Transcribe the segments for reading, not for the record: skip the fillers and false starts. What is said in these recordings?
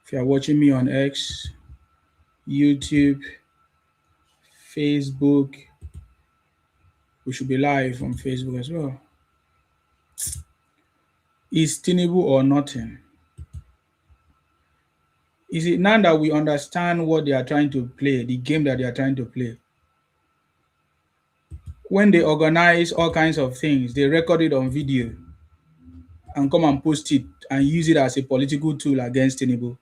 If you are watching me on X, YouTube, Facebook, we should be live on Facebook as well. Is Tinubu or nothing? Is it now that we understand what they are trying to play, the game that they are trying to play? When they organize all kinds of things, they record it on video and come and post it and use it as a political tool against Tinubu.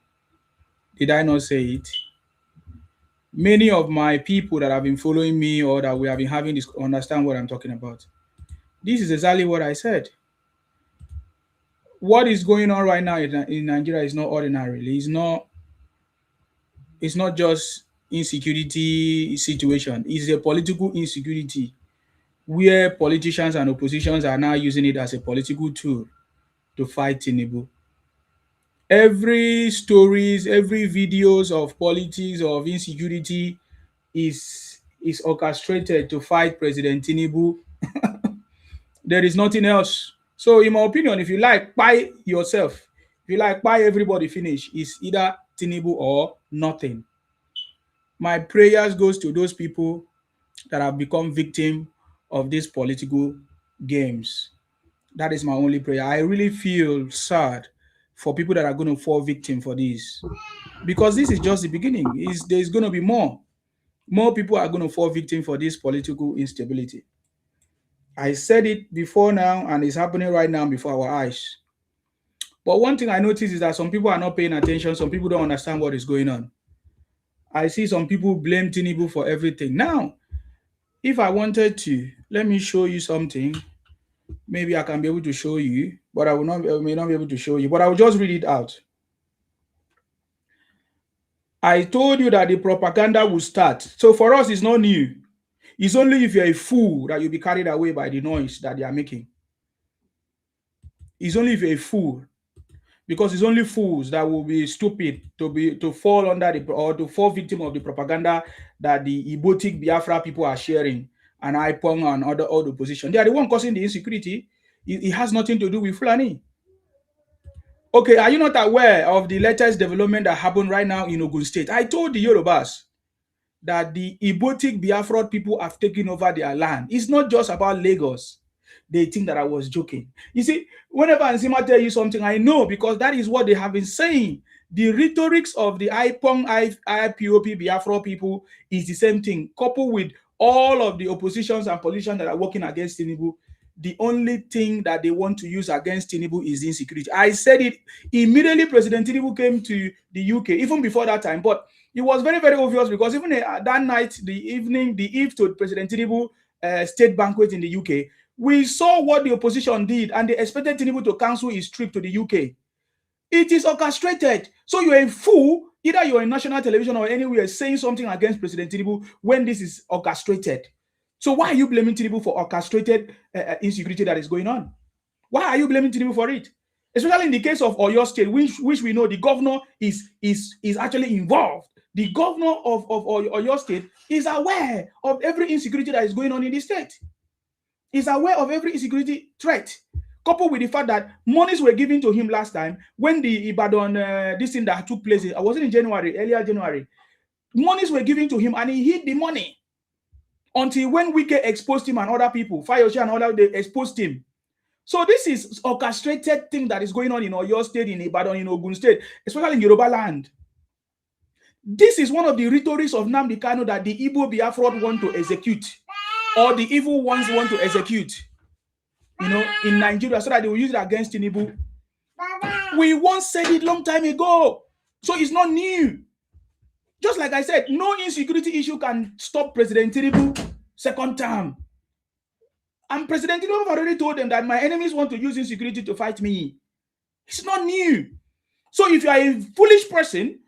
Did I not say it? Many of my people that have been following me or that we have been having this understand what I'm talking about. This is exactly what I said. What is going on right now in Nigeria is not ordinary. It's not just insecurity situation. It's a political insecurity where politicians and oppositions are now using it as a political tool to fight Tinubu. Every stories, every videos of politics of insecurity is orchestrated to fight President Tinubu. There is nothing else. So, in my opinion, if you like, buy yourself. If you like, buy everybody finish. It's either Tinubu or nothing. My prayers goes to those people that have become victim of these political games. That is my only prayer. I really feel sad for people that are going to fall victim for this, because this is just the beginning. There's going to be more. More people are going to fall victim for this political instability. I said it before now, and it's happening right now before our eyes. But one thing I notice is that some people are not paying attention. Some people don't understand what is going on. I see some people blame Tinubu for everything. Now, if I wanted to, let me show you something. Maybe I can be able to show you, but I may not be able to show you. But I will just read it out. I told you that the propaganda will start. So for us, it's not new. It's only if you're a fool that you'll be carried away by the noise that they are making. It's only if you're a fool, because it's only fools that will be stupid to fall under or to fall victim of the propaganda that the Ibotic Biafra people are sharing, and IPONG and all the opposition. They are the one causing the insecurity. It has nothing to do with Fulani. Okay, are you not aware of the latest development that happened right now in Ogun State? I told the Yorubas that the Ibotic Biafra people have taken over their land. It's not just about Lagos. They think that I was joking. You see, whenever Nsima tell you something, I know, because that is what they have been saying. The rhetorics of the IPONG, IPOP, Biafra people is the same thing, coupled with all of the oppositions and politicians that are working against Tinubu. The only thing that they want to use against Tinubu is insecurity. I said it immediately President Tinubu came to the UK, even before that time, but it was very, very obvious, because even that night, the eve to President Tinubu state banquet in the UK, we saw what the opposition did, and they expected Tinubu to cancel his trip to the UK. It is orchestrated. So you're a fool, either you're in national television or anywhere saying something against President Tinubu when this is orchestrated. So why are you blaming Tinubu for orchestrated insecurity that is going on? Why are you blaming Tinubu for it? Especially in the case of Oyo State, which we know the governor is actually involved. The governor of Oyo State is aware of every insecurity that is going on in the state. Is aware of every insecurity threat, coupled with the fact that monies were given to him last time when the Ibadan this thing that took place. I was in January, earlier January. Monies were given to him, and he hid the money until when Wike exposed him and other people, Fayoshe and other, they exposed him. So this is orchestrated thing that is going on in Oyo State, in Ibadan, in Ogun State, especially in Yoruba land. This is one of the rhetorics of Nnamdi Kanu that the Igbo Biafra want to execute, or the evil ones want to execute, in Nigeria, so that they will use it against Tinubu. We once said it long time ago, so it's not new. Just like I said, no insecurity issue can stop President Tinubu second term. And President Tinubu already told them that my enemies want to use insecurity to fight me. It's not new. So if you are a foolish person,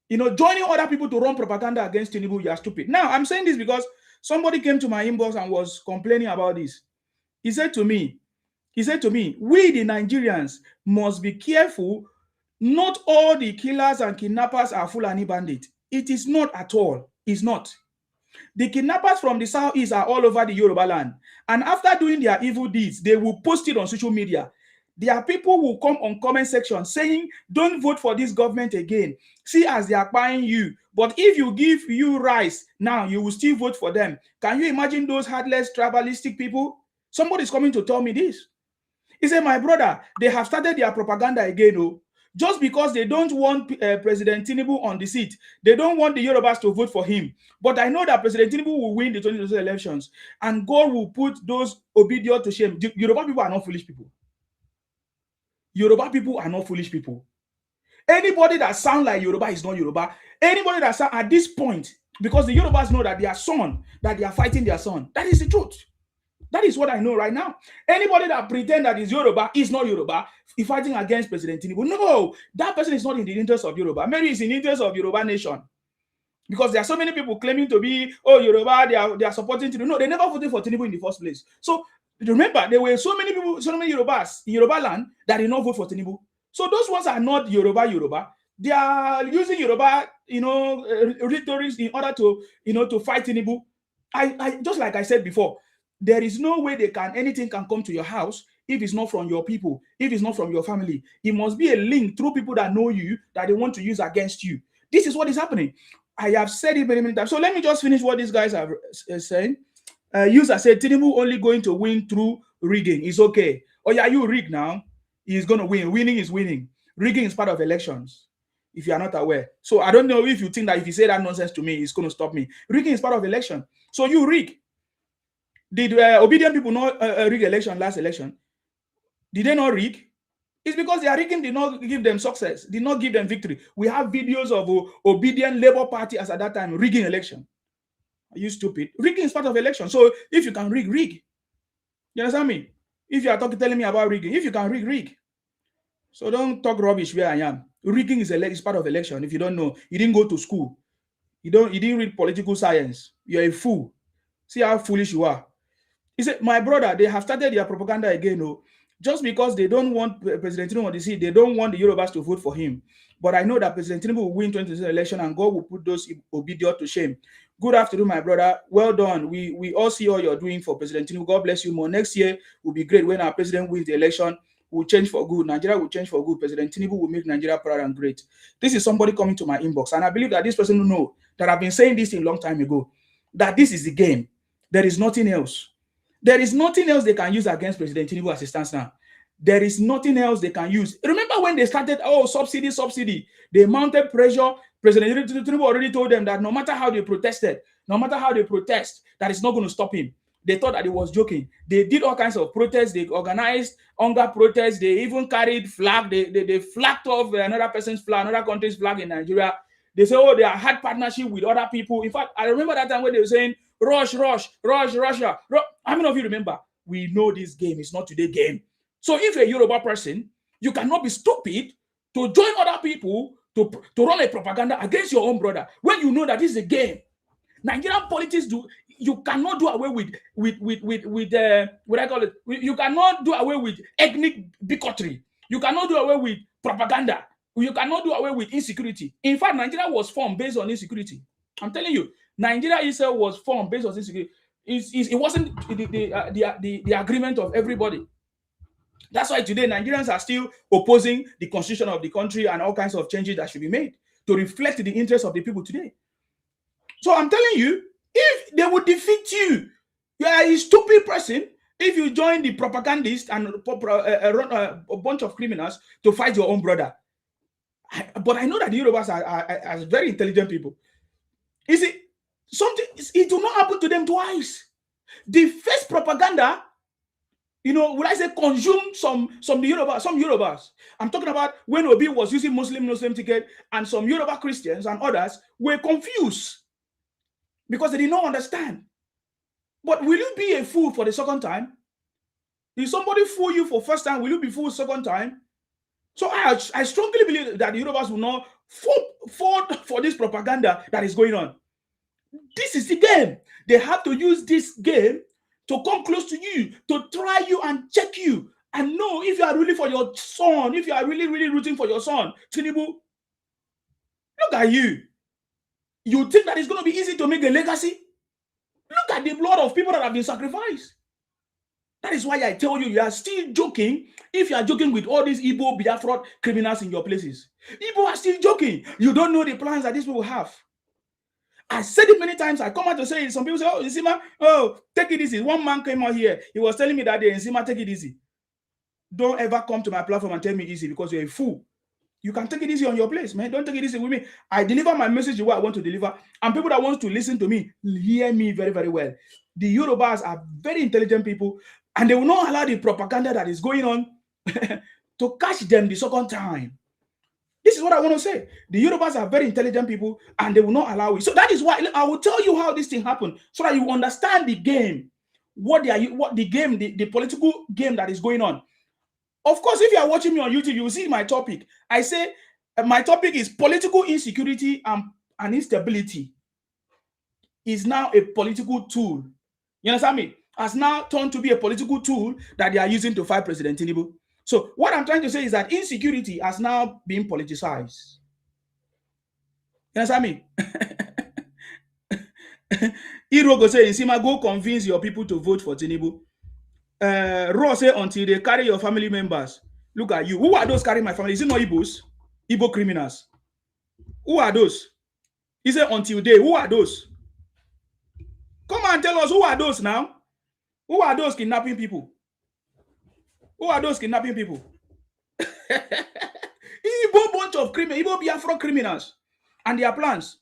joining other people to run propaganda against Tinubu, you are stupid. Now, I'm saying this because somebody came to my inbox and was complaining about this. He said to me, we the Nigerians must be careful. Not all the killers and kidnappers are Fulani bandits. It is not at all. It's not. The kidnappers from the southeast are all over the Yoruba land. And after doing their evil deeds, they will post it on social media. There are people who come on comment section saying, don't vote for this government again. See as they are buying you. But if you give you rice, now you will still vote for them. Can you imagine those heartless, tribalistic people? Somebody's coming to tell me this. He said, my brother, they have started their propaganda again. Oh. Just because they don't want President Tinubu on the seat, they don't want the Yorubas to vote for him. But I know that President Tinubu will win the 2022 elections, and God will put those obedient to shame. Yoruba people are not foolish people. Yoruba people are not foolish people. Anybody that sounds like Yoruba is not Yoruba. Anybody that sounds at this point, because the Yorubas know that their son, that they are fighting their son. That is the truth. That is what I know right now. Anybody that pretend that is Yoruba is not Yoruba, is fighting against President Tinubu. No, that person is not in the interest of Yoruba. Maybe it's in the interest of Yoruba nation. Because there are so many people claiming to be, oh, Yoruba, they are supporting Tinubu. No, they never voted for Tinubu in the first place. So remember, there were so many people, so many Yorubas in Yoruba land that did not vote for Tinubu. So those ones are not Yoruba. They are using Yoruba, rhetoric in order to, to fight Tinubu. I just like I said before, there is no way anything can come to your house if it's not from your people, if it's not from your family. It must be a link through people that know you that they want to use against you. This is what is happening. I have said it many, many times. So let me just finish what these guys are saying. User said Tinubu only going to win through rigging. It's okay. Oh yeah, you rig now. He's going to win. Winning is winning. Rigging is part of elections, if you are not aware. So I don't know if you think that if you say that nonsense to me, it's going to stop me. Rigging is part of election. So you rig. Did obedient people not rig election last election? Did they not rig? It's because their rigging did not give them success, did not give them victory. We have videos of obedient Labour Party as at that time rigging election. Are you stupid? Rigging is part of election. So if you can rig, rig. You understand me? If you are telling me about rigging, if you can rig, rig. So don't talk rubbish where I am. Rigging is part of election. If you don't know, you didn't go to school. You didn't read political science. You're a fool. See how foolish you are. He said, my brother, they have started their propaganda again. Oh, just because they don't want President Tinubu on the seat, they don't want the Yorubas to vote for him. But I know that President Tinubu will win 2020 election and God will put those obedient to shame. Good afternoon, my brother. Well done. We all see all you're doing for President Tinubu. God bless you more. Next year will be great when our president wins the election. Will change for good. Nigeria will change for good. President Tinubu will make Nigeria proud and great. This is somebody coming to my inbox, and I believe that this person will know that I've been saying this a long time ago, that this is the game. There is nothing else. There is nothing else they can use against President Tinubu as it stands now. There is nothing else they can use. Remember when they started, subsidy. They mounted pressure. President Tinubu already told them that no matter how they protested, no matter how they protest, that is not going to stop him. They thought that he was joking. They did all kinds of protests. They organized hunger protests. They even carried flag. They flagged off another person's flag, another country's flag in Nigeria. They say, they had partnership with other people. In fact, I remember that time when they were saying, Russia. How many of you remember? We know this game is not today's game. So if you're a Yoruba person, you cannot be stupid to join other people to run a propaganda against your own brother when you know that this is a game. Nigerian politics you cannot do away with what I call it. You cannot do away with ethnic bigotry. You cannot do away with propaganda. You cannot do away with insecurity. In fact, Nigeria was formed based on insecurity. I'm telling you, Nigeria itself was formed based on insecurity. It wasn't the agreement of everybody. That's why today Nigerians are still opposing the constitution of the country and all kinds of changes that should be made to reflect the interests of the people today. So I'm telling you, if they would defeat you, you are a stupid person if you join the propagandists and run a bunch of criminals to fight your own brother. But I know that the Yorubas are very intelligent people. You see, it will not happen to them twice. The first propaganda, would I say consume some Yorubas. I'm talking about when Obi was using Muslim ticket, and some Yoruba Christians and others were confused because they did not understand. But will you be a fool for the second time? If somebody fool you for first time, will you be fooled second time? So I strongly believe that the Yorubas will not fall for this propaganda that is going on. This is the game. They have to use this game to come close to you, to try you and check you, and know if you are really for your son, if you are really, really rooting for your son. Tinubu, look at you. You think that it's going to be easy to make a legacy? Look at the blood of people that have been sacrificed. That is why I tell you are still joking if you are joking with all these Igbo Biafra criminals in your places. Igbo are still joking. You don't know the plans that these people have. I said it many times. I come out to say it. Some people say, oh, Nsima, oh, take it easy. One man came out here. He was telling me that day, Nsima, take it easy. Don't ever come to my platform and tell me easy because you're a fool. You can take it easy on your place, man. Don't take it easy with me. I deliver my message the way I want to deliver. And people that want to listen to me, hear me very, very well. The Yorubas are very intelligent people, and they will not allow the propaganda that is going on to catch them the second time. This is what I want to say. The Yorubas are very intelligent people, and they will not allow it. So that is why I will tell you how this thing happened, so that you understand the game, what the political game that is going on. Of course, if you are watching me on YouTube, you will see my topic. I say my topic is political insecurity and instability is now a political tool. You understand me? Has now turned to be a political tool that they are using to fight President Tinubu. So what I'm trying to say is that insecurity has now been politicized. You understand me? Iroko say, Nsima, go convince your people to vote for Tinubu. Raw say, until they carry your family members. Look at you. Who are those carrying my family? Is it not Igbos? Igbo criminals. Who are those? He said, until they. Who are those? Come and tell us, who are those now? Who are those kidnapping people? Who are those kidnapping people? Igbo bunch of criminals, Igbo Biafra criminals, and their plans.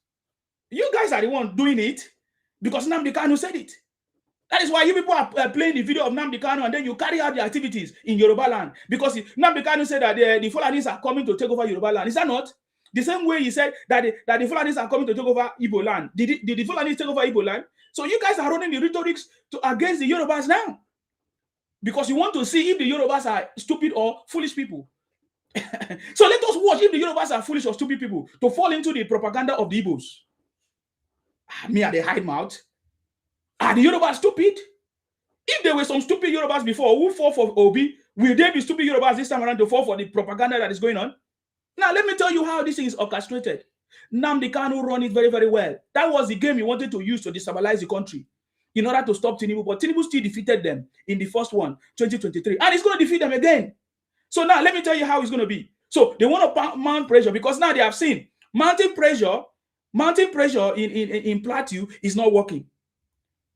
You guys are the one doing it because Nnamdi Kanu said it. That is why you people are playing the video of Nnamdi Kanu and then you carry out the activities in Yoruba land. Because Nnamdi Kanu said that the Fulanis are coming to take over Yoruba land. Is that not? The same way he said that the Fulanis are coming to take over Igbo land. Did the Fulanis take over Igbo land? So you guys are running the rhetorics against the Yorubas now. Because you want to see if the Yorubas are stupid or foolish people. So let us watch if the Yorubas are foolish or stupid people to fall into the propaganda of the Igbos. Me are they hide mouth? Are the Yorubas stupid? If there were some stupid Yorubas before who fought for Obi, will they be stupid Yorubas this time around to fall for the propaganda that is going on? Now, let me tell you how this thing is orchestrated. Nnamdi Kanu run it very, very well. That was the game he wanted to use to destabilize the country in order to stop Tinubu. But Tinubu still defeated them in the first one, 2023. And he's going to defeat them again. So now, let me tell you how it's going to be. So they want to mount pressure because now they have seen mounting pressure in Plateau is not working.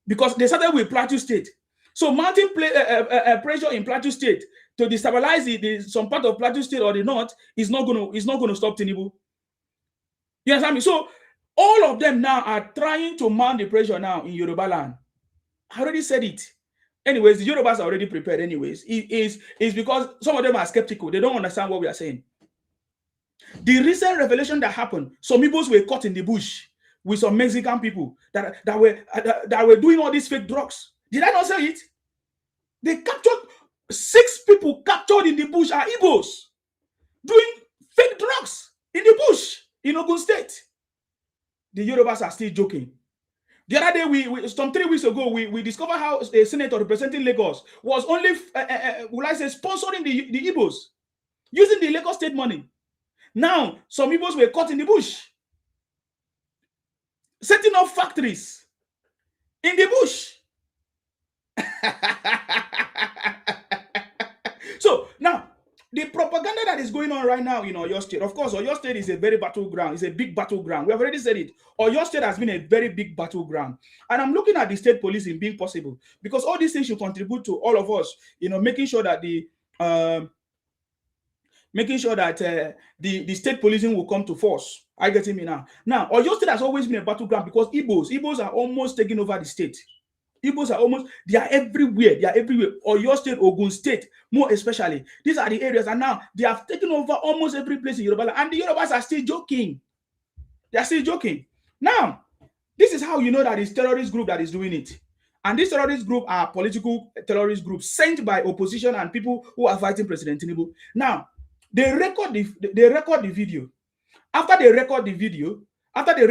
Because they started with Plateau State. So mounting pressure in Plateau State to destabilize some part of Plateau State or the north is not going to stop Tinubu. You understand me? So all of them now are trying to mount the pressure now in Yoruba land. I already said it. Anyways, the Yorubas are already prepared anyways. It's because some of them are skeptical. They don't understand what we are saying. The recent revelation that happened, some Igbos were caught in the bush with some Mexican people that were doing all these fake drugs. Did I not say it? They captured 6 people captured in the bush are Igbos doing fake drugs in the bush in Ogun State. The Yorubas are still joking. The other day, we some 3 weeks ago, we discovered how a senator representing Lagos was only, sponsoring the Igbos using the Lagos state money. Now, some Igbos were caught in the bush, setting up factories in the bush. So now, the propaganda that is going on right now in Oyo State, of course, Oyo State is a very battleground. It's a big battleground. We have already said it. Oyo State has been a very big battleground. And I'm looking at the state police in being possible because all these things should contribute to all of us, making sure that the state policing will come to force. I get me now. Now, Oyo State has always been a battleground because Igbos are almost taking over the state. Igbos are they are everywhere. They are everywhere. Oyo State, Ogun State, more especially. These are the areas, and now they have taken over almost every place in Yoruba land. And the Yorubas are still joking. They are still joking. Now, this is how you know that it's terrorist group that is doing it. And these terrorist group are political terrorist groups sent by opposition and people who are fighting President Tinubu. Now, they record the video. After they record the video, after they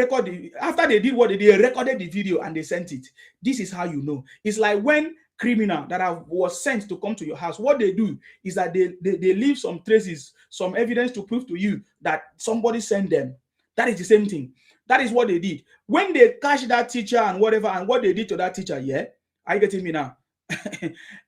did what they recorded the video and they sent it. This is how you know. It's like when criminal that was sent to come to your house, what they do is that they leave some traces, some evidence to prove to you that somebody sent them. That is the same thing. That is what they did. When they catch that teacher and whatever, and what they did to that teacher, yeah? Are you getting me now?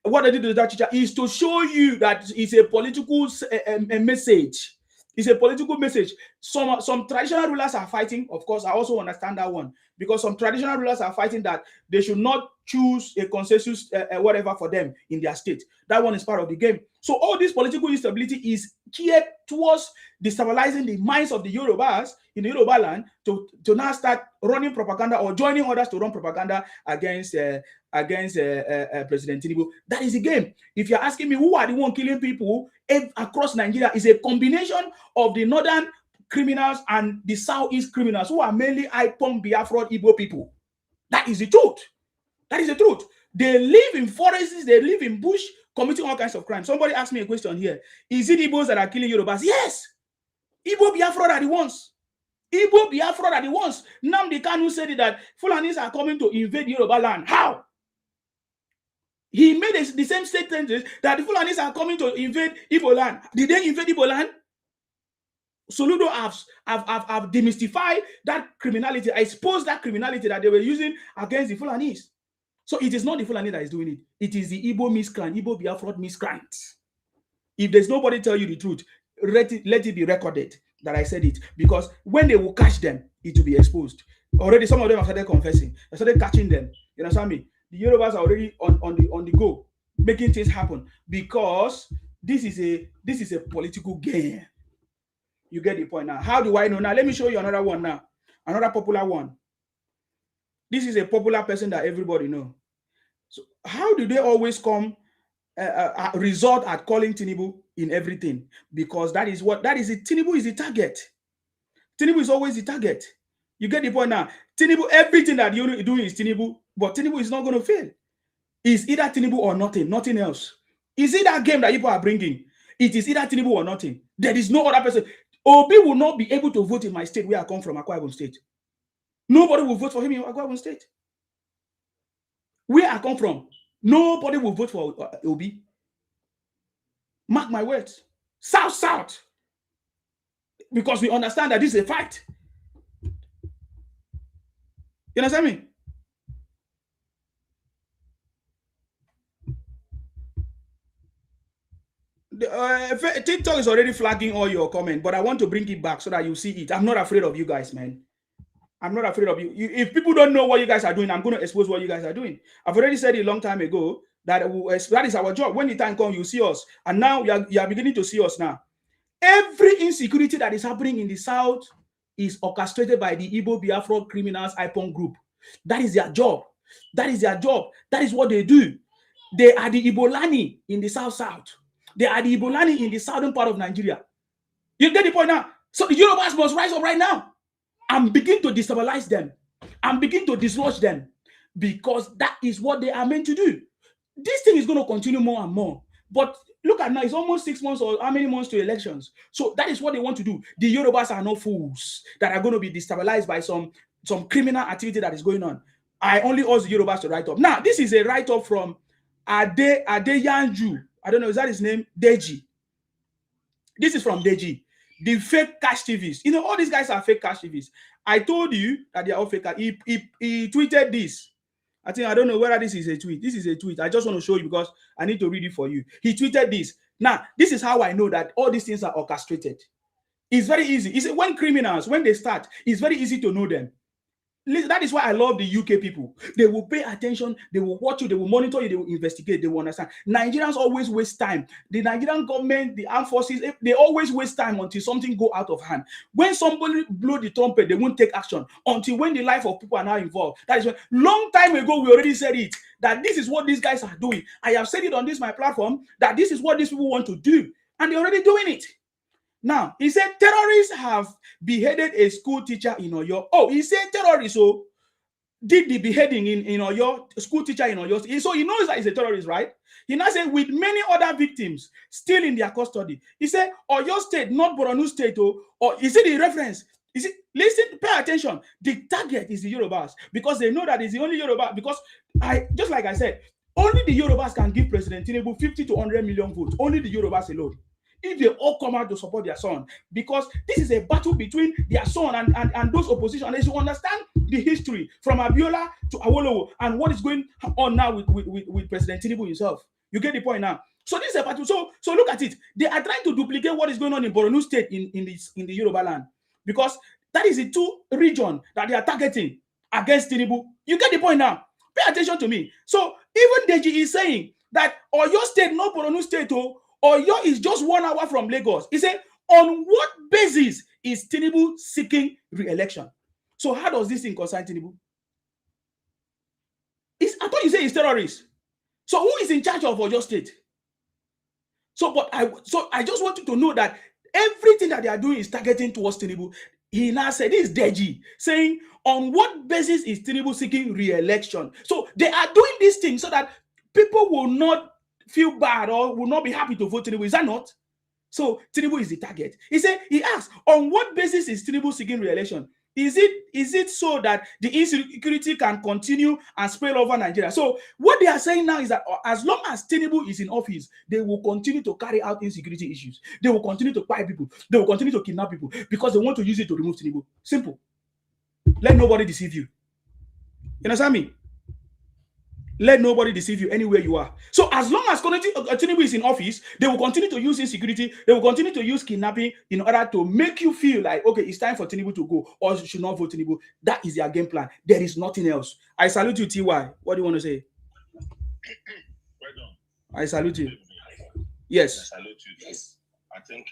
What they did to that teacher is to show you that it's a political a message. It's a political message. Some traditional rulers are fighting. Of course, I also understand that one, because some traditional rulers are fighting that they should not choose a consensus whatever for them in their state. That one is part of the game. So all this political instability is geared towards destabilizing the minds of the Yorubas in the Yoruba land to now start running propaganda or joining others to run propaganda against President Tinubu. That is the game. If you're asking me who are the one killing people across Nigeria, is a combination of the northern criminals and the southeast criminals, who are mainly Ipong, Biafra, Igbo people. That is the truth. That is the truth. They live in forests, they live in bush, committing all kinds of crimes. Somebody asked me a question here. Is it Igbos that are killing Yorubas? Yes. Igbo Biafra are the ones. Igbo Biafra are the ones. Nnamdi Kanu said that Fulanis are coming to invade Yoruba land. How? He made the same statement that the Fulanis are coming to invade Igbo land. Did they invade Igbo land? Soludo have demystified that criminality, exposed that criminality that they were using against the Fulanis. So it is not the Fulani that is doing it. It is the Igbo miscreant, Igbo Biafra miscreant. If there's nobody tell you the truth, let it be recorded that I said it. Because when they will catch them, it will be exposed. Already some of them have started confessing. They started catching them. You understand me? The Yorubas are already on the go, making things happen, because this is a political game. You get the point now. How do I know? Now let me show you another one now. Another popular one. This is a popular person that everybody knows. So how do they always come resort at calling Tinubu in everything? Because that is it. Tinubu is the target. Tinubu is always the target. You get the point now. Tinubu, everything that you're doing is Tinubu, but Tinubu is not going to fail. It's either Tinubu or nothing else. Is it that game that people are bringing? It is either Tinubu or nothing. There is no other person. Obi will not be able to vote in my state where I come from, Akwa Ibom State. Nobody will vote for him in Akwa Ibom State. Where I come from, nobody will vote for Obi. Mark my words. South. Because we understand that this is a fight. You understand me? TikTok is already flagging all your comments, but I want to bring it back so that you see it. I'm not afraid of you guys, man. I'm not afraid of you. If people don't know what you guys are doing, I'm going to expose what you guys are doing. I've already said it a long time ago that that is our job. When the time comes, you see us. And now you are beginning to see us now. Every insecurity that is happening in the South is orchestrated by the Igbo Biafra criminals Ipong group. That is their job. That is their job. That is what they do. They are the Ibolani in the South. They are the Ibolani in the southern part of Nigeria. You get the point now? So the Yorubas must rise up right now and begin to destabilize them and begin to dislodge them, because that is what they are meant to do. This thing is going to continue more and more. But look at now, it's almost 6 months or how many months to elections. So that is what they want to do. The Yorubas are not fools that are going to be destabilized by some criminal activity that is going on. I only urge the Yorubas to write up. Now, this is a write-up from Adeyanju. I don't know, is that his name? Deji. This is from Deji. The fake cash TVs. You know, all these guys are fake cash TVs. I told you that they are all fake. He tweeted this. I don't know whether this is a tweet. This is a tweet. I just want to show you because I need to read it for you. He tweeted this. Now, this is how I know that all these things are orchestrated. It's very easy. It's when criminals, when they start, it's very easy to know them. That is why I love the UK people. They will pay attention, they will watch you, they will monitor you, they will investigate, they will understand. Nigerians always waste time. The Nigerian government, the armed forces, they always waste time until something go out of hand. When somebody blow the trumpet, they won't take action until when the life of people are now involved. That is when, long time ago, we already said it, that this is what these guys are doing. I have said it on my platform, that this is what these people want to do, and they're already doing it. Now, he said terrorists have beheaded a school teacher in Oyo. Oh, he said terrorists did the beheading in Oyo, school teacher in Oyo. So he knows that he's a terrorist, right? He now said with many other victims still in their custody. He said Oyo State, not Borno State. Or is it the reference? Is it? Listen, pay attention. The target is the Yorubas because they know that it's the only Yoruba. Because just like I said, only the Yorubas can give President Tinubu 50 to 100 million votes. Only the Yorubas alone. if they all come out to support their son, because this is a battle between their son and those opposition. And they should understand the history from Abiola to Awolowo and what is going on now with President Tinubu himself. You get the point now. So this is a battle. So look at it. They are trying to duplicate what is going on in Borno State in the Yoruba land, because that is the two region that they are targeting against Tinubu. You get the point now. Pay attention to me. So even Deji is saying that Oyo State, no Borno State, Oyo is just 1 hour from Lagos. He said, on what basis is Tinubu seeking re-election? So how does this thing concern Tinubu? I thought you say it's terrorists. So who is in charge of Oyo State? So I just want you to know that everything that they are doing is targeting towards Tinubu. He now said, this is Deji, saying, on what basis is Tinubu seeking re-election? So they are doing this thing so that people will not feel bad or will not be happy to vote Tinubu. Is that not? So Tinubu is the target. He asked, on what basis is Tinubu seeking re-election? Is it so that the insecurity can continue and spill over Nigeria? So what they are saying now is that as long as Tinubu is in office, they will continue to carry out insecurity issues. They will continue to buy people. They will continue to kidnap people because they want to use it to remove Tinubu. Simple. Let nobody deceive you. You understand me? Let nobody deceive you anywhere you are. So as long as Tinubu is in office, they will continue to use insecurity. They will continue to use kidnapping in order to make you feel like, okay, it's time for Tinubu to go, or you should not vote Tinubu. That is their game plan. There is nothing else. I salute you, TY. What do you want to say? Well done. I salute you. Yes. I salute you. Yes. I think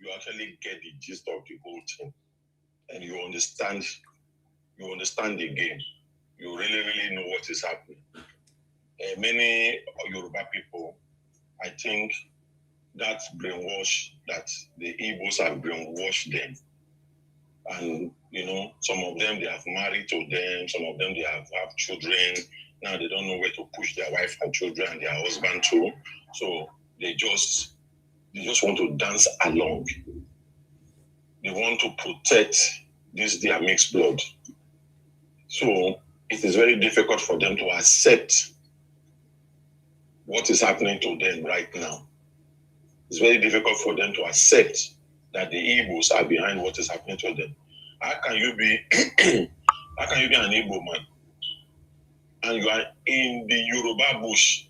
you actually get the gist of the whole thing, and you understand the game. You really know what is happening. Many Yoruba people, I think, that brainwash, that the Igbos have brainwashed them. And, some of them, they have married to them. Some of them, they have children. Now they don't know where to push their wife and children and their husband to. So they just want to dance along. They want to protect their mixed blood. So it is very difficult for them to accept what is happening to them right now. It's very difficult for them to accept that the Igbos are behind what is happening to them. How can you be an Igbo man and you are in the Yoruba bush?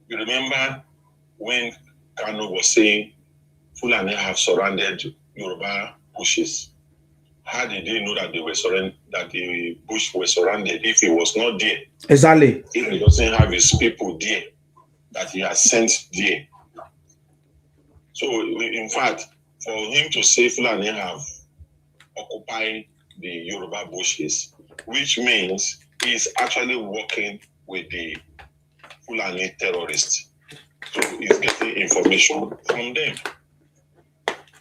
You remember when Kano was saying Fulani have surrounded Yoruba bushes? How did they know that that the bush was surrounded if he was not there? Exactly. If he doesn't have his people there, that he has sent there. So, in fact, for him to say Fulani have occupied the Yoruba bushes, which means he's actually working with the Fulani terrorists. So he's getting information from them.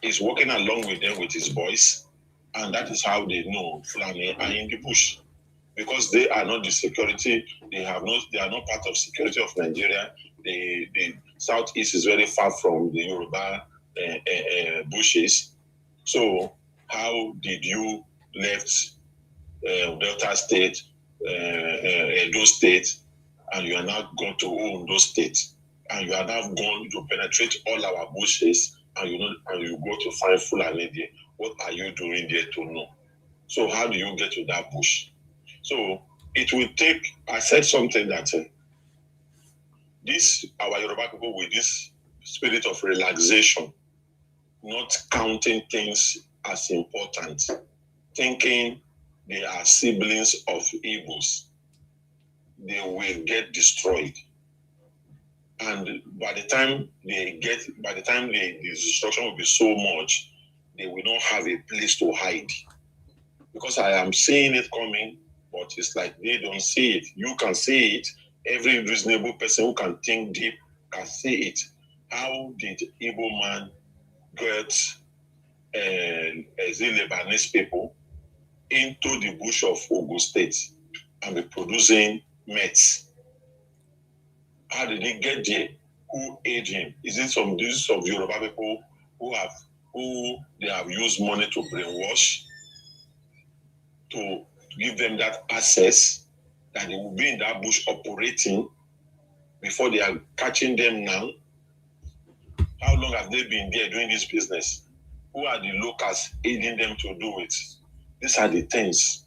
He's working along with them with his boys. And that is how they know Fulani are in the bush, because they are not the security. They are not part of security of Nigeria. The southeast is very far from the Yoruba bushes. So how did you left Delta State, Edo State, and you are now going to Ondo State, and you are now going to penetrate all our bushes, and you go to find Fulani there? What are you doing there to know? So how do you get to that bush? So it will take, I said something that our Yoruba people with this spirit of relaxation, not counting things as important, thinking they are siblings of Igbos, they will get destroyed. And by the time the destruction will be so much, they will not have a place to hide. Because I am seeing it coming, but it's like they don't see it. You can see it. Every reasonable person who can think deep can see it. How did Igbo man get Lebanese people into the bush of Ogun State and be producing meth? How did he get there? Who aid him? Is it some of Yoruba people who they have used money to brainwash, to give them that access, that they will be in that bush operating? before they are catching them now? How long have they been there doing this business? Who are the locals aiding them to do it? These are the things.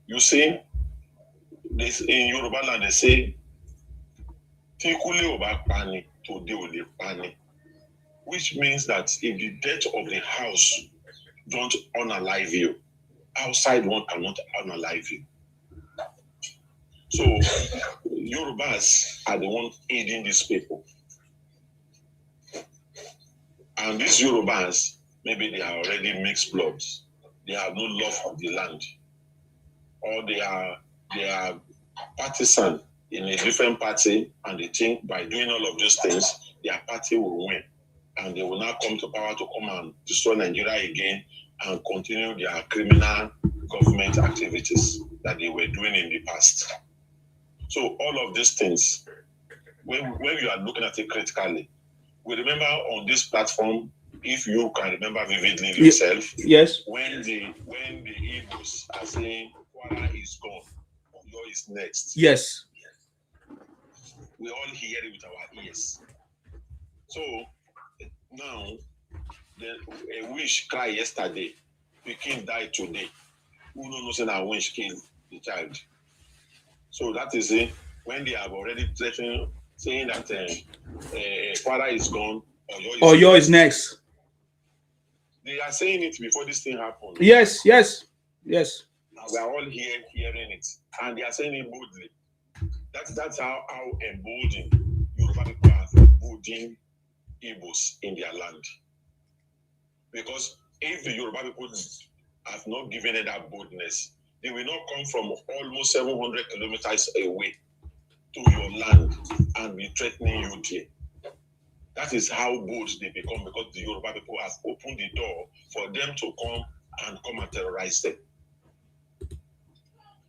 You see, this, in Yoruba land they say, Tikule oba pani, today ole pani. Which means that if the death of the house don't unalive you, outside one cannot unalive you. So Yorubas are the ones aiding these people. And these Yorubas, maybe they are already mixed bloods. They have no love of the land. Or they are partisan in a different party, and they think by doing all of those things, their party will win. And they will now come to power to come and destroy Nigeria again and continue their criminal government activities that they were doing in the past. So all of these things, when you are looking at it critically, we remember on this platform, if you can remember vividly yourself, yes, when the Igbos are saying Kwara is gone, Oyo is next. Yes. We all hear it with our ears. So now, a wish cry yesterday, the king died today. Who knows that a wish killed the child? So that is it. When they have already threatened, saying that Kwara is gone, Oyo is next. They are saying it before this thing happened. Yes. And we are all hearing it, and they are saying it boldly. That's how emboldened Yoruba people are emboldened Igbos in their land. Because if the Yoruba people have not given it that boldness, they will not come from almost 700 kilometers away to your land and be threatening you there. That is how bold they become, because the Yoruba people have opened the door for them to come and terrorize them.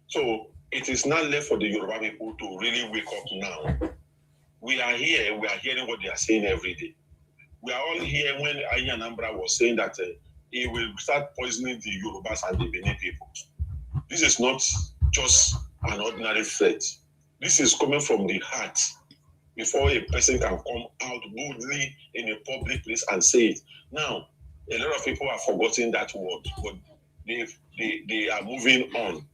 So it is not left for the Yoruba people to really wake up now. We are here, we are hearing what they are saying every day. We are all here when Anambra was saying that he will start poisoning the Yorubas and the Benin people. This is not just an ordinary threat. This is coming from the heart. Before a person can come out boldly in a public place and say it. Now, a lot of people have forgotten that word, but they are moving on.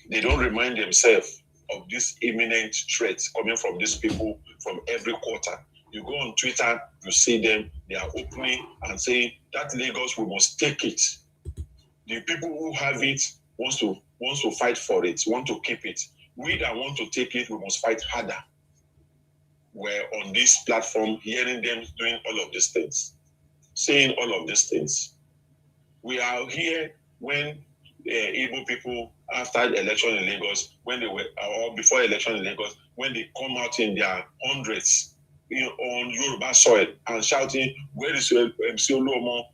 They don't remind themselves of this imminent threat coming from these people from every quarter. You go on Twitter, you see them, they are opening and saying that Lagos, we must take it. The people who have it wants to fight for it, want to keep it. We that want to take it, we must fight harder. We're on this platform hearing them doing all of these things, saying all of these things. We are here when Igbo people, after the election in Lagos, when they were, or before election in Lagos, when they come out in their hundreds on Yoruba soil and shouting, where is MC Oluomo?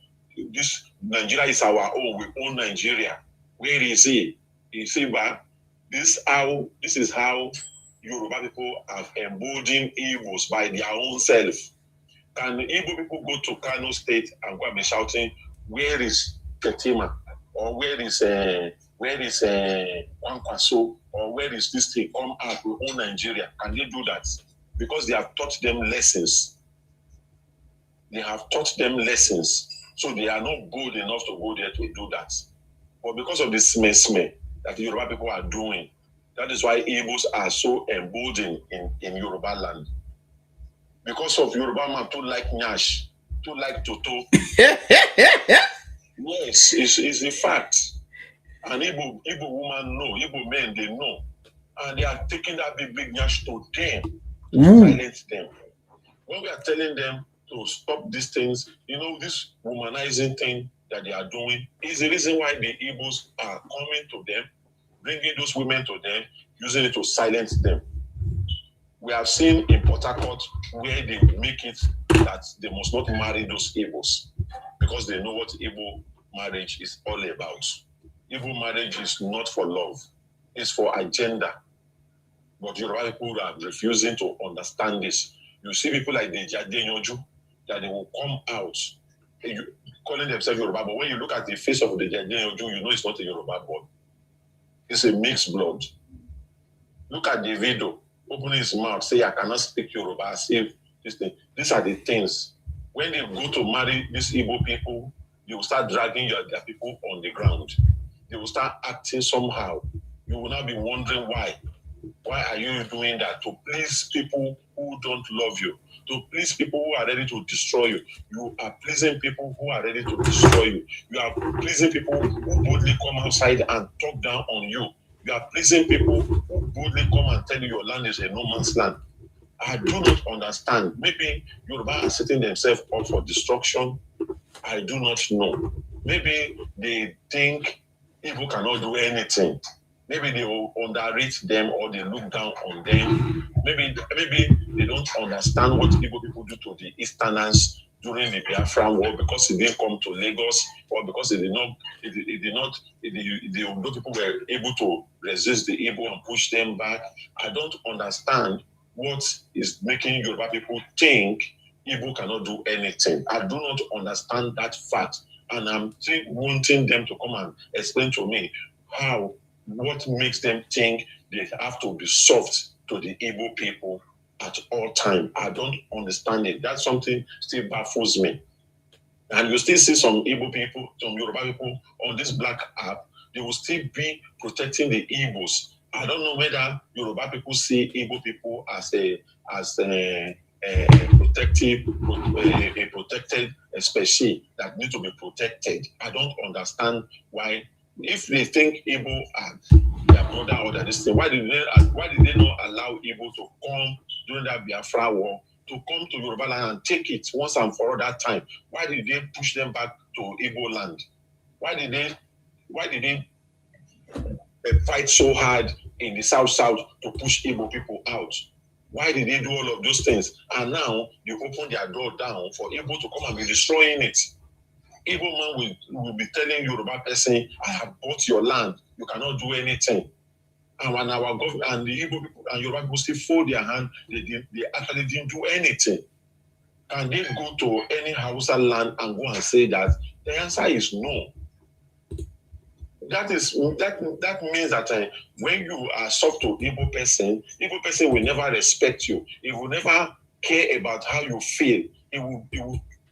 This Nigeria is our own, we own Nigeria. Where is he? You see, but this is how Yoruba people have emboldened Igbos by their own self. Can Igbo people go to Kano State and go and be shouting, where is Ketima? Or where is Kwankwaso? Or where is this thing? Come out, we own Nigeria. Can they do that? Because they have taught them lessons. They have taught them lessons. So they are not good enough to go there to do that. But because of the smeh that the Yoruba people are doing, that is why Igbos are so emboldened in Yoruba land. Because of Yoruba man too like Nyash, too like Toto. Yes, it's a fact. And Igbo woman know, Igbo men, they know. And they are taking that big Nyash to them, to silence them. When we are telling them to stop these things, this womanizing thing that they are doing is the reason why the Igbos are coming to them, bringing those women to them, using it to silence them. We have seen in Port Harcourt where they make it that they must not marry those Igbos because they know what Igbo marriage is all about. Igbo marriage is not for love, it's for agenda. But Yoruba people are refusing to understand this. You see people like the Juggernaut that they will come out calling themselves Yoruba, but when you look at the face of the Juggernaut, you know it's not a Yoruba boy. It's a mixed blood. Look at the video. opening his mouth, say, I cannot speak Yoruba, say this thing. These are the things. When they go to marry these Igbo people, they will start dragging their people on the ground. They will start acting somehow. You will not be wondering why. Why are you doing that? To please people who don't love you. To please people who are ready to destroy you. You are pleasing people who are ready to destroy you. You are pleasing people who boldly come outside and talk down on you. You are pleasing people who boldly come and tell you your land is a no man's land. I do not understand. Maybe Yoruba are setting themselves up for destruction. I do not know. Maybe they think Igbo cannot do anything. Maybe they will underrate them or they look down on them. Maybe they don't understand what Igbo people do to the Easterners during the Biafran War because it didn't come to Lagos, or because the Igbo people were able to resist the Igbo and push them back. I don't understand what is making Yoruba people think Igbo cannot do anything. I do not understand that fact, and I'm still wanting them to come and explain to me what makes them think they have to be soft to the Igbo people at all time. I don't understand it. That's something still baffles me. And you still see some Igbo people, some Yoruba people on this black app, they will still be protecting the Igbos. I don't know whether Yoruba people see Igbo people as a protected species that need to be protected. I don't understand why. If they think Igbo are their brother or that this thing, why did they not allow Igbo to come during that Biafra war, to come to Yoruba land and take it once and for all that time? Why did they push them back to Igbo land? Why did they fight so hard in the south to push Igbo people out? Why did they do all of those things? And now they open their door down for Igbo to come and be destroying it. Igbo man will be telling Yoruba person, I have bought your land, you cannot do anything. And when our government and the Igbo people and Yoruba people still fold their hand, they actually didn't do anything. Can they go to any Hausa land and go and say that? The answer is no. That means that when you are soft to Igbo person will never respect you. He will never care about how you feel. He will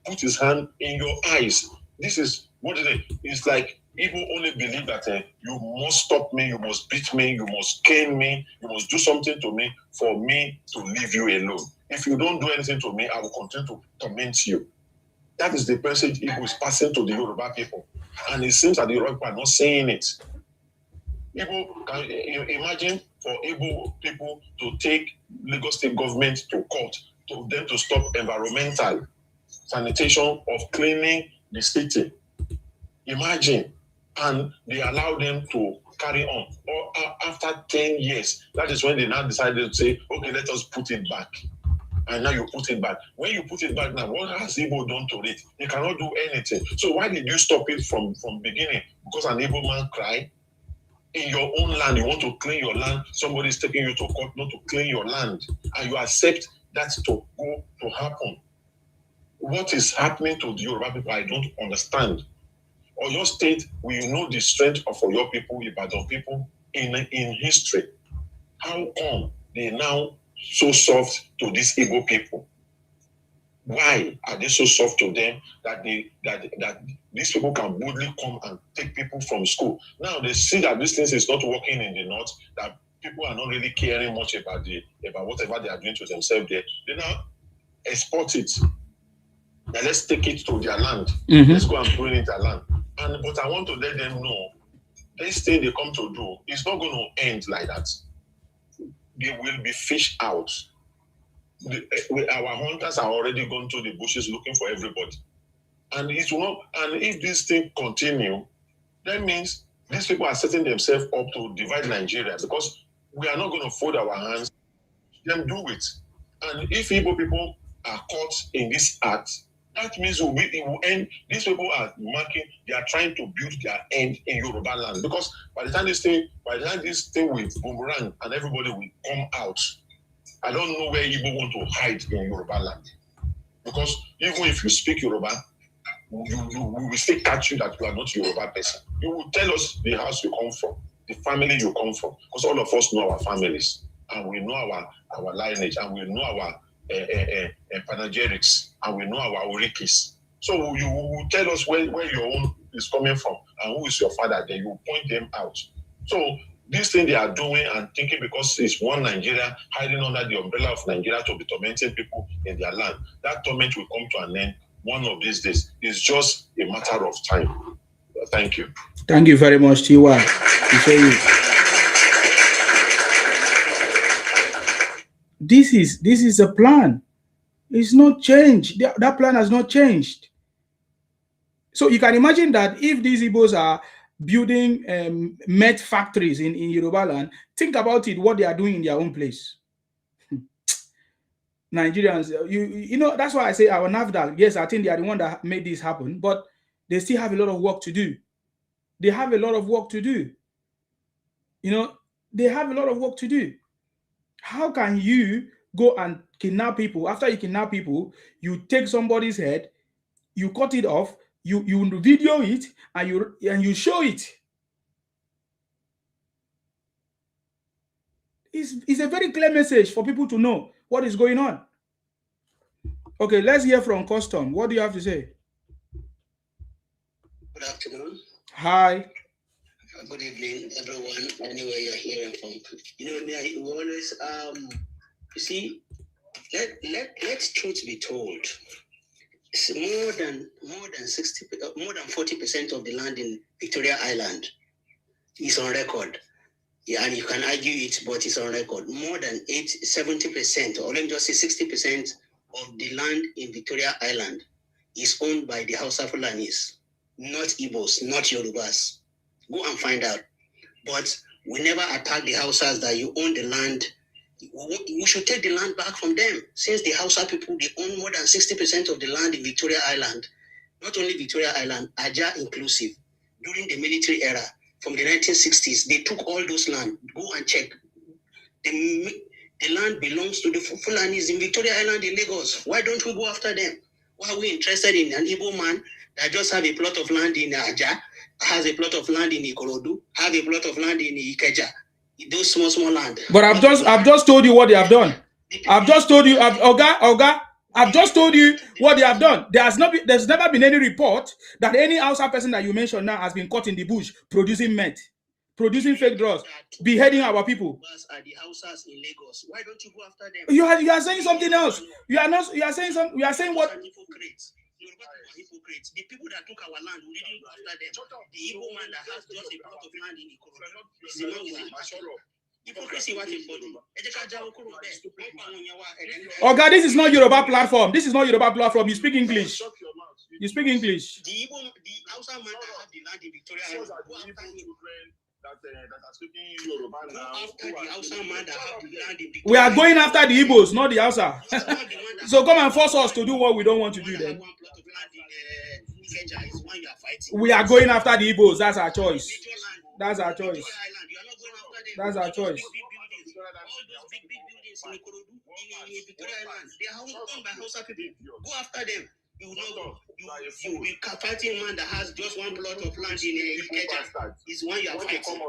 put his hand in your eyes. This is what it is. It's like Igbo only believe that you must stop me, you must beat me, you must cane me, you must do something to me for me to leave you alone. If you don't do anything to me, I will continue to torment you. That is the message Igbo is passing to the Yoruba people. And it seems that the Yoruba people are not saying it. Igbo, can you imagine for Igbo people to take Lagos State government to court, to them to stop environmental sanitation of cleaning the city? Imagine. And they allow them to carry on. Or after 10 years, that is when they now decided to say, okay, let us put it back. And now you put it back. When you put it back now, what has Igbo done to it? They cannot do anything. So why did you stop it from beginning? Because an Igbo man cried? In your own land, you want to clean your land, somebody is taking you to court not to clean your land, and you accept that to go to happen. What is happening to the Yoruba people, I don't understand. Oyo State, we know the strength of Oyo people, Ibadan people in history. How come they now so soft to these Igbo people? Why are they so soft to them that these people can boldly come and take people from school? Now they see that this thing is not working in the north, that people are not really caring much about whatever they are doing to themselves there. They now export it. Now let's take it to their land. Mm-hmm. Let's go and bring it their land. But I want to let them know this thing they come to do is not going to end like that. They will be fished out. Our hunters are already gone to the bushes looking for everybody. And it will not, and if this thing continue, that means these people are setting themselves up to divide Nigeria, because we are not going to fold our hands. Them do it. And if Igbo people are caught in this act, that means it will end. These people are they are trying to build their end in Yoruba land. Because by the time this thing will boomerang and everybody will come out, I don't know where Igbo want to hide in Yoruba land. Because even if you speak Yoruba, we will still catch you that you are not a Yoruba person. You will tell us the house you come from, the family you come from, because all of us know our families. and we know our lineage, and we know our panegyrics, and we know our orikis. So you will tell us where your own is coming from and who is your father, then you point them out. So this thing they are doing and thinking because it's one Nigeria hiding under the umbrella of Nigeria to be tormenting people in their land, that torment will come to an end one of these days. It's just a matter of time. Thank you. Thank you very much, Tiwa. This is a plan. It's not changed. That plan has not changed. So you can imagine that if these Igbos are building met factories in Yoruba land, think about it, what they are doing in their own place. Nigerians, you know, that's why I say our NAFDAC, yes, I think they are the one that made this happen, but they still have a lot of work to do. They have a lot of work to do. You know, they have a lot of work to do. How can you go and kidnap people? After you kidnap people, you take somebody's head, you cut it off, you video it, and you show it. It's a very clear message for people to know what is going on. Okay, let's hear from Custom. What do you have to say? Good afternoon. Hi. Good evening, everyone. Anywhere you're hearing from, you know, we always you see, let's truth be told. It's more than 40% of the land in Victoria Island is on record. Yeah, and you can argue it, but it's on record. More than 70%, or let me just say 60% of the land in Victoria Island is owned by the Hausa Fulanis, not Igbos, not Yorubas. Go and find out. But we never attack the Hausas that you own the land. We should take the land back from them. Since the Hausa people, they own more than 60% of the land in Victoria Island. Not only Victoria Island, Aja inclusive. During the military era, from the 1960s, they took all those land. Go and check. The land belongs to the Fulanis in Victoria Island in Lagos. Why don't we go after them? Why are we interested in an Igbo man that just have a plot of land in Aja, has a plot of land in Ikorodu, have a plot of land in Ikeja? Those small land. But I've just told you what they have done. I've just told you, Oga, I've just told you what they have done. There's never been any report that any outside person that you mentioned now has been caught in the bush producing meth, producing fake drugs, beheading our people. Are the Hausas in Lagos? Why don't you go after them? You are saying something else. You are saying what? Hypocrites. Hypocrites. The people that took our land, we didn't go after them. The Igbo man that has just a plot of land in Ikorodu is the one we are after. Hypocrisy was important. Oh God, this is not Yoruba platform. This is not Yoruba platform. You speak English. You speak English. The Hausa man that have the land in Victoria Island, go after him. We are going after the Igbos, not the Hausa. So come and force us to do what we don't want to do then. We are going after the Igbos. That's our choice. That's our choice. That's our choice. All those big buildings in Ikorodu, in Victoria Island, they are owned by Hausa people. Go after them. You will be fighting man that has just one plot of land in Ikeja. Is one you are fighting.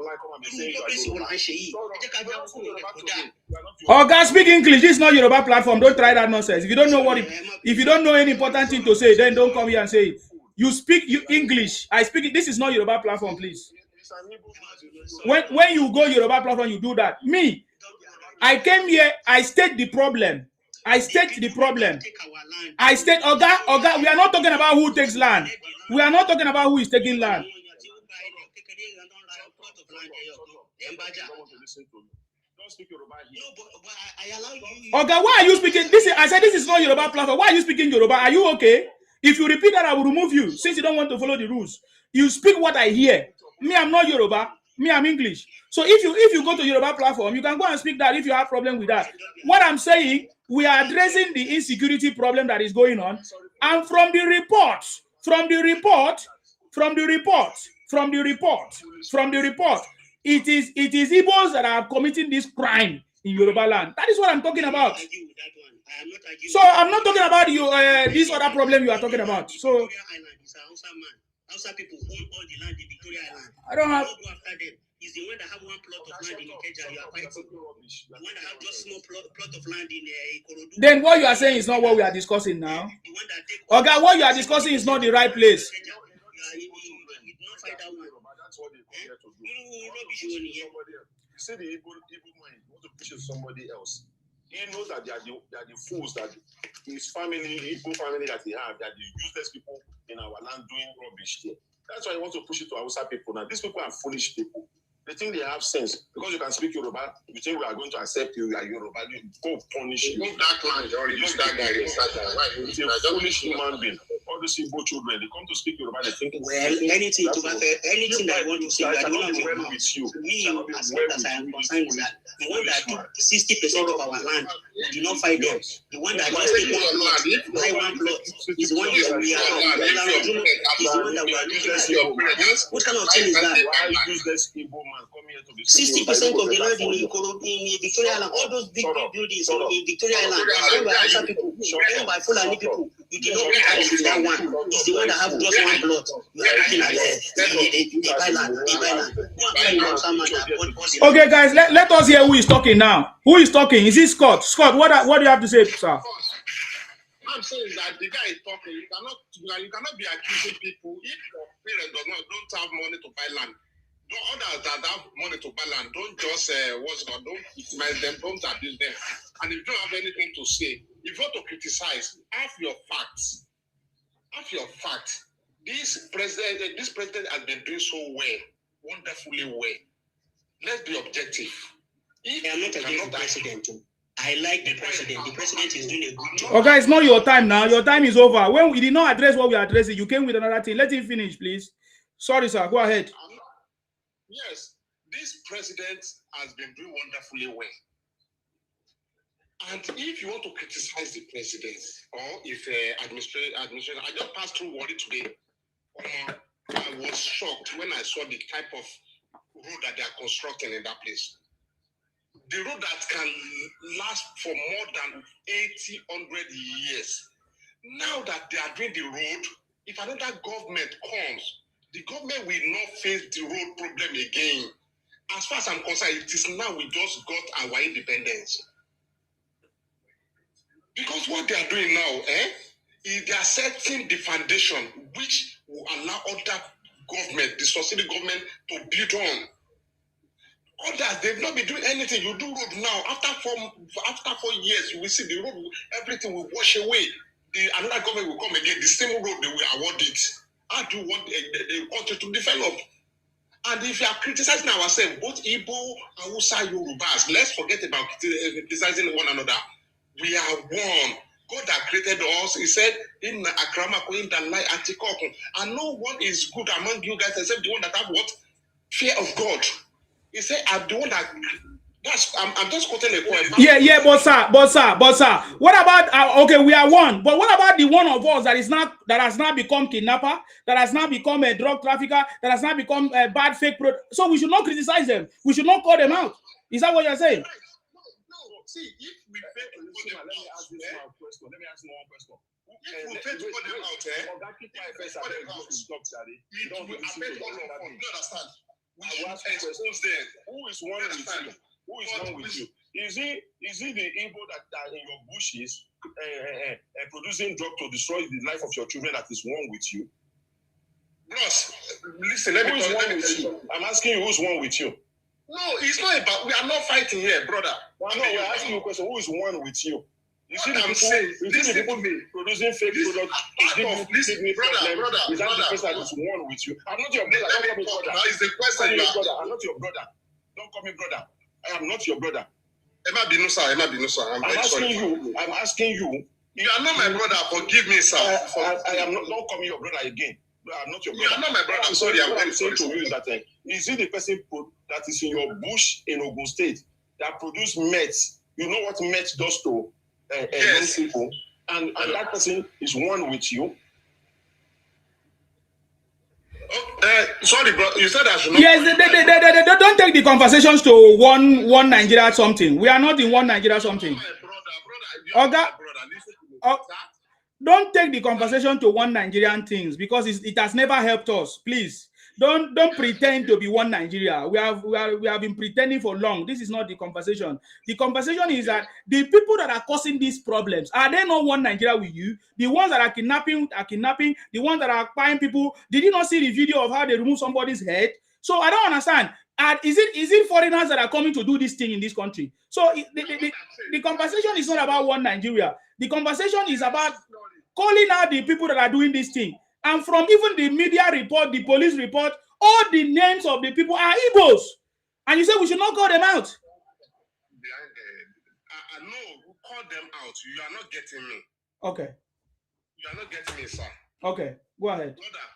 Oh, guys, speak English. This is not Yoruba platform. Don't try that nonsense. If you don't know if you don't know any important thing to say, then don't come here and say it. You speak English. I speak it. This is not Yoruba platform, please. When you go Yoruba platform, you do that. Me, I came here. I state the problem. I state the problem. I state, Oga, we are not talking about who takes land. We are not talking about who is taking land. Oga, why are you speaking? I said this is not Yoruba platform. Why are you speaking Yoruba? Are you okay? If you repeat that, I will remove you since you don't want to follow the rules. You speak what I hear. Me, I'm not Yoruba. Me, I'm English. So if you go to Yoruba platform, you can go and speak that if you have problem with that. What I'm saying, we are addressing the insecurity problem that is going on. And from the report, it is Igbos that are committing this crime in Yoruba land. That is what I'm talking about. So I'm not talking about you this other problem you are talking about. So Hausa people own all the land in Victoria Island. I don't have. is the one that have one plot of land in Ikeja. You are fighting. The one that have just small plot of land in Ikorodu. Then what you are saying is not what we are discussing now. The one that take. Okay, what you are discussing is not the right place. You not fight that one. That's what they come here to do. Rubbish one here. You say the Igbo mind, you want to push it to somebody else. He knows that they are the fools, that his family, Igbo family that he have, that the useless people in our land doing rubbish here. That's why he wants to push it to Hausa people. Now, these people are foolish people. They think they have sense. Because you can speak Yoruba, you think we are going to accept you, you are Yoruba, you go punish you. Use that man, or use that guy. He's a foolish human being. All these Igbo children, they come to speak Yoruba, they think... Well, anything that I want to say, I don't cannot know be well with you. Me, as far as I am concerned, is that the one that took 60% of our land, do not fight them. The one that just take one plot, buy one plot, is the one that we are is the one that we are looking at. What kind of thing is that? 60% of the land in Victoria Island, all those big buildings in Victoria Island, owned by Hausa people, owned by Fulani people, you cannot be that one. It's the one that have just one plot. You are looking at the Okay, guys, let us hear who is talking now. Who is talking? Is it Scott? Scott, what do you have to say, sir? I'm saying that the guy is talking. You cannot be accusing people if your parents don't have money to buy land. Others that have money to buy land, don't just don't victimize them, don't abuse them. And if you don't have anything to say, if you want to criticize, have your facts. Have your facts. This president has been doing so well, wonderfully well. Let's be objective. I am not against the president. I like the president. The president is doing a good job. Okay, it's not your time now. Your time is over. When we did not address what we are addressing, you came with another thing. Let him finish, please. Sorry, sir. Go ahead. Yes, this president has been doing wonderfully well. And if you want to criticize the president or if administration, I just passed through Wari today. I was shocked when I saw the type of road that they are constructing in that place. The road that can last for more than 100 years. Now that they are doing the road, if another government comes, the government will not face the road problem again. As far as I'm concerned, it is now we just got our independence. Because what they are doing now, is they are setting the foundation which will allow other government, the succeeding government, to build on. Others, they've not been doing anything. You do road now. After 4 years, you will see the road, everything will wash away. Another government will come again. The same road, they will award it. How do you want the country to develop? And if you are criticizing ourselves, both Igbo, Hausa, Yorubas, let's forget about criticizing one another. We are one. God that created us, he said, in Akramako, in the light, and no one is good among you guys except the one that have what? Fear of God. He said, I'm the one that... I'm just quoting a point. Yeah, but sir. What about okay, we are one, but what about the one of us that has now become kidnapper, that has now become a drug trafficker, that has now become a bad fake product? So we should not criticize them. We should not call them out. Is that what you're saying? No. See, if we fail to put them out, let me ask you one question. If we fail to put them out, it will affect all of us. You understand? We should expose them. Who is one with you? Who is one with you? Is it the Igbo that in your bushes producing drug to destroy the life of your children that is one with you? Bros, listen, let me tell you. I'm asking you, who's one with you? No, it's not about, we are not fighting here, brother. Well, no, we're asking you a question. Who is one with you? You see the people producing fake products. Brother. Is that the person that is one with you? I'm not your brother. Don't call me brother. Now is the question you are. I'm not your brother. Don't call me brother. I am not your brother. Emma Binusa. I'm asking you. You are not my brother. Forgive me, sir. I am not. Don't call me your brother again. I'm not your brother. You are not my brother. I'm sorry. I'm very sorry to you that is it the person that is in your bush in Ogun State that produce meth? You know what meth does to young people, and that person is one with you. Sorry, bro. You said I should not. Yes, they don't take the conversations to one Nigeria something. We are not in one Nigeria something. Brother. Don't take the conversation to one Nigerian things because it has never helped us. Please, don't pretend to be one Nigeria. We have been pretending for long. This is not the conversation. The conversation is that the people that are causing these problems, are they not one Nigeria with you? The ones that are kidnapping are kidnapping. The ones that are buying people. Did you not see the video of how they remove somebody's head? So I don't understand. Is it foreigners that are coming to do this thing in this country? So the conversation is not about one Nigeria. The conversation is about calling out the people that are doing this thing. And from even the media report, the police report, all the names of the people are Igbos. And you say we should not call them out. No, call them out. You are not getting me. Okay. You are not getting me, sir. Okay, go ahead. Brother,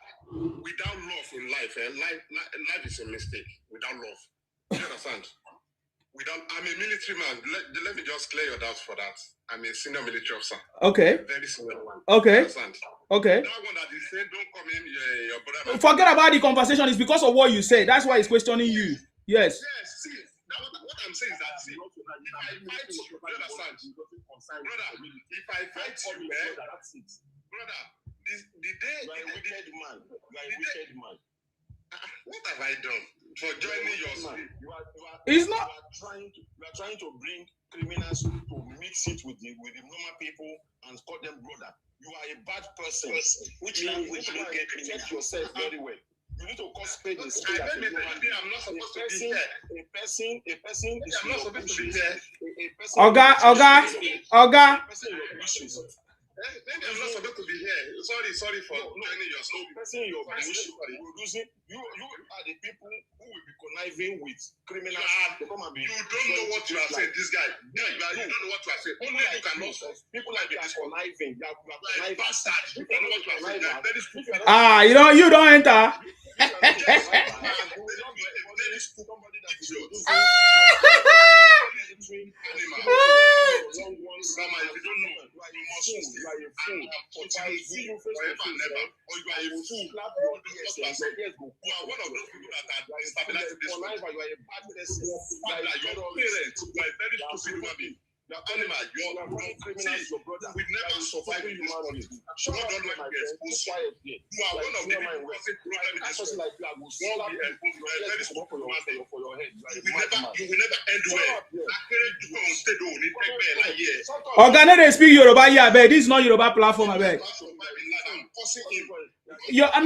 without love in life, life is a mistake. Without love. Do you understand? I'm a military man. Let me just clear your doubts for that. I'm a senior military officer. Okay. Very senior one. Okay. Understand? Okay. That one that is saying, don't come in, your brother. Forget about the conversation. It's because of what you say. That's why he's questioning you. Yes. Yes, see, what I'm saying is that, see, if I fight you, you understand? Brother, if I fight you, brother, the day... You are a wicked man. You are a wicked man. What have I done for joining your side? It's not... You are trying to bring criminals to mix it with the normal people and call them brother. You are a bad person. Which language do you get criminal? Check yourself very well. You need to call spade in spade. I'm not supposed to be here. A person is I'm not supposed to be here. Oga. Maybe I'm not supposed to be here. Sorry for joining your school. Person in your bush, you are the people who will be conniving with criminals. You don't know what you are saying, this guy. You don't know what you are saying. Only you can know. People like this conniving. You are bastard. You don't know what you are saying. You are very stupid. You don't enter. Oga, they speak Yoruba here, abeg. This is not Yoruba platform, abeg.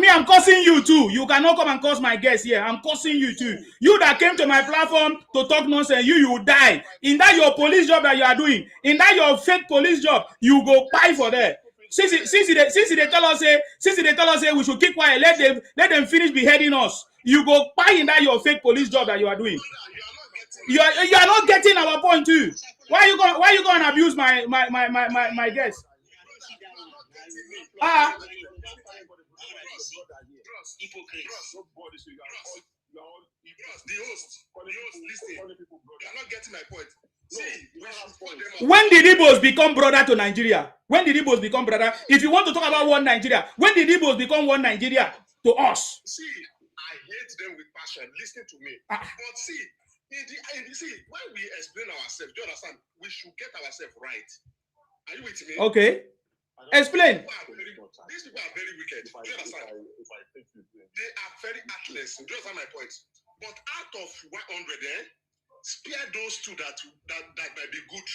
I'm cursing you too. You cannot come and curse my guest here. I'm cursing you too. You that came to my platform to talk nonsense, you will die. In that your police job that you are doing, in that your fake police job, you go pay for that. Since they tell us we should keep quiet, let them finish beheading us. You go pay in that your fake police job that you are doing. You are not getting our point too. Why you going to abuse my guest? Listen, you're not getting my point. When did Igbos become brother to Nigeria? When did Igbos become brother? If you want to talk about one Nigeria, when did Igbos become one Nigeria to us? See, I hate them with passion. Listen to me. But see, when we explain ourselves, do you understand? We should get ourselves right. Are you with me? Okay. Explain. These people are very wicked. Do you understand? They are very heartless. Do you understand my point? But out of 100, spare those two that might be good.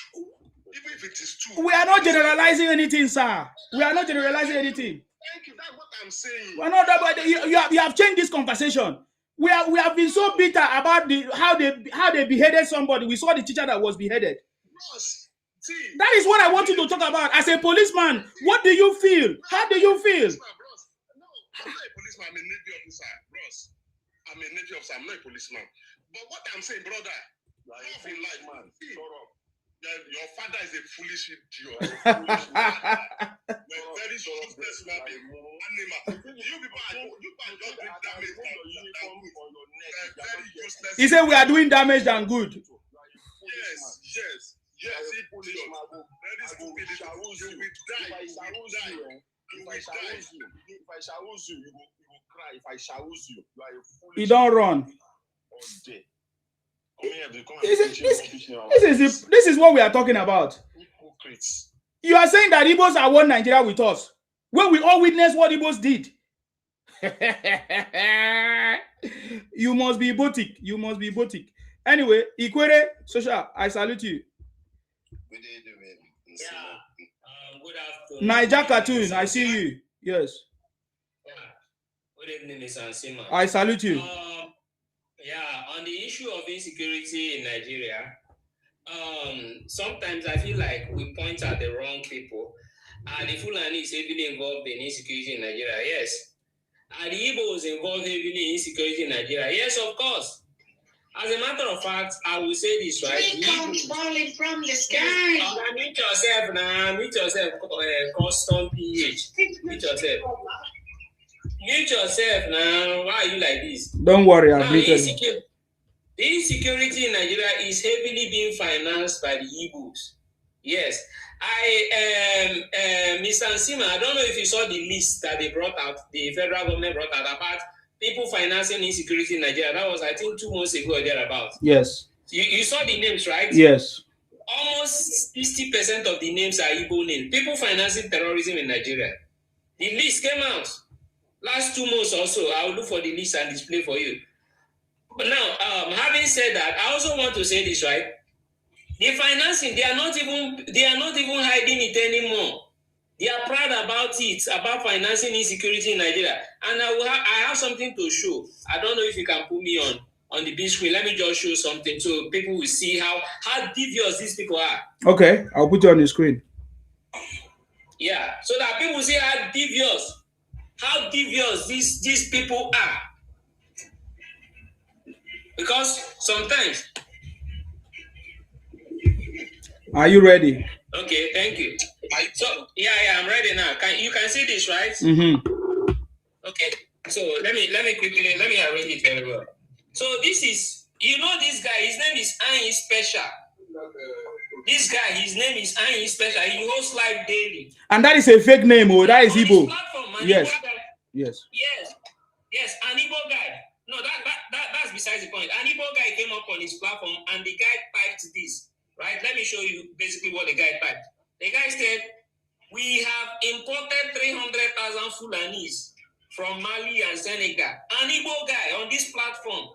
Even if it is two. We are not generalizing anything, sir. We are not generalizing anything. Thank you. That's what I'm saying. We're not that, you have changed this conversation. We have been so bitter about how they beheaded somebody. We saw the teacher that was beheaded. Bros, see, that is what I want you to talk about. As a policeman, what do you feel? How do you feel? No, I'm not a policeman. I'm a Navy officer, bros. I'm a Navy officer. I'm not a policeman. But what I'm saying, brother, love in life, man. Your father is a foolish idiot. You're very useless man. You people are just doing damage than good. Very useless. He said we are doing damage than good. Yes. Very stupid. You will die. If I shall you, you will cry. If I shall you, you are a foolish. You don't run. This is what we are talking about. You are saying that Igbos are one Nigeria with us when we all witness what Igbos did. You must be Ibotic. You must be Ibotic. Anyway, Ikwere, Social, I salute you. Good day, Good afternoon. Niger Cartoon, I see you. Yes. Good evening, Mr. Ansima. I salute you. On the issue of insecurity in Nigeria, sometimes I feel like we point at the wrong people. The Fulani is heavily involved in insecurity in Nigeria, yes. The Igbo is involved heavily in insecurity in Nigeria, yes, of course. As a matter of fact, I will say this, right? Tree comes falling from the sky. Meet yourself now. Meet yourself, custom PH. Meet yourself. Mute yourself now. Why are you like this? Don't worry, I'll the insecurity in Nigeria is heavily being financed by the Igbos. Yes. Mr. Ansima, I don't know if you saw the list that they brought out, the federal government brought out about people financing insecurity in Nigeria. That was, I think, 2 months ago or thereabouts. Yes. You saw the names, right? Yes. Almost 60% of the names are Igbo names. People financing terrorism in Nigeria. The list came out last 2 months or so. I will look for the list and display for you. But now, having said that, I also want to say this, right? The financing, they are not even hiding it anymore. They are proud about it, about financing insecurity in Nigeria. And I have something to show. I don't know if you can put me on the big screen. Let me just show something so people will see how devious these people are. Okay, I'll put you on the screen. Yeah, so that people see how devious these people are. Because sometimes. Are you ready? Okay, thank you. So I'm ready now. You can see this, right? Mm-hmm. Okay. So let me quickly arrange it very well. So this is, this guy, his name is Ayin Special. This guy, his name is Ayin Special. He hosts live daily. And that is a fake name, oh, that is Igbo. Yes. Yes, an Igbo guy. No, that's besides the point. An Igbo guy came up on his platform and the guy typed this. Right, let me show you basically what the guy typed. The guy said, "We have imported 300,000 Fulanis from Mali and Senegal." An Igbo guy on this platform.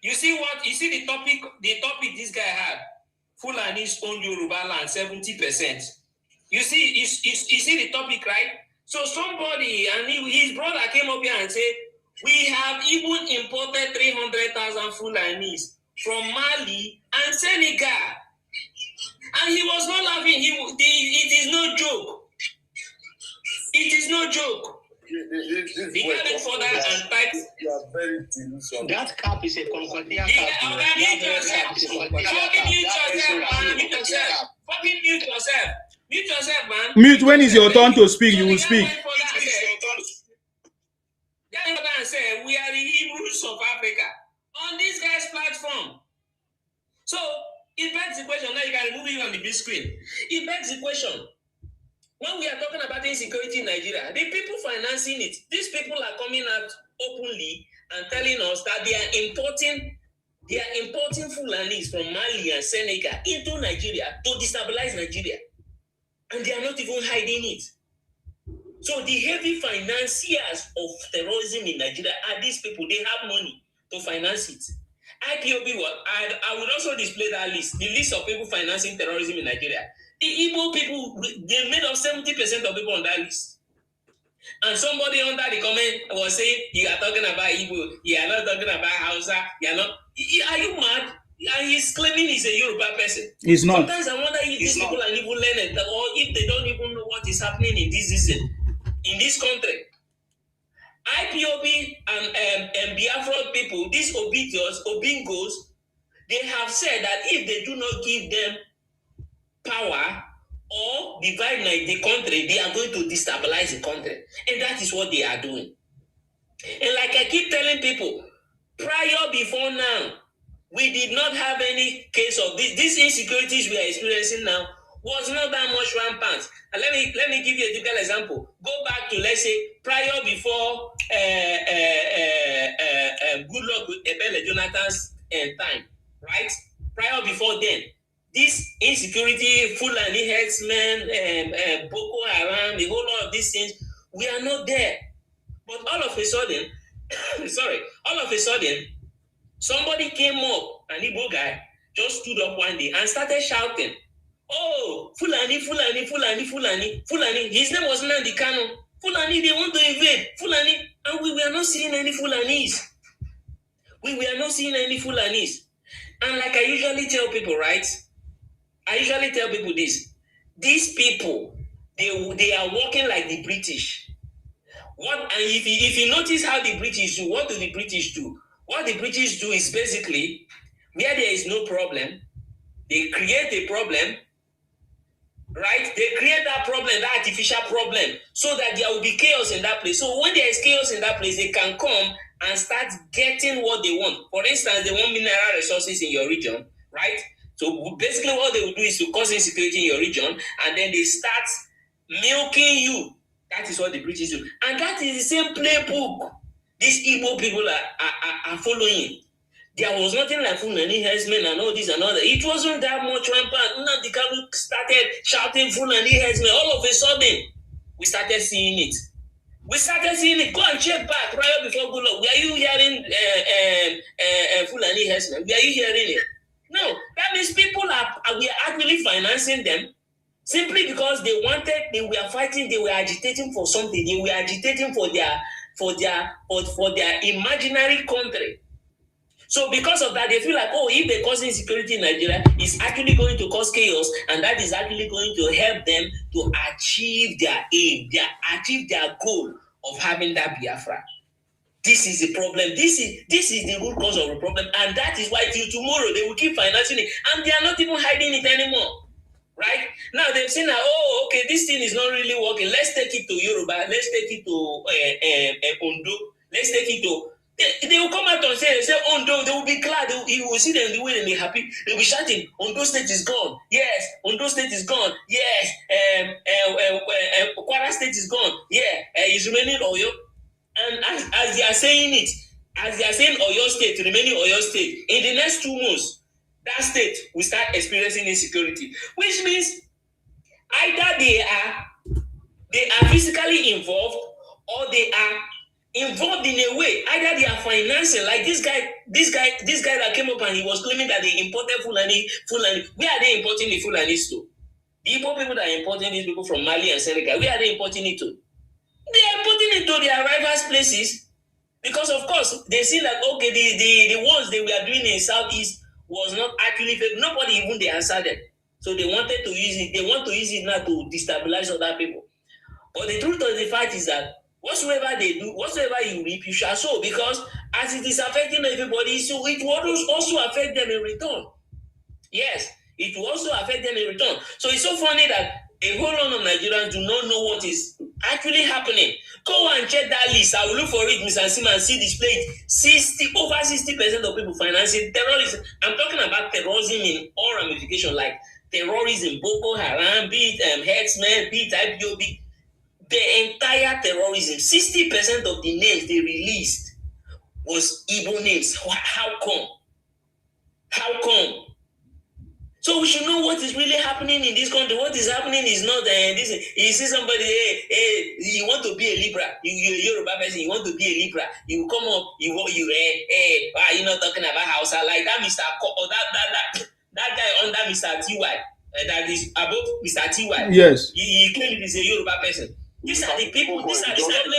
You see the topic this guy had. Fulanis own Yoruba land 70%. You see the topic, right? So somebody and his brother came up here and said, "We have even imported 300,000 Fulanis from Mali and Senegal." And he was not laughing. It is no joke. It is no joke. The guy went further and typed. You are very delusional. That cap is a Concordia cap. Mute yourself, man. Mute when it's your turn to speak, you will speak. Say, we are the Hebrews of Africa on this guy's platform. So it begs the question. Now you can remove it on the big screen. It begs the question. When we are talking about insecurity in Nigeria, the people financing it, these people are coming out openly and telling us that they are importing Fulanis from Mali and Senegal into Nigeria to destabilize Nigeria. And they are not even hiding it. So the heavy financiers of terrorism in Nigeria are these people. They have money to finance it. IPOB, I would also display that list, the list of people financing terrorism in Nigeria. The Igbo people, they made up 70% of people on that list. And somebody under the comment was saying, "You are talking about Igbo, you are not talking about Hausa, you are not." Are you mad? And he's claiming he's a Yoruba person. He's not. Sometimes I wonder if these people are even learned, or if they don't even know what is happening in this country. IPOB and Biafra people, these Obingos, they have said that if they do not give them power or divide the country, they are going to destabilize the country. And that is what they are doing. And like I keep telling people, before now, we did not have any case of this. These insecurities we are experiencing now was not that much rampant. And let me give you a typical example. Go back to, let's say, before good luck with Ebele Jonathan's time, right? Before then, this insecurity, Fulani herdsmen, Boko Haram, the whole lot of these things, we are not there. But all of a sudden, all of a sudden, somebody came up, an Igbo guy, just stood up one day and started shouting, "Oh, Fulani, Fulani, Fulani, Fulani, Fulani." His name was Nnamdi Kanu. Fulani, they want to invade. Fulani. And we were not seeing any Fulanis. We were not seeing any Fulanis. And like I usually tell people, right? I usually tell people this. These people, they are working like the British. And if you notice how the British do, what do the British do? What the British do is basically, where there is no problem, they create a problem, right? They create that problem, that artificial problem, so that there will be chaos in that place. So when there is chaos in that place, they can come and start getting what they want. For instance, they want mineral resources in your region, right? So basically what they will do is to cause insecurity in your region, and then they start milking you. That is what the British do. And that is the same playbook these Igbo people are following. There was nothing like Fulani herdsmen and all this and all that. It wasn't that much rampant. Nnamdi Kanu started shouting Fulani herdsmen. All of a sudden, we started seeing it. We started seeing it. Go and check back right before good luck. Were you hearing Fulani herdsmen? Were you hearing it? No. That means people we are actually financing them simply because they were fighting, they were agitating for something. They were agitating for their imaginary country. So because of that, they feel like, oh, if they cause insecurity in Nigeria, it's actually going to cause chaos, and that is actually going to help them to achieve their aim, achieve their goal of having that Biafra. This is the problem. This is the root cause of the problem, and that is why till tomorrow they will keep financing it, and they are not even hiding it anymore. Right? Now they've seen that, oh, okay, this thing is not really working. Let's take it to Yoruba. Let's take it to Ondo. Let's take it to... They will come out and say Ondo, they will be glad. You will see them the way they're happy. They'll be shouting, Ondo State is gone. Yes, Ondo State is gone. Yes, Kwara State is gone. Yeah, it's remaining Oyo. And as they are saying it, as they are saying Oyo State, remaining Oyo State, in the next 2 months, that state will start experiencing insecurity, which means either they are physically involved, or they are involved in a way. Either they are financing, like this guy that came up and he was claiming that they imported Fulani. Where are they importing the Fulanis to? The Igbo people that are importing these people from Mali and Senegal, where are they importing it to? They are importing it to their rivals' places, because of course they see that, okay, the ones they were doing in Southeast was not actually fair. Nobody even they answered them. So they wanted to use it. They want to use it now to destabilize other people. But the truth of the fact is that whatsoever they do, whatsoever you reap, you shall sow. Because as it is affecting everybody, so it will also affect them in return. Yes, it will also affect them in return. So it's so funny that a whole lot of Nigerians do not know what is actually happening. Go and check that list. I will look for it, Mr. Simon, and see displayed over 60% of people financing terrorism. I'm talking about terrorism in all ramifications, like terrorism, Boko Haram, be it herdsmen, be it IPOB. The entire terrorism, 60% of the names they released was Igbo names. How come? How come? So we should know what is really happening in this country. What is happening is not this. You see somebody, hey, you want to be a Libra. You're a Yoruba person. You want to be a Libra. You come up. You're not talking about Hausa like that, Mr. That guy under Mr. T.Y. That is above Mr. T.Y. Yes. He claims he's a Yoruba person. These are the people. These are the problems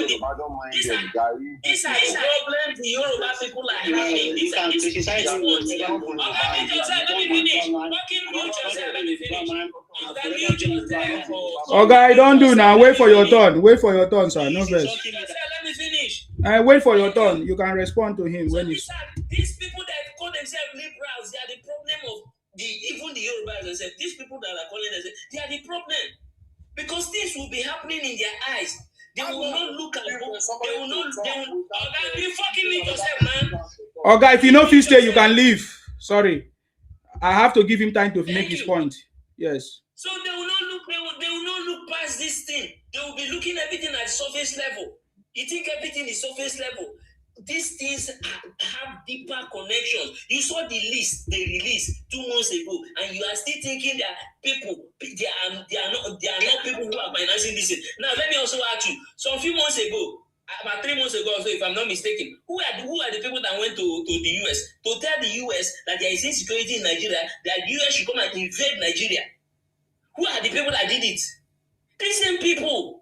the Yoruba people are having. You can criticize let me finish. Okay, don't do now. Wait for your turn. Wait for your turn, sir. No verse. Let me finish. Wait for your turn. You can respond to him when he's. These people that call themselves liberals, they are the problem of even the Yorubas themselves. These people that are calling themselves, they are the problem. Because things will be happening in their eyes. They will not look at books. They will not. You fucking leave yourself, man. Okay, if you know Fish you can leave. Sorry, I have to give him time to make his point. Yes. So they will not look. They will not look past this thing. They will be looking everything at surface level. You think everything is surface level? These things have deeper connections. You saw the list they released 2 months ago, and you are still thinking that people, they are not people who are financing this. Now, let me also ask you. So a few months ago, about 3 months ago, so if I'm not mistaken, who are the people that went to the US to tell the US that there is insecurity in Nigeria, that the US should come and invade Nigeria? Who are the people that did it? These same people.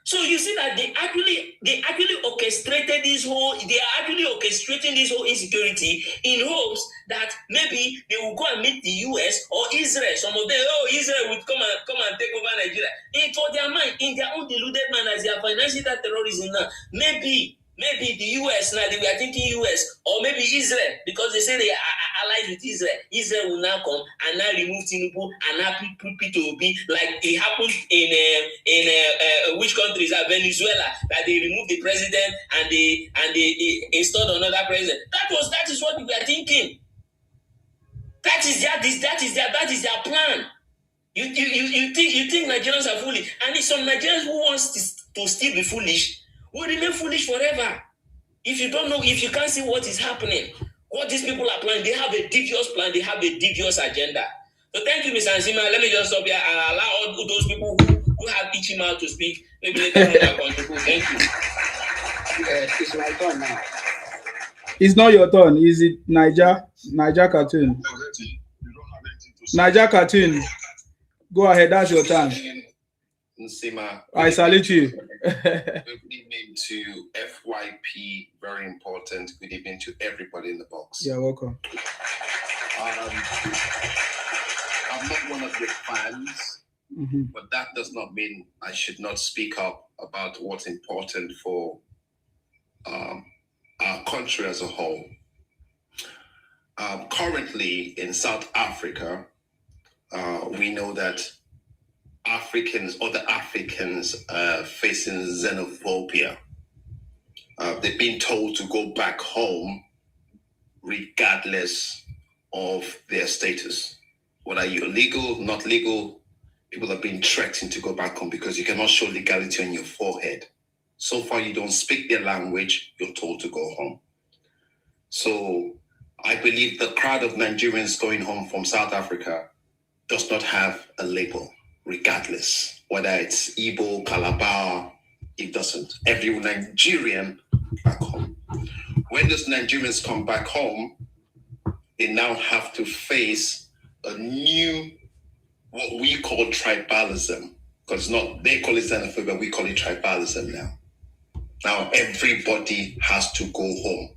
So you see that they actually orchestrated this whole, they are actually orchestrating this whole insecurity in hopes that maybe they will go and meet the US or Israel. Some of them, Israel would come and take over Nigeria. And for their mind, in their own deluded mind, as they are financing that terrorism now, maybe the US now, they were thinking US, or maybe Israel, because they say they are allied with Israel. Israel will now come and now remove Tinubu and now put P2B, like it happened in which countries are Venezuela, that they removed the president and they installed another president. That is what we are thinking. That is their plan. You think Nigerians are foolish, and it's some Nigerians who wants to still be foolish will remain foolish forever. If you don't know, if you can't see what is happening, what these people are planning, they have a devious plan, they have a devious agenda. So thank you, Mr. Nzima. Let me just stop here and allow all those people who have itchy mouth to speak. Maybe later on I'll contribute. Thank you. It's my turn now. It's not your turn. Is it Niger cartoon? Niger cartoon. Go ahead. That's your turn. Nsima, I salute you. Good evening to FYP, very important. Good evening to everybody in the box. You're welcome. I'm not one of your fans, but that does not mean I should not speak up about what's important for our country as a whole. Currently in South Africa, we know that other Africans facing xenophobia. They've been told to go back home regardless of their status. Whether you're legal, not legal, people are being threatened to go back home because you cannot show legality on your forehead. So far, you don't speak their language, you're told to go home. So I believe the crowd of Nigerians going home from South Africa does not have a label. Regardless, whether it's Igbo, Calabar, it doesn't. Every Nigerian back home. When those Nigerians come back home, they now have to face a new, what we call tribalism. Because they call it xenophobia, we call it tribalism now. Now everybody has to go home.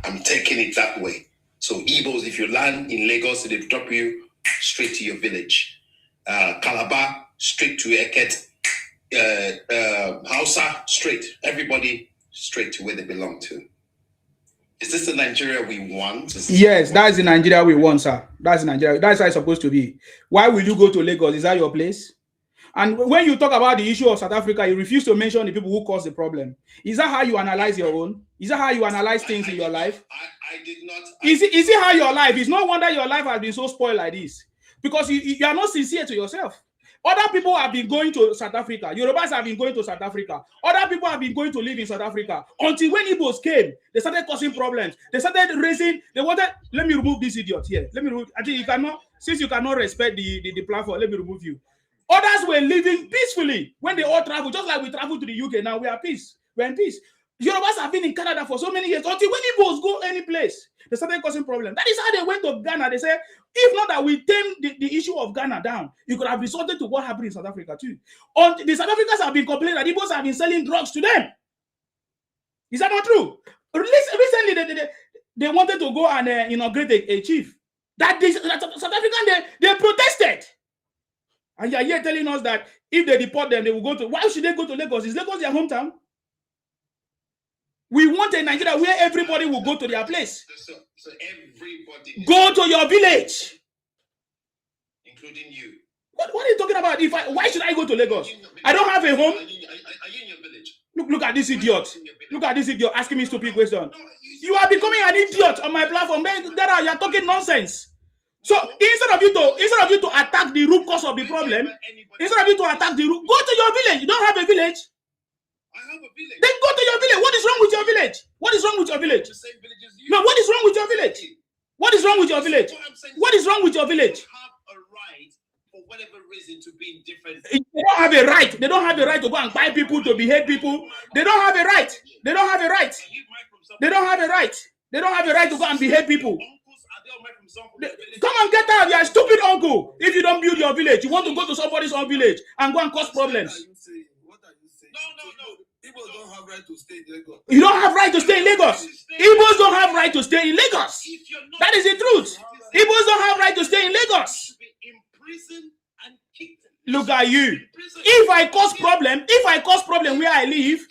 I'm taking it that way. So Igbos, if you land in Lagos, they drop you straight to your village. Calabar, straight to Eket, Hausa, straight. Everybody straight to where they belong to. Is this the Nigeria we want? Yes, that's the Nigeria we want, sir. That's Nigeria. That's how it's supposed to be. Why will you go to Lagos? Is that your place? And when you talk about the issue of South Africa, you refuse to mention the people who caused the problem. Is that how you analyze your own? Is that how you analyze things in your life? I did not. Is it how your life? It's no wonder your life has been so spoiled like this. Because you are not sincere to yourself. Other people have been going to South Africa. Yorubas have been going to South Africa. Other people have been going to live in South Africa. Until when Igbos came, they started causing problems. They started raising, let me remove this idiot here. Let me remove, I think you cannot, since you cannot respect the platform, let me remove you. Others were living peacefully when they all travel, just like we travel to the UK now, we are peace. We're in peace. Yorubas have been in Canada for so many years. Until when Igbos go any place, they started causing problems. That is how they went to Ghana. They said, if not that we tame the issue of Ghana down, you could have resorted to what happened in South Africa too. The South Africans have been complaining that Igbos have been selling drugs to them. Is that not true? Recently, they wanted to go and inaugurate a chief. That South African, they protested. And you're here telling us that if they deport them, they will go to, why should they go to Lagos? Is Lagos their hometown? We want a Nigeria where everybody will go to their place. So everybody go to your village, including you. What are you talking about? Why should I go to Lagos? I don't have a home. Are you in your village? Look at this idiot. Look at this idiot asking me stupid questions. You are becoming an idiot on my platform. You are talking nonsense. So instead of you to attack the root cause of the problem, instead of you to attack the root, go to your village. You don't have a village. I have a village. Then go to your village. What is wrong with your village? What is wrong with your village? The same village as you. No, what is wrong with your village? What is wrong with your village? What is wrong with your village? You have a right for whatever reason to be in different. They don't have a right. They don't have a right to go and buy people, to behave people. They don't have a right. They don't have a right. They don't have a right. They don't have a right to go and behave people. Come and get out. You're a stupid uncle. If you don't build your village, you want to go to somebody's own village and go and cause problems. What are you saying? No. People don't have right to stay in Lagos. You don't have right to stay in Lagos. Igbos don't have right to stay in Lagos. That is the truth. Igbos don't have right to stay in Lagos. Look at you. If I cause problem where I live,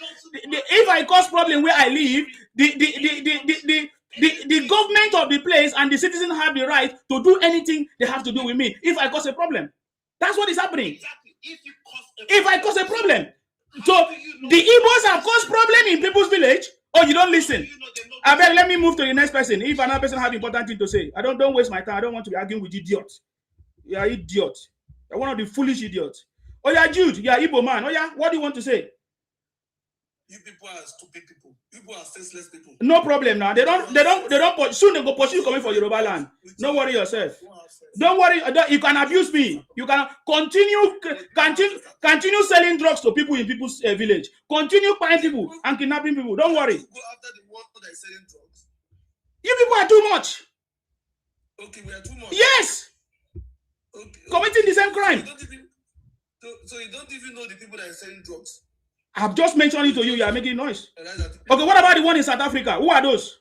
the government of the place and the citizens have the right to do anything they have to do with me. If I cause a problem, that's what is happening. If I cause a problem, so the Igbos have caused problem in people's village. Oh, you don't listen. I beg, let me move to the next person. If another person have important thing to say, don't waste my time. I don't want to be arguing with idiots. You are idiot. You're one of the foolish idiots. Oh yeah, Jude, you are Igbo man. Oh yeah, what do you want to say? You people are stupid people. People are senseless people. No problem now. They don't soon they go pursue you coming for Yoruba land. Don't worry yourself. Don't worry. You can abuse me. You can continue selling drugs to people in people's village. Continue buying people and kidnapping people. Don't worry. Go after the one that is selling drugs. You people are too much. Okay, we are too much. Yes. Okay. Committing the same crime. So you don't even know the people that are selling drugs. I've just mentioned it to you. You are making noise. Okay, what about the one in South Africa? Who are those?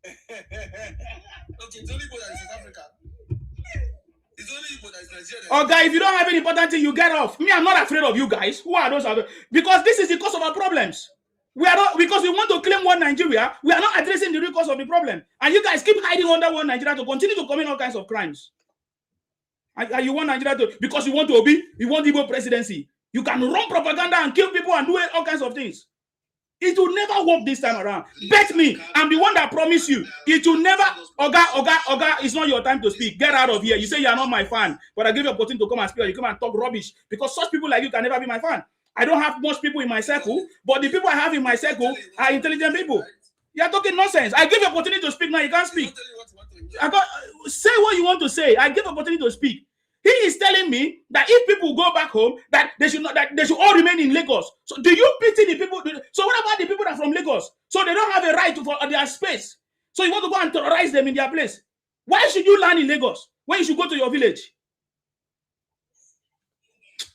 Okay, it's only people that is South Africa. It's only people that is Nigeria. Oh, guy, if you don't have any important thing, you get off. Me, I'm not afraid of you guys. Who are those? Because this is the cause of our problems. We are not, because we want to claim one Nigeria. We are not addressing the real cause of the problem. And you guys keep hiding under one Nigeria to continue to commit all kinds of crimes. And you want Nigeria to, because you want Igbo presidency. You can run propaganda and kill people and do all kinds of things. It will never work this time around. Bet me, I'm the one that promised you. It will never. Oga, it's not your time to speak. Get out of here. You say you are not my fan, but I give you an opportunity to come and speak. You come and talk rubbish because such people like you can never be my fan. I don't have much people in my circle, but the people I have in my circle are intelligent people. You are talking nonsense. I give you an opportunity to speak now. You can't speak. Say what you want to say. I give opportunity to speak. He is telling me that if people go back home, that they should all remain in Lagos. So do you pity the people? So what about the people that are from Lagos? So they don't have a right for their space. So you want to go and terrorize them in their place. Why should you land in Lagos when you should go to your village?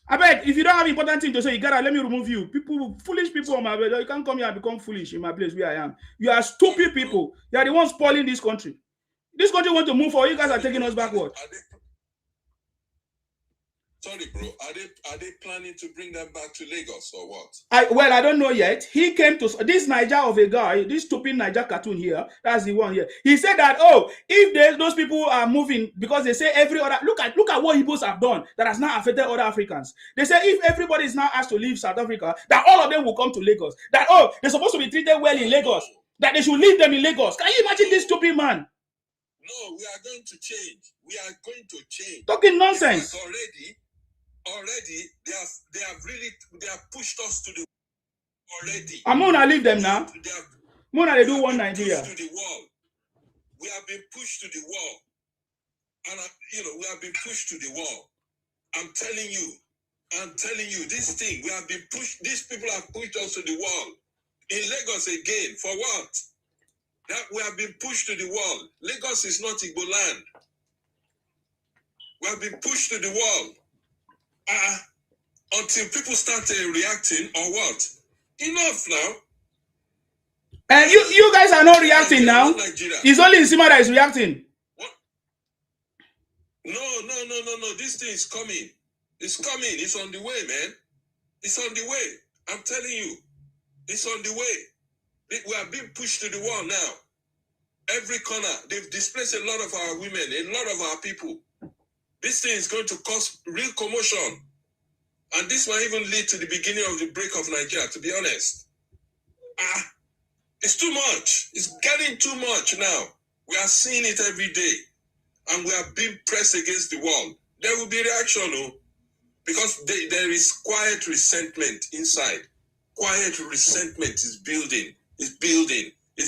I beg, if you don't have important thing to say, you gotta let me remove you. People, foolish people on my bed, you can't come here and become foolish in my place where I am. You are stupid people. You are the ones spoiling this country. This country want to move forward. You guys are taking us backward. Sorry, bro. Are they planning to bring them back to Lagos or what? I don't know yet. He came to this Niger of a guy, this stupid Niger cartoon here. That's the one here. He said that if those people are moving because they say every other look at what Igbos have done that has now affected other Africans. They say if everybody is now asked to leave South Africa, that all of them will come to Lagos. That they're supposed to be treated well in Lagos. That they should leave them in Lagos. Can you imagine this stupid man? No, we are going to change. We are going to change. Talking nonsense. Already, they have pushed us to the already. I'm gonna leave them now. They do one Nigeria. To the wall. We have been pushed to the wall, and we have been pushed to the wall. I'm telling you, this thing we have been pushed. These people have pushed us to the wall. In Lagos again, for what? That we have been pushed to the wall. Lagos is not Igbo land. We have been pushed to the wall. Until people start reacting or what? Enough now. And you guys are not reacting now. It's only Nsima that is reacting. What? No. This thing is coming. It's coming. It's on the way, man. It's on the way. I'm telling you. It's on the way. We are being pushed to the wall now. Every corner. They've displaced a lot of our women, a lot of our people. This thing is going to cause real commotion. And this might even lead to the beginning of the break of Nigeria, to be honest. It's too much. It's getting too much now. We are seeing it every day. And we are being pressed against the wall. There will be reaction, because there is quiet resentment inside. Quiet resentment is building. It's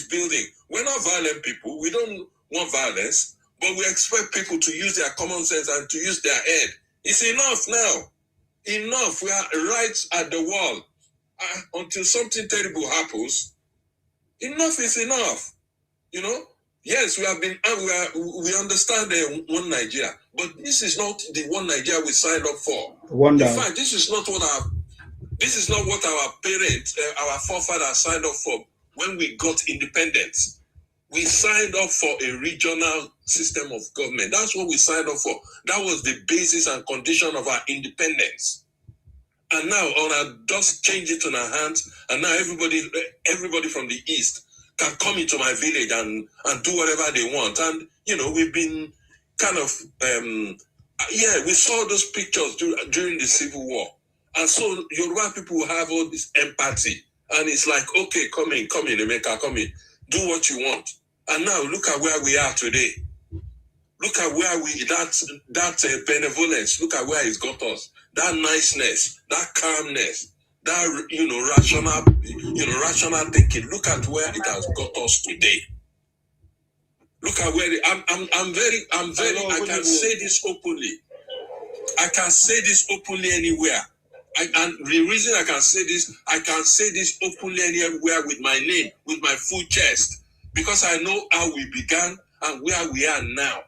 building. We're not violent people. We don't want violence. But we expect people to use their common sense and to use their head It's enough now. Enough. We are right at the wall. Until something terrible happens, enough is enough. You know? Yes, we have been, we understand the one Nigeria, but this is not the one Nigeria we signed up for. Wonder. In fact, this is not what our parents, our forefathers signed up for when we got independence. We signed up for a regional system of government. That's what we signed up for. That was the basis and condition of our independence. And now, just change it in our hands, and now everybody from the East can come into my village and do whatever they want. And, you know, we've been kind of, we saw those pictures during the Civil War. And so Yoruba people have all this empathy. And it's like, okay, come in, Emeka, come in. Do what you want. And now look at where we are today. Look at where that benevolence, look at where it's got us. That niceness, that calmness, that, rational thinking. Look at where it has got us today. Look at where I can say this openly. I can say this openly anywhere. And the reason I can say this openly anywhere with my name, with my full chest, because I know how we began and where we are now.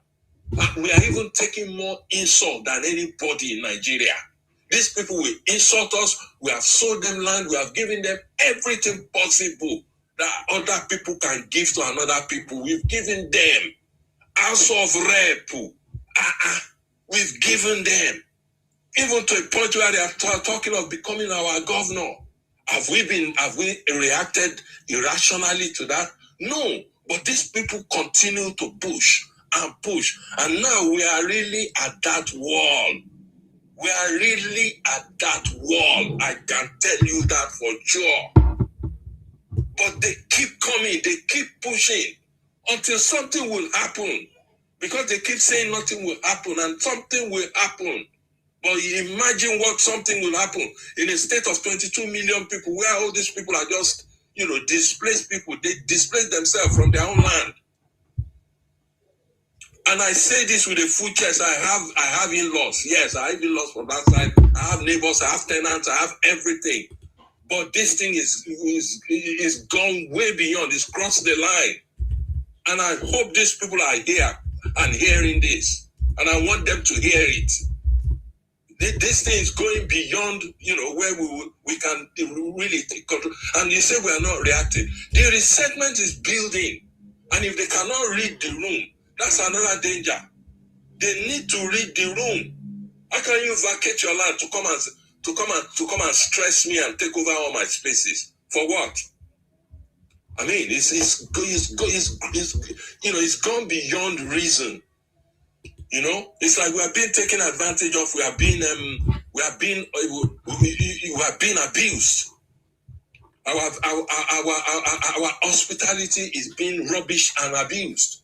And we are even taking more insult than anybody in Nigeria. These people will insult us. We have sold them land. We have given them everything possible that other people can give to another people. We've given them House of Rep. We've given them. Even to a point where they are talking of becoming our governor. Have we reacted irrationally to that? No. But these people continue to push and push. And now we are really at that wall. We are really at that wall. I can tell you that for sure. But they keep coming. They keep pushing until something will happen. Because they keep saying nothing will happen and something will happen. But imagine what something will happen in a state of 22 million people where all these people are just, displaced people. They displace themselves from their own land. And I say this with a full chest. I have in-laws. Yes, I have in-laws from that side. I have neighbors. I have tenants. I have everything. But this thing is gone way beyond. It's crossed the line. And I hope these people are here and hearing this. And I want them to hear it. This thing is going beyond, where we can really take control. And you say we are not reacting. The resentment is building. And if they cannot read the room, that's another danger. They need to read the room. How can you vacate your land to come and stress me and take over all my spaces? For what? I mean, it's gone beyond reason. It's like we are being taken advantage of. We are being abused. Our hospitality is being rubbish and abused.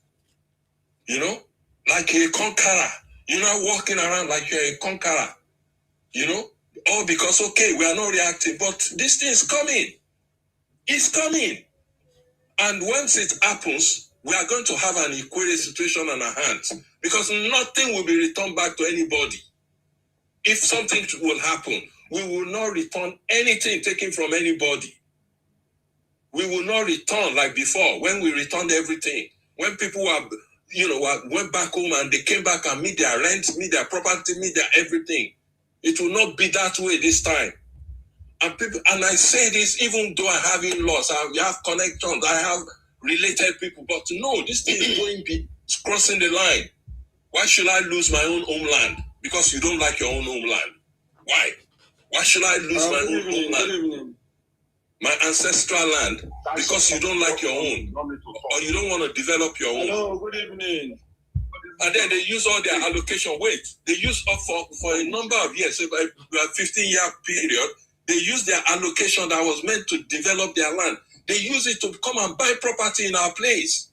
Like a conqueror. You're not walking around like you're a conqueror. All because, we are not reacting. But this thing is coming. It's coming. And once it happens, we are going to have an equated situation on our hands. Because nothing will be returned back to anybody. If something will happen, we will not return anything taken from anybody. We will not return like before, when we returned everything. When people went back home and they came back and meet their rent, meet their property, meet their everything. It will not be that way this time. And I say this even though I have in-laws, I have connections, I have related people. But no, this thing is crossing the line. Why should I lose my own homeland? Because you don't like your own homeland. Why? Why should I lose my own homeland? My ancestral land, because you don't like your own, or you don't want to develop your own. Hello, good evening. And then they use all their allocation. Wait, they use up for a number of years, so a 15-year period, they use their allocation that was meant to develop their land. They use it to come and buy property in our place.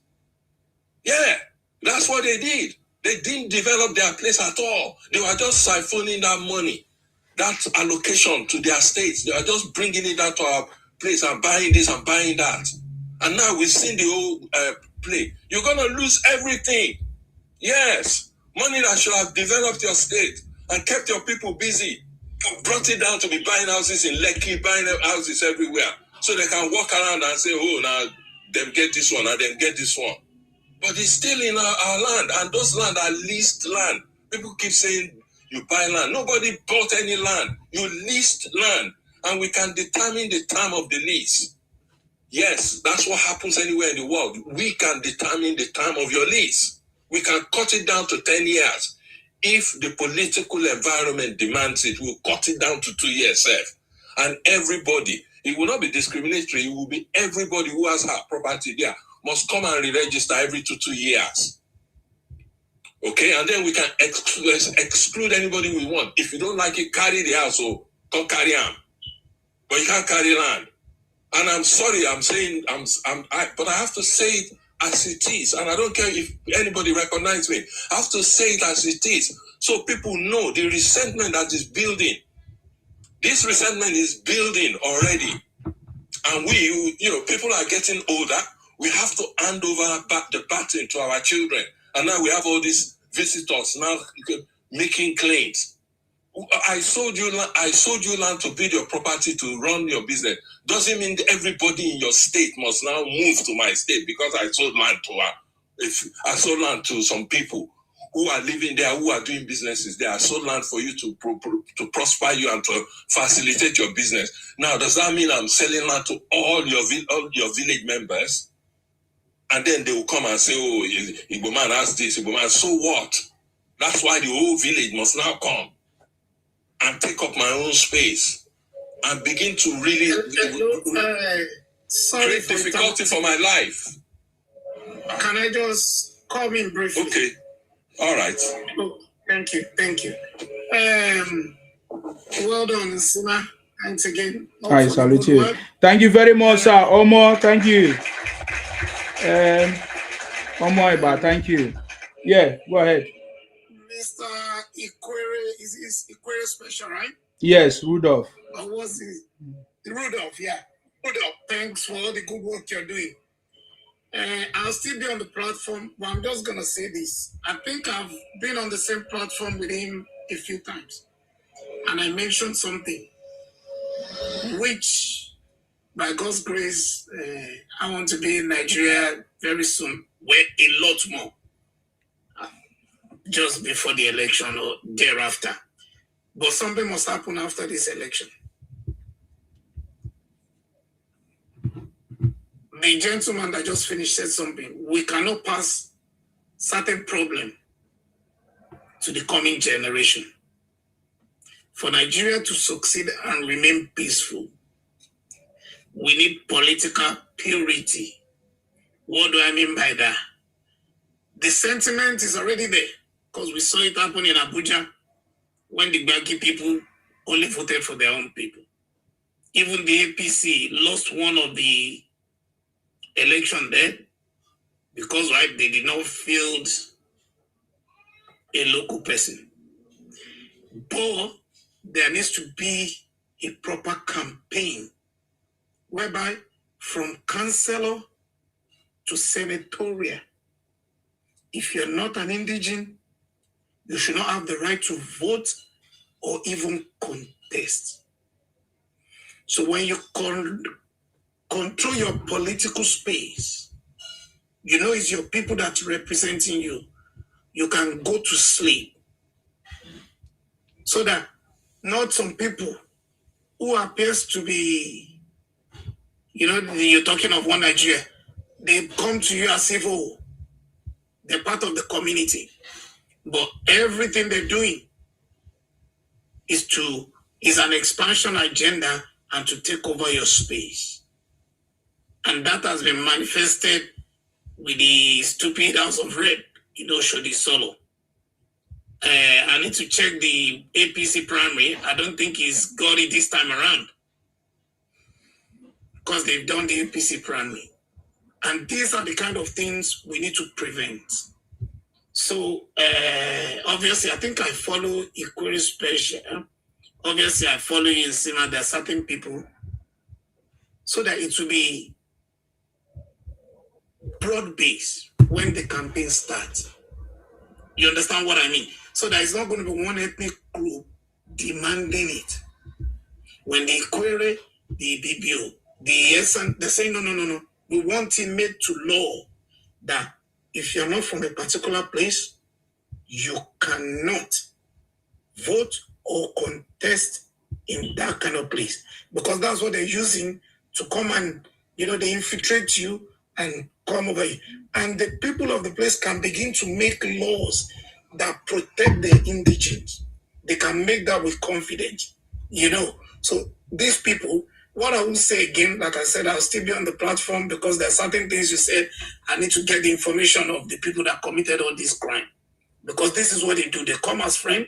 Yeah, that's what they did. They didn't develop their place at all. They were just siphoning that money, that allocation to their states. They were just bringing it out to our place and buying this and buying that. And now we've seen the whole play. You're going to lose everything. Yes. Money that should have developed your state and kept your people busy. Brought it down to be buying houses in Lekki, buying houses everywhere. So they can walk around and say, oh, now them get this one, and them get this one. But it's still in our land, and those land are leased land. People keep saying you buy land. Nobody bought any land. You leased land, and we can determine the term of the lease. Yes, that's what happens anywhere in the world. We can determine the term of your lease. We can cut it down to 10 years. If the political environment demands it, we'll cut it down to 2 years, Seth. And everybody, it will not be discriminatory, it will be everybody who has her property there must come and re-register every 2 years. Okay, and then we can exclude anybody we want. If you don't like it, carry the house, so come carry them. But you can't carry land. And I'm sorry, I'm saying, but I have to say it as it is, and I don't care if anybody recognizes me. I have to say it as it is, so people know the resentment that is building. This resentment is building already, and people are getting older. We have to hand over the baton to our children, and now we have all these visitors now making claims. I sold you land to build your property to run your business. Doesn't mean everybody in your state must now move to my state because I sold land to her. If I sold land to some people who are living there, who are doing businesses there, I sold land for you to prosper you and to facilitate your business. Now, does that mean I'm selling land to all your village members? And then they will come and say, oh, Igbo man has this, Igbo man. So what? That's why the whole village must now come and take up my own space and begin to really create difficulty for my life. Can I just come in briefly? Okay. All right. Oh, thank you. Well done, Sima. Thanks again. I salute you. Work. Thank you very much, sir. Omo, thank you. Omo Iba, thank you. Yeah, go ahead. Mr. Ikwere, is Ikwere special, right? Yes, Rudolph. Or was it? Rudolph, yeah. Rudolph, thanks for all the good work you're doing. I'll still be on the platform, but I'm just going to say this. I think I've been on the same platform with him a few times. And I mentioned something, which, by God's grace, I want to be in Nigeria very soon, where a lot more. Just before the election or thereafter. But something must happen after this election. The gentleman that just finished said something. We cannot pass certain problem to the coming generation. For Nigeria to succeed and remain peaceful, we need political purity. What do I mean by that? The sentiment is already there. Because we saw it happen in Abuja when the Gbagi people only voted for their own people. Even the APC lost one of the election there because they did not field a local person. But there needs to be a proper campaign whereby from councillor to senatorial, if you're not an indigene, you should not have the right to vote or even contest. So when you control your political space, you know it's your people that's representing you. You can go to sleep. So that not some people who appears to be, you're talking of one Nigeria, they come to you as if, they're part of the community. But everything they're doing is an expansion agenda and to take over your space. And that has been manifested with the stupid House of Red, Shodi Solo. I need to check the APC primary. I don't think he's got it this time around because they've done the APC primary. And these are the kind of things we need to prevent. So, obviously, I think I follow Ikwere Special. Obviously, I follow you in Sima. There are certain people so that it will be broad-based when the campaign starts. You understand what I mean? So there is not going to be one ethnic group demanding it. When they query the BBO, they say, no. We want it made to law that if you're not from a particular place, you cannot vote or contest in that kind of place. Because that's what they're using to come and, they infiltrate you and come over here. And the people of the place can begin to make laws that protect the indigents. They can make that with confidence, So these people, what I will say again, like I said, I'll still be on the platform because there are certain things you said. I need to get the information of the people that committed all this crime. Because this is what they do. They come as friends,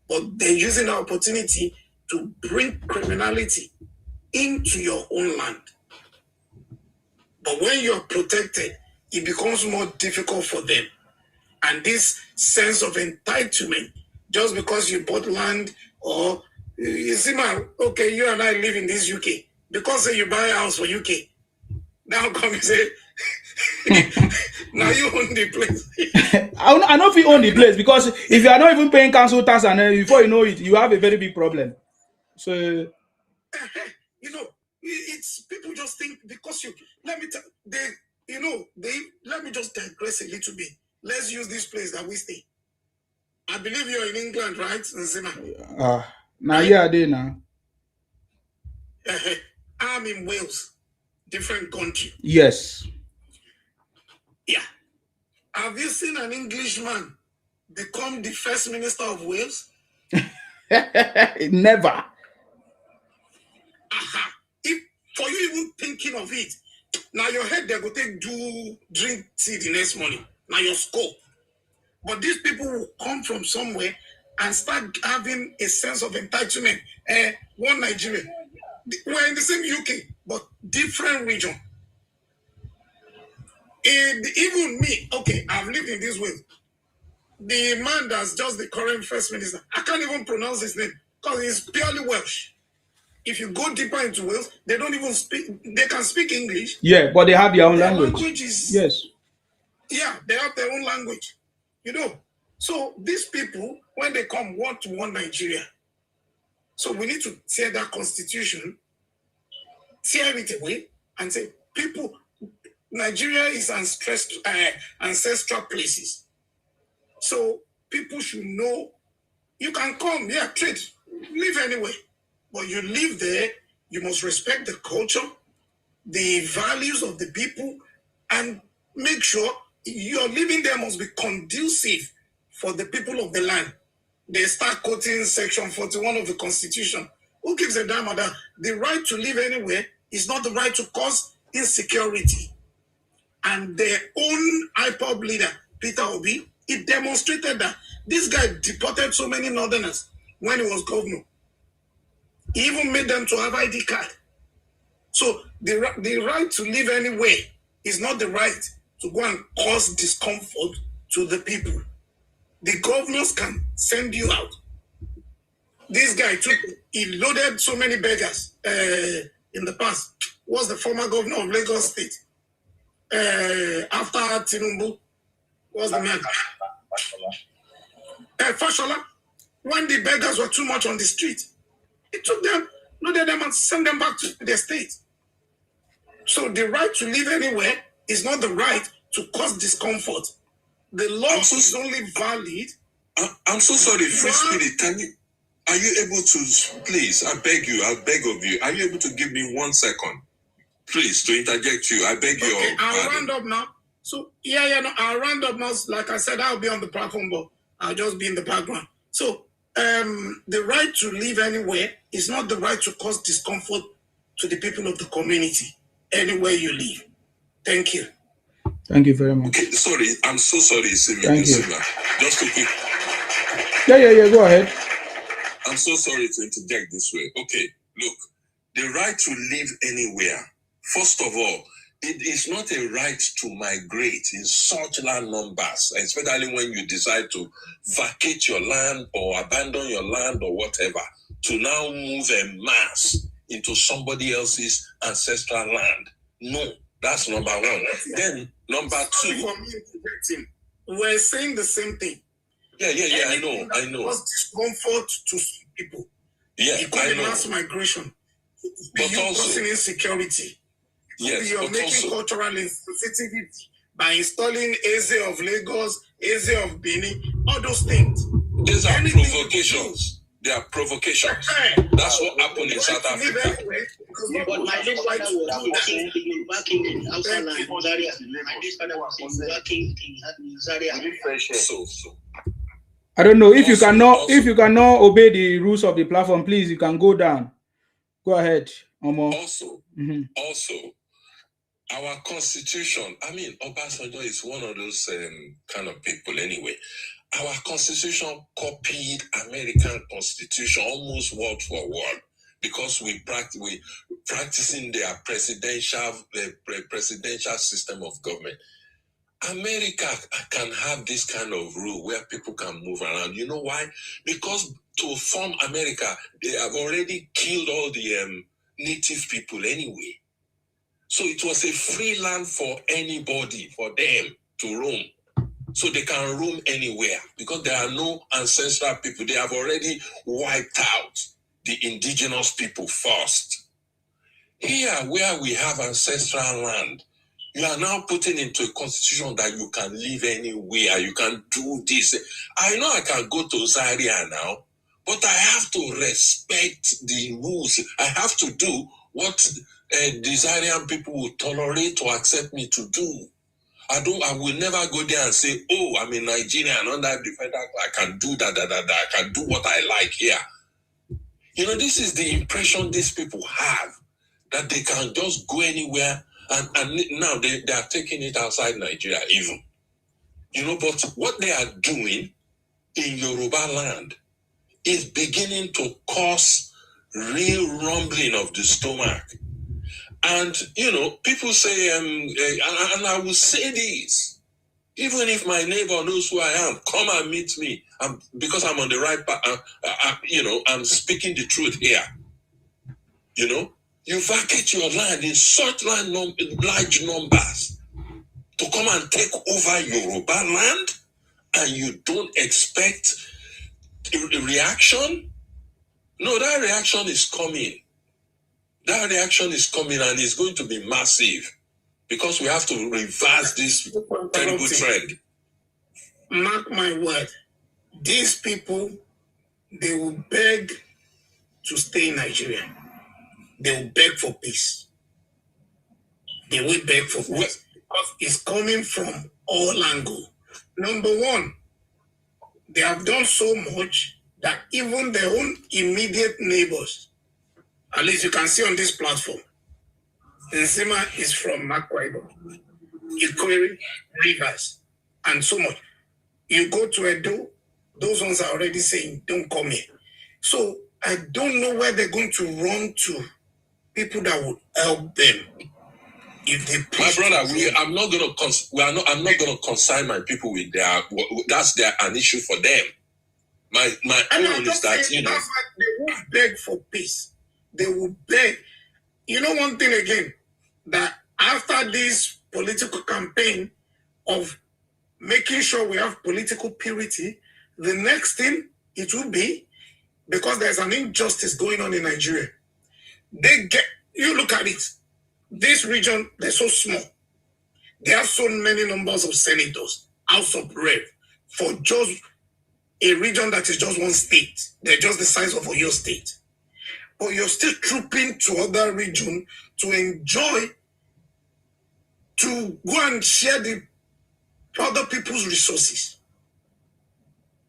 but they're using the opportunity to bring criminality into your own land. But when you're protected, it becomes more difficult for them. And this sense of entitlement, just because you bought land or you see, man, okay, you and I live in this UK. Because you buy a house for UK, now come and say, now you own the place. I know if you own the place, because if you are not even paying council tax and before you know it, you have a very big problem. So, it's people just think because let me just digress a little bit. Let's use this place that we stay. I believe you're in England, right, Nzima? now yeah, they now. I'm in Wales, different country. Yes. Yeah. Have you seen an Englishman become the first minister of Wales? Never. If for you even thinking of it, now your head they go take drink tea the next morning. Now your score. But these people will come from somewhere and start having a sense of entitlement. One Nigeria. We're in the same UK, but different region. Even me, okay, I've lived in this way. The man that's just the current first minister, I can't even pronounce his name because he's purely Welsh. If you go deeper into Wales, they don't even speak, they can speak English. Yeah, but they have their own language. Yes. Yeah, they have their own language. So these people, when they come, want to want Nigeria. So we need to tear that constitution, tear it away, and say, people, Nigeria is ancestral places. So people should know you can come, trade, live anywhere. But you live there, you must respect the culture, the values of the people, and make sure your living there must be conducive for the people of the land. They start quoting section 41 of the Constitution. Who gives a damn about that? The right to live anywhere is not the right to cause insecurity. And their own IPOB leader, Peter Obi, it demonstrated that this guy deported so many Northerners when he was governor. He even made them to have ID card. So the right to live anywhere is not the right to go and cause discomfort to the people. The governors can send you out. This guy he loaded so many beggars in the past. Was the former governor of Lagos State. After Tinubu, was the man? Fashola. When the beggars were too much on the street, he took them, loaded them, and sent them back to their state. So the right to live anywhere is not the right to cause discomfort. The law is only valid. I'm so sorry, Free Spirit. Are you able to, please, I beg of you, are you able to give me 1 second? Please, to interject you, I beg you. Okay, I'll round up now. So, I'll round up now. Like I said, I'll be on the platform, but I'll just be in the background. So, the right to live anywhere is not the right to cause discomfort to the people of the community, anywhere you live. Thank you. Thank you very much. Okay, sorry, I'm so sorry, Sima. Thank you. Just to quick. Yeah, go ahead. I'm so sorry to interject this way. Okay, look, the right to live anywhere, first of all, it is not a right to migrate in such large numbers, especially when you decide to vacate your land or abandon your land or whatever, to now move en masse into somebody else's ancestral land. No, that's number one. Then, number two. We're saying the same thing. Yeah, I know. Cause discomfort to people. Yeah, it could be mass migration. But you also causing insecurity. Yes, you're making also cultural insensitivity by installing Eze of Lagos, Eze of Benin, all those things. These are provocations. They are provocations. That's what happened in South Africa. But my late father was working in outside Zaria. My late father was working in Zaria. So. I don't know if you cannot obey the rules of the platform. Please, you can go down. Go ahead, Omo. Also, our constitution. I mean, Obasanjo is one of those kind of people. Anyway, our constitution copied American constitution almost word for word because we practicing their presidential system of government. America can have this kind of rule where people can move around. You know why? Because to form America, they have already killed all the native people anyway. So it was a free land for anybody, for them to roam. So they can roam anywhere because there are no ancestral people. They have already wiped out the indigenous people first. Here, where we have ancestral land, you are now putting into a constitution that you can live anywhere, you can do this. I know I can go to Zaria now, but I have to respect the rules. I have to do what the Zarian people will tolerate or accept me to do. I will never go there and say, oh, I'm in Nigeria and under the federal, I can do that, I can do what I like here. You know, this is the impression these people have, that they can just go anywhere. And now they are taking it outside Nigeria even. You know, but what they are doing in Yoruba land is beginning to cause real rumbling of the stomach. And, you know, people say, and I will say this, even if my neighbor knows who I am, come and meet me. Because I'm on the right path, you know, I'm speaking the truth here. You know? You vacate your land in such large numbers to come and take over Yoruba land, and you don't expect a reaction? No, that reaction is coming. That reaction is coming, and it's going to be massive because we have to reverse this terrible trend. Mark my word, these people, they will beg to stay in Nigeria. They will beg for peace. They will beg for peace because it's coming from all angles. Number one, they have done so much that even their own immediate neighbors, at least you can see on this platform, Nzima is from Makwa, Ikwere, Rivers, and so much. You go to Edo, those ones are already saying, don't come here. So I don't know where they're going to run to. People that would help them. If they my brother, I'm not gonna consign my people with their. That's an issue for them. My own is that, you know, that's why they will beg for peace. They will beg. You know one thing again, that after this political campaign of making sure we have political purity, the next thing it will be, because there's an injustice going on in Nigeria. You look at it, this region, they're so small. They have so many numbers of senators, House of Rep, for just a region that is just one state. They're just the size of your state. But you're still trooping to other regions to enjoy, to go and share the other people's resources.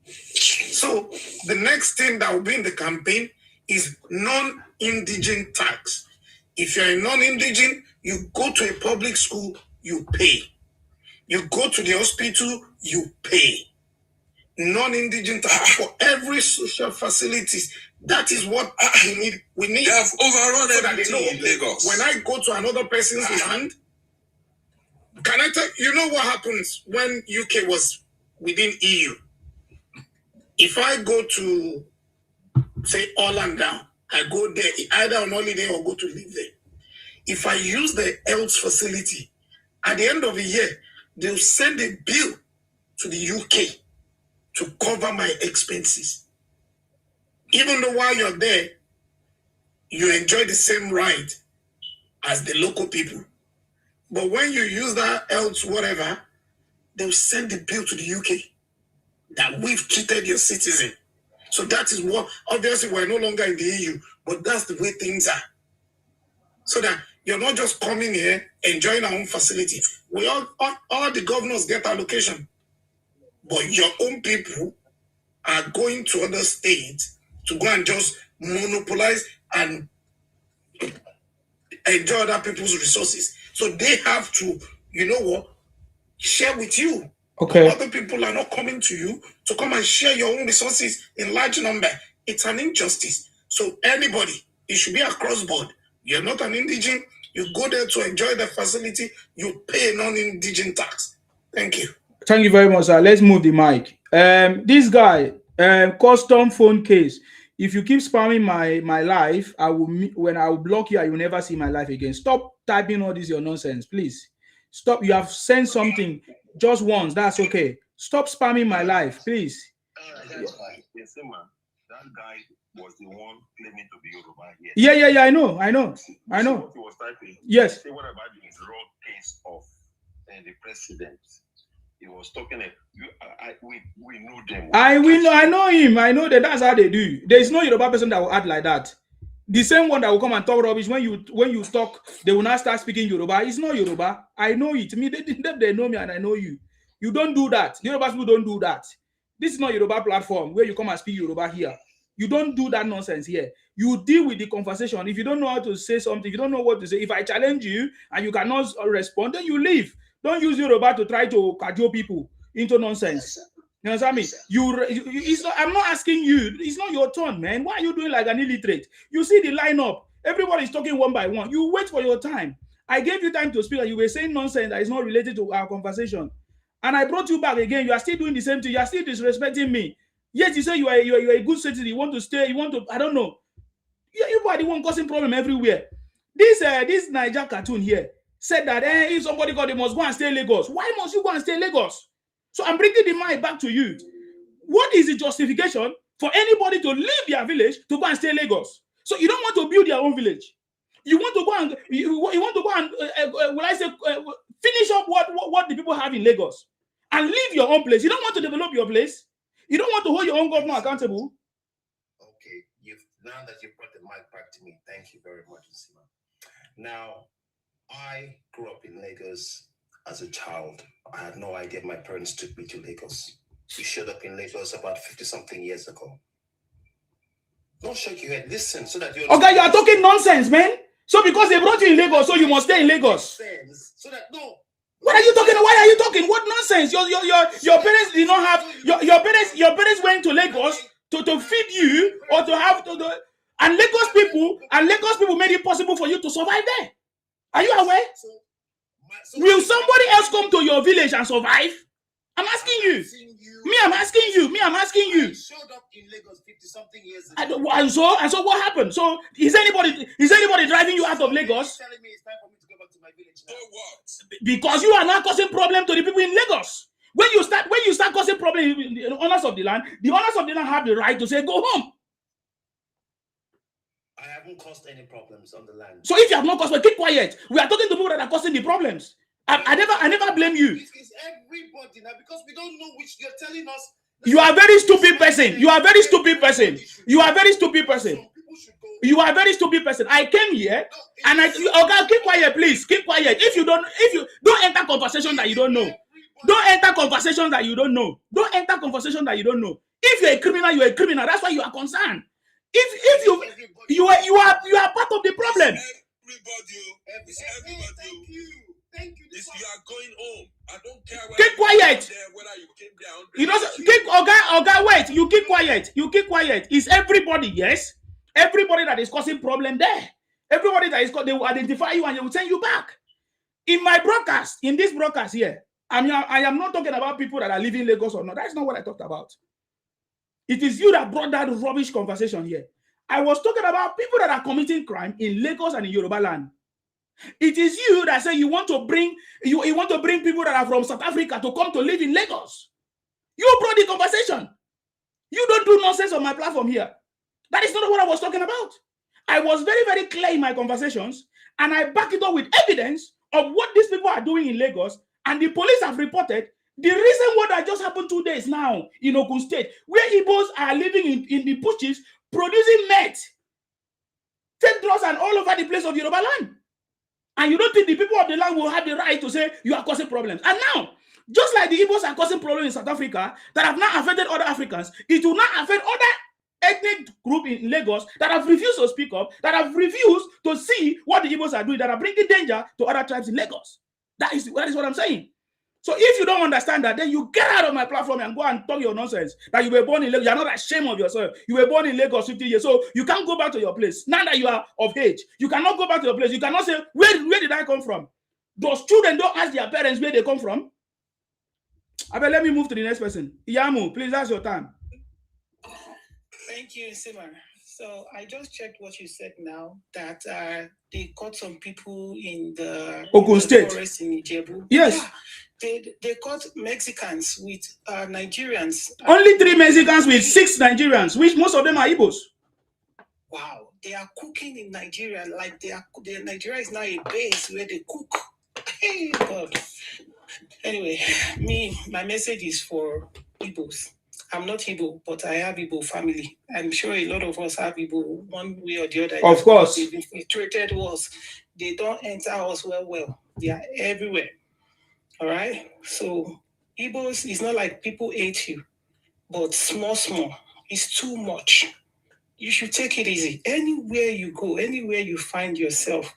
So the next thing that will be in the campaign is non-indigent tax. If you're a non-indigent, you go to a public school, you pay. You go to the hospital, you pay. Non-indigent tax for every social facilities. That is what we need. We need. They have overrun everything in Lagos. When I go to another person's land, can I tell you know what happens when UK was within EU? If I go to, say, Holland now, I go there either on holiday or go to live there. If I use the health facility, at the end of the year, they'll send a bill to the UK to cover my expenses. Even though while you're there, you enjoy the same right as the local people. But when you use that else whatever, they'll send the bill to the UK that we've cheated your citizen. So that is what, obviously we're no longer in the EU, but that's the way things are. So that you're not just coming here, enjoying our own facility. We all the governors get allocation. But your own people are going to other states to go and just monopolize and enjoy other people's resources. So they have to, you know what, share with you. Okay. Other people are not coming to you to come and share your own resources in large number. It's an injustice. So anybody, it should be across board. You're not an indigent. You go there to enjoy the facility. You pay a non-indigent tax. Thank you. Thank you very much, sir. Let's move the mic. This guy, custom phone case. If you keep spamming my life, I will block you. I will never see my life again. Stop typing all this your nonsense, please. Stop. You have sent something just once. That's okay. Stop spamming my life, please. That's fine. Yes, man. That guy was the one claiming to be Yoruba here. Yeah. I know. What he was typing. Yes. Say what about the raw case of the president? He was talking. We know them. I know him. I know that. That's how they do. There is no Yoruba person that will act like that. The same one that will come and talk rubbish when you talk, they will not start speaking Yoruba. It's not Yoruba. I know it. Me, they know me and I know you. You don't do that. The Yoruba people don't do that. This is not Yoruba platform where you come and speak Yoruba here. You don't do that nonsense here. You deal with the conversation. If you don't know how to say something, if you don't know what to say, if I challenge you and you cannot respond, then you leave. Don't use Yoruba to try to cajole people into nonsense. You understand me? I'm not asking you. It's not your turn, man. Why are you doing like an illiterate? You see the lineup. Everybody's talking one by one. You wait for your time. I gave you time to speak and you were saying nonsense that is not related to our conversation. And I brought you back again. You are still doing the same thing. You are still disrespecting me. Yet you say you are a good citizen. You want to stay. You want to, I don't know. You are the one causing problem everywhere. This Niger cartoon here said that if somebody got, they must go and stay in Lagos. Why must you go and stay in Lagos? So I'm bringing the mic back to you. What is the justification for anybody to leave their village to go and stay in Lagos? So you don't want to build your own village. You want to go and finish up what the people have in Lagos and leave your own place. You don't want to develop your place. You don't want to hold your own government accountable. Okay, now that you brought the mic back to me, thank you very much, Nsima. Now, I grew up in Lagos as a child. I had no idea my parents took me to Lagos. We showed up in Lagos about 50-something years ago. Don't shake your head. Listen, so that you. Okay, you are talking nonsense, man. So because they brought you in Lagos, so you must stay in Lagos. So that no. What are you talking? Why are you talking? What nonsense? Your parents did not have your parents went to Lagos to feed you or to have to and Lagos people made it possible for you to survive there. Are you aware? Will somebody else come to your village and survive? I'm asking you. I'm asking you. I showed up in Lagos 50-something years ago. And so what happened? So is anybody driving you out of Lagos? Telling me it's time for me to go back to my village now. What? Because you are now causing problem to the people in Lagos. When you start causing problem, the owners of the land have the right to say go home. I haven't caused any problems on the land. So if you have not caused, keep quiet. We are talking to people that are causing the problems. I never blame you. It's everybody now because we don't know which you're telling us. You are a very stupid person. You are a very stupid person. You are a very stupid person. You are a very stupid person. I came here and okay, keep quiet, please. Keep quiet. If you don't enter conversation that you don't know. Don't enter conversation that you don't know. Don't enter conversation that you don't know. If you're a criminal, you're a criminal. That's why you are concerned. If you are part of the problem. Everybody. Thank you. You are going home. I don't care keep quiet. Whether you came there. You don't keep okay, wait. You keep quiet. You keep quiet. It's everybody, yes. Everybody that is causing problem there. Everybody that is they will identify you and they will send you back. In my broadcast, in this broadcast here, I am not talking about people that are living in Lagos or not. That's not what I talked about. It is you that brought that rubbish conversation here. I was talking about people that are committing crime in Lagos and in Yoruba land. It is you that say you want to bring people that are from South Africa to come to live in Lagos. You brought the conversation. You don't do nonsense on my platform here. That is not what I was talking about. I was very, very clear in my conversations, and I back it up with evidence of what these people are doing in Lagos, and the police have reported the reason what that just happened 2 days now in Ogun State, where Igbos are living in the bushes, producing meth, take drugs, and all over the place of Yoruba land. And you don't think the people of the land will have the right to say you are causing problems. And now, just like the Igbos are causing problems in South Africa that have not affected other Africans, it will not affect other ethnic group in Lagos that have refused to speak up, that have refused to see what the Igbos are doing, that are bringing danger to other tribes in Lagos. That is what I'm saying. So if you don't understand that, then you get out of my platform and go and talk your nonsense that you were born in Lagos. You're not ashamed of yourself. You were born in Lagos 50 years, so you can't go back to your place. Now that you are of age, you cannot go back to your place. You cannot say, where did I come from? Those children don't ask their parents where they come from. I mean, let me move to the next person. Yamu, please, that's your time. Thank you, Simar. So I just checked what you said now, that they caught some people in the Ogun State forest in Ijebu. Yes. Yeah, they caught Mexicans with Nigerians. Only 3 Mexicans with 6 Nigerians, which most of them are Igbos. Wow, they are cooking in Nigeria like Nigeria is now a base where they cook. Hey, God. Anyway, my message is for Igbos. I'm not Igbo, but I have Igbo family. I'm sure a lot of us have Igbo one way or the other. Of course. They've infiltrated us. They don't enter us well. They are everywhere. All right? So Igbos is not like people hate you, but small. It's too much. You should take it easy. Anywhere you go, anywhere you find yourself,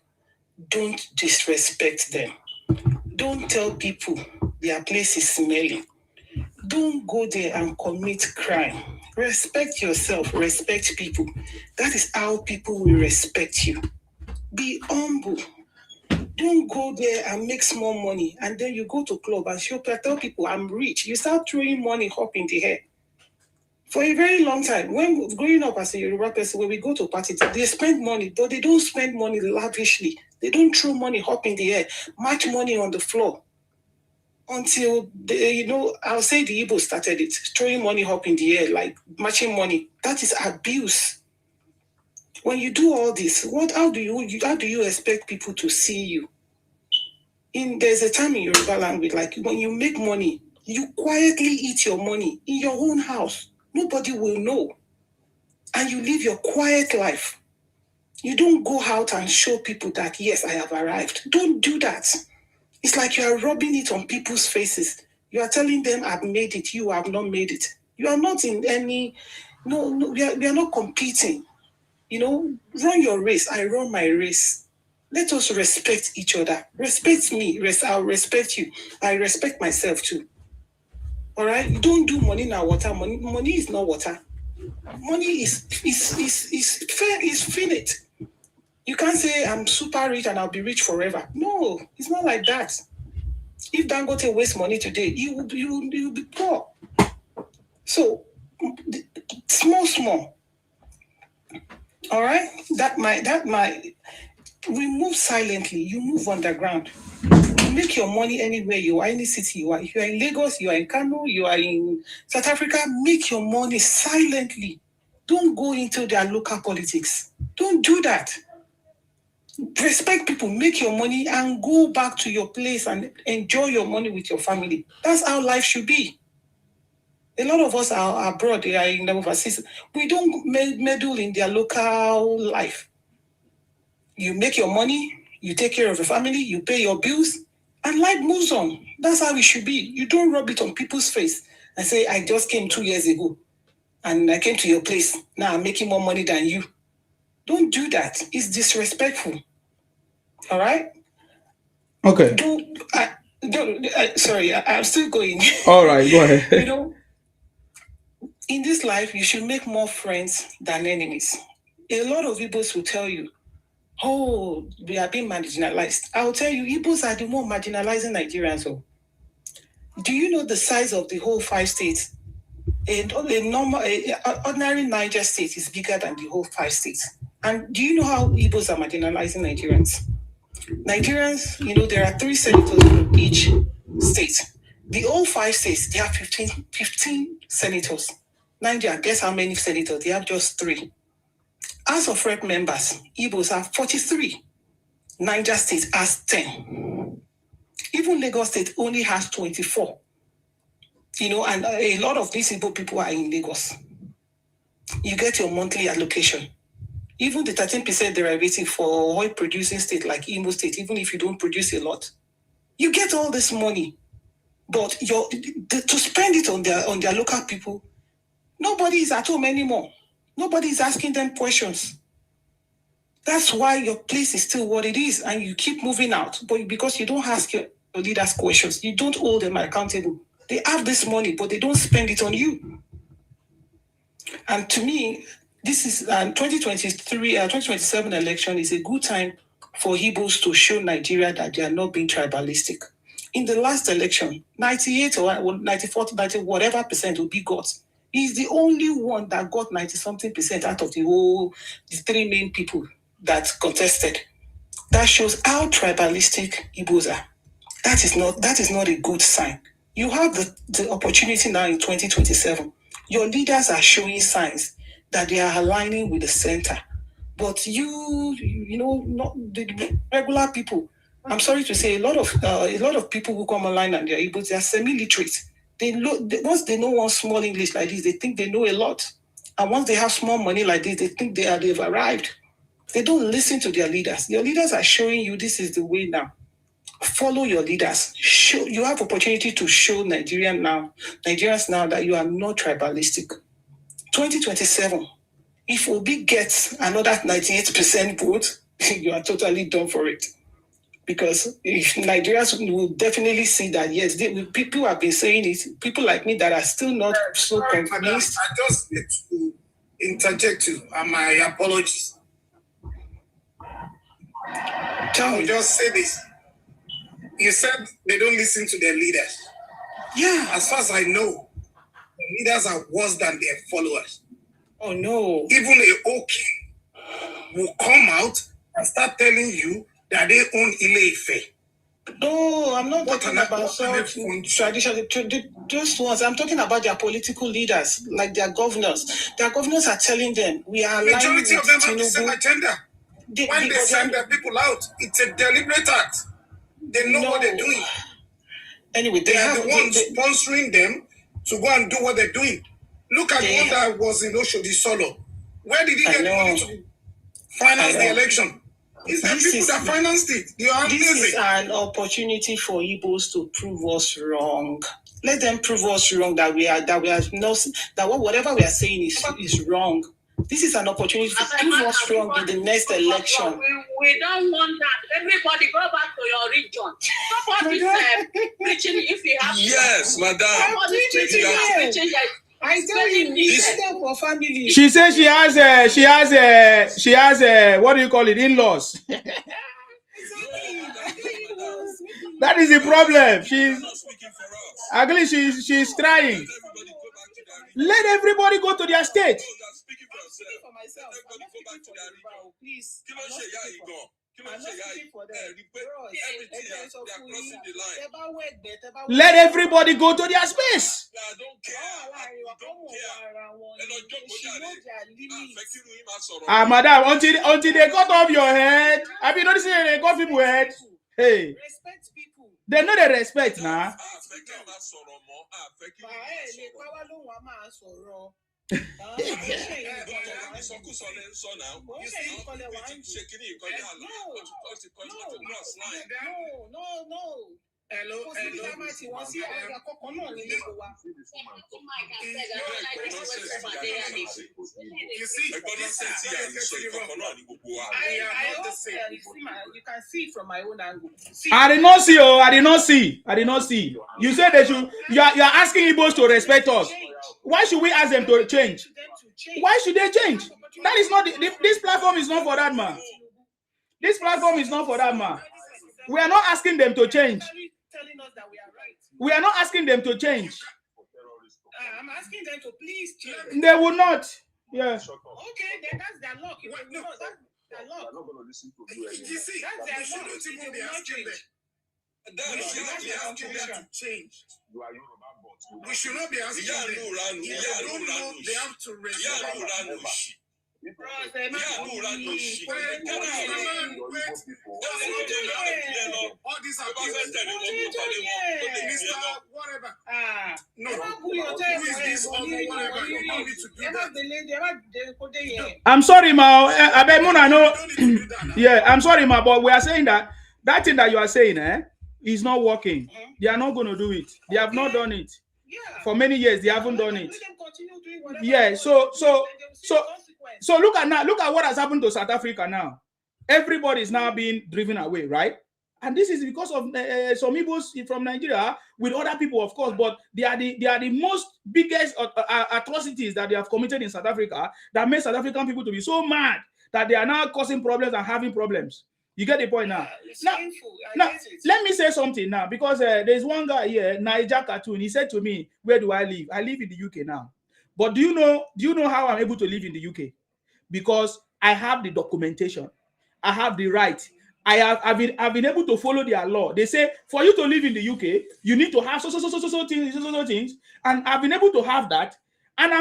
don't disrespect them. Don't tell people their place is smelly. Don't go there and commit crime. Respect yourself, respect people. That is how people will respect you. Be humble. Don't go there and make small money and then you go to club and tell people I'm rich. You start throwing money up in the air. For a very long time, when growing up as a Yoruba person, when we go to parties, they spend money, but they don't spend money lavishly. They don't throw money up in the air, match money on the floor. Until, I'll say the Igbo started it, throwing money up in the air, like matching money. That is abuse. When you do all this, how do you expect people to see you? There's a time in Yoruba language, like when you make money, you quietly eat your money in your own house. Nobody will know. And you live your quiet life. You don't go out and show people that, yes, I have arrived. Don't do that. It's like you are rubbing it on people's faces. You are telling them, I've made it. You have not made it. You are not in any, we are not competing. Run your race. I run my race. Let us respect each other. Respect me. I'll respect you. I respect myself too. All right? You don't do money now water. Money is not water. Money is finite. You can't say I'm super rich and I'll be rich forever. No, it's not like that. If Dangote wastes money today, you will be poor. So small. All right? That might we move silently. You move underground. You make your money anywhere you are, any city you are. If you are in Lagos, you are in Kano, you are in South Africa, make your money silently. Don't go into their local politics. Don't do that. Respect people, make your money and go back to your place and enjoy your money with your family. That's how life should be. A lot of us are abroad, they are in the overseas. We don't meddle in their local life. You make your money, you take care of your family, you pay your bills, and life moves on. That's how it should be. You don't rub it on people's face and say, I just came 2 years ago and I came to your place. Now I'm making more money than you. Don't do that. It's disrespectful. All right? Okay. Sorry, I'm still going. All right, go ahead. In this life, you should make more friends than enemies. A lot of Igbos will tell you, oh, we are being marginalized. I'll tell you, Igbos are the more marginalizing Nigerians. So, do you know the size of the whole 5 states? Ordinary Niger state is bigger than the whole 5 states. And do you know how Igbos are marginalizing Nigerians? Nigerians, there are 3 senators in each state. The old 5 states, they have 15 senators. Nigeria, guess how many senators? They have just 3. House of Rep members, Igbos have 43. Niger State has 10. Even Lagos State only has 24. And a lot of these Igbo people are in Lagos. You get your monthly allocation. Even the 13% derivative for oil producing state like Imo State, even if you don't produce a lot, you get all this money. But to spend it on their local people, nobody is at home anymore. Nobody is asking them questions. That's why your place is still what it is, and you keep moving out. But because you don't ask your leaders questions, you don't hold them accountable. They have this money, but they don't spend it on you. And to me, this is 2027 election is a good time for Igbos to show Nigeria that they are not being tribalistic. In the last election, 98 or 94, 90, whatever percent Obi got, he's the only one that got 90-something percent out of the 3 main people that contested. That shows how tribalistic Igbos are. That is not a good sign. You have the opportunity now in 2027. Your leaders are showing signs that they are aligning with the center. But not the regular people. I'm sorry to say, a lot of people who come online and they're Igbos, they are semi-literate. Once they know one small English like this, they think they know a lot. And once they have small money like this, they think they've arrived. They don't listen to their leaders. Your leaders are showing you this is the way now. Follow your leaders. You have opportunity to show Nigerians now that you are not tribalistic. 2027, if Obi gets another 98% vote, you are totally done for it. Because if Nigerians will definitely see that, yes, people have been saying it, people like me that are still not so convinced. I just need to interject you, and my apologies. I'll just say this. You said they don't listen to their leaders. Yeah, as far as I know, the leaders are worse than their followers. Oh no. Even a old king will come out and start telling you that they own Ile-Ife. No, I'm not talking about traditional, those ones. I'm talking about their political leaders, like their governors. Their governors are telling them, we are aligned with Majority of them have the Tinubu. same agenda. When they send their people out, it's a deliberate act. They know what they're doing. Anyway, they are the ones sponsoring them to go and do what they're doing. Look at the one that was in Oshodi Solo. Where did he get money to finance the election? It's the people that financed it. This is an opportunity for Igbos to prove us wrong. Let them prove us wrong that whatever we are saying is wrong. This is an opportunity to prove us wrong in the next election. We don't want that. Everybody go back to your region. Somebody said, preaching if you have. Yes, madam. I tell you, this for family. She says she has what do you call it? In-laws. That is the problem. She's trying. Let everybody go to their state. For myself, I'm not speaking for you, please. Let everybody go to their space. Madam, until they cut off your head. Have you noticed they cut people's head? Hey. Respect people. They know they respect now. Hello. You see, you can see from my own angle. I did not see. You said that you are asking Igbos to respect us. Why should we ask them to change? Why should they change? That is not this platform is not for that, man. This platform is not for that, man. We are not asking them to change. Telling us that we are right. We are not asking them to change. I'm asking them to please change. They will not. Yeah. Okay, then that's their luck. That's their luck. You see, that's their luck. They shouldn't even be asking them. That's We should not be asking them to change. You are Yoruba, but We should not be asking them. If they don't know, they have to respect. Whatever. No. Who is this or whatever? You don't need to do that. I'm sorry, Ma. I bet Mona know. Yeah, I'm sorry, Ma, but we are saying that thing that you are saying, is not working. They are not going to do it. They have not done it. For many years, they haven't done it. Yeah, so look at what has happened to South Africa now. Everybody is now being driven away, right? And this is because of some Igbos from Nigeria with other people, of course, but they are the most biggest atrocities that they have committed in South Africa that made South African people to be so mad that they are now causing problems and having problems. You get the point now? Now, let me say something now, because there's one guy here, Niger Cartoon. He said to me, "Where do I live? I live in the UK now." But do you know how I'm able to live in the UK? Because I have the documentation. I have the right. I've been able to follow their law. They say for you to live in the UK, you need to have so things, and I've been able to have that. And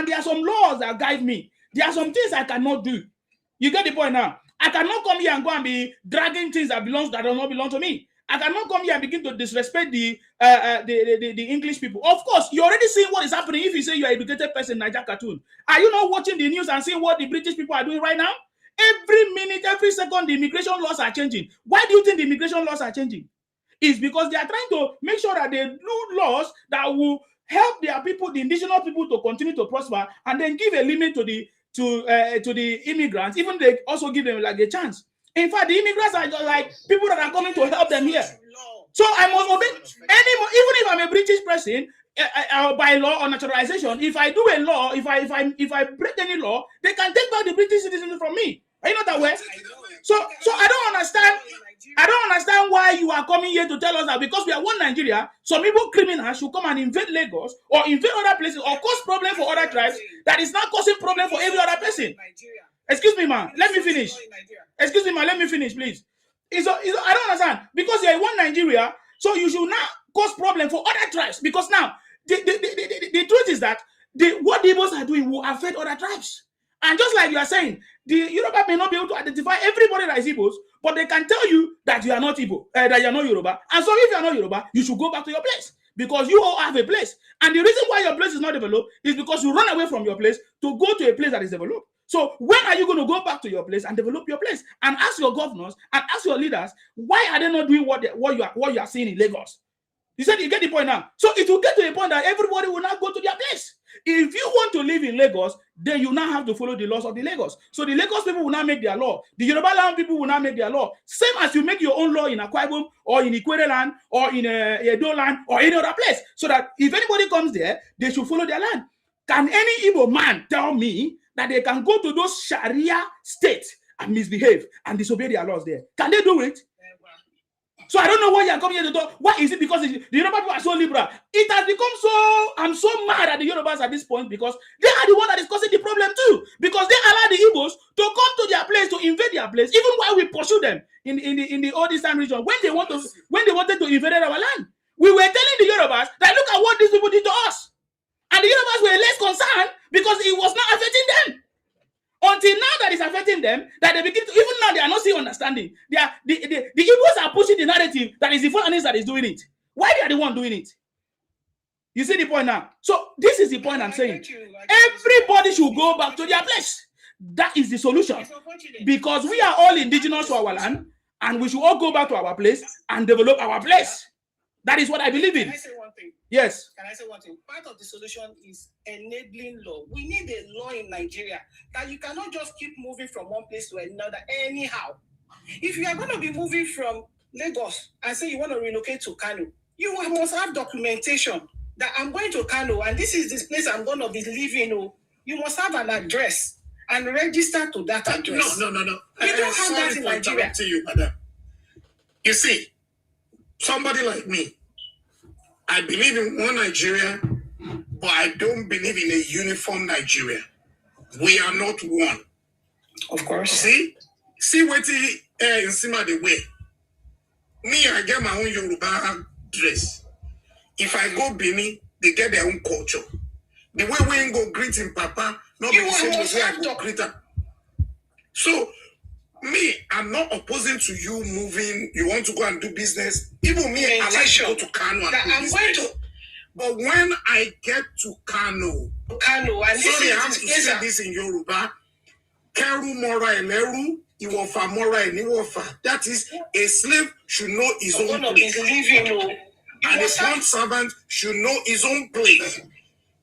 there are some laws that guide me. There are some things I cannot do. You get the point now? I cannot come here and go and be dragging things that do not belong to me. I cannot come here and begin to disrespect the English people. Of course, you already see what is happening. If you say you are an educated person, Niger Cartoon, are you not watching the news and seeing what the British people are doing right now? Every minute, every second, the immigration laws are changing. Why do you think the immigration laws are changing? It's because they are trying to make sure that they do laws that will help their people, the indigenous people, to continue to prosper, and then give a limit to the immigrants. Even they also give them like a chance. In fact, the immigrants are just like people that are coming to help them here. So I must obey even if I'm a British person, by law or naturalization. If I do a law, if I break any law, they can take back the British citizenship from me. Are you not aware? So I don't understand. I don't understand why you are coming here to tell us that because we are one Nigeria, some evil criminals should come and invade Lagos or invade other places or cause problem for other tribes that is not causing problem for every other person. Excuse me, man. Let me finish. Excuse me, man. Let me finish, please. I don't understand. Because you're one Nigeria, so you should not cause problem for other tribes. Because now, the truth is that what the Igbos are doing will affect other tribes. And just like you are saying, the Yoruba may not be able to identify everybody that is Igbos, but they can tell you that you are not Igbo, that you are not Yoruba. And so if you are not Yoruba, you should go back to your place. Because you all have a place. And the reason why your place is not developed is because you run away from your place to go to a place that is developed. So when are you going to go back to your place and develop your place? And ask your governors and ask your leaders, why are they not doing what you are seeing in Lagos? You said you get the point now. So it will get to a point that everybody will not go to their place. If you want to live in Lagos, then you now have to follow the laws of the Lagos. So the Lagos people will not make their law. The Yoruba land people will not make their law. Same as you make your own law in Akwa Ibom or in Ikwere land or in Edo land or any other place. So that if anybody comes there, they should follow their land. Can any Igbo man tell me that they can go to those Sharia states and misbehave and disobey their laws there? Can they do it? So I don't know why you are coming here to talk. Why is it because the Yoruba people are so liberal? It has become so. I'm so mad at the Yorubas at this point because they are the one that is causing the problem too. Because they allow the Igbos to come to their place, to invade their place, even while we pursue them in the Old Eastern region when they wanted to invade our land. We were telling the Yorubas that look at what these people did to us, and the Yorubas were less concerned because it was not affecting them. Until now that is affecting them, that they begin to, even now they are not still understanding. The Igbos are pushing the narrative that is the Fulanis that is doing it. Why they are the one doing it? You see the point now? So this is the point I'm saying. Everybody should go back to their place. That is the solution. Because we are all indigenous to our land, and we should all go back to our place and develop our place. That is what I believe in. Can I say one thing? Yes. Can I say one thing? Part of the solution is enabling law. We need a law in Nigeria that you cannot just keep moving from one place to another anyhow. If you are going to be moving from Lagos and say you want to relocate to Kano, you must have documentation that I'm going to Kano and this is this place I'm going to be living. You must have an address and register to that address. No. You don't have that in Nigeria. To you, madam. You see, somebody like me, I believe in one Nigeria, but I don't believe in a uniform Nigeria. We are not one. Of course. See what in Sima the way. Me, I get my own Yoruba dress. If I go Benin, they get their own culture. The way we go greeting Papa, not be the same way I go greet her. So, me, I'm not opposing to you moving. You want to go and do business. Even me, I like to go to Kano and do business. But when I get to Kano, and sorry, I have to say this in Yoruba. Keru mora eleru, iwofa mora eniwofa. That is, a slave should know his own place. And a front servant should know his own place.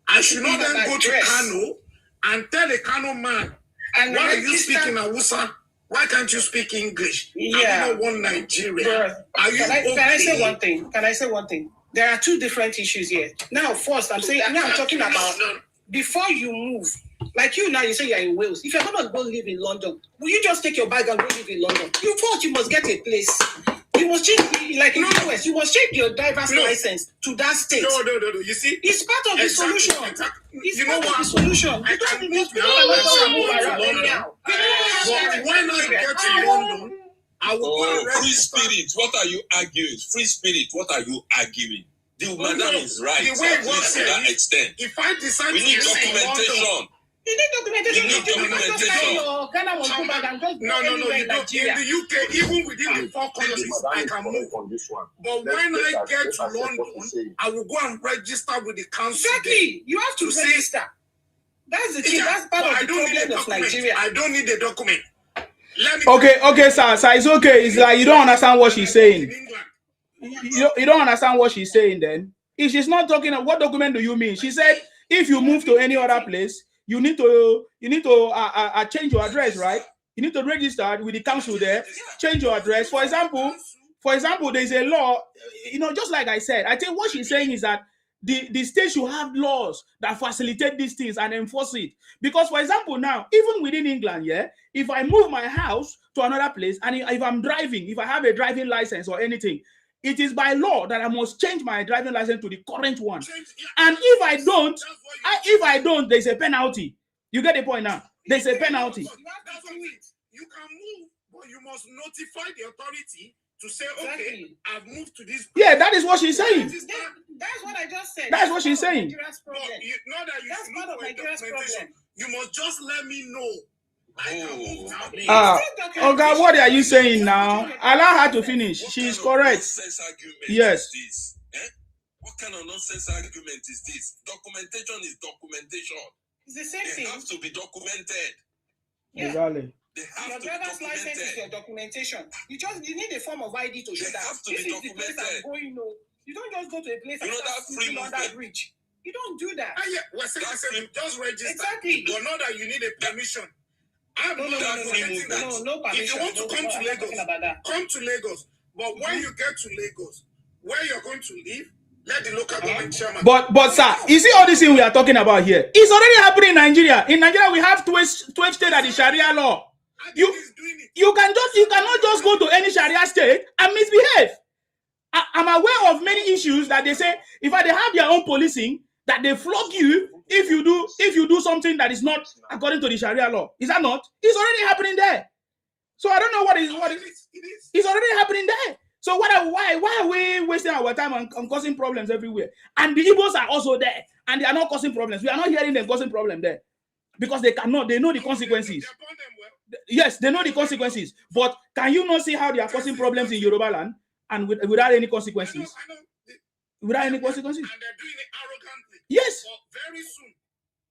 I should not then go to Kano and tell a Kano man, and why are you speaking Hausa? Why can't you speak English? Yeah. I don't want Nigeria. Can I say one thing? Can I say one thing? There are two different issues here. Now, first, I'm talking about before you move. Like you now, you say you're in Wales. If you're going to go live in London, will you just take your bag and go live in London? You thought you must get a place. You must change, like in the US, you must change your driver's license to that state. No. You see, it's part of the solution. It's part of the solution. I can move to But when I get to London, I will go and free spirit. What are you arguing? Free spirit. What are you arguing? The madam is right. The way it works to that extent. If I decide we need documentation. You need documentation. You need documentation. No. You don't. In the UK, even within the 4 countries, I can move. But when I get to London, I will go and register with the council. Exactly. You have to register. That's the thing. That's part of the problem of Nigeria. I don't need a document. Okay, sir, it's okay. It's like you don't understand what she's saying. You don't understand what she's saying then. If she's not talking, what document do you mean? She said if you move to any other place, you need to change your address, right? You need to register with the council there, change your address. For example, there's a law, just like I said, I think what she's saying is that the state should have laws that facilitate these things and enforce it. Because, for example, now, even within England, if I move my house to another place, and if I'm driving, if I have a driving license or anything, it is by law that I must change my driving license to the current one. And if I don't, there's a penalty. You get the point now? There's a penalty. You can move, but you must notify the authority to say, okay, I've moved to this place. Yeah, that is what she's saying. That's what I just said. That's what she's saying. That's part of Nigeria's problem. You must just let me know. Oh God, what are you saying now? Allow her to finish. She's correct. Yes. What kind of nonsense argument is this? Documentation is documentation. It's the same thing. They have to be documented. Yeah. Exactly. Your driver's license is your documentation. You need a form of ID to show that this is the place I'm going. You don't just go to a place and start sleeping on that bridge. You don't do that. We're saying just register. Exactly. But not that you need a permission. No permission. If you want to come to Lagos, come to Lagos. But when you get to Lagos, where you're going to live, let the local government chairman. But sir, you see all this thing we are talking about here? It's already happening in Nigeria. In Nigeria, we have 12 states that is Sharia law. You cannot just go to any Sharia state and misbehave. I'm aware of many issues that they say if they have their own policing, that they flog you if you do something that is not according to the Sharia law. Is that not? It's already happening there. So I don't know what is. It's already happening there. So why are we wasting our time and causing problems everywhere? And the Igbos are also there, and they are not causing problems. We are not hearing them causing problems there because they cannot. They know the consequences. Yes, they know the consequences. But can you not see how they are causing problems in Yoruba land and without any consequences? Without any consequences. And they're doing it arrogantly. Yes. But very soon,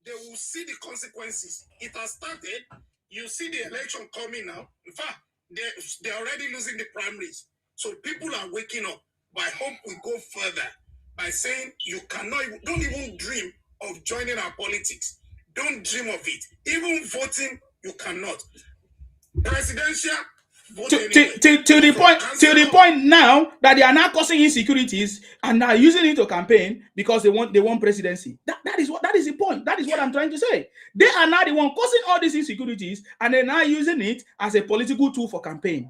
they will see the consequences. It has started. You see the election coming now. In fact, they're already losing the primaries. So people are waking up. But I hope we go further by saying don't even dream of joining our politics. Don't dream of it. Even voting, you cannot. Presidential. To the point now that they are now causing insecurities and are using it to campaign because they want presidency. That is the point. That is what I'm trying to say. They are now the one causing all these insecurities and they're now using it as a political tool for campaign.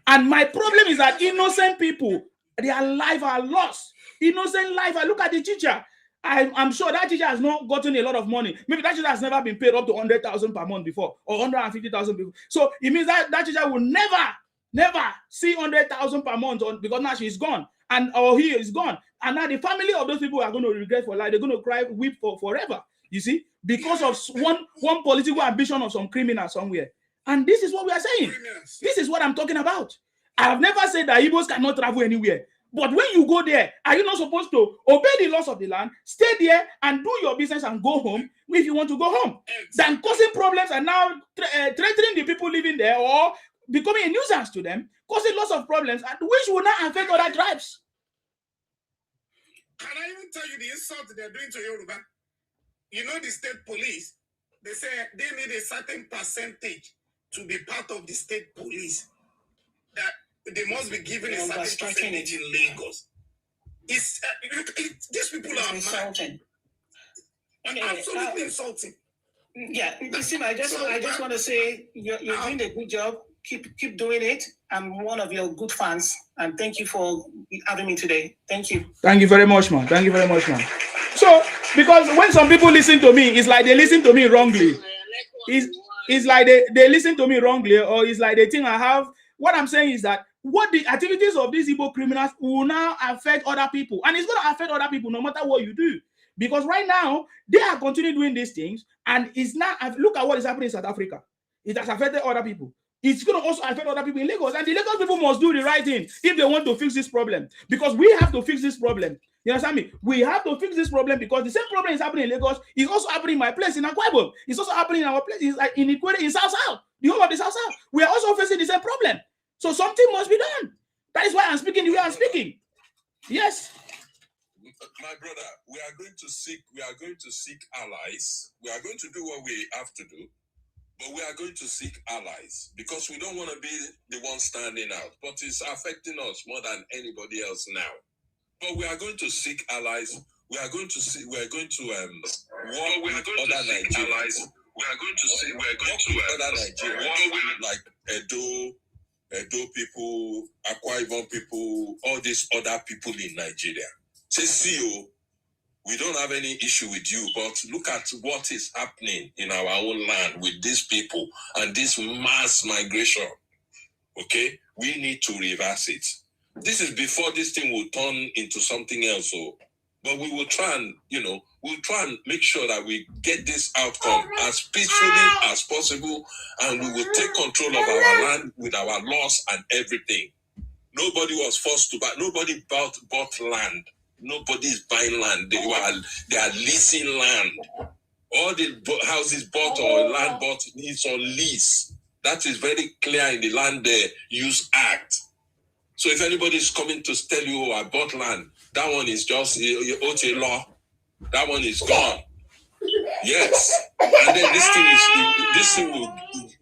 And my problem is that innocent people, their life are lost. Innocent life. I look at the teacher. I'm sure that teacher has not gotten a lot of money. Maybe that teacher has never been paid up to 100,000 per month before or 150,000 before. So it means that teacher will never Never see 100,000 per month because now she's gone or he is gone. And now the family of those people are going to regret for life. They're going to cry, weep for forever. You see, because of one political ambition of some criminal somewhere. And this is what we are saying. This is what I'm talking about. I have never said that Igbos cannot travel anywhere. But when you go there, are you not supposed to obey the laws of the land, stay there and do your business and go home if you want to go home? Than causing problems and now threatening the people living there or becoming a nuisance to them, causing lots of problems, which will not affect other tribes. Can I even tell you the insult they're doing to Yoruba? You know the state police, they say they need a certain percentage to be part of the state police. That they must be given a certain percentage in Lagos. These people are insulting. Absolutely insulting. Yeah, you see, I just want to say you're doing a good job. Keep doing it. I'm one of your good fans, and thank you for having me today. Thank you. Thank you very much, man. Thank you very much, man. So, because when some people listen to me, it's like they listen to me wrongly. It's like they listen to me wrongly, or it's like they think I have. What I'm saying is that what the activities of these Igbo criminals will now affect other people, and it's going to affect other people no matter what you do. Because right now they are continuing doing these things, and it's not. Look at what is happening in South Africa. It has affected other people. It's going to also affect other people in Lagos, and the Lagos people must do the right thing if they want to fix this problem. Because we have to fix this problem. You understand me? We have to fix this problem because the same problem is happening in Lagos. It's also happening in my place in Akwa Ibom. It's also happening in our place. It's like in Ikwere, in South. The whole of the South. We are also facing the same problem. So something must be done. That is why I'm speaking the way I'm speaking. Yes. My brother, we are going to seek allies. We are going to do what we have to do, but we are going to seek allies because we don't want to be the one standing out. But it's affecting us more than anybody else now. But we are going to seek allies. We are going to work with other Nigerians. We are going to work with other Nigerians like Edo people, Akwa Ibom people, all these other people in Nigeria. Say, CEO, we don't have any issue with you, but look at what is happening in our own land with these people and this mass migration. Okay? We need to reverse it. This is before this thing will turn into something else. So, but we will try and, we'll try and make sure that we get this outcome as peacefully as possible, and we will take control of our land with our laws and everything. Nobody was forced to buy. Nobody bought land. Nobody is buying land. They are leasing land. All the houses bought or land bought is on lease. That is very clear in the Land Use Act. So if anybody is coming to tell you, oh, I bought land, that one is just OT law. That one is gone. Yes. And then this thing will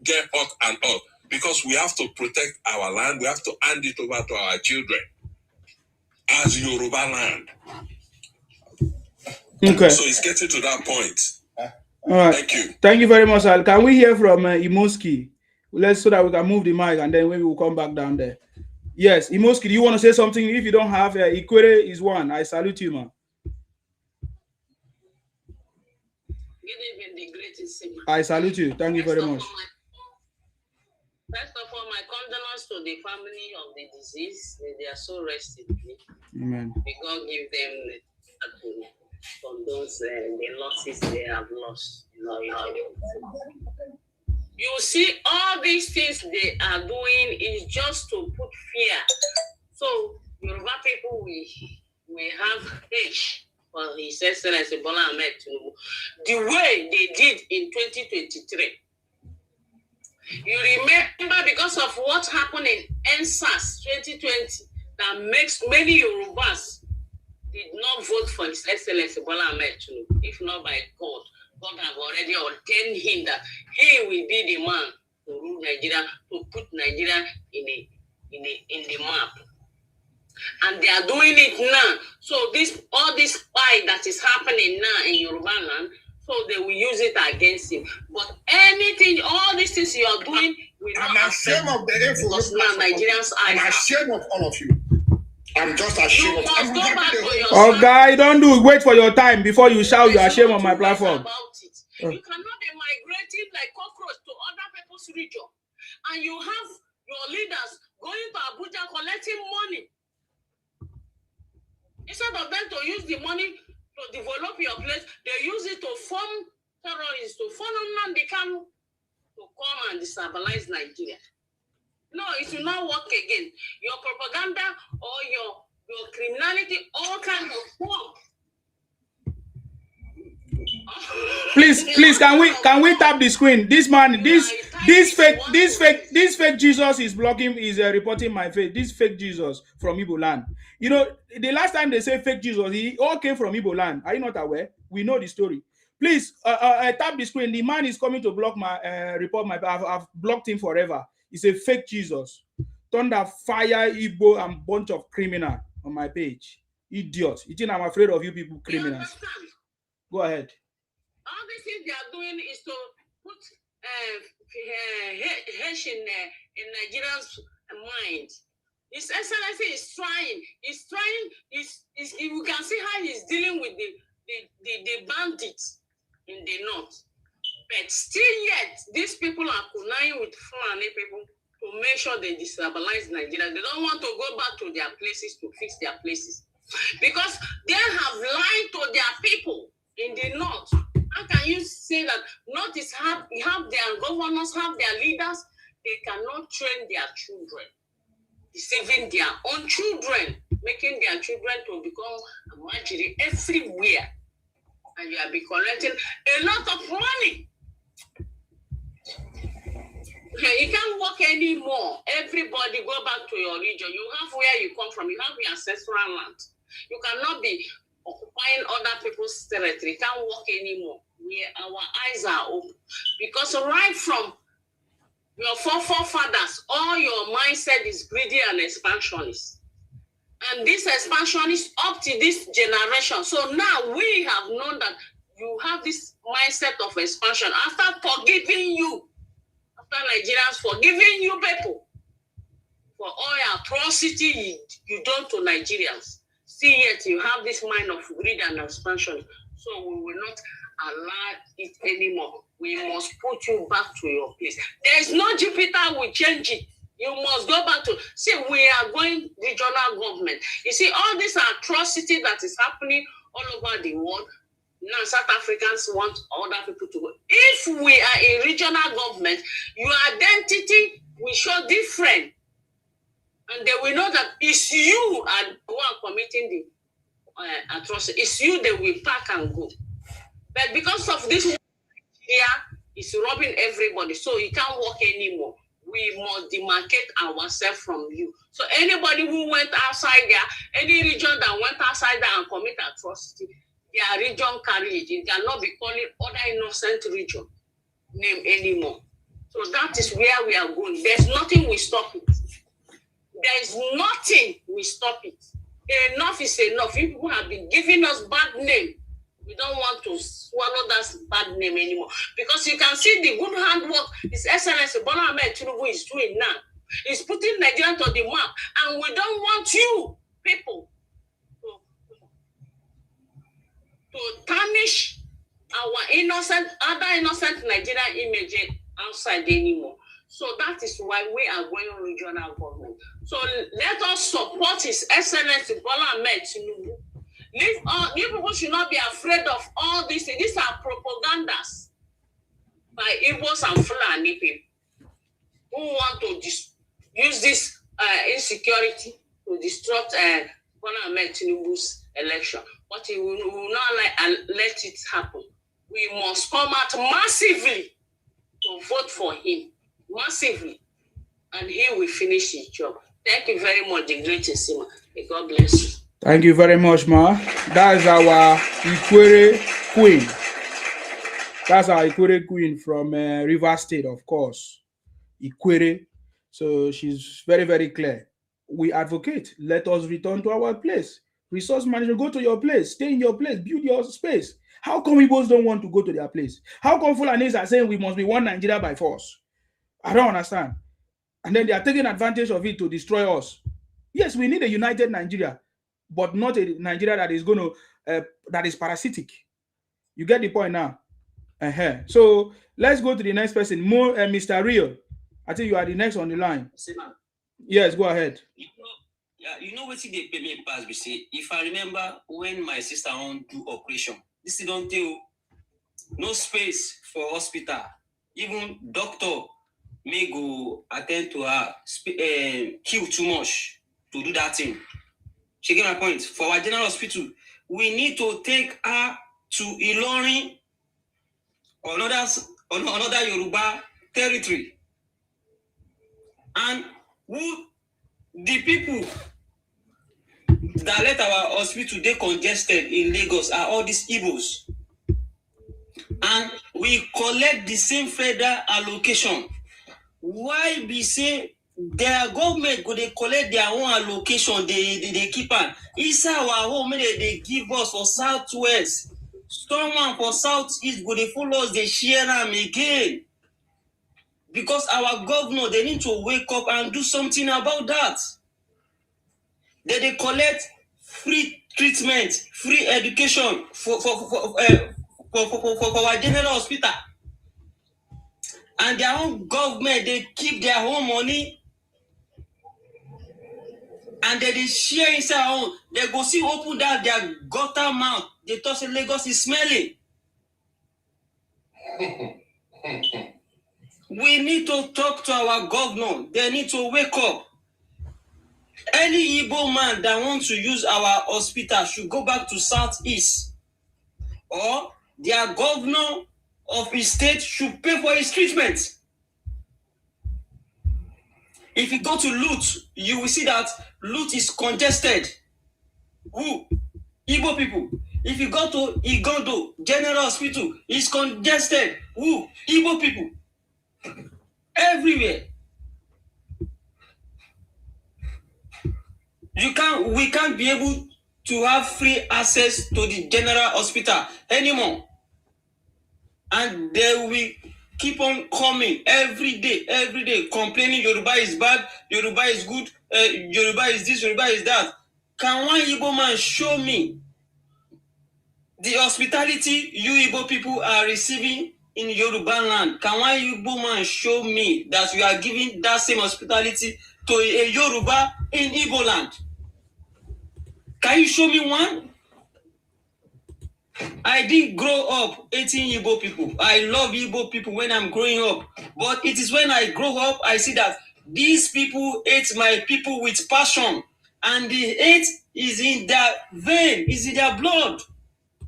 get hot and hot because we have to protect our land. We have to hand it over to our children as Yoruba land. Okay. So it's getting to that point. All right. Thank you. Thank you very much, Al. Can we hear from Imoski? So that we can move the mic and then maybe we'll come back down there. Yes, Imoski, do you want to say something? If you don't have, Ikwere is one. I salute you, man. Good evening, the greatest. I salute you. Thank you very much. First of all, my condolences to the family of the deceased. They are so rested. Amen. May God give them from those the losses they have lost. You see, all these things they are doing is just to put fear. So Yoruba people, we have H for His Excellency Bola Ahmed Tinubu. The way they did in 2023. You remember because of what happened in NSAS 2020 that makes many Yorubas did not vote for His Excellency Bola Ahmed Tinubu, if not by God. God have already ordained him that he will be the man to rule Nigeria, to put Nigeria in the map. And they are doing it now. So all this spy that is happening now in Yoruba land, so they will use it against him. But anything, all these things you are doing, I'm ashamed of the info. Because now Nigerians are. I'm ashamed of all of you. I'm just ashamed of you. Go back to your oh, guy, don't do it. Wait for your time before you shout you are ashamed on my platform. You cannot be migrating like cockroach to other people's region. And you have your leaders going to Abuja collecting money. Instead of them to use the money to develop your place, they use it to form terrorists, to form Nnamdi to come and destabilize Nigeria. No, it will not work again. Your propaganda or your criminality, all kinds of form. Please, can we tap the screen? This man, this fake Jesus is blocking, is reporting my face. This fake Jesus from Igbo land. You know, the last time they say fake Jesus, he all came from Igbo land. Are you not aware? We know the story. Please, tap the screen. The man is coming to block my report. I've blocked him forever. It's a fake Jesus. Thunder, fire, Igbo, and bunch of criminal on my page. Idiot. You think I'm afraid of you people, criminals? Go ahead. All these things they are doing is to put hate in Nigerians' mind. His Excellency is trying. He's trying. You can see how he's dealing with the bandits in the north. But still yet, these people are conniving with Fulani people to make sure they destabilize Nigeria. They don't want to go back to their places to fix their places. Because they have lied to their people in the north. How can you say that North is have their governors, have their leaders? They cannot train their children, deceiving their own children, making their children to become a majority everywhere. And you have been collecting a lot of money. You can't work anymore. Everybody go back to your region. You have where you come from. You have your ancestral land. You cannot be occupying other people's territory. Can't work anymore. Our eyes are open. Because right from your forefathers, all your mindset is greedy and expansionist. And this expansionist up to this generation. So now we have known that you have this mindset of expansion. After forgiving you, after Nigerians forgiving you people for all your atrocity you done to Nigerians. See, yet you have this mind of greed and expansion. So we will not allow it anymore. We must put you back to your place. There is no Jupiter will change it. You must go back to, see, we are going regional government. You see, all this atrocity that is happening all over the world, now South Africans want other people to go. If we are a regional government, your identity will show different. And they will know that it's you and who are committing the atrocity. It's you that will pack and go. But because of this here, it's robbing everybody. So you can't work anymore. We must demarcate ourselves from you. So anybody who went outside there, any region that went outside there and commit atrocity, their region carry it. It cannot be calling other innocent region name anymore. So that is where we are going. There's nothing we stop it. There's nothing we stop it. Enough is enough. People have been giving us bad name. We don't want to swallow that bad name anymore. Because you can see the good handwork His Excellency Bola Ahmed Tinubu is doing now. He's putting Nigeria to the map. And we don't want you, people, to tarnish our other innocent Nigerian image outside anymore. So that is why we are going regional government. So let us support His Excellency Bola Ahmed Tinubu. You people should not be afraid of all these things. These are propagandas by Igbos and Fulani people who want to use this insecurity to disrupt Bola Ahmed Tinubu's election. But we will not let it happen. We must come out massively to vote for him. Massively. And he will finish his job. Thank you very much, the great Sima. May God bless you. Thank you very much, Ma. That's our Ikwere Queen. That's our Ikwere Queen from Rivers State, of course. Ikwere. So she's very, very clear. We advocate. Let us return to our place. Resource management, go to your place. Stay in your place. Build your space. How come Igbos don't want to go to their place? How come Fulanis are saying we must be one Nigeria by force? I don't understand. And then they are taking advantage of it to destroy us. Yes, we need a united Nigeria, but not a Nigeria that is going to that is parasitic. You get the point now. So let's go to the next person. Mr. Rio, I think you are the next on the line. Yes, go ahead. You know what they pay me pass, we say, if I remember when my sister on do operation, this don't do no space for hospital. Even doctor may go attend to her, kill too much to do that thing. She get my point. For our general hospital, we need to take her to Ilorin or another Yoruba territory. And who the people that let our hospital they congested in Lagos are all these Igbos. And we collect the same federal allocation. Why be say their government go they collect their own allocation, they keep on. Inside our home, they give us for southwest. Someone for southeast go they follow us, they share them again. Because our governor, they need to wake up and do something about that. They collect free treatment, free education for our general hospital. And their own government, they keep their own money and they share inside our own. They go see open down their gutter mouth. They thought Lagos is smelling. We need to talk to our governor. They need to wake up. Any Igbo man that wants to use our hospital should go back to Southeast. Or their governor of his state should pay for his treatment. If you go to Lut, you will see that Lut is congested. Who? Igbo people. If you go to Igondo General Hospital, it's congested. Who? Igbo people. Everywhere. We can't be able to have free access to the general hospital anymore. And they will keep on coming every day, complaining Yoruba is bad, Yoruba is good, Yoruba is this, Yoruba is that. Can one Igbo man show me the hospitality you Igbo people are receiving in Yoruba land? Can one Igbo man show me that you are giving that same hospitality to a Yoruba in Igbo land? Can you show me one? I didn't grow up hating Igbo people. I love Igbo people when I'm growing up. But it is when I grow up, I see that these people hate my people with passion. And the hate is in their vein, is in their blood.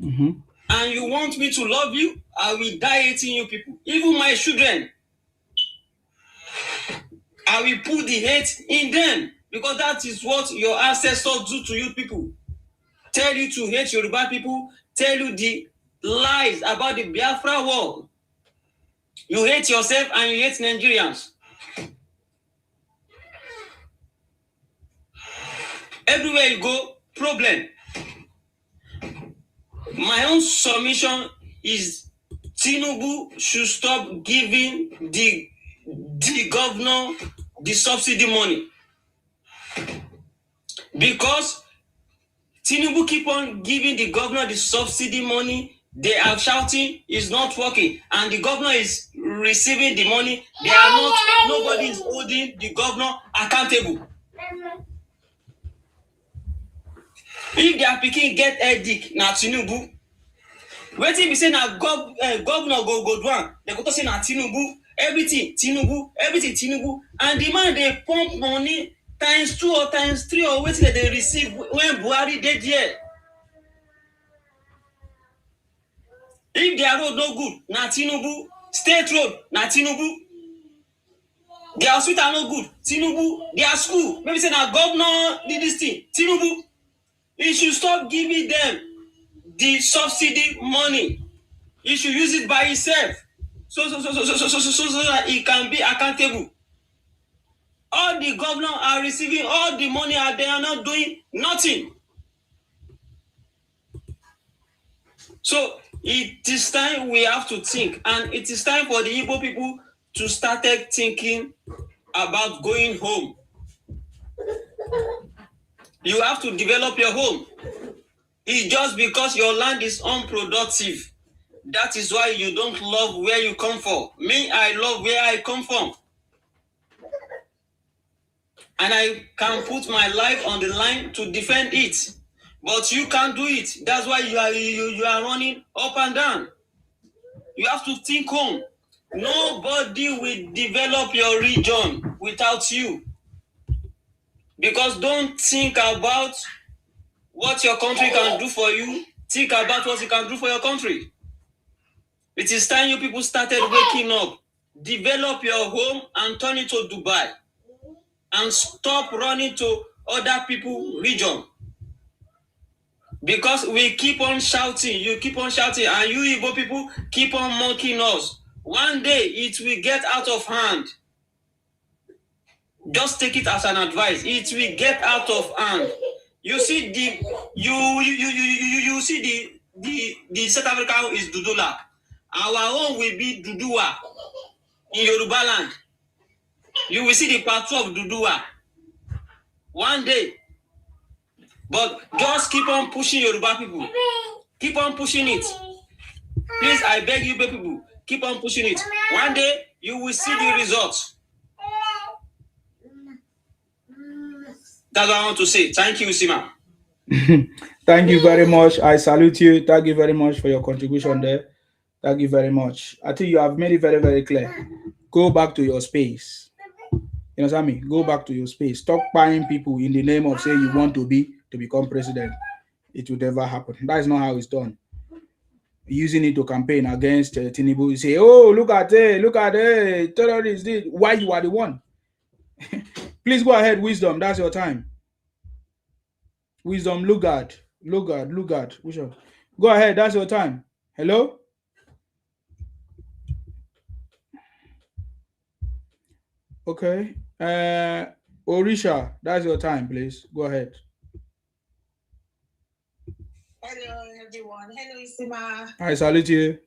Mm-hmm. And you want me to love you? I will die hating you people. Even my children. I will put the hate in them. Because that is what your ancestors do to you people. Tell you to hate Yoruba people. Tell you the lies about the Biafra war. You hate yourself and you hate Nigerians. Everywhere you go, problem. My own submission is Tinubu should stop giving the governor the subsidy money. Because Tinubu keep on giving the governor the subsidy money, they are shouting it's not working, and the governor is receiving the money. They are not. Nobody is holding the governor accountable. If they are picking get headache na Tinubu, waiting be say na governor go do one. They go to say na Tinubu, everything Tinubu, and the man they pump money times 2 or times 3 or waiting that they receive when Buhari did here. If their road no good, na Tinubu. State road, na Tinubu. Their hospital no good, Tinubu. Their school, maybe say na governor did this thing, Tinubu. He should stop giving them the subsidy money. He should use it by himself, so that he can be accountable. All the governors are receiving all the money and they are not doing nothing. So it is time we have to think, and it is time for the Igbo people to start thinking about going home. You have to develop your home. It's just because your land is unproductive. That is why you don't love where you come from. Me, I love where I come from. and I can put my life on the line to defend it. But you can't do it. That's why you are running up and down. You have to think home. Nobody will develop your region without you. Because don't think about what your country can do for you. Think about what you can do for your country. It is time you people started waking up. Develop your home and turn it to Dubai. And stop running to other people's region. Because we keep on shouting, you keep on shouting, and you Igbo people keep on mocking us. One day it will get out of hand. Just take it as an advice. It will get out of hand. You see you see the South Africa is Dudula. Our own will be Dudua in Yoruba land. You will see the part 2 of Dudua one day. But just keep on pushing Yoruba people. Keep on pushing it. Please, I beg you people, keep on pushing it. One day you will see the results. That's what I want to say. Thank you, Sima. Thank you very much. I salute you. Thank you very much for your contribution there. Thank you very much. I think you have made it very, very clear. Go back to your space. You understand me? Go back to your space. Stop buying people in the name of saying you want to become president. It will never happen. That is not how it's done. Using it to campaign against Tinubu, you say, "Oh, look at terrorists did." Why you are the one? Please go ahead, Wisdom. That's your time. Wisdom, Lugard. Which one? Go ahead. That's your time. Hello. Okay. Orisha, that's your time, please. Go ahead. Hello, everyone. Hello, Isima. I salute you.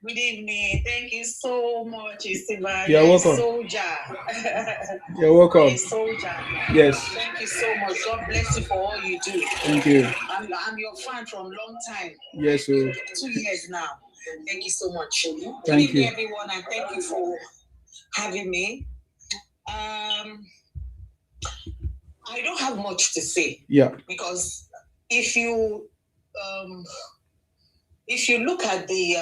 Good evening. Thank you so much, Isima. You're welcome. Soldier. You're welcome. You're soldier. Yes. Thank you so much. God bless you for all you do. Thank you. I'm your fan from a long time. Yes, sir. 2 years now. Thank you so much. Thank you. Good evening, everyone, and thank you for having me. I don't have much to say. Yeah. Because if you look at the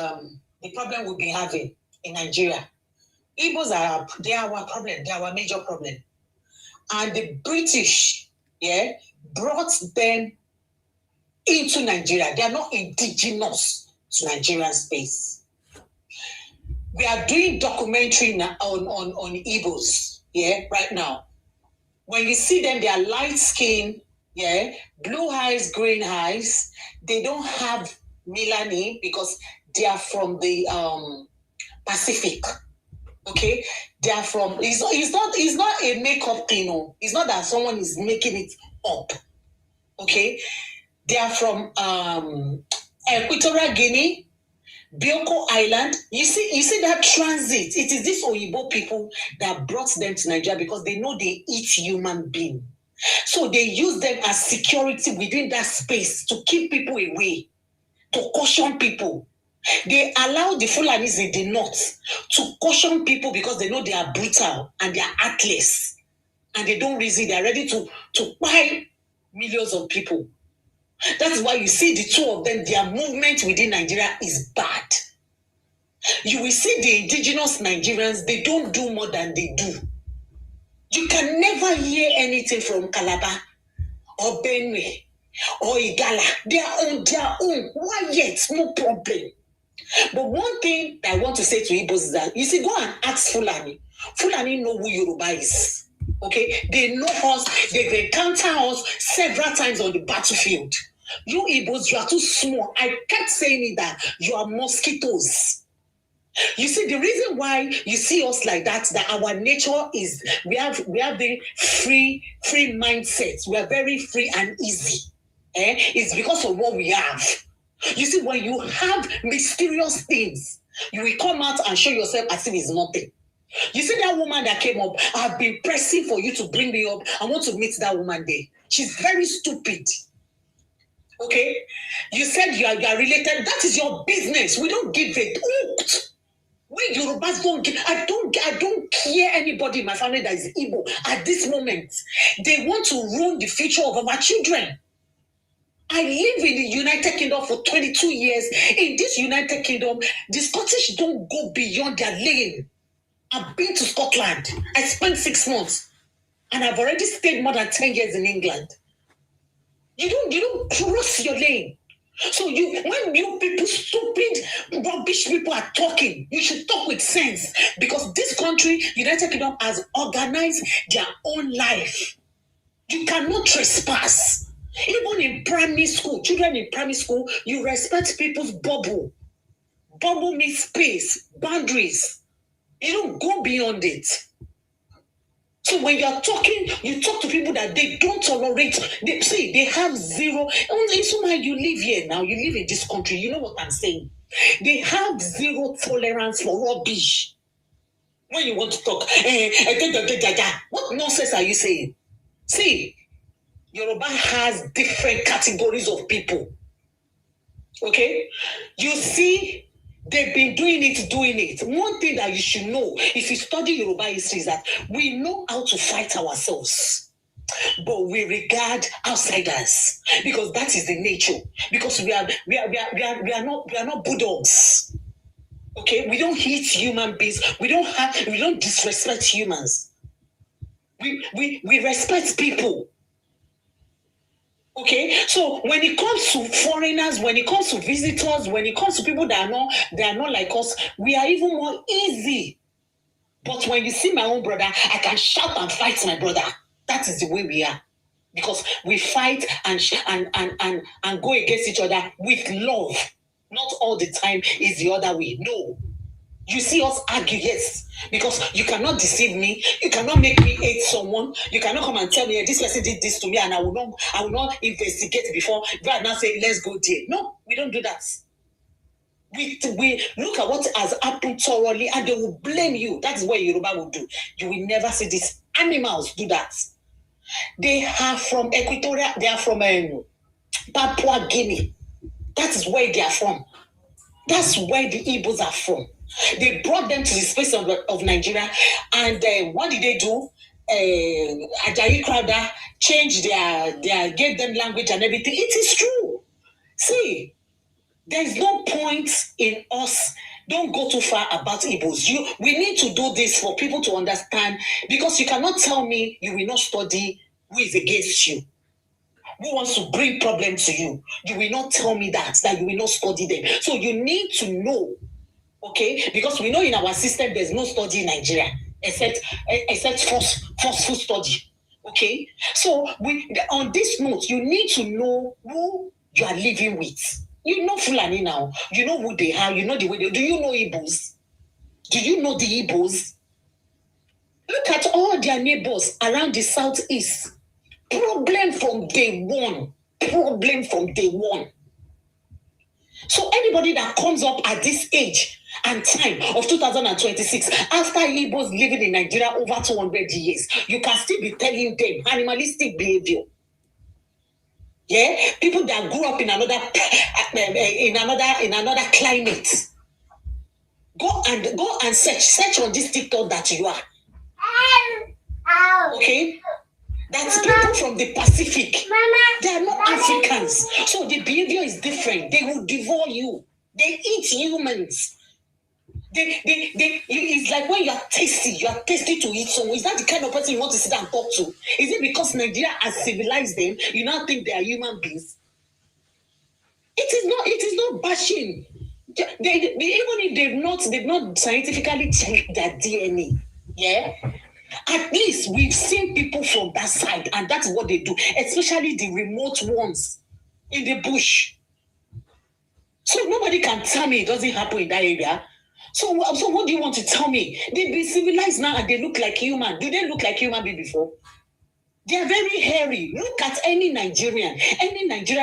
problem we've been having in Nigeria, Igbos are our problem. They are our major problem. And the British, brought them into Nigeria. They are not indigenous to Nigerian space. We are doing documentary on Igbos, right now. When you see them, they are light skin, blue eyes, green eyes. They don't have melanin because they are from the Pacific. Okay, they are from. It's not a makeup thing. It's not that someone is making it up. Okay, they are from Equatorial Guinea, Bioko Island. You see that transit. It is these Oyibo people that brought them to Nigeria because they know they eat human being. So they use them as security within that space to keep people away, to caution people. They allow the Fulanis in the north to caution people because they know they are brutal and they are heartless. And they don't reason. They are ready to buy millions of people. That's why you see the two of them, their movement within Nigeria is bad. You will see the indigenous Nigerians, they don't do more than they do. You can never hear anything from Calabar or Benue or Igala. They are on their own. Why yet? No problem. But one thing I want to say to Igbos is that, you see, go and ask Fulani. Fulani know who Yoruba is. Okay? They know us. They counter us several times on the battlefield. You Igbos, you are too small. I kept saying it that you are mosquitoes. You see, the reason why you see us like that our nature is, we have the free mindset. We are very free and easy. It's because of what we have. You see, when you have mysterious things, you will come out and show yourself as if it's nothing. You see that woman that came up, I've been pressing for you to bring me up. I want to meet that woman there. She's very stupid. Okay? You said you are related. That is your business. We don't give a hoot. We We Yorubas don't get, I don't care anybody in my family that is Igbo at this moment. They want to ruin the future of our children. I live in the United Kingdom for 22 years. In this United Kingdom, the Scottish don't go beyond their lane. I've been to Scotland. I spent 6 months. And I've already stayed more than 10 years in England. You don't cross your lane. So when you people, stupid, rubbish people are talking, you should talk with sense. Because this country, United Kingdom, has organized their own life. You cannot trespass. Even in primary school, children in primary school, you respect people's bubble. Bubble means space, boundaries. You don't go beyond it. So when you're talking, you talk to people that they don't tolerate. They have zero. Only somehow you live here now. You live in this country. You know what I'm saying? They have zero tolerance for rubbish. When you want to talk, what nonsense are you saying? See, Yoruba has different categories of people. Okay? You see, they've been doing it. One thing that you should know, if you study Yoruba history, is that we know how to fight ourselves. But we regard outsiders because that is the nature. Because we are not bulldogs. Okay? We don't hit human beings. We don't disrespect humans. We respect people. Okay, so when it comes to foreigners, when it comes to visitors, when it comes to people that are not like us, we are even more easy. But when you see my own brother, I can shout and fight my brother. That is the way we are, because we fight and go against each other with love. Not all the time is the other way. No. You see us argue, yes, because you cannot deceive me. You cannot make me hate someone. You cannot come and tell me, this person did this to me, and I will not investigate before. But now say, let's go there. No, we don't do that. We look at what has happened thoroughly, and they will blame you. That is what Yoruba will do. You will never see these animals do that. They are from Equatoria. They are from Papua Guinea. That is where they are from. That's where the Igbos are from. They brought them to the space of Nigeria, and what did they do? Ajayi Crowther changed gave them language and everything. It is true. See, there's no point in us. Don't go too far about Igbos. We need to do this for people to understand, because you cannot tell me you will not study who is against you. Who wants to bring problem to you? You will not tell me that you will not study them. So you need to know. Okay, because we know in our system there's no study in Nigeria except forceful study. Okay, so on this note, you need to know who you are living with. You know Fulani now. You know who they are. You know the way they. Do you know Igbos? Do you know the Igbos? Look at all their neighbors around the southeast. Problem from day one. So anybody that comes up at this age and time of 2026, after Igbos living in Nigeria over 200 years, you can still be telling them animalistic behavior. Yeah, people that grew up in another climate. Go and search on this TikTok that you are. Okay. That's people from the Pacific. They are not Africans. So the behavior is different. They will devour you. They eat humans. It's like when you are tasty to eat someone. Is that the kind of person you want to sit and talk to? Is it because Nigeria has civilized them, you now think they are human beings? It is not bashing. Even if they've not scientifically checked their DNA, yeah? At least we've seen people from that side, and that's what they do, especially the remote ones in the bush. So nobody can tell me it doesn't happen in that area. So what do you want to tell me? They've been civilized now and they look like human. Do they look like human beings before? They are very hairy. Look at any Nigerian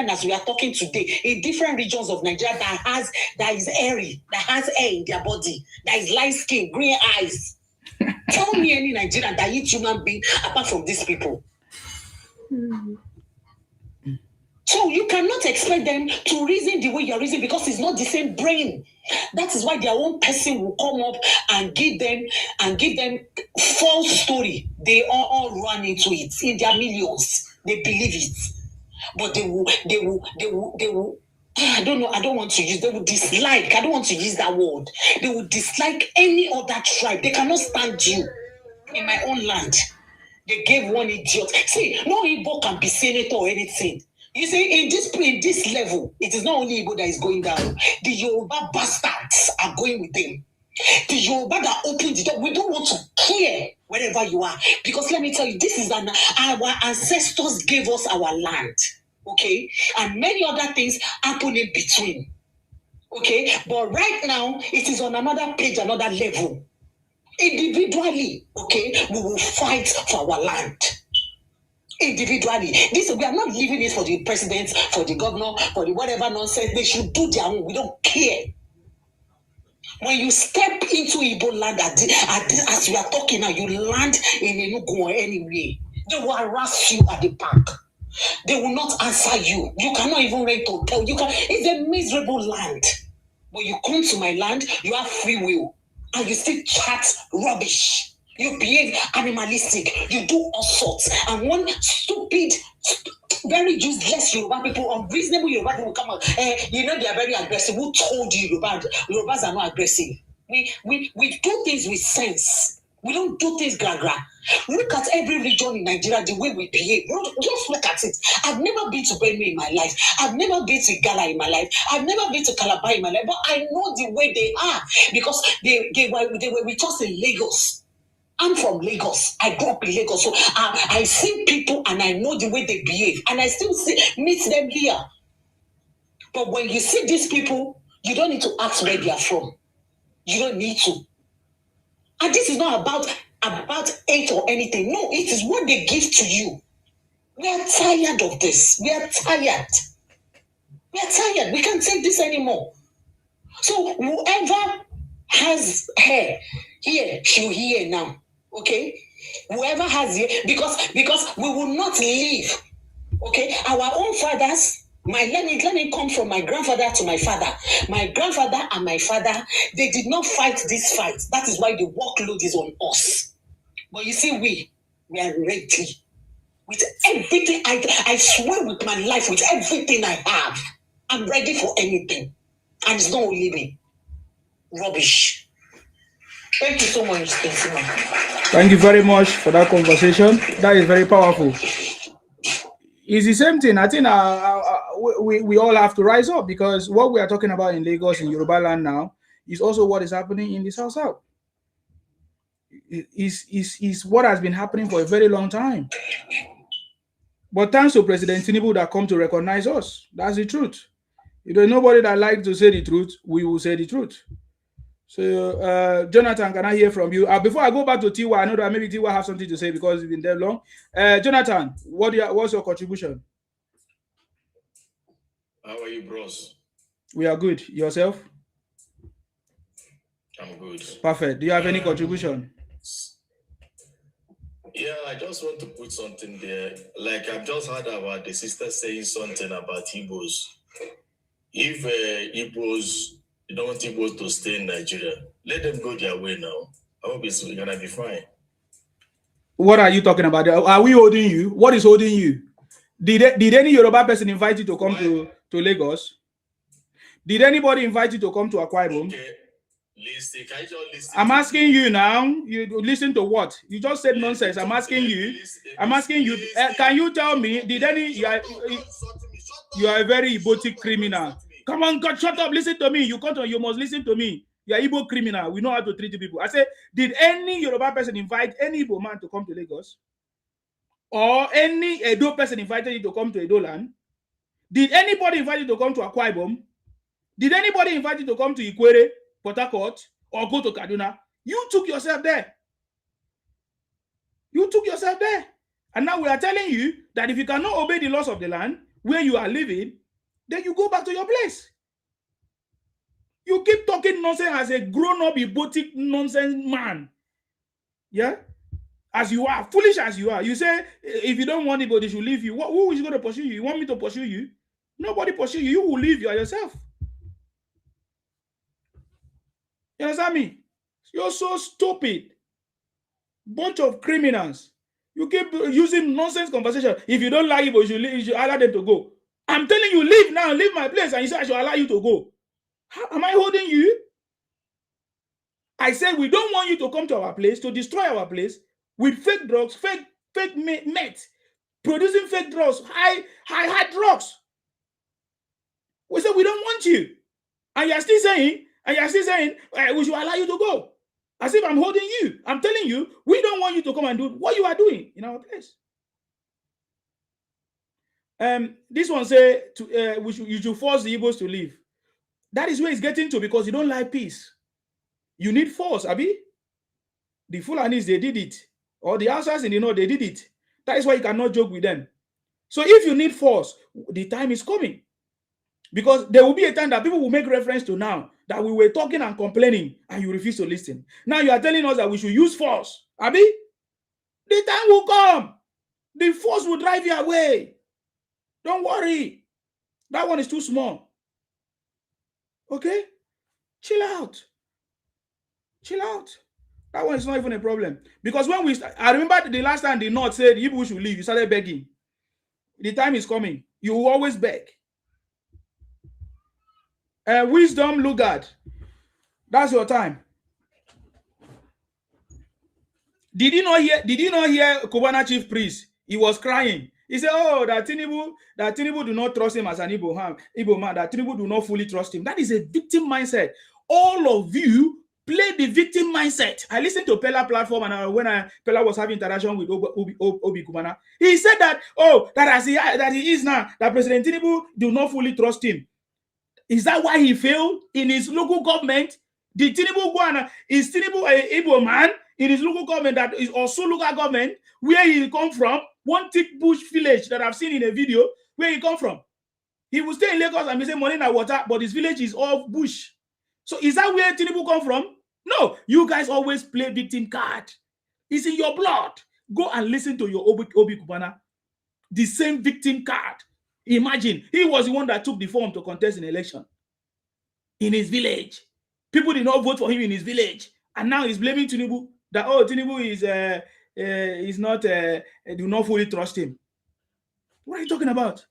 as we are talking today in different regions of Nigeria that is hairy, that has hair in their body, that is light skin, green eyes. Tell me any Nigerian that eats human being apart from these people. So you cannot expect them to reason the way you're reasoning, because it's not the same brain. That is why their own person will come up and give them false story. They all run into it in their millions. They believe it, but they will. I don't know. I don't want to use. They will dislike. I don't want to use that word. They will dislike any other tribe. They cannot stand you. In my own land, they gave one idiot. See, no Igbo can be senator or anything. You see, in this level, it is not only Igbo that is going down. The Yoruba bastards are going with them. The Yoruba that opened the door. We don't want to care wherever you are, because let me tell you, this is our ancestors gave us our land, okay, and many other things happen in between, okay. But right now, it is on another page, another level. Individually, okay, we will fight for our land. Individually, we are not leaving it for the president, for the governor, for the whatever nonsense. They should do their own. We don't care. When you step into Igbo land, as we are talking now, you land in Enugu or anywhere, they will harass you at the park. They will not answer you. You cannot even rent hotel. It's a miserable land. But you come to my land, you have free will, and you still chat rubbish. You behave animalistic. You do all sorts. And one stupid, very useless Yoruba people, unreasonable Yoruba people come out. They are very aggressive. Who told you Yorubas are not aggressive? We do things with sense. We don't do things gra. Look at every region in Nigeria, the way we behave. Just look at it. I've never been to Benue in my life. I've never been to Gala in my life. I've never been to Calabar in my life. But I know the way they are, because they were with us in Lagos. I'm from Lagos. I grew up in Lagos. So I see people and I know the way they behave. And I still meet them here. But when you see these people, you don't need to ask where they are from. You don't need to. And this is not about hate or anything. No, it is what they give to you. We are tired of this. We are tired. We are tired. We can't take this anymore. So whoever has hair here, she'll hear now. Okay? Whoever has hair, because we will not leave. Okay? Our own fathers, let me come from my grandfather to my father. My grandfather and my father, they did not fight this fight. That is why the workload is on us. But you see, we are ready. With everything, I swear with my life, with everything I have, I'm ready for anything. And it's not only me. Rubbish. Thank you so much, Spencer. Thank you very much for that conversation. That is very powerful. It's the same thing. I think we all have to rise up, because what we are talking about in Lagos, in Yoruba land now, is also what is happening in the South. Is what has been happening for a very long time. But thanks to President Tinubu that come to recognize us. That's the truth. If there's nobody that likes to say the truth, we will say the truth. So, Jonathan, can I hear from you? Before I go back to Tiwa, I know that maybe Tiwa have something to say because it's been there long. Jonathan, what's your contribution? How are you, bros? We are good. Yourself? I'm good. Perfect. Do you have any contribution? Yeah, I just want to put something there. Like, I've just heard about the sister saying something about Igbos. If Igbos, you don't want Igbos to stay in Nigeria, let them go their way now. I hope it's going to be fine. What are you talking about? Are we holding you? What is holding you? Did any Yoruba person invite you to come to Lagos? Did anybody invite you to come to Akwa Ibom? Okay. Listen, can you just listen? I'm asking you now. You listen to what? You just said nonsense. I'm asking you. I'm asking you. Can you tell me? Did any? You are a very Igbo criminal. Come on, God, shut up. Listen to me. You must listen to me. You are Igbo criminal. We know how to treat people. I say, did any Yoruba person invite any Igbo man to come to Lagos? Or any Edo person invited you to come to Edo land? Did anybody invite you to come to Akwa Ibom? Did anybody invite you to come to Ikwere, Port Harcourt, or go to Kaduna? You took yourself there. You took yourself there. And now we are telling you that if you cannot obey the laws of the land where you are living, then you go back to your place. You keep talking nonsense as a grown-up, Igbo nonsense man. Yeah? As you are, foolish as you are. You say, if you don't want anybody to leave you, who is going to pursue you? You want me to pursue you? Nobody pursue you. You will leave yourself. You understand me? You're so stupid. Bunch of criminals. You keep using nonsense conversation. If you don't like it, you should allow them to go. I'm telling you, leave now, leave my place, and you say I should allow you to go. How am I holding you? I said we don't want you to come to our place to destroy our place with fake drugs, fake meth, producing fake drugs, high drugs. We said we don't want you, and you're still saying, we should allow you to go. As if I'm holding you. I'm telling you, we don't want you to come and do what you are doing in our place. This one say you should force the Igbos to leave. That is where it's getting to, because you don't like peace. You need force, Abi. The Fulanis, they did it. Or the Hausas in the north, they did it. That is why you cannot joke with them. So if you need force, the time is coming. Because there will be a time that people will make reference to now that we were talking and complaining and you refuse to listen. Now you are telling us that we should use force. Abi, the time will come. The force will drive you away. Don't worry. That one is too small. Okay? Chill out. Chill out. That one is not even a problem. Because when I remember the last time the North said Igbo should leave, you started begging. The time is coming. You will always beg. Wisdom, Lugard. That's your time. Did you not hear Kubana chief priest? He was crying. He said, "Oh, that Tinubu do not trust him as an Igbo man. That Tinubu do not fully trust him." That is a victim mindset. All of you play the victim mindset. I listened to Pella platform, and when Pella was having interaction with Obi Kubana, he said that that he is now, that President Tinubu do not fully trust him. Is that why he failed in his local government? Did Tinubu go and is Tinubu an Igbo man in his local government that is also local government where he come from? One thick bush village that I've seen in a video where he come from. He will stay in Lagos and be saying money and water, but his village is all bush. So is that where Tinubu come from? No, you guys always play victim card. It's in your blood. Go and listen to your Obi Kubana. The same victim card. Imagine, he was the one that took the form to contest an election in his village. People did not vote for him in his village. And now he's blaming Tinubu that, oh, Tinubu is not, do not fully trust him. What are you talking about?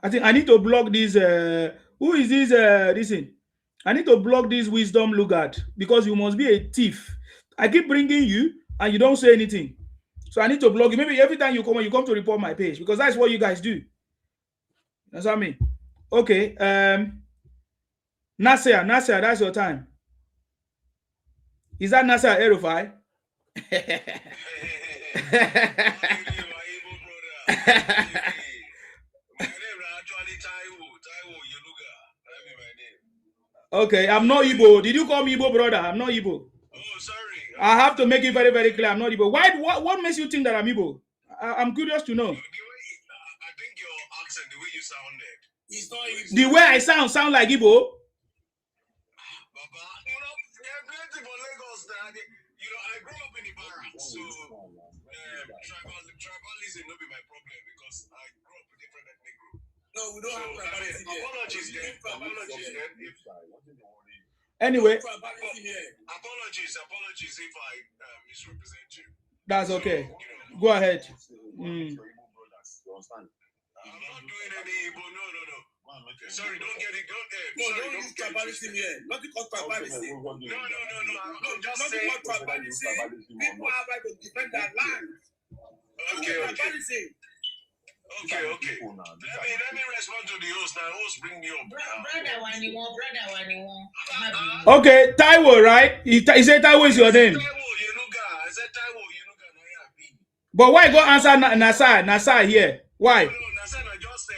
I think I need to block this. Who is this? Listen, I need to block this Wisdom Lugard, because you must be a thief. I keep bringing you and you don't say anything. So I need to block you. Maybe every time you come to report my page, because that's what you guys do. That's what I mean. Okay. Nasser, that's your time. Is that Nasser Erufai? Okay, I'm not Igbo. Did you call me Igbo, brother? I'm not Igbo. Oh, sorry. I have to make it very, very clear. I'm not Igbo. Why? What makes you think that I'm Igbo? I'm curious to know. I think your accent, the way you sounded, It's not Igbo. The way I sound like Igbo. Baba, there are plenty for Lagos. I grew up in the barracks, so tribalism will be my problem, because I grew up with different ethnic groups. No, we don't have tribalism here. Apologies then. Anyway, apologies if I misrepresent you. that's okay. Go ahead. I'm not doing any Igbo. No. Sorry, don't get it. Don't use tribalism here. Nothing called tribalism. No. I'm just Nothing saying. called tribalism. People have right to defend their land. Okay. Tribalism. Okay. Let me respond to the host. Now, host, bring me up. Brother Waniwo. Okay, Taiwo, right? He said Taiwo is your name. I said Taiwo Yenuga. But why go answer Nasa here? Why? No, Nasa, just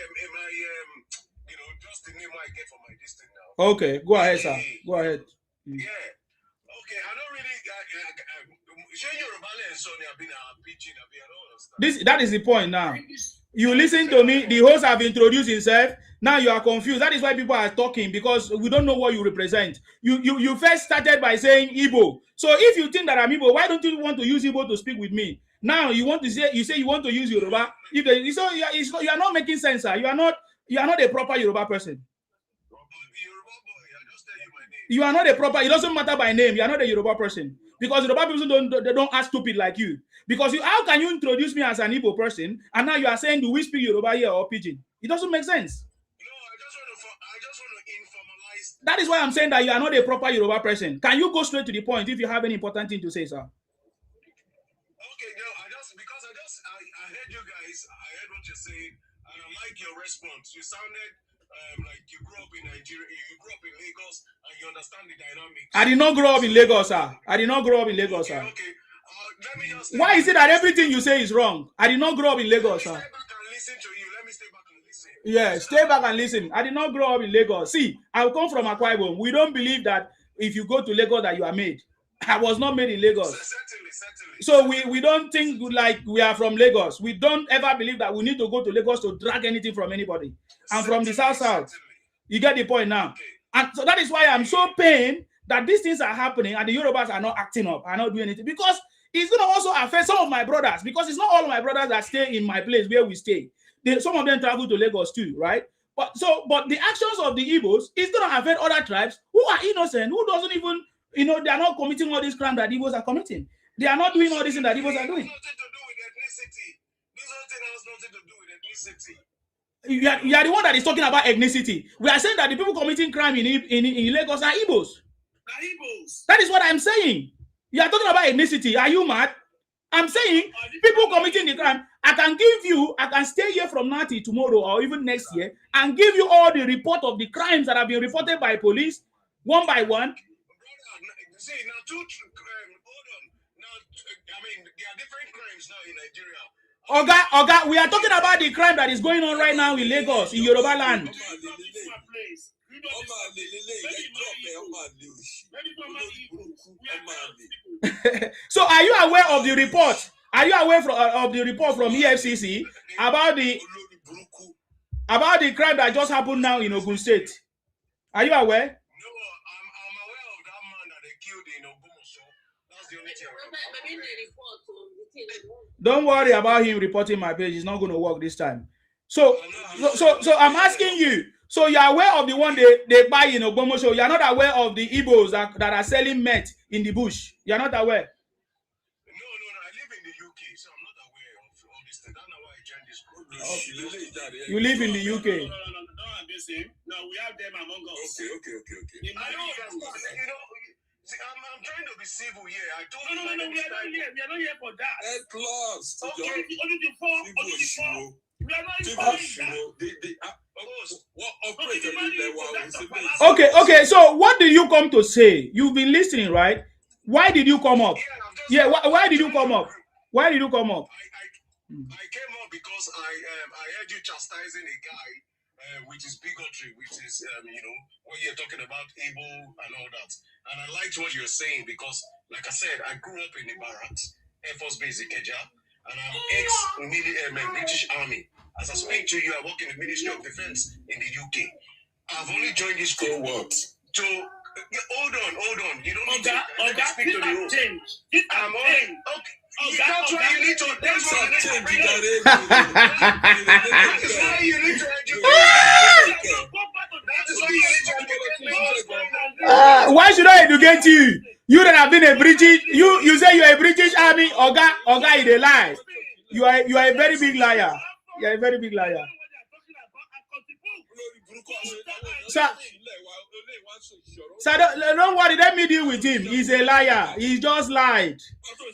just the name I get for my district now. Okay, go ahead, sir. Go ahead. Yeah. Okay, I don't really. That is the point now. You listen to me. The host have introduced himself. Now you are confused. That is why people are talking, because we don't know what you represent. You first started by saying Igbo. So if you think that I'm Igbo, why don't you want to use Igbo to speak with me? Now you say you want to use Yoruba. You are not making sense, sir. You are not a proper Yoruba person. Yoruba boy, You are not a proper. It doesn't matter by name. You are not a Yoruba person because Yoruba people don't act stupid like you. Because how can you introduce me as an Igbo person and now you are saying do we speak Yoruba here or Pidgin? It doesn't make sense. No, I just want to informalize. That is why I'm saying that you are not a proper Yoruba person. Can you go straight to the point if you have any important thing to say, sir? Okay, no, I heard you guys. I heard what you're saying, and I like your response. You sounded like you grew up in Nigeria, you grew up in Lagos, and you understand the dynamics. I did not grow up in Lagos, sir. I did not grow up in Lagos, sir. Okay. Let me just. Why is it that everything you say is wrong? I did not grow up in Lagos, sir. Stay back and listen to you. Let me stay back and listen. Yeah, stay back and listen. I did not grow up in Lagos. See, I come from Akwa Ibom. We don't believe that if you go to Lagos that you are made. I was not made in Lagos. Certainly. So we don't think like we are from Lagos. We don't ever believe that we need to go to Lagos to drag anything from anybody. I'm from the South. You get the point now. Okay. And so that is why I'm so pained that these things are happening and the Yorubas are not acting up, are not doing anything. Because it's going to also affect some of my brothers. Because it's not all of my brothers that stay in my place where we stay. Some of them travel to Lagos too, right? But the actions of the Igbos is going to affect other tribes who are innocent, who doesn't even, they are not committing all these crimes that Igbos are committing. They are not doing all this thing that Igbos are doing. This whole thing has nothing to do with ethnicity. You are the one that is talking about ethnicity. We are saying that the people committing crime in Lagos are Igbos. That is what I'm saying. You are talking about ethnicity. Are you mad? I'm saying people committing the crime. I can stay here from now till tomorrow or even next year and give you all the report of the crimes that have been reported by police one by one. See, now hold on. Now, I mean, there are different crimes now in Nigeria. Oga, we are talking about the crime that is going on right now in Lagos, in Yoruba land. So, are you aware of the report? Are you aware of the report from EFCC about the crime that just happened now in Ogun State? Are you aware? No, I'm aware of that man that they killed in Ogbomoso. That's the only thing. Don't worry about him reporting my page. It's not going to work this time. So I'm asking you. So you're aware of the one they buy in Ogbomoso. You're not aware of the Igbos that are selling meth in the bush. You're not aware. No. I live in the UK, so I'm not aware of all this thing. That's not why I joined this group. You live in the UK. No, we have them among us. Okay. I know that. See, I'm trying to be civil here. I told you. No, we are not here. We are not here for that. Okay. Only the four. We are not here for that. Okay. So what did you come to say? You've been listening, right? Why did you come up? Yeah. Why did you come up? Why did you come up? I came up because I heard you chastising a guy, which is bigotry, which is when you're talking about Igbo and all that. And I liked what you're saying because, like I said, I grew up in the barracks, Air Force Base Ikeja, and I'm ex-British Army. As I speak to you, I work in the Ministry of Defense in the UK. I've only joined this group hold on. You don't need to speak to the rules. I'm only okay. That's why you need to. That's why you need to educate. Why should I educate you? You that have been a British, you say you're a British Army, Oga is a lie. You are a very big liar. You are a very big liar. So don't worry, let me deal with him. He's a liar. He just lied.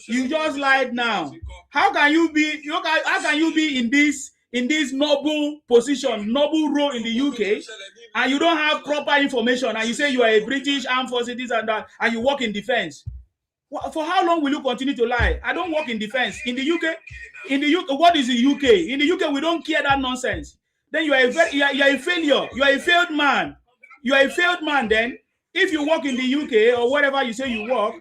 You just lied now. How can you be in this noble position, noble role in the UK, and you don't have proper information, and you say you are a British Armed Forces, this and that, and you work in defense? For how long will you continue to lie? I don't work in defense. In the UK, what is the UK? In the UK, we don't care that nonsense. Then you are a failure. You are a failed man. You are a failed man then. If you work in the UK or whatever you say you work,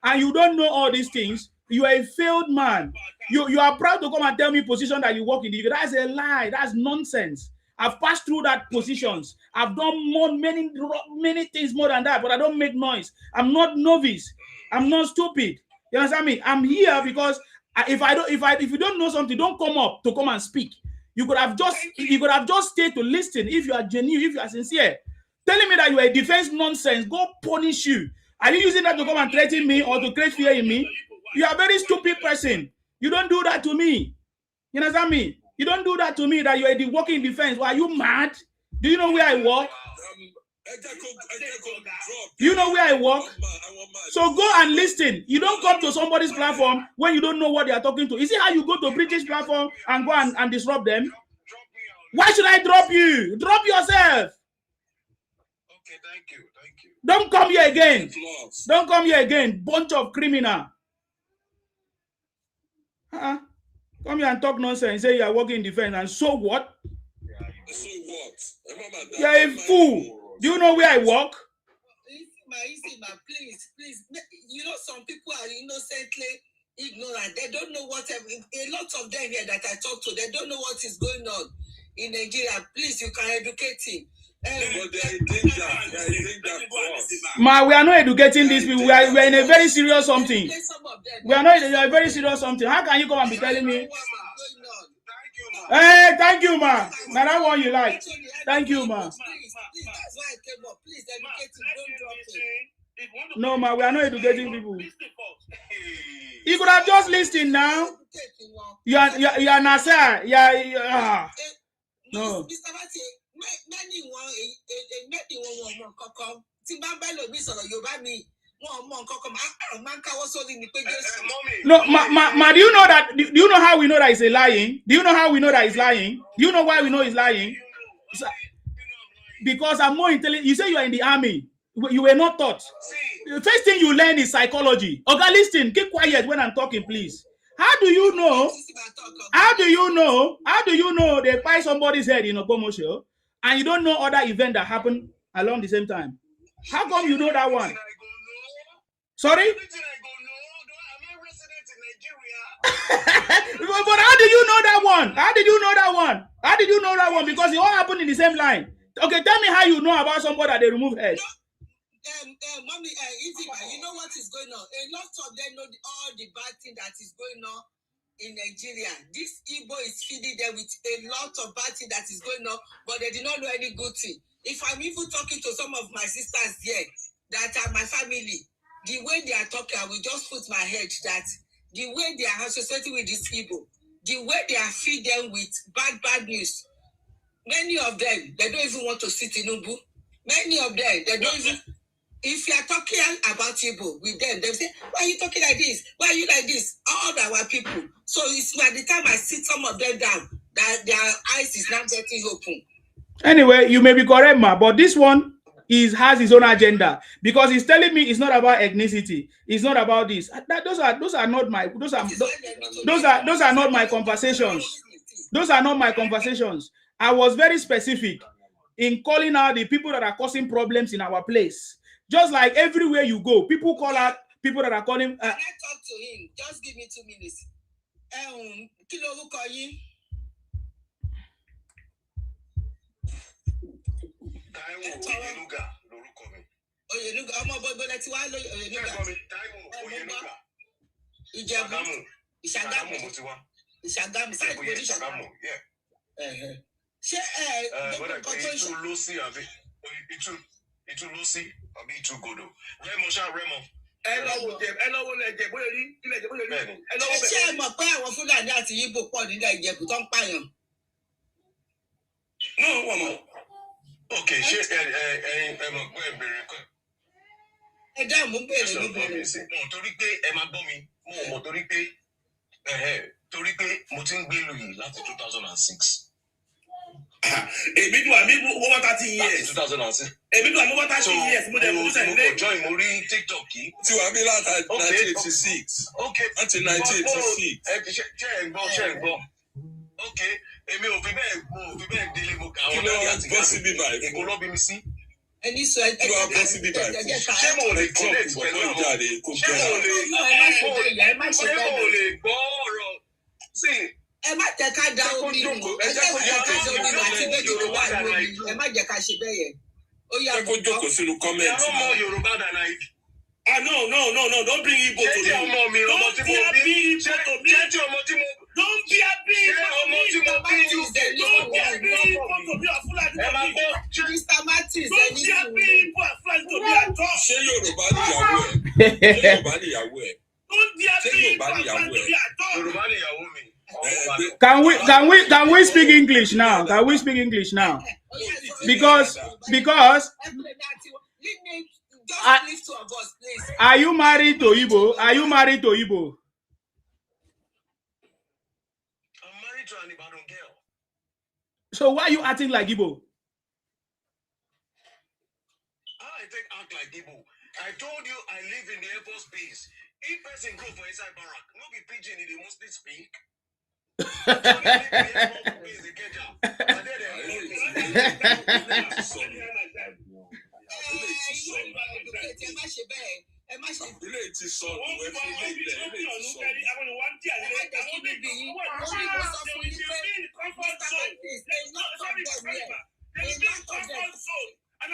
and you don't know all these things, you are a failed man. You are proud to come and tell me position that you work in the UK. That's a lie. That's nonsense. I've passed through that positions. I've done many things more than that, but I don't make noise. I'm not novice. I'm not stupid. You understand me? I'm here because if you don't know something, don't come up to come and speak. You could have just stayed to listen if you are genuine, if you are sincere. telling me that you are a defense nonsense. God punish you. Are you using that to come and threaten me or to create fear in me? You are a very stupid person. You don't do that to me. You understand me? You don't do that to me that you are the working defense. Are you mad? Do you know where I work? Do you know where I work? So go and listen. You don't come to somebody's platform when you don't know what they are talking to. Is it how you go to British platform and go and disrupt them? Why should I drop you? Drop yourself. Okay, thank you. Don't come here again. Don't come here again. Bunch of criminal. Come here and talk nonsense. Say you are working in defense, and so what? So what? You are a fool. Do you know where I work? Please. You know, some people are innocently ignorant. They don't know what. A lot of them here that I talk to, they don't know what is going on in Nigeria. Please, you can educate him. But they are in danger. Ma, we are not educating these people. We are in a very serious something. We are not in a very serious something. How can you come and be telling me? Hey, thank you, ma. Now that one you like. Thank you, ma. No, ma, we are not educating people. You could have just listened now. You are Nasser. No. No, ma, do you know that? Do you know how we know that he's lying? Do you know how we know that he's lying? Do you know why we know he's lying? Because I'm more intelligent. You say you are in the army. You were not taught. The first thing you learn is psychology. Okay, listen, keep quiet when I'm talking, please. How do you know? How do you know they buy somebody's head in Ogbomoso and you don't know other events that happen along the same time? How come you know that one? Sorry? But how do you know that one? How did you know that one? Because it all happened in the same line. Okay, tell me how you know about somebody that they remove head. Mommy, you know what is going on? A lot of them know all the bad thing that is going on in Nigeria. This Igbo is feeding them with a lot of bad thing that is going on, but they did not know any good thing. If I'm even talking to some of my sisters here that are my family, the way they are talking, I will just put my head that the way they are associating with this Igbo, the way they are feeding them with bad news. Many of them, they don't even want to see Tinubu. Many of them, they don't even. If you are talking about Igbo with them, they say, why are you talking like this? Why are you like this? All our people. So it's by the time I sit some of them down, that their eyes is not getting open. Anyway, you may be correct, ma, but this one has his own agenda because he's telling me it's not about ethnicity. It's not about this. Those are not my conversations. Those are not my conversations. I was very specific in calling out the people that are causing problems in our place. Just like everywhere you go, people call out people that are calling. Can I talk to him? Just give me 2 minutes. Okay, over 30 years. 2006. Over 30 years. Join Mori TikTok. Okay. 1986. Okay. Until 1986. Okay. See. Ẹ má jẹ́ ká dá omi nù. Ẹ jẹ́ kó jókòó àti méjì tó wà lórí. Ẹ má jẹ́ ká ṣe bẹ́ẹ̀ yẹn. Ó yá kó jókòó sínú kọ́mẹ́ǹtì. No more Yorùbá than I. No, don't bring Igbo to me. Don't be a big Igbo to me. Don't be a big Igbo to me. Don't be a big Igbo to me. Mr. Martins, don't hear me people are flying to be at all. Ṣé Yorùbá níyàwó ẹ̀? Ṣé Yorùbá níyàwó ẹ̀? Don't hear Ṣé me Yorùbá people are níyàwó flying to ẹ̀? be at all. Yorùbá níyàwó mi. Can we speak English now? Can we speak English now? Because are you married to Igbo? Are you married to Igbo? I'm married to an Ibadan girl. So why are you acting like Igbo? I think act like Igbo. I told you I live in the Air Force Base. If person go for inside barrack, no be pidgin, they mostly speak. And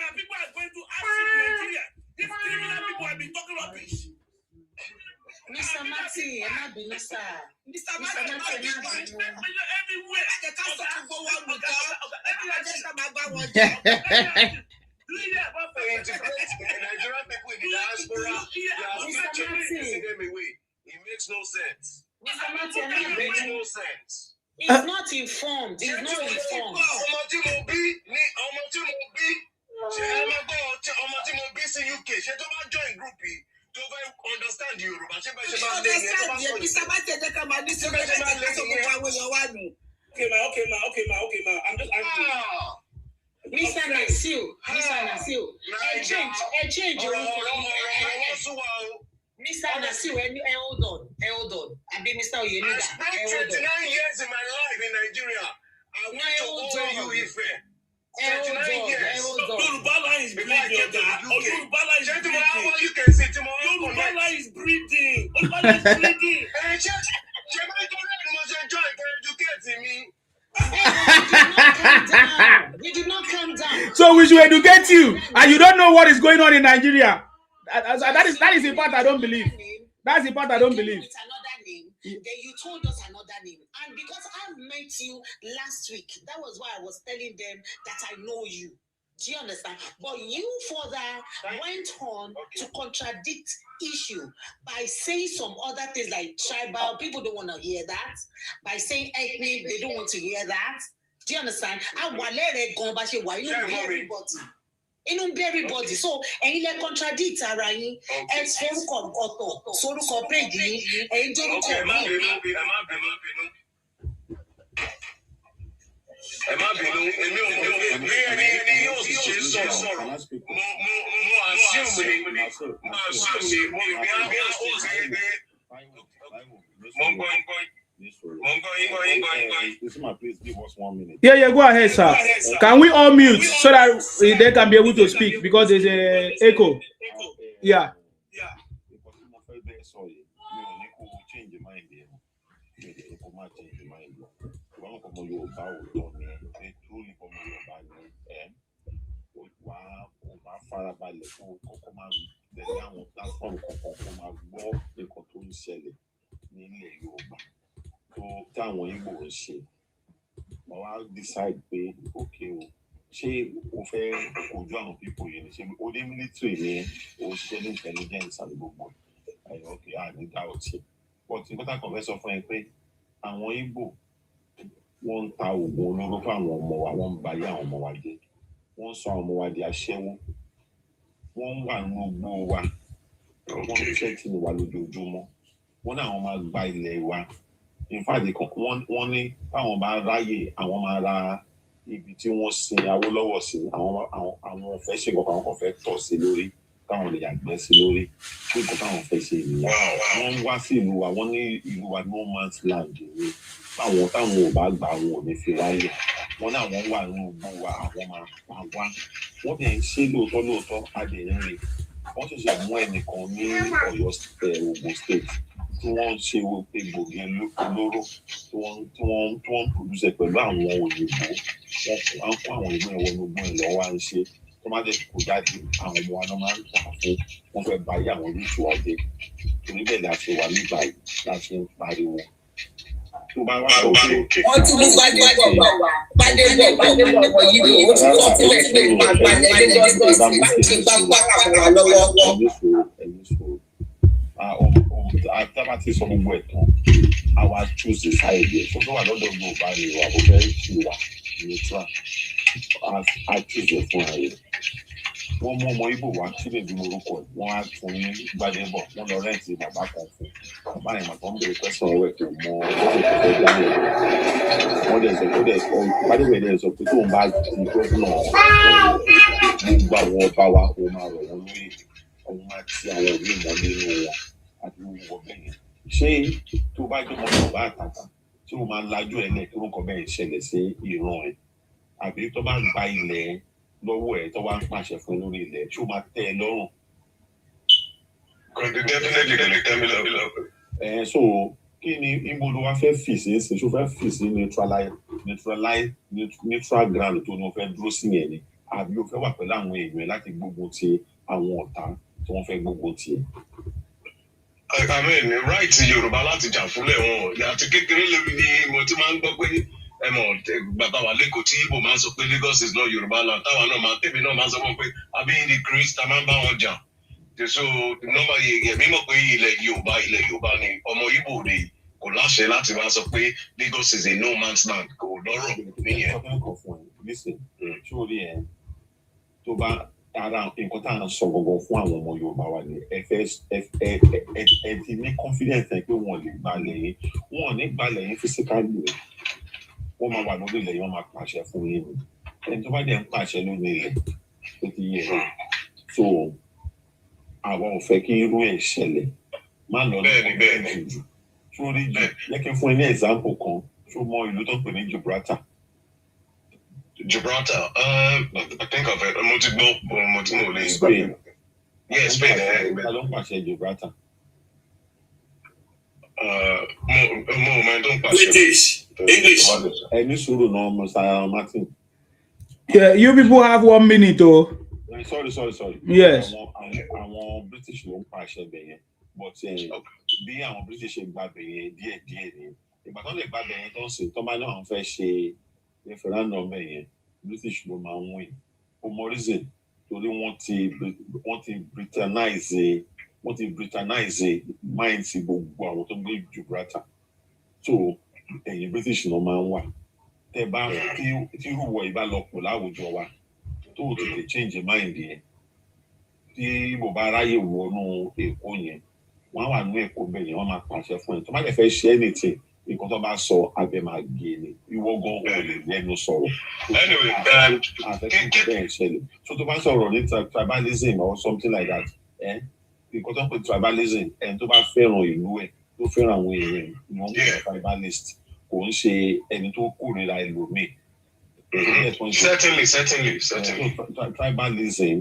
our people are going to ask in Nigeria. These criminal people have been talking rubbish. Mr. Martin, Mr. Martin, everywhere. Nigerian people in the diaspora, it makes no sense. Mr. Martin, It makes no sense. he's not informed. He's not informed. Understand Yoruba. Okay, ma. I'm just asking. Mr. Nasil, change your Mr. Nasil, hold on. I be Mr. Oyeniga. I spent 29 years in my life in Nigeria. I went to all you Ife. 29 years. Yoruba line is breathing. Yoruba line is breathing. You can see tomorrow. Yoruba line is breathing. Yoruba line is breathing. We did not come down. So we should educate you, and you don't know what is going on in Nigeria. That is the part I don't believe. That's the part I don't believe. Another name. Then you told us another name, and because I met you last week, that was why I was telling them that I know you. Do you understand? But you further went on to contradict issue by saying some other things like tribal. People don't want to hear that. By saying ethnic, they don't want to hear that. Do you understand? Everybody. So, and you contradict ara yín. Ẹ forúkọ ọ̀tọ̀, sorúkọ page yín, ẹ̀yin dorúkọ mi. Yeah, go ahead, sir. Can we all mute so that they can be able to speak because there's a echo? Yeah. Táwọn Igbo ń ṣe mo wá decide pé okay o ṣé o fẹ́ kojú àwọn people yẹn ṣe o dé military ni o ṣiṣẹ́ ní intelligence àti gbogbo ẹ̀ okay ní dáwọ́ tí but nǹkan tá a kàn fẹ́ sọ fún ẹ pé àwọn Igbo wọ́n ń ta oògùn olóró fún àwọn ọmọ wa wọ́n ń ba ayé àwọn ọmọ wa jẹ́ wọ́n ń sọ àwọn ọmọ wa di aṣẹ́wó wọ́n ń wà ní ogbó wa wọ́n ń ṣẹ́ẹ̀tì wa lójoojúmọ́ wọ́n náà wọ́n máa gba ilẹ̀ wa. In fact, wọ́n ní táwọn bá ráyè àwọn máa ra ibi tí wọ́n sin Awólọ́wọ̀ sí àwọn fẹ́ ṣe nǹkan àwọn kan fẹ́ tọ̀ sí lórí táwọn lè yàgbẹ́ sí lórí pé nǹkan táwọn fẹ́ ṣe nìyẹn wọ́n ń wá sí ìlú wa wọ́n ní ìlú wa no man's land ni táwọn ò bá gbà àwọn ò ní fi wáyé wọ́n ní àwọn wà nínú gbọ́ wa àwọn máa pa wá wọ́n bẹ̀ ń ṣe lóòótọ́ adìyẹn rè wọ́n ṣẹ̀ṣẹ̀ mú ẹnìkan ní Ọ̀yọ́ Ògùn state tí wọ́n ń ṣe egbògi olóró tí wọ́n produce pẹ̀lú àwọn òyìnbó wọ́n kó àwọn ìlú ẹ̀wọ̀n gbogbo ìlọ wa ń ṣe tó má jẹ́ kó jáde àwọn ọmọ wa náà máa ń tà fún wọ́n fẹ́ báyé àwọn olóṣù wa jẹ́ torí bẹ́ẹ̀ la ṣe wà nígbà yìí la ṣe ń pariwo Our choose the side here. So no, I don't know about it. I will very neutral. I choose the phone. One more Igbo one children do Morocco. One for me, Badebo, one of rent in the back of my question work more. Others, by the way, there's a people back in personal power, ṣé tó bá jọmọ yorùbá àtàtà tí ó máa lajú ẹ lẹ orúkọ bẹ́ẹ̀ ṣẹlẹ̀ sí ìran ẹ àbí tó bá gba ilẹ̀ lọ́wọ́ ẹ tó wá ń pàṣẹ fún lórí ilẹ̀ tí ó máa tẹ́ ẹ lọ́rùn. Definitely tell me love. So kí ni ibo ló wá fẹ́ fì sí ṣe ṣó fẹ́ fì sí neutral ground tó ní o fẹ́ dúró sí yẹn ni àbí o fẹ́ wà pẹ̀lú àwọn èèyàn láti gbógun ti àwọn ọ̀tá tí wọ́n fẹ́ gbógun ti ẹ. I mean, right Yorùbá láti jà fúnlẹ̀ wọn àti kékeré lèmi ni mo ti máa ń gbọ́ pé bàbá wa lẹ́kọ̀ọ́ tí Igbo máa ń sọ pé Lagos is not Yorùbá land táwa náà máa tẹ̀mí náà máa ń sọ pé àbí ní Christ a máa ń bá wọn jà so nọ́mbà yẹ̀mí mọ̀ pé ilẹ̀ Yorùbá ni ọmọ Igbo ni kò láṣẹ láti wá sọ pé Lagos is a no man's land kò lọ́rọ̀ nìyẹn. Tó bá ara nǹkan tá à ń sọ gbogbo fún àwọn ọmọ Yorùbá wa ni ẹ ti ní confidence pé wọn lè gbalẹ̀ yín wọn ò ní gbalẹ̀ yín physically wọ́n máa wà lórí ilẹ̀ yín wọ́n máa pàṣẹ fún yín ẹni tó bá dẹ̀ ń pàṣẹ lórí ilẹ̀ tó ti yẹ so àwọn ò fẹ́ kí irú ẹ̀ ṣẹlẹ̀ má lọ ní jù sórí jù yẹ kí n fún ẹ ní example kan tó mọ ìlú tó pè ní Gibraltar, I think of it. Multiple Spain. Yeah, Spain. I don't pass Gibraltar. British, English. Any suru no, Mr. Martin. Yeah, you people have 1 minute, oh. Sorry. Yes. Àwọn British ló ń pàṣẹ bẹ̀yẹn, but bí àwọn British ṣe gba bẹ̀yẹn díẹ̀ ni. Ìgbà tó lè gba bẹ̀yẹn tó ń sìn tó máa ní àwọn fẹ́ ṣe referendum bẹ̀yẹn. British ló máa ń win for more reason torí wọ́n ti Britannize mind sí gbogbo àwọn tó gbé Gibraltar so ẹ̀yin British ló máa ń wà tẹ́ bá tí irúwọ̀ ìbá lọ pọ̀ láwùjọ wa tó tètè change mind yẹn tí mo bá ráyè wọnú Èkó yẹn wọ́n á wà nú Èkó bẹ́ẹ̀ yẹn wọ́n máa pàṣẹ fún ẹ tó má lè fẹ́ ṣe anything nǹkan tó bá sọ abẹ máa gé ni ìwọ gan ò lè lẹ́nu sọ̀rọ̀. Anyway, bẹ́ẹ̀ ṣẹlẹ̀ so tó bá sọ̀rọ̀ ní tribalism or something like that nǹkan tó ń pè tribalism ẹni tó bá fẹ́ràn ìlú ẹ̀ tó fẹ́ràn àwọn èèyàn ni wọ́n ń pè tribalist kò ń ṣe ẹni tó kórìíra ẹlòmíì. Certainly. Tribalism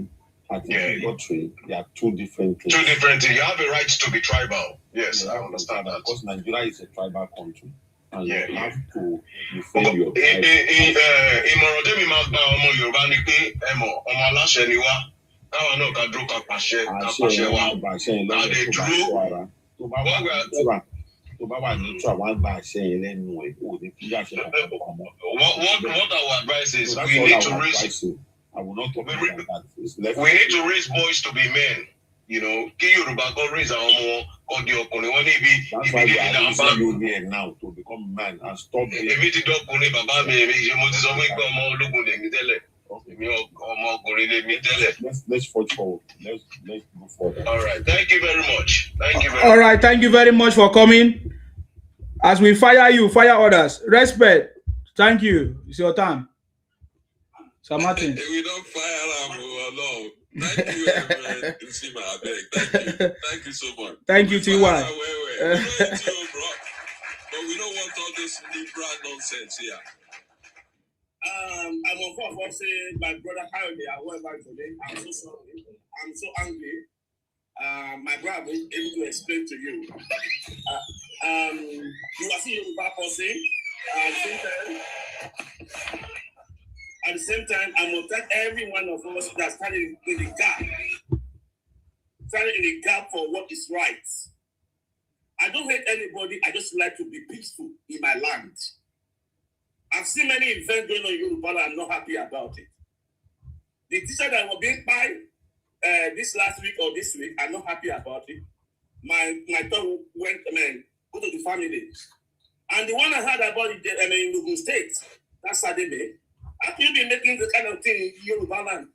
and bigotry, they are two different things. Two different things. You have a right to be tribal. Yes, I understand that. Because Nigeria is a tribal country. And you have to defend your tribe. Ìmọ̀ràn tẹ́mi máa gba ọmọ Yorùbá ni pé ọmọ aláṣẹ ni wá. Káwa náà ká dúró ká pàṣẹ wa. Ká lè dúró. Tó bá wà ní neutral, wọ́n á gba àṣẹ yẹn lẹ́nu ẹ̀. What our advice is, we need to raise. I will not talk about that. We need to raise boys to be men. You know, kí Yorùbá kan raise àwọn ọmọ kan di ọkùnrin wọn níbi dídí náà bá you here now to become man and stop. Èmi ti dọ́kùnrin bàbá mi ṣe mo ti sọ fún ìgbà ọmọ ológun lèmi tẹ́lẹ̀. Èmi ọmọ ọkùnrin lèmi tẹ́lẹ̀. Let's forge forward. Let's go forward. All right. Thank you very much. All right. Thank you very much for coming. As we fire you, fire others. Respect. Thank you. It's your time. Sir Martin. We don't fire them alone. Thank you, Thank you. Thank you so much. Thank you, TY. We know it's you, bro. But we don't want all this liberal nonsense here. I'm on call for saying my brother Harry, I went back today. I'm so sorry. I'm so angry. My brother was able to explain to you. You are seeing your back person. At the same time, I'm going to thank every one of us that started in the gap. Started in the gap for what is right. I don't hate anybody. I just like to be peaceful in my land. I've seen many events going on in Yoruba and I'm not happy about it. The teacher that was being fined this last week or this week, I'm not happy about it. My thought went, go to the family. And the one I heard about it, in Nigerian State, that's Saturday. How can you be making the kind of thing in Yoruba land?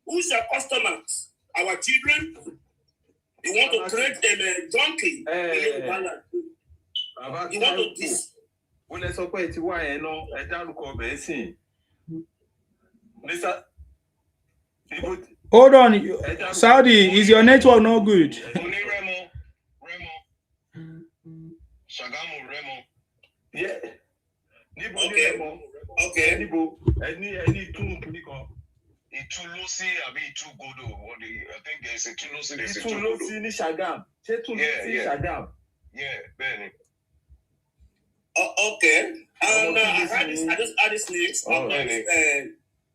Who's your customers? Our children? You want to create a junkie in Yoruba land. You want to this. Hold on, Saudi, is your network no good? Yeah. Okay. Any two Nico. Itulusi, I mean two Godo. I think there's a Tulusi. There's a Tulusi ni Shagam. Shagam. Yeah, Benny. Okay. And I just had this news about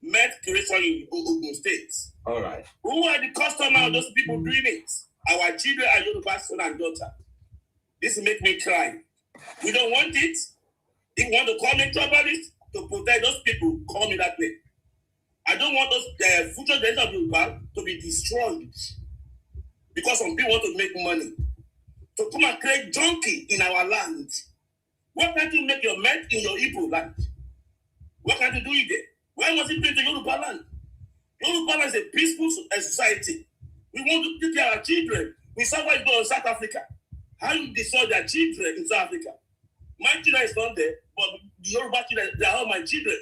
med creation in Ogun State. All right. Who are the customers of those people doing it? Our children are Yoruba son and daughter. This make me cry. We don't want it. If you want to call me troublist to protect those people, call me that way. I don't want those future generations of Yoruba to be destroyed because some people want to make money. To come and create junkie in our land. Why can't you make your men in your Igbo land? Why can't you do it there? Why must it be to Yoruba land? Yoruba land is a peaceful society. We want to take care of our children. We saw what is going on in South Africa. How you destroy their children in South Africa? My children is not there, but the Yoruba children, they are all my children.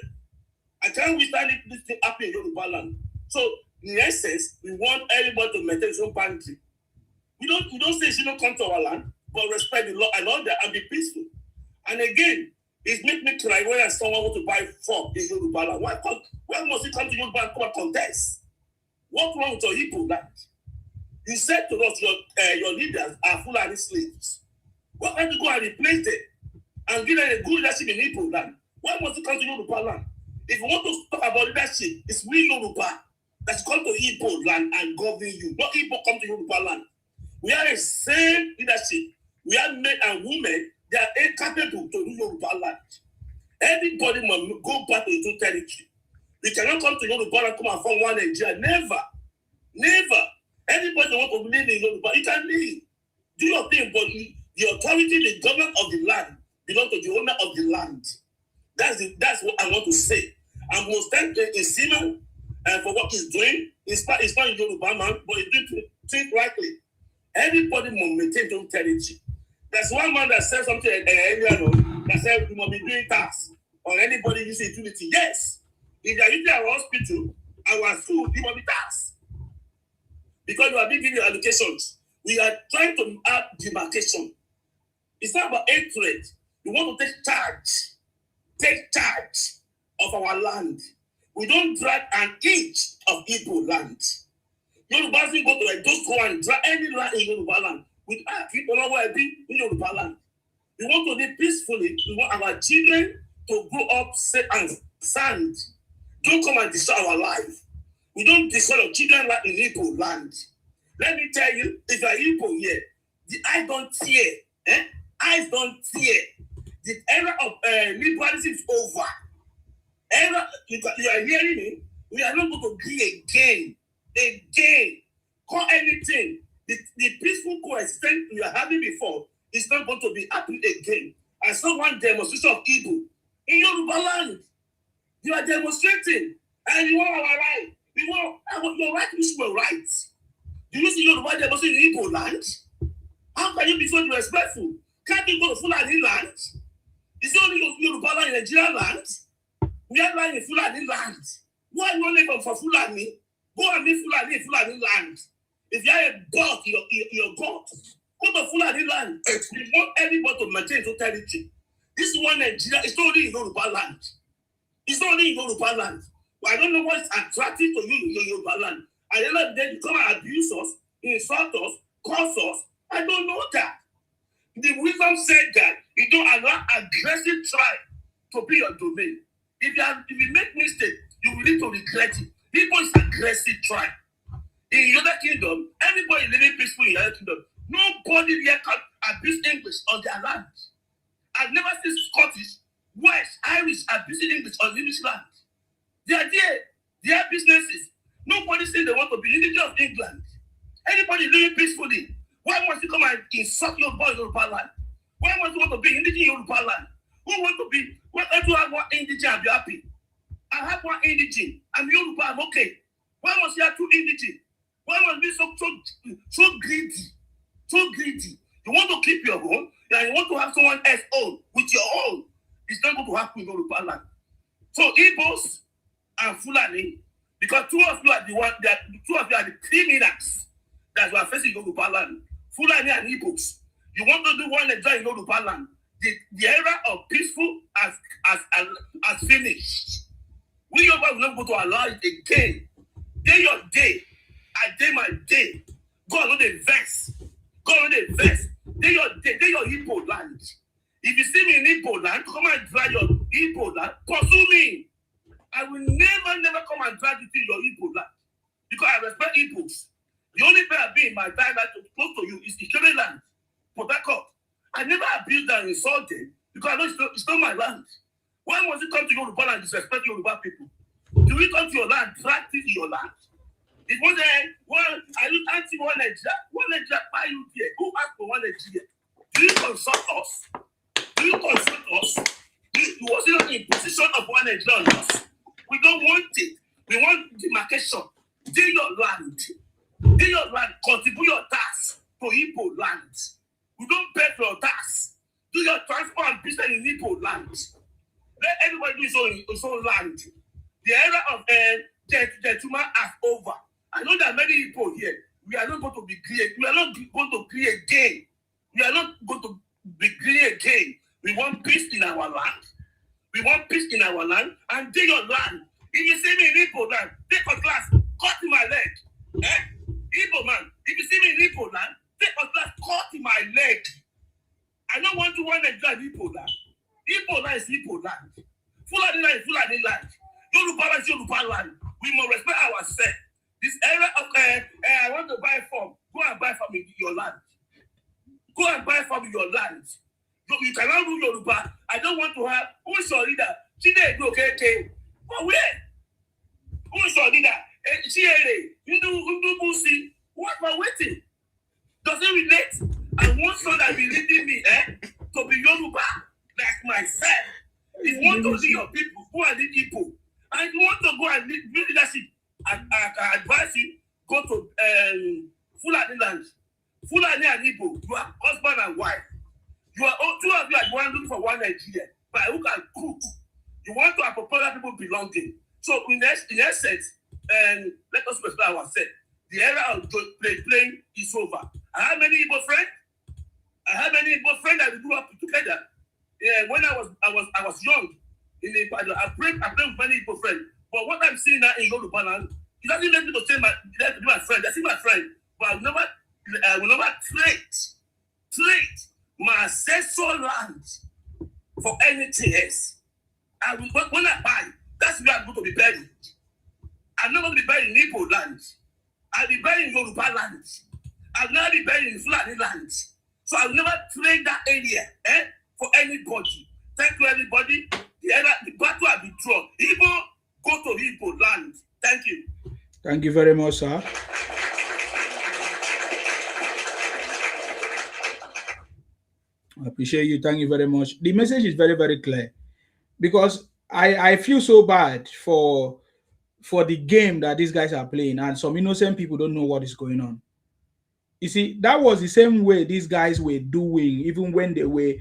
I can't withstand this thing happening in Yoruba land. So, in essence, we want everybody to maintain his own boundary. We don't say she don't come to our land, but respect the law and order and be peaceful. And again, it makes me cry when someone wants to buy fork in Yoruba land. Why must you come to Yoruba and come and contest? What's wrong with your Igbo land? You said to us your leaders are Fulani slaves. Why can't you go and replace them and give them a good leadership in Igbo land? Why must you come to Yoruba land? If you want to talk about leadership, it's we Yoruba that come to Igbo land and govern you. Not Igbo come to Yoruba land. We are the same leadership. We are men and women. They are incapable to do Yoruba land. Everybody must go back to his own territory. We cannot come to Yoruba and come and form one Nigeria. Never. Anybody want to live in Yoruba, you can live. Do your thing, but the authority, the government of the land, belong to the owner of the land. That's what I want to say. And most thank in Simon for what he's doing. It's not a Yoruba man, but he's doing things rightly. Everybody must maintain their own territory. There's one man that said something earlier that said we must be doing tax on anybody using utility. Yes. If they are using our hospital, our school, it must be tax. Because you are being given allocations. We are trying to add demarcation. It's not about hatred. We want to take charge of our land. We don't drag an inch of Igbo land. Yorubas will go to just go and drag any land in Yoruba land. With people where be in Yoruba land. We want to live peacefully. We want our children to grow up safe and sound. Don't come and destroy our life. We don't destroy our children like in Igbo land. Let me tell you, if you are Igbo here, the eyes don't tear. Eyes don't tear. The era of liberalism is over. You are hearing me? We are not going to be again. Call anything. The peaceful coexistence we are having before is not going to be happening again. I saw one demonstration of Igbo in Yoruba land. You are demonstrating, and you want our right. We want your right, which were right. Do you see Yoruba demonstrating in Igbo land? How can you be so disrespectful? Can't you go to Fulani land? Is it only Yoruba land in Nigerian land? We are lying in Fulani land. Why you only come for Fulani? Go and live Fulani land. If you are a god, you're God. Go to Fulani land. We want everybody to maintain their territory. This one Nigeria is not only in Yoruba land. It's not only in Yoruba land. But I don't know what's attractive to you in your Yoruba land. At the end of the day, you come and abuse us, insult us, curse us. I don't know that. The wisdom said that you don't allow aggressive tribe to be your domain. If you make mistake, you will need to regret it. People is aggressive tribe. In the other kingdom, everybody living peacefully in the other kingdom. Nobody there can abuse English on their land. I've never seen Scottish, Welsh, Irish abusing English on English land. They are there. They have businesses. Nobody says they want to be indigenous of England. Anybody living peacefully, why must you come and insult your boy in Yoruba land? Why must you want to be indigenous in Yoruba land? Who want to be? Why can't you have one indigene and be happy? I have one indigene. I'm Yoruba, I'm okay. Why must you have two indigene? Why must you be so greedy? So greedy. You want to keep your own, and you want to have someone else own with your own. It's not going to happen in Yoruba land. So Igbos and Fulani, because two of you are the criminals that you are facing in Yoruba land. Fulani and Igbos. You want to do one exam in Yoruba land. The era of peaceful has finished. We Yoruba will not go to allow it again. Day your day, I day my day. God on the verse. God on the verse. Day your day, day your Igbo land. If you see me in Igbo land, come and drag your Igbo land. Pursue me. I will never come and drag you to your Igbo land. Because I respect Igbos. The only place I've been in my time that close to you is Ikere land. Port Harcourt. I never abused and insulted because I know it's not my land. Why must you come to Yoruba land and disrespect Yoruba people? Do we come to your land, practice your land? It was I look anti one Nigeria, why you here? Who asked for one Nigeria? Do you consult us? Do you consult us? You wasn't in position of one Nigeria on us. We don't want it. We want demarcation. Do your land. Do your land. Contribute your tax to Igbo land. We don't pay for your tax. Do your transport and business in Igbo land. Let everybody do his own land. The era of Gentleman is over. I know that many people here, we are not going to be clear. We are not going to clear again. We are not going to be clear again. We want peace in our land. We want peace in our land and dig your land. If you see me in Igbo land, take a glass, cut in my leg. Igbo man, if you see me in Igbo land, take a glass, cut in my leg. I don't want to want to drive Igbo land. Igbo land is Igbo land. Fulani land is Fulani land. Yoruba land is Yoruba land. We must respect ourselves. This era of I want to buy from. Go and buy from your land. Go and buy from your land. You cannot rule Yoruba. I don't want to have who is your leader? Chide okay. But where? Who is your leader? Chiere, Ndu Busi. What for waiting? Does it relate? I want someone that be leading me to be Yoruba like myself. If you want to lead your people, go and lead people. And if you want to go and lead leadership, I advise you, go to Fulani land. Fulani and Igbo, you are husband and wife. You are two of you are the one looking for one Nigeria, but who can cook? You want to have other people belonging. So in essence, let us respect ourselves. The era of playing is over. I have many Igbo friends. That we grew up together. When I was young, I played with many Igbo friends. But what I'm seeing now in Yoruba land, it doesn't let me to say my friend. That's my friend. But I will never trade my ancestral land for anything else. When I buy, that's where I'm going to be buried. I'm not going to be buried in Igbo land. I'll be buried in Yoruba land. I'll never be buried in Fulani land. So I'll never trade that area for anybody. Thank you, everybody. The battle will be drawn. Igbo, go to Igbo land. Thank you. Thank you very much, sir. I appreciate you. Thank you very much. The message is very, very clear. Because I feel so bad for the game that these guys are playing, and some innocent people don't know what is going on. You see, that was the same way these guys were doing, even when they were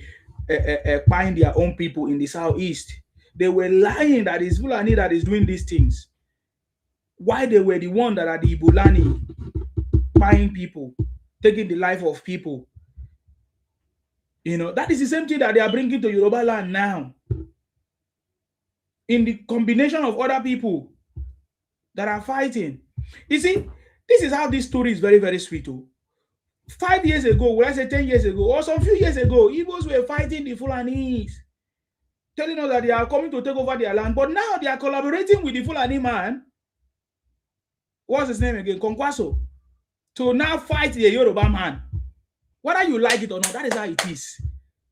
buying their own people in the southeast. They were lying that it's Fulani that is doing these things. Why they were the one that are the Ibulani buying people, taking the life of people. You know, that is the same thing that they are bringing to Yoruba land now. In the combination of other people that are fighting. You see, this is how this story is very, very sweet. 5 years ago, when I say 10 years ago, or some few years ago, Igbos were fighting the Fulanis, telling us that they are coming to take over their land. But now they are collaborating with the Fulani man. What's his name again? Konkwaso. To now fight the Yoruba man. Whether you like it or not, that is how it is.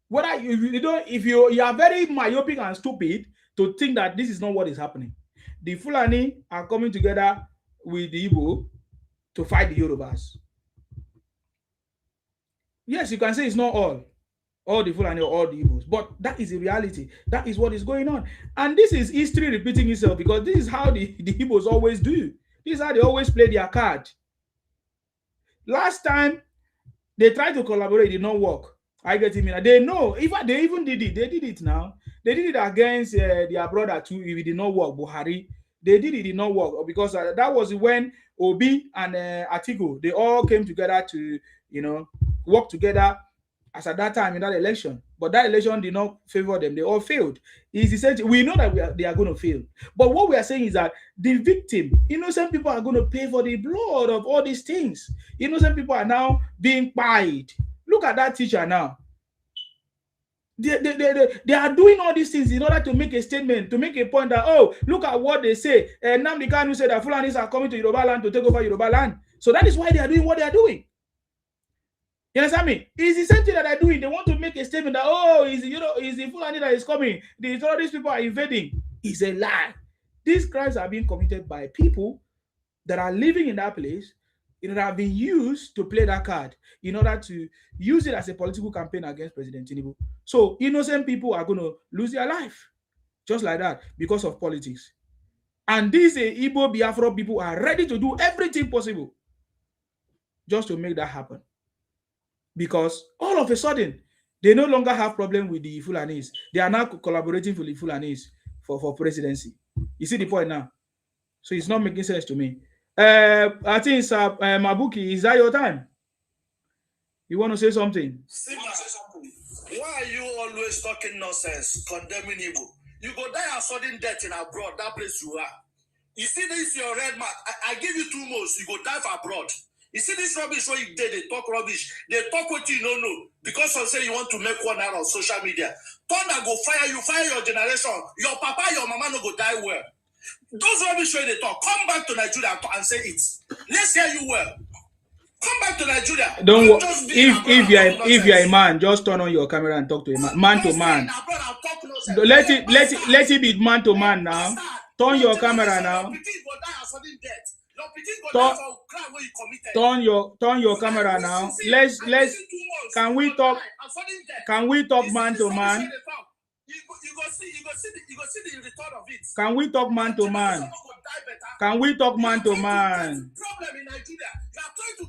Whether you don't, if you are very myopic and stupid to think that this is not what is happening. The Fulani are coming together with the Igbo to fight the Yorubas. Yes, you can say it's not all the Fulani or all the Igbos, but that is the reality. That is what is going on. And this is history repeating itself, because this is how the Igbos always do. This is how they always play their card. Last time they tried to collaborate, it did not work. I get it. They know. If they even did it, they did it now. They did it against their brother too. If it did not work, Buhari, they did not work, because that was when Obi and Atiku, they all came together to, work together as at that time in that election. But that election did not favor them. They all failed. It's essentially, we know that they are going to fail. But what we are saying is that the victim, innocent people are going to pay for the blood of all these things. Innocent people are now being paid. Look at that teacher now. They are doing all these things in order to make a statement, to make a point that, oh, look at what they say. Nnamdi Kanu said that Fulanis are coming to Yoruba land to take over Yoruba land. So that is why they are doing what they are doing. You understand me? It's the same thing that they're doing. They want to make a statement that, oh, is the Fulani that is coming. The terrorist people are invading. It's a lie. These crimes are being committed by people that are living in that place, that have been used to play that card in order to use it as a political campaign against President Tinubu. So innocent people are going to lose their life just like that because of politics. And these Igbo Biafra people are ready to do everything possible just to make that happen. Because all of a sudden, they no longer have problem with the Fulanis. They are now collaborating with the Fulanis for presidency. You see the point now? So it's not making sense to me. I think it's Mabuki. Is that your time? You want to say something? Why are you always talking nonsense, condemning Igbo? You go die a sudden death in abroad, that place you are. You see this your red mark. I give you 2 months, you go die for abroad. You see this rubbish where you did, they talk rubbish. They talk what you don't know. Because some say you want to make one out on social media. Thunder go fire you, fire your generation. Your papa, your mama no go die well. Those rubbish where they talk, come back to Nigeria and say it. Let's hear you well. Come back to Nigeria. Don't if you're a man, just turn on your camera and talk to a man, man to man. Let it be man to man now. Turn your camera now. Turn your camera now. Let's can we talk man to man? Can we talk man to man? Can we talk man to man? Problem in Nigeria. You are trying to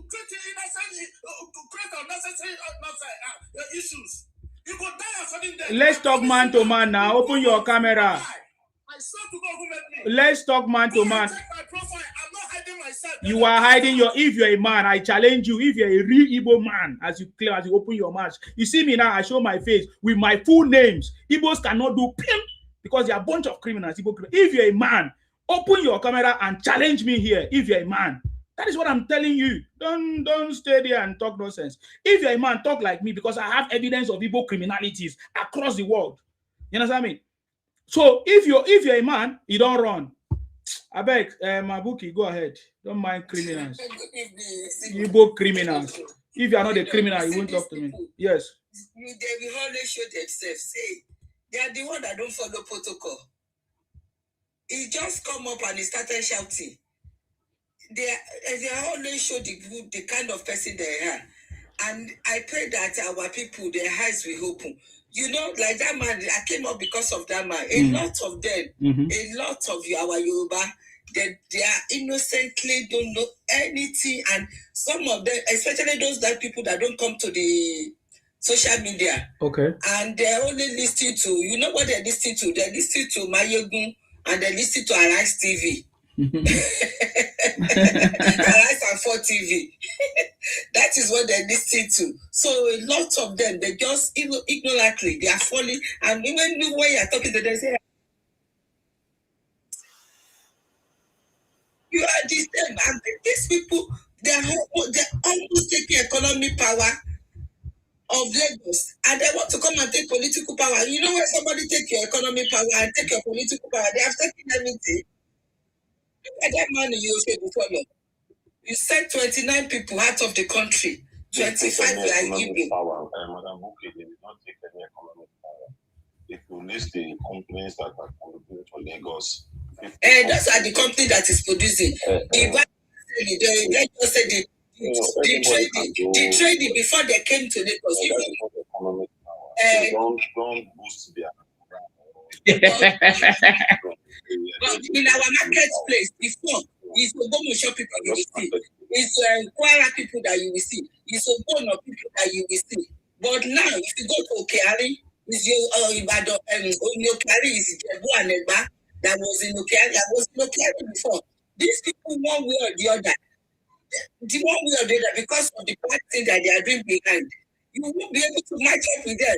create unnecessary issues. You go die a sudden death. Let's talk man to man now. Open your camera. I swear to God who made me. Let's talk man to man. Check my profile. I'm not hiding myself. You are hiding if you're a man, I challenge you. If you're a real Igbo man, as you claim, as you open your mouth, you see me now, I show my face with my full names. Igbos cannot do pimp because they are a bunch of criminals. If you're a man, open your camera and challenge me here. If you're a man, that is what I'm telling you. Don't stay there and talk nonsense. If you're a man, talk like me because I have evidence of Igbo criminalities across the world. You understand me? So if you're a man, you don't run. I beg, Mabuki, go ahead. Don't mind criminals. Igbo criminals. If you are not a criminal, you won't talk to me. Yes. They will always show themselves. Say they are the one that don't follow protocol. He just come up and he started shouting. They always show the kind of person they are. And I pray that our people, their eyes will open. You know, like that man, I came up because of that man. A lot of them, a lot of our Yoruba, they are innocently don't know anything. And some of them, especially those that people that don't come to the social media. Okay. And they're only listening to, you know what they're listening to? They're listening to Mayogun and they're listening to Arise TV. Arise and 4 TV. That is what they're listening to. So a lot of them, they just ignorantly, they are falling. And even when you're talking to them, say, you are the same. And these people, they're almost taking economic power of Lagos. And they want to come and take political power. You know when somebody take your economic power and take your political power, they have taken everything. Look at that man you said before. You said 29 people out of the country. 25 you are Igbo. Power. Madam Buki, they did not take any economic power. If you list the companies that are contributing to Lagos, those are the company that is producing. Let's just say the trading before they came to Lagos. Economic power. Don't boost their. But in our marketplace, before it's Ogbomoso people you will see, it's Kwara people that you will see, it's Ogbono people that you will see. But now, if you go to Okeari, it's your Ibadan Okeari is Jebu and Egba that was in Okeari. I was in Okeari before. These people, one way or the other, because of the bad thing that they are doing behind, you won't be able to match up with them.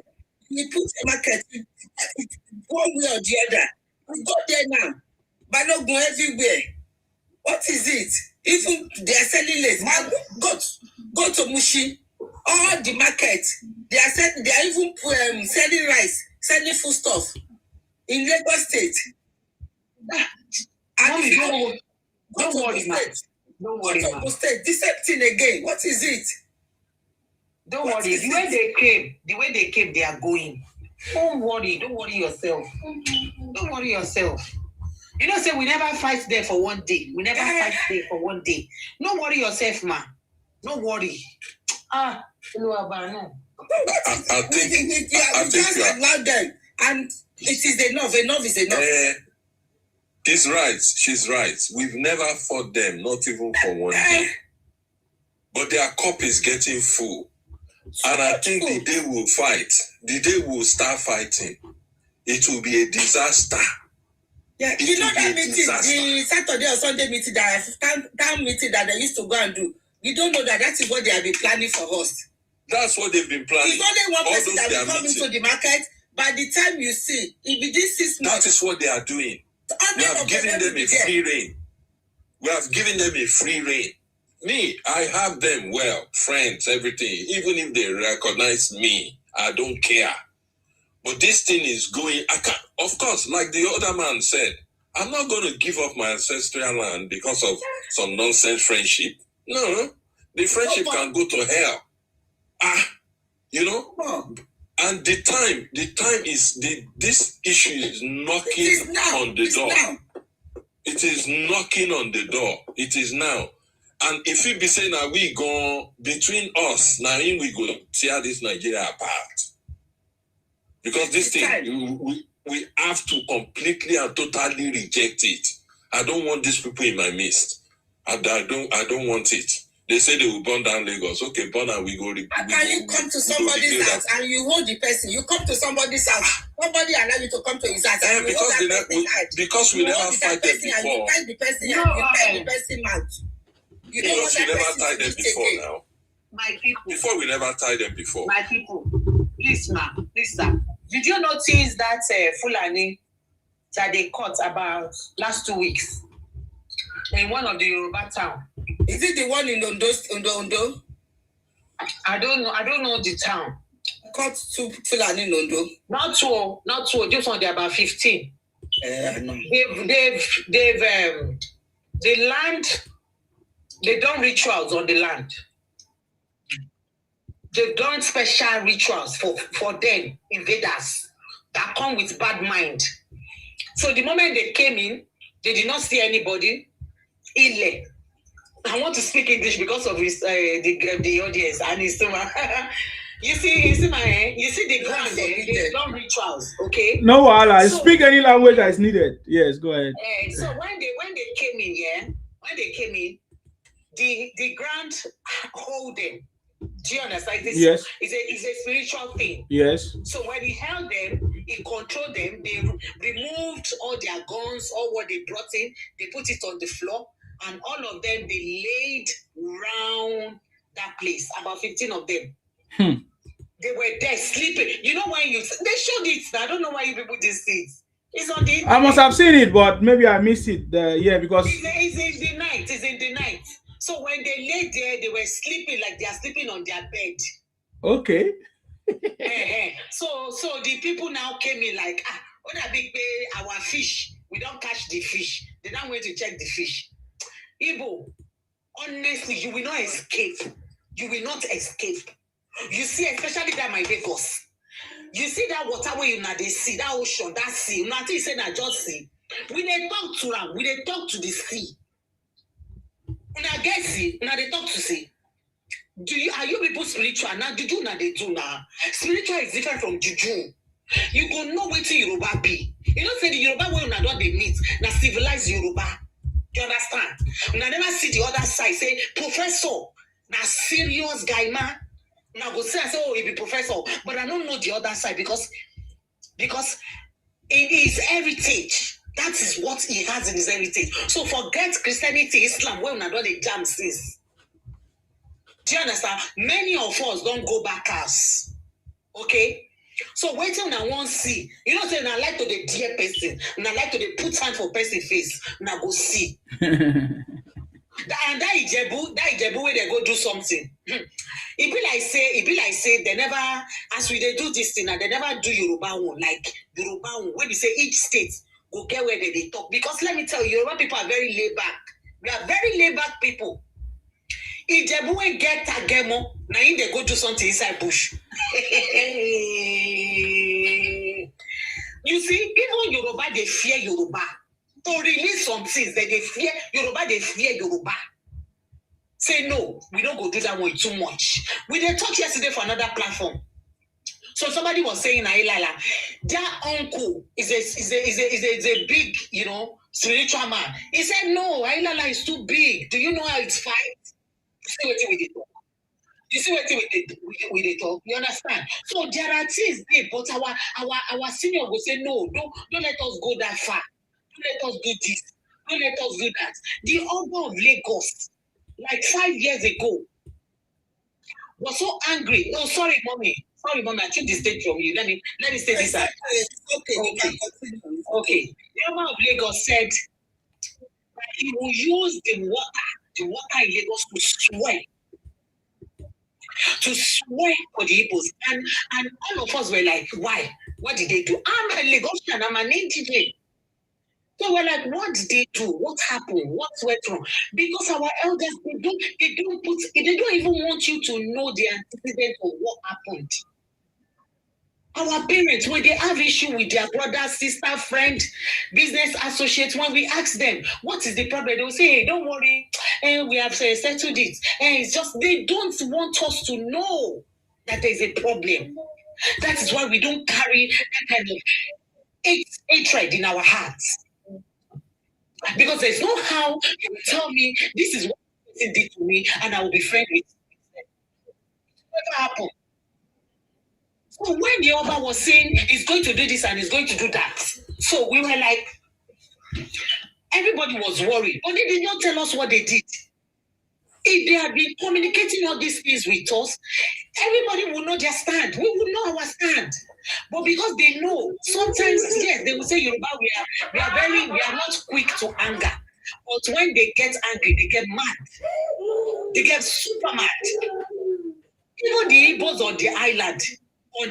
You put a market one way or the other. We got there now. Balogun everywhere. What is it? Even they are selling less. Go to Mushi. All the market. They are even selling rice, selling food stuff in Lagos State. Don't worry, man. Don't worry, man. The same thing again. What is it? Don't worry. The way they came, they are going. Don't worry yourself. Don't worry yourself. You know, say we never fight there for one day. No worry yourself, man. No worry. I think just allow them, and it is enough. Enough is enough. He's right. She's right. We've never fought them, not even for one day. But their cup is getting full. And I think the day we'll fight, the day we'll start fighting, it will be a disaster. Yeah, you know that meeting, the Saturday or Sunday meeting, that town meeting that they used to go and do. You don't know that is what they have been planning for us. That's what they've been planning. It's only one person that will come into the market. By the time you see, if it is 6 months, that is what they are doing. We have given them a free rein. Me, I have them well, friends, everything. Even if they recognize me, I don't care. But this thing is going. Of course, like the other man said, I'm not going to give up my ancestral land because of some nonsense friendship. No, the friendship can go to hell. And the time is this issue is knocking on the door. It is knocking on the door. It is now. And if we be saying that we go between us, now we go tear this Nigeria apart. Because this thing, we have to completely and totally reject it. I don't want these people in my midst. I don't want it. They say they will burn down Lagos. Okay, burn and we go. How can you come to somebody's house and you hold the person? You come to somebody's house. Nobody allow you to come to his house. Because we never fight them before. You tie the person and you tie the person out. Because we never tied them before now. My people. Before we never tied them before. My people. Please, ma'am. Please, sir. Did you notice that Fulani that they caught about last 2 weeks in one of the Yoruba town? Is it the one in Ondo? I don't know the town. Caught 2 Fulani in Ondo. Not two. Just one. They're about 15. No. The land. They done rituals on the land. They've done special rituals for them, invaders, that come with bad mind. So the moment they came in, they did not see anybody. I want to speak English because of his, the audience and his You see the ground there, they've done rituals, okay? No, Allah. So, speak any language that is needed. Yes, go ahead. So when they came in, the ground hold them. Do you understand? Yes. It's a spiritual thing. Yes. So when he held them, he controlled them. They removed all their guns, all what they brought in. They put it on the floor, and all of them they laid round that place. About 15 of them. They were there sleeping. You know when they showed it. I don't know why you people didn't see it. It's on the internet. I must have seen it, but maybe I missed it. Because it's in the night. It's in the night. So when they lay there, they were sleeping like they are sleeping on their bed. Okay. So the people now came in like, what a big our fish. We don't catch the fish. They don't went to check the fish. Igbo, honestly, you will not escape. You will not escape. You see, especially that my Lagos. You see that water where you now they see, that ocean, that sea. Nothing say that just see. We they talk to them, we they talk to the sea. When I get see, now they talk to sea. Are you people spiritual? Now juju now they do now. Spiritual is different from juju. You go know what Yoruba be. You know, say the Yoruba way una don't they meet. Now civilized Yoruba. You understand? Una never see the other side. Say, professor, now serious guy man. Now go say, I say, oh, he be professor. But I don't know the other side because it is heritage. That is what he has in his heritage. So forget Christianity, Islam, where una don't they jam sis. Do you understand? Many of us don't go back us. Okay? So wait till now one see. You know, say I like to the dear person, and I like to the put hand for person face. Now go see. And that Ijebu where they go do something. It be like say they never, as we they do this thing, and they never do Yoruba one, like Yoruba one. When we say each state go get where they talk. Because let me tell you, Yoruba people are very laid back. We are very laid back people. Ijebu we get Agemo, now they go do something inside bush. You see, even Yoruba, they fear Yoruba. To release some things that they fear Yoruba, they fear Yoruba. Say no, we don't go do that one too much. We did talk yesterday for another platform. So somebody was saying, Ailala, their uncle is a big, spiritual man. He said, no, Ailala is too big. Do you know how it's fight? You see what we did? You see what we did talk? You understand? So there are things there, but our senior will say, no, don't let us go that far. Don't let us do this. Don't let us do that. The Oba of Lagos, like 5 years ago, was so angry. Oh, sorry, mommy. I took the stage from you. Let me say this out. Okay. The Oba of Lagos said that he will use the water in Lagos to swear for the Igbos. And all of us were like, why? What did they do? I'm a Lagosian, I'm an indigenous. So we're like, what did they do? What happened? What went wrong? Because our elders, they don't even want you to know the antecedent of what happened. Our parents, when they have issue with their brother, sister, friend, business associates, when we ask them, what is the problem? They will say, hey, don't worry, we have settled it. It's just, they don't want us to know that there's a problem. That is why we don't carry that kind of hatred in our hearts. Because there's no how you will tell me, this is what person did to me, and I will be friends with you. Never happened. So when the Oba was saying he's going to do this and he's going to do that, so we were like, everybody was worried, but they did not tell us what they did. If they had been communicating all these things with us, everybody would know their stand. We would know our stand. But because they know, sometimes, yes, they will say, Yoruba, we are not quick to anger. But when they get angry, they get mad. They get super mad. Even the Igbos on Lagos Island, no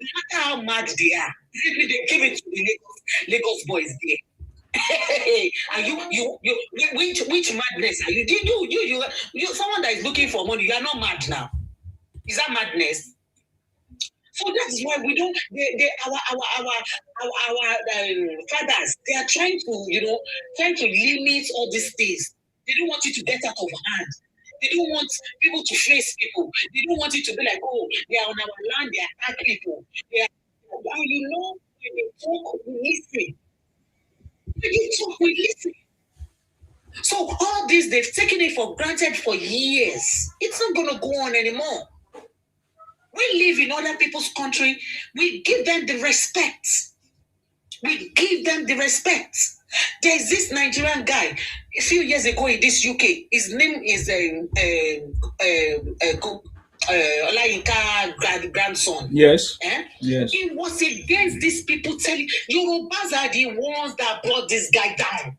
matter how mad they are, they give it to the Lagos boys there. And you which madness are you? You someone that is looking for money, you are not mad now. Is that madness? So that is why we don't. Our fathers, they are trying to limit all these things. They don't want you to get out of hand. They don't want people to face people. They don't want it to be like, oh, they are on our land, they attack people. When they talk, we listen. So all this, they've taken it for granted for years. It's not going to go on anymore. We live in other people's country. We give them the respect. There's this Nigerian guy a few years ago in this UK. His name is Olayinka grandson. Yes. Yes. It was against these people telling Yorubas are the ones that brought this guy down.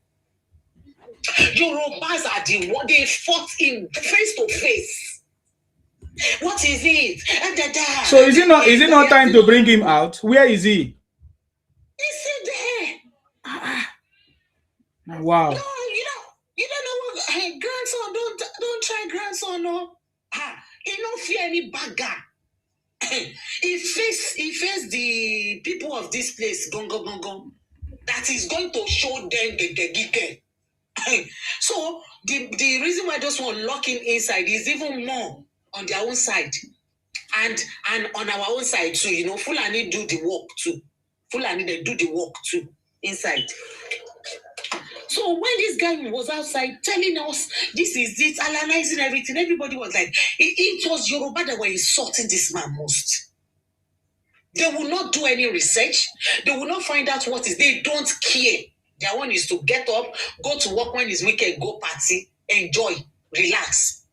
Yorubas are the ones they fought him face to face. What is it? So is it not time to bring him out? Where is he? He's there. Wow. No, you don't know what grandson don't try grandson, no. He don't fear any bagger. He face the people of this place, gong, that is going to show them the. So the reason why those one locking inside is even more on their own side. And on our own side too, you know, Fulani do the work too. Fulani, they do the work too inside. So when this guy was outside telling us this is it, analyzing everything, everybody was like, it was Yoruba that were insulting this man most. They will not do any research. They will not find out what is. They don't care. Their one is to get up, go to work when it's weekend, go party, enjoy, relax.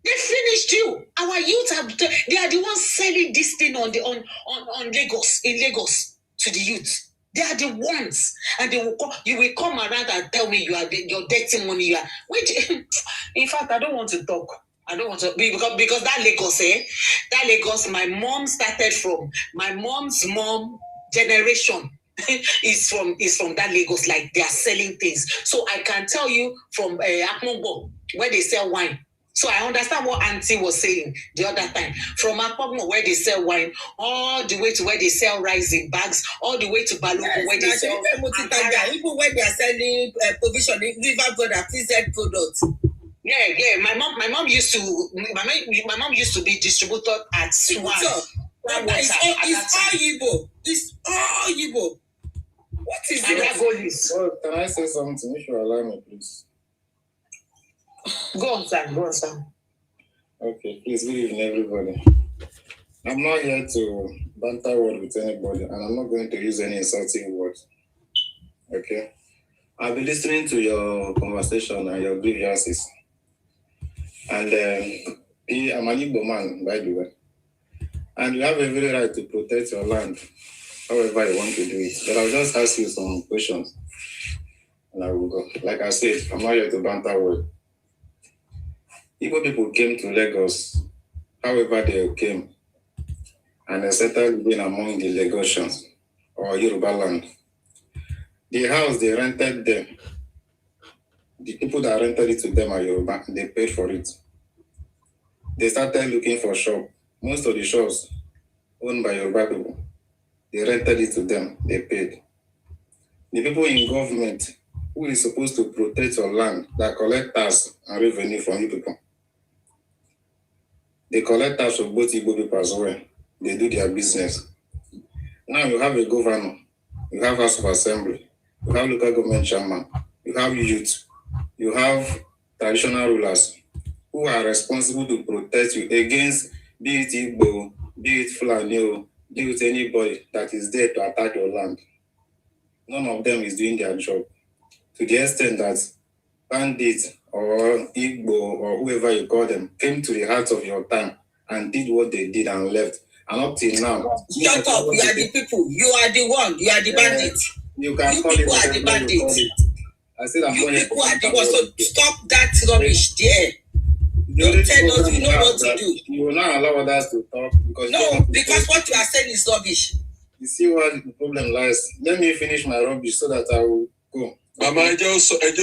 They finished you. Our youth they are the ones selling this thing on Lagos, in Lagos, to the youth. They are the ones, and they will come. You will come around and tell me you're dirty money. You are. Wait, in fact, I don't want to talk. I don't want to because that Lagos, my mom started from. My mom's mom generation is from that Lagos. Like they are selling things. So I can tell you from Akmongo where they sell wine. So I understand what Auntie was saying the other time. From Akpogmo, where they sell wine, all the way to where they sell rice in bags, all the way to Balogun, where they sell... Even when they are selling provision, liver product, PZ products. Yeah. My mom used to be distributor at Swan. It's all Igbo. It's all Igbo. What is it? Well, can I say something? If you allow me, please. Go on, Sam. Okay, please, good evening, everybody. I'm not here to banter word with anybody, and I'm not going to use any insulting words. Okay? I've been listening to your conversation and your grievances. And I'm an Igbo man, by the way. And you have every right to protect your land, however you want to do it. But I'll just ask you some questions, and I will go. Like I said, I'm not here to banter word. Igbo people came to Lagos, however they came, and they settled living among the Lagosians or Yoruba land. The house they rented them, the people that rented it to them are Yoruba, they paid for it. They started looking for shop. Most of the shops owned by Yoruba people, they rented it to them, they paid. The people in government who is supposed to protect your land, that collect tax and revenue from you people, they collect tax from both Igbo people as well. They do their business. Now you have a governor, you have House of Assembly, you have local government chairman, you have youth, you have traditional rulers who are responsible to protect you against, be it Igbo, be it Fulani, be it anybody that is there to attack your land. None of them is doing their job. To the extent that bandits or Igbo or whoever you call them came to the heart of your town and did what they did and left. And up till now... Shut up, you are the people. You are the one. You are the bandits. You can you call people it are the bandits. I said I'm you people are the ones. So stop that rubbish there. Don't tell us you know what to do. You will not allow others to talk because... No, because what you are saying is rubbish. You see where the problem lies. Let me finish my rubbish so that I will go. Mama, I just saw it.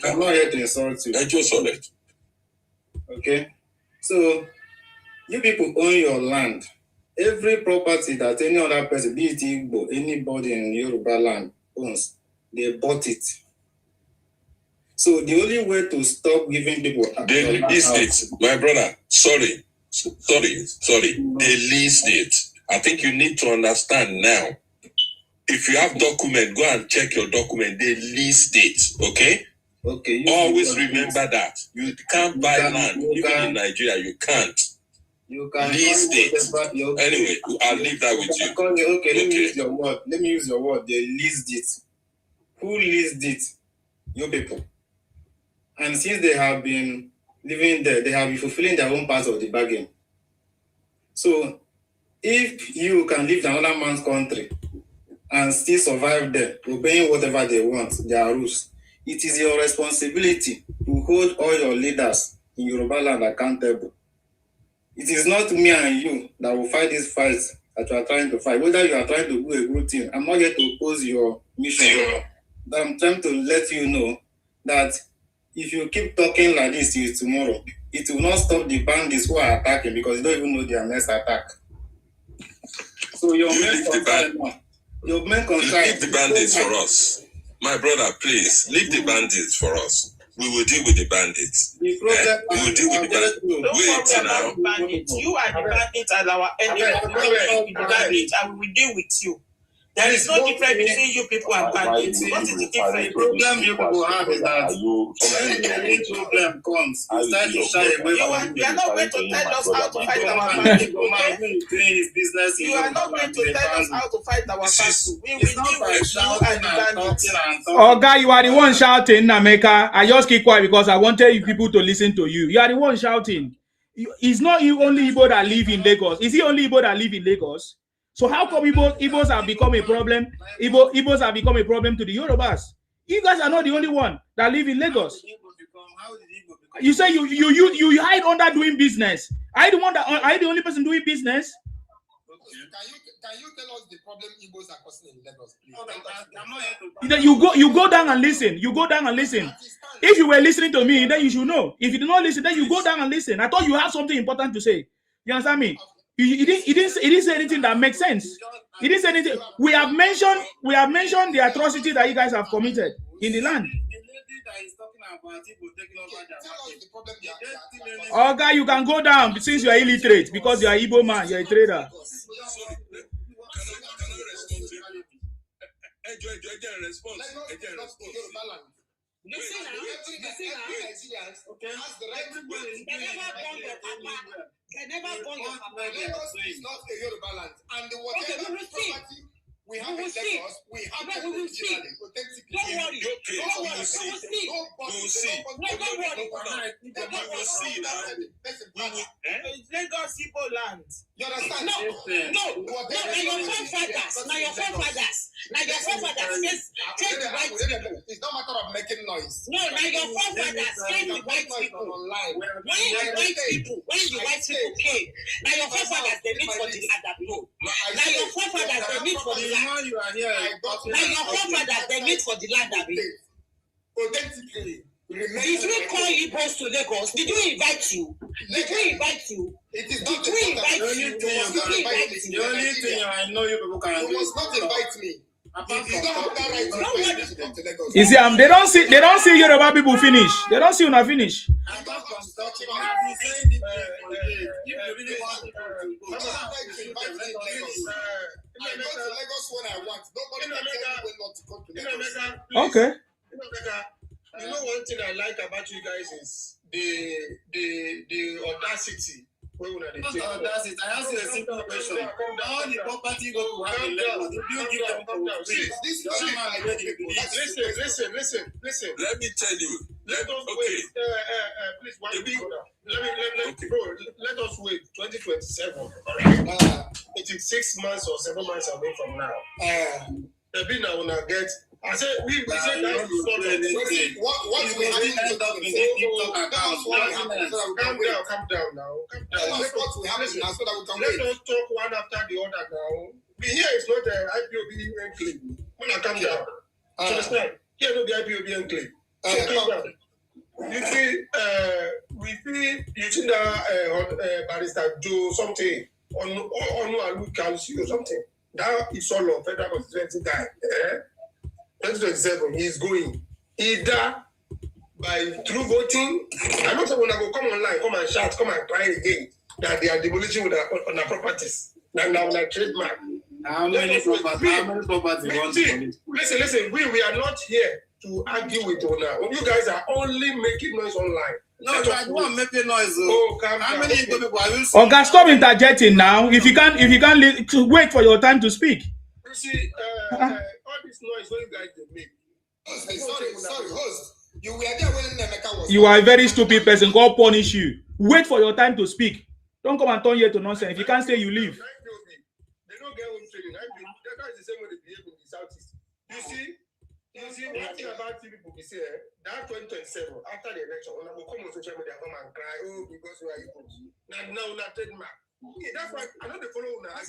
I'm not here to insult you. I just saw it. Okay? So, you people own your land. Every property that any other person, be it Igbo, anybody in Yoruba land owns, they bought it. So, the only way to stop giving people... They leased it. My brother, sorry. They leased it. I think you need to understand now. If you have document, go and check your document. They leased it, okay? Okay. Always remember that. You can't buy land. Even in Nigeria, you can't. You can lease it. Anyway, I'll leave that with you. Okay, let me use your word. They leased it. Who leased it? You people. And since they have been living there, they have been fulfilling their own part of the bargain. So, if you can live in another man's country and still survive there, obeying whatever they want, their rules, it is your responsibility to hold all your leaders in Yoruba land accountable. It is not me and you that will fight this fight that you are trying to fight. Whether you are trying to do a good thing, I'm not here to oppose your mission, but I'm trying to let you know that if you keep talking like this till tomorrow, it will not stop the bandits who are attacking because you don't even know their next attack. So your main concern, leave the bandits for us. My brother, please, leave the bandits for us. We will deal with the bandits. We will deal with the bandits. Wait now. Bandits. You are the bandits and our enemy. The bandits, and we will deal with you. There is no difference between you people and bandits. What is the difference? The problem you people have is that when the problem comes, you start to shy away from You are not going to tell us how to fight our bandits. You are not going to tell us how to fight our bandits. We will deal with you and the bandits. Oh, guy, you are the one shouting, Nameka. I just keep quiet because I wanted you people to listen to you. You are the one shouting. It's not you only Igbo that live in Lagos. Is it only Igbo that live in Lagos? So how come Igbos have become a problem? Igbos have become a problem to the Yorubas. You guys are not the only one that live in Lagos. You say you hide under doing business. Are you the only person doing business? Can you tell us the problem Igbos are causing in Lagos, please? You go down and listen. You go down and listen. If you were listening to me, then you should know. If you did not listen, then you go down and listen. I thought you had something important to say. You understand me? He didn't say anything that makes sense. He didn't say anything. We have mentioned the atrocity that you guys have committed in the land. Oh, guy, you can go down since you are illiterate because you are Igbo man, you are a trader. Lagos is not a Yoruba land, and whatever property we have in Lagos, we have to originally, authentically. Don't worry. We will see now. It's Lagos Igbo land. You understand? No. Your forefathers. Change the white people. It's not a matter of making noise. No, now your forefathers change the white people. When the white people came, now your forefathers they meet for the land that road. Now your forefathers they meet for the land. Now your forefathers they meet for the land that road. Authentically. Did we call Igbos to Lagos? Did we invite you? It is not the only thing I know you people can do. You must not invite me. If you don't have that right to invite me to come to Lagos. You see, they don't see Yoruba people finish. They don't see una finish. Apart from talking, if you really want to invite me to Lagos. I go to Lagos when I want. Nobody can tell me not to come to Lagos. Okay. You know one thing I like about you guys is the audacity. Audacity. I ask you a simple question. All the property go to have in Lagos. If you give them for free, listen. Let me tell you. Let us wait. Please, let us wait. 2027. It is 6 months or 7 months away from now. Maybe now when I get. I said we said that is what we have to calm down now. Let us talk one after the other now. Here is not the IPOB enclave. When I come down, understand? Here no the IPOB enclave. You see that barrister do something on look or something. That is all of federal constituency guy. 2027, he is going either by through voting. I know someone will come online, come and shout, come and cry again that they are demolishing on their properties. Now on their trademark. How many properties want to Listen, we are not here to argue with Ona. You guys are only making noise online. No, I don't make noise. How many people are you? Okay, stop interjecting now. If you can't wait for your time to speak. You see, all this noise when you guys make. Sorry, host. You were there when Nemeka was. You are a very stupid person. God punish you. Wait for your time to speak. Don't come and turn here to nonsense. If you can't stay, you leave. They don't get home training. That is the same way they behave in the southeast. You see, one thing about people we say that 2027 after the election, when I will come on social media, come and cry, because you are Igbo. Now, not trademark. Okay, that's why I know they follow now. I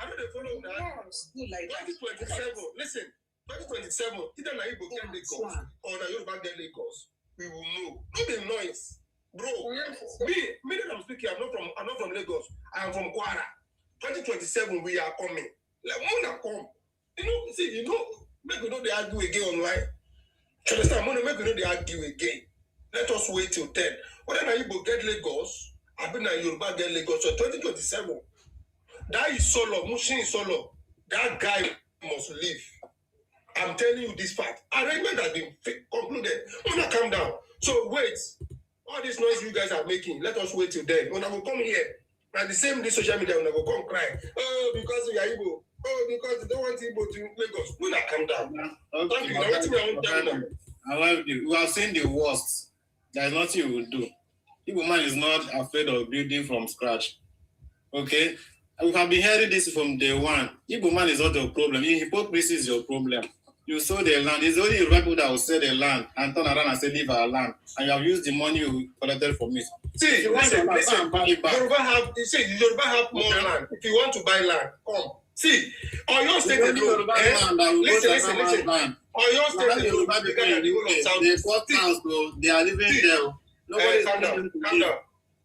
know they follow now. 2027. Listen, 2027, either na Igbo get Lagos or na Yoruba get Lagos, we will know. No be noise, bro. Me that I'm speaking, I'm not from Lagos. I am from Kwara. 2027, we are coming. Like Mona come. Make we know they argue again online. You understand? Make we know they argue again. Let us wait till 10. Whether na Igbo get Lagos, I been na Yoruba get Lagos. So 2027, that is solo, Mushin is solo. That guy must leave. I'm telling you this fact. Arrangement has been concluded. Wanna calm down. So wait. All this noise you guys are making, let us wait till then. When I will come here, and the same this social media, when I will come cry. Oh, because we are Igbo. Oh, because they don't want Igbo to Lagos. Wanna calm down. Okay. Thank you. Now, let me own down now. I love you. We have seen the worst. There is nothing you will do. Igbo man is not afraid of building from scratch. Okay? We have been hearing this from day one. Igbo man is not your problem. Hypocrisy is your problem. You sold the land. It's only Yoruba people that will sell the land and turn around and say, leave our land. And you have used the money you collected from it. See, listen. Yoruba have more land. If you want to buy land, come. See, Oyo State alone. Listen. Oyo State alone is bigger than the whole of South. They bought house, bro. They are living there. Nobody calm down.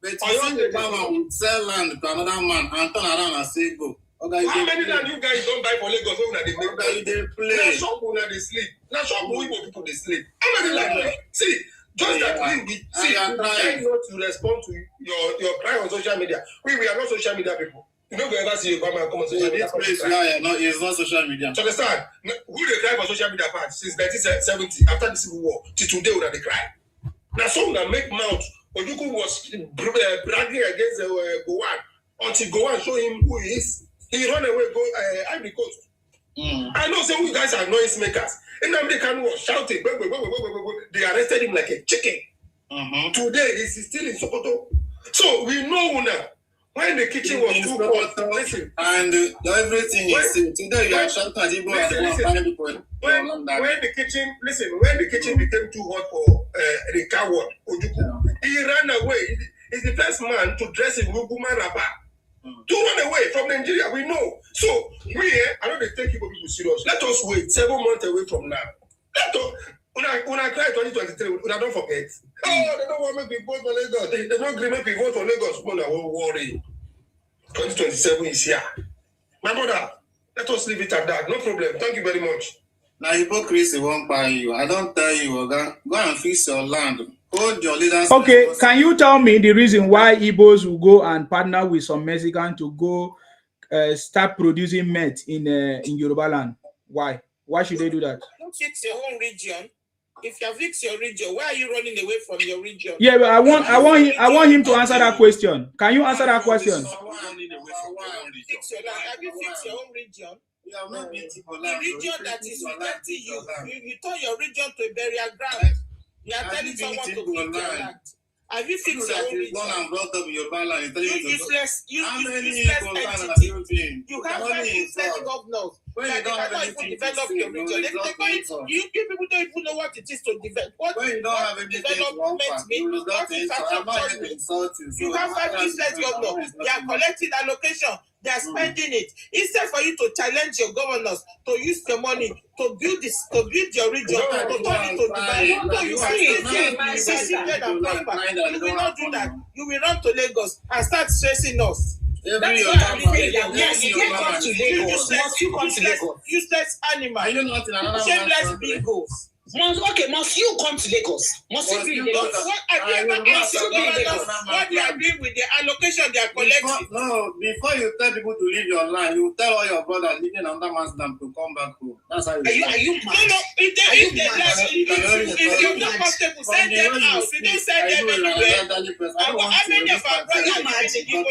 But you see the man will sell land to another man and turn around and say, go. Okay, how many land you guys don't buy for Lagos when they make money? They play. Now shop when they sleep. Now shop when people they sleep. How many land? See, just that we trying not to respond to your cry on social media. We are not social media people. You know, we ever see Obama come on social media. It's not social media. So understand? Who they cry for social media part since 1970 after the Civil War till today when they cry. Now some that make mouth. Ojuku was bragging against Gowon until Gowon show him who he is. He run away, go Ivory Coast. I know some of you guys are noise makers. In American was shouting, they arrested him like a chicken. Today, he's still in Sokoto. So we know now, when the kitchen was too hot, listen. And everything is today you are shouting at people when the kitchen became too hot for the coward, Ojuku, he ran away. He's the first man to dress in Luguma Raba. To run away from Nigeria, we know. So I know they take people serious. Let us wait 7 months away from now. When I cry 2023, I don't forget. Oh, they don't want me to vote for Lagos. They don't agree me to vote for Lagos. No, I won't worry. 2027 is here. My brother, let us leave it at that. No problem. Thank you very much. Now hypocrisy won't buy you. I don't tell you, Oga. Go and fix your land. Hold your leaders. Okay, can you tell me the reason why Igbos will go and partner with some Mexicans to go start producing meth in Yoruba land? Why? Why should they do that? Don't fix your own region. If you fix your region, why are you running away from your region? Yeah, but I want him to answer that question. Can you answer that question? Fix your land. Have you fixed your own region? The region that is rejecting you, you turn your region to a burial ground. You are telling someone to fix your land. Have you fixed your own region? You useless entity. You have useless governors. That they cannot even develop your region. You people don't even know what it is to develop. What development means? What infrastructure means? You have 5 useless governors. They are collecting allocation. They are spending it. Instead for you to challenge your governors to use your money to build your region, to turn it to develop. So you will not do that. You will run to Lagos and start stressing us. That's what I'm saying. Yes, you come to Lagos. Must you come to Lagos? Useless animal. Shameless bingos. Must you come to Lagos? Must you be in Lagos? What they are doing with the allocation they are collecting? No, before you tell people to leave your land, you tell all your brothers living under man's land to come back home. That's how you are you mad? No, if you're not comfortable, send them out. You don't send them anywhere. How many of our brothers are in Igbo?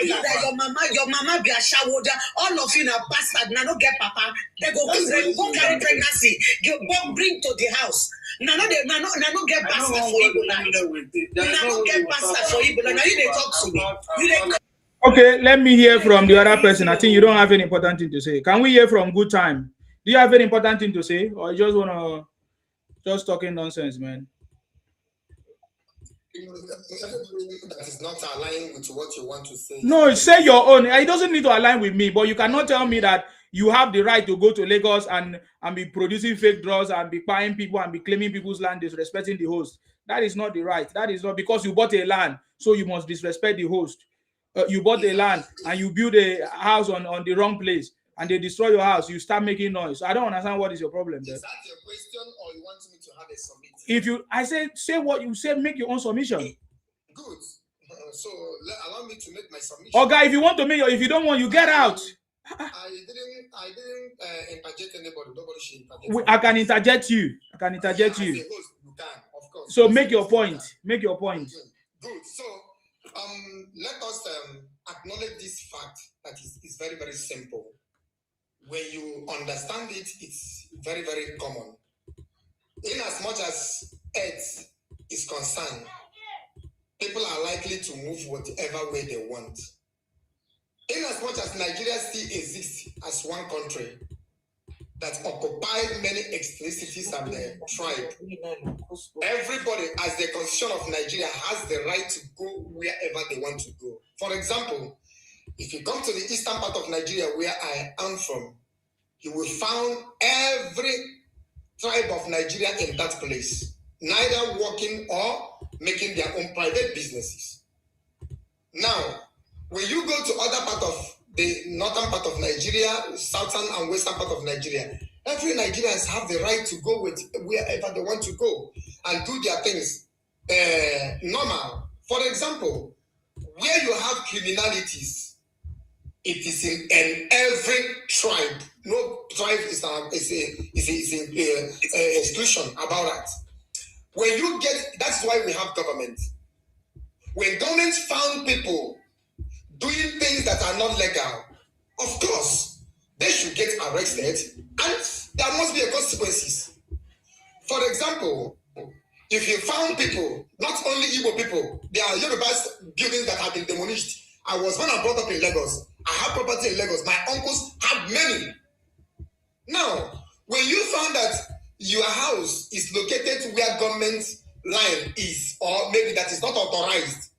Your mama be a shawoda. All of you are bastard. Now don't get papa. They go carry pregnancy. Bring to the house. No get bastard for Igbo land. No get bastard for Igbo land. Now you they talk to me. Okay, let me hear from the other person. I think you don't have any important thing to say. Can we hear from Good Time? Do you have any important thing to say, or you just wanna talking nonsense, man? That is not aligning with what you want to say. No, say your own. It doesn't need to align with me, but you cannot tell me that you have the right to go to Lagos and be producing fake drugs and be buying people and be claiming people's land, disrespecting the host. That is not the right. That is not because you bought a land, so you must disrespect the host. You bought the land and you build a house on the wrong place and they destroy your house, you start making noise. I don't understand what is your problem there. Is that your question or you want me to have a submission? If you, I say what you say, make your own submission. Good. So allow me to make my submission. Okay, if you want to make your, if you don't want, you get out. I didn't interject anybody. Nobody should interject. I can interject you. I can interject you. As a host, you can, of course. So make your point. Make your point. Good. So let us acknowledge this fact that is very, very simple. When you understand it, it's very, very common. In as much as Earth is concerned, people are likely to move whatever way they want. In as much as Nigeria still exists as one country that occupied many ethnicities and the tribe, everybody, as the constitution of Nigeria, has the right to go wherever they want to go. For example, if you come to the eastern part of Nigeria, where I am from, you will find every tribe of Nigeria in that place, neither working or making their own private businesses. Now, when you go to other part of the northern part of Nigeria, southern and western part of Nigeria, every Nigerians have the right to go with wherever they want to go and do their things normal. For example, where you have criminalities, it is in every tribe. No tribe is exclusion about that. When you get, that's why we have government. When government found people doing things that are not legal, of course, they should get arrested and there must be consequences. For example, if you found people, not only Igbo people, there are Yorubas buildings that have been demolished. I was when I brought up in Lagos. I have property in Lagos. My uncles have many. Now, when you found that your house is located where government line is, or maybe that is not authorized,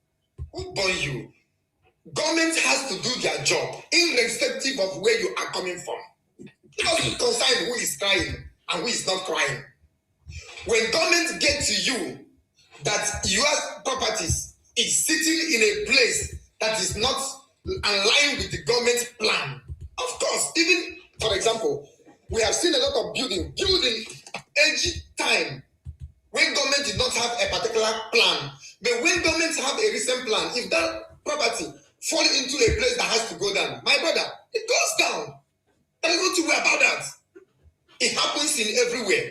who born you? Government has to do their job, irrespective of where you are coming from. It doesn't concern who is crying and who is not crying. When government get to you that your properties is sitting in a place that is not aligned with the government plan, of course, even for example, we have seen a lot of building age time when government did not have a particular plan. But when government have a recent plan, if that property fall into a place that has to go down, my brother, it goes down. There is no two way about that. It happens in everywhere.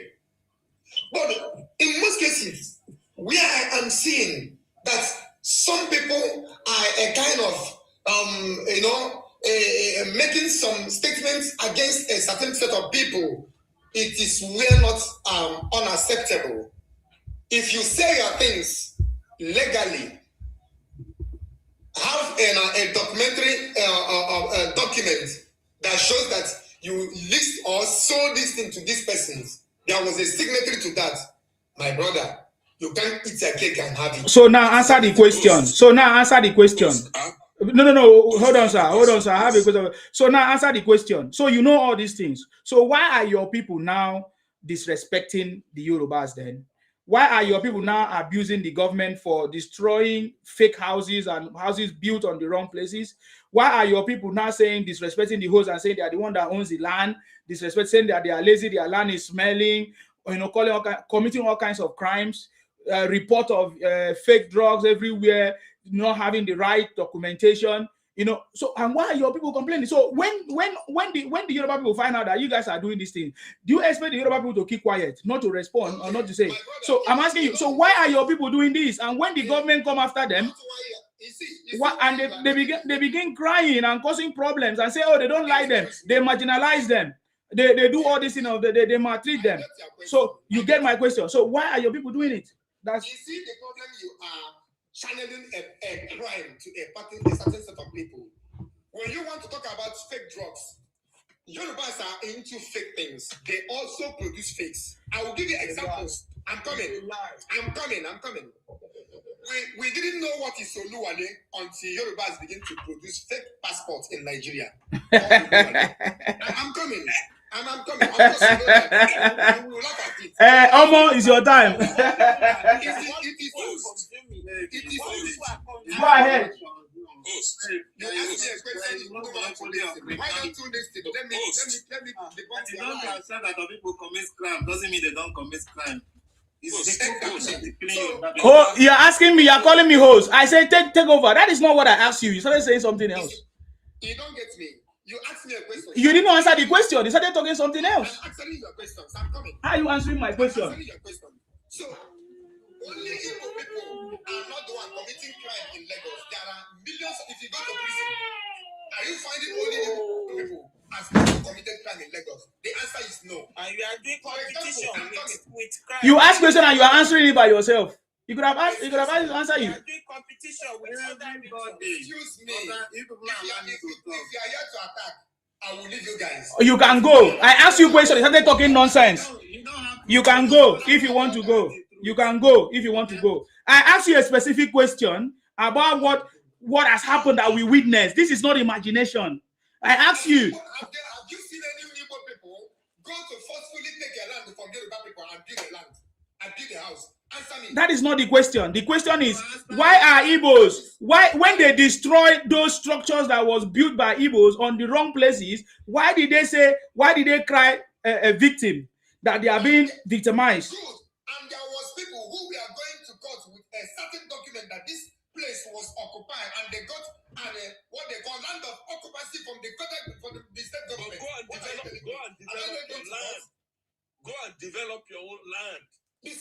But in most cases, where I am seeing that some people are a kind of making some statements against a certain set of people, it is well not unacceptable. If you say your things legally, have a documentary document that shows that you list or sold this thing to these persons, there was a signatory to that, my brother, you can't eat a cake and have it. So now answer the question. No. Hold on, sir. I have a question. So now answer the question. So you know all these things. So why are your people now disrespecting the Yorubas then? Why are your people now abusing the government for destroying fake houses and houses built on the wrong places? Why are your people now saying, disrespecting the host and saying they are the one that owns the land, saying that they are lazy, their land is smelling, committing all kinds of crimes, report of fake drugs everywhere, not having the right documentation, so, and why are your people complaining? So when the Yoruba people find out that you guys are doing this thing, do you expect the Yoruba people to keep quiet, not to respond or not to say? So I'm asking you, so why are your people doing this? And when the government come after them, and they begin crying and causing problems and say, oh, they don't like them, they marginalize them, they do all this, they maltreat them. So you get my question. So why are your people doing it? You see the problem, you are channeling a crime to a certain set of people. When you want to talk about fake drugs, Yorubas are into fake things. They also produce fakes. I will give you examples. I'm coming. we didn't know what is Oluwale until Yorubas begin to produce fake passports in Nigeria. I'm coming. I'm coming. Of course, you know that. We will laugh at it. Omo, it's your time. It is Go ahead. You ask me a question. Why don't you listen? Let me You don't understand that people commit crime doesn't mean they don't commit crime. Oh, you're asking me, you're calling me host. I say take over. That is not what I asked you. You started saying something else. You don't get me. You asked me a question. You didn't answer the question. You started talking something else. I'm answering your questions. I'm coming. How are you answering my question? I'm answering your question. So, only Igbo people are not the one committing crime in Lagos. There are millions. If you go to prison, are you finding only Igbo people as people committed crime in Lagos? The answer is no. And you are doing competition with crime. You ask question and you are answering it by yourself. You could have asked. You could have asked to answer you. You are doing competition with everybody. Excuse me. If you are here to attack, I will leave you guys. You can go. I asked you question. You started talking nonsense. You can go if you want to go. You can go if you want to go. I asked you a specific question about what has happened that we witnessed. This is not imagination. I asked you. Have you seen any Igbo people go to forcefully take a land from Yoruba people and build a land and build a house? Answer me. That is not the question. The question is, why are Igbos, when they destroyed those structures that was built by Igbos on the wrong places, why did they cry a victim that they are being victimized? Good. And there was people who were going to court with a certain document that this place was occupied, and they got what they call land of occupancy from the state government. Go and develop your own land. Go and develop your land. We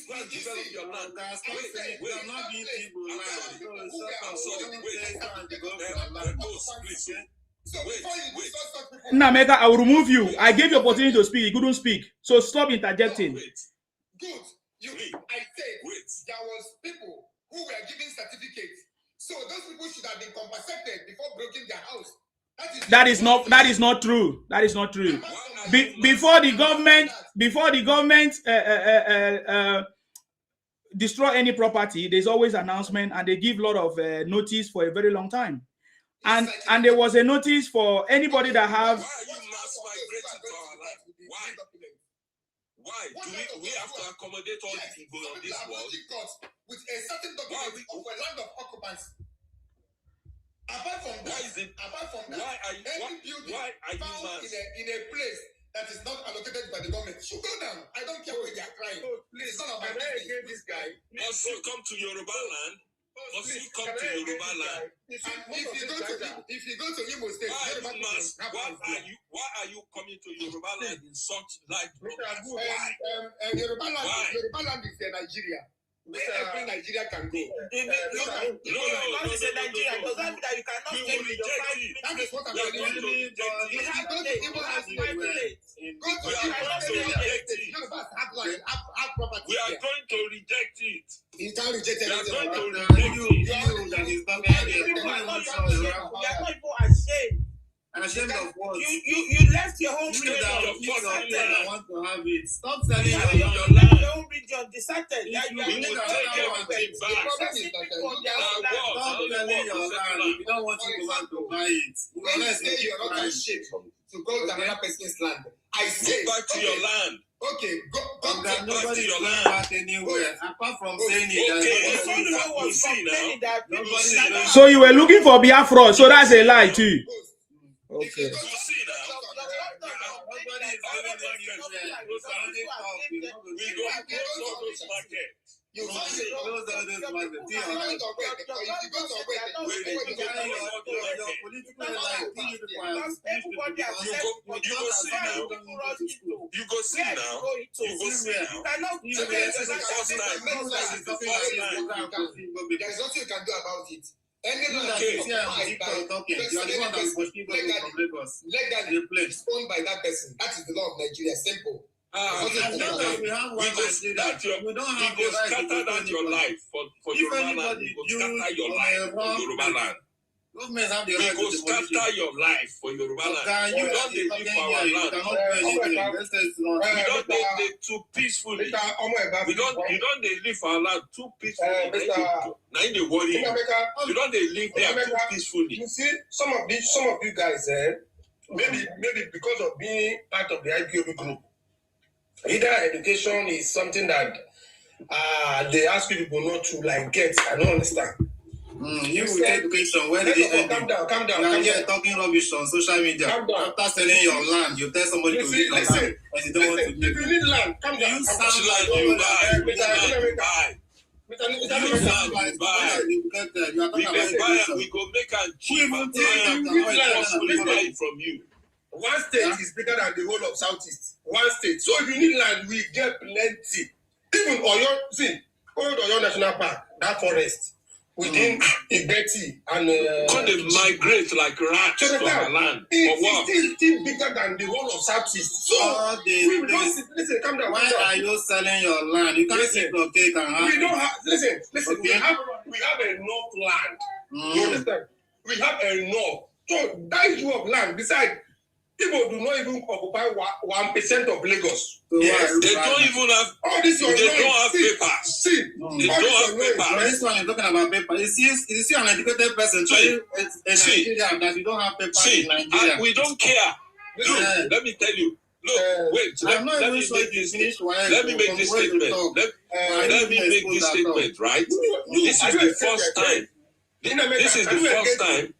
are not being Igbo land. I'm sorry. Wait. Nameka, I will remove you. I gave you opportunity to speak. You couldn't speak. So stop interjecting. Good. I said there was people who were giving certificates. So those people should have been compensated before breaking their house. That is not true. That is not true. Before the government destroy any property, there's always announcement, and they give a lot of notice for a very long time. And there was a notice for anybody that have. Why do we have to accommodate all the people on this world? With a certain document of a land of occupancy. Apart from that, why are you found in a place that is not allocated by the government should go down. I don't care where they are crying. Please, it's not about this guy. Must you come to Yoruba land? Must you come to Yoruba land? If you go to Imo State, why are you coming to Yoruba land in such light? Yoruba land is Nigeria. Every Nigeria can go. No, it's Nigeria. Does that mean that you cannot take your family? That is what I'm telling you. You have to go to Igbo house. Go to Igbo state. Have property. We are going to reject it. You can't reject it. We are not even ashamed. Ashamed of what? You left your home region. I want to have it. Stop selling your home region deserted. You need to take your thing back. Stop selling your land. If you don't want to buy it, unless you're not in shape to go to another person's land. I say go back to your land. Okay, go back to your land. Back anywhere apart from saying it. So you were looking for Biafra, so that's a lie too. Okay. There's nothing you can do about it. Any land legally owned by that person. That is the law of Nigeria. Simple. We don't have to scatter down your life for Yoruba land. You go scatter your life for Yoruba land. Governments have the We right go to demolish scatter it. your life for Yoruba land. You You don't dey live for our you land. cannot do anything. Let's say it's not. We don't dey too peacefully. You don't dey live for our land too peacefully. Now they worry you. You don't dey live there too peacefully. You see, some of you guys, maybe because of being part of the IPOB group, either education is something that they ask you people not to like get. I don't understand. You with education, where did it end? Calm down. Now you're talking rubbish on social media. After selling your land, you tell somebody to leave your land, and you don't want to If leave. you need land, come down. You sound like you buy. We go make a cheap from you. One state is bigger than the whole of Southeast. One state. So if you need land, we get plenty. Even Oyo National Park, that forest within Ibeti and they migrate like rats to our land. It's still bigger than the whole of Southeast. So listen, calm down. Why are you selling your land? You can't keep your cake and have. We don't have. Listen. Okay. We have enough land. You understand? We have enough. So that issue of land. Besides, people do not even occupy 1% of Lagos. Yes, they don't even have. All this they don't have papers. They don't have papers. This one you're talking about paper. You see an educated person in Nigeria that you don't have papers in Nigeria. We don't care. Look, let me tell you. Look, wait. Let me make this statement. Let me make this statement, right? This is the first time. This is the first time.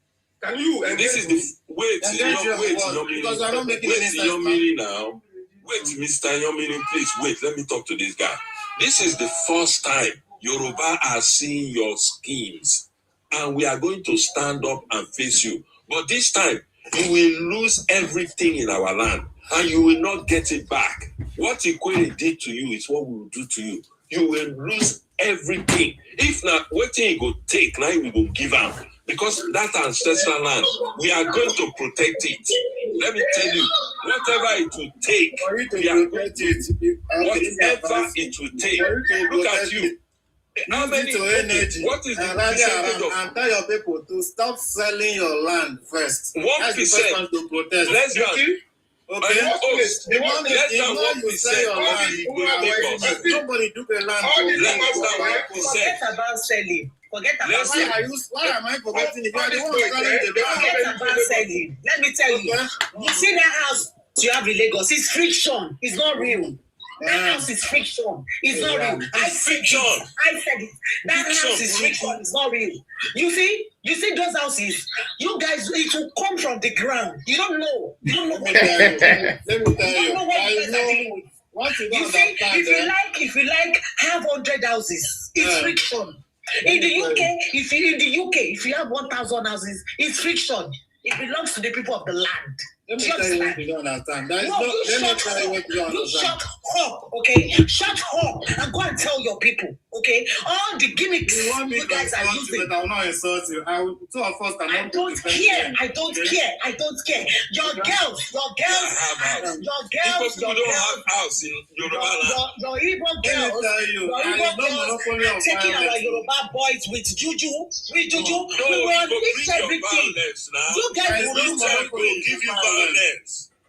Can you? This is the wait, because I'm not making any sense now. Wait, Mr. Yomini, please wait. Let me talk to this guy. This is the first time Yoruba are seeing your schemes, and we are going to stand up and face you. But this time, you will lose everything in our land, and you will not get it back. What Ikwere did to you is what we will do to you. You will lose everything. If not, what thing you go take, now we will give out. Because that ancestral land, we are going to protect it. Let me tell you, whatever it will take, we are going to whatever it will take. Look at you. How many? What is the percentage of? And tell your people to stop selling your land first. 1%. To protest. Less than. Okay. Nobody do the land. Forget about selling. Forget about selling. Why am I forgetting if I don't Forget about selling. Let me tell you. You see that house you have in Lagos? It's friction. It's not real. That house is friction. It's not real. I said it. That house is friction. It's not real. You see those houses. You guys, it will come from the ground. You don't know. You don't know what Let me tell you. you don't know what you guys are dealing with. You see, if you like, have 100 houses. It's friction. In the UK, if you have 1,000 houses, it's friction. It belongs to the people of the land. Let me tell you what you don't understand. You shut up, okay? Shut up and go and tell your people, okay? All the gimmicks you guys are using. I will not insult you. I don't care. I don't care. Your girls. People don't have house in Yoruba land. Your Igbo girls. Taking our Yoruba boys with juju. We will unleash everything. You guys will give you violence.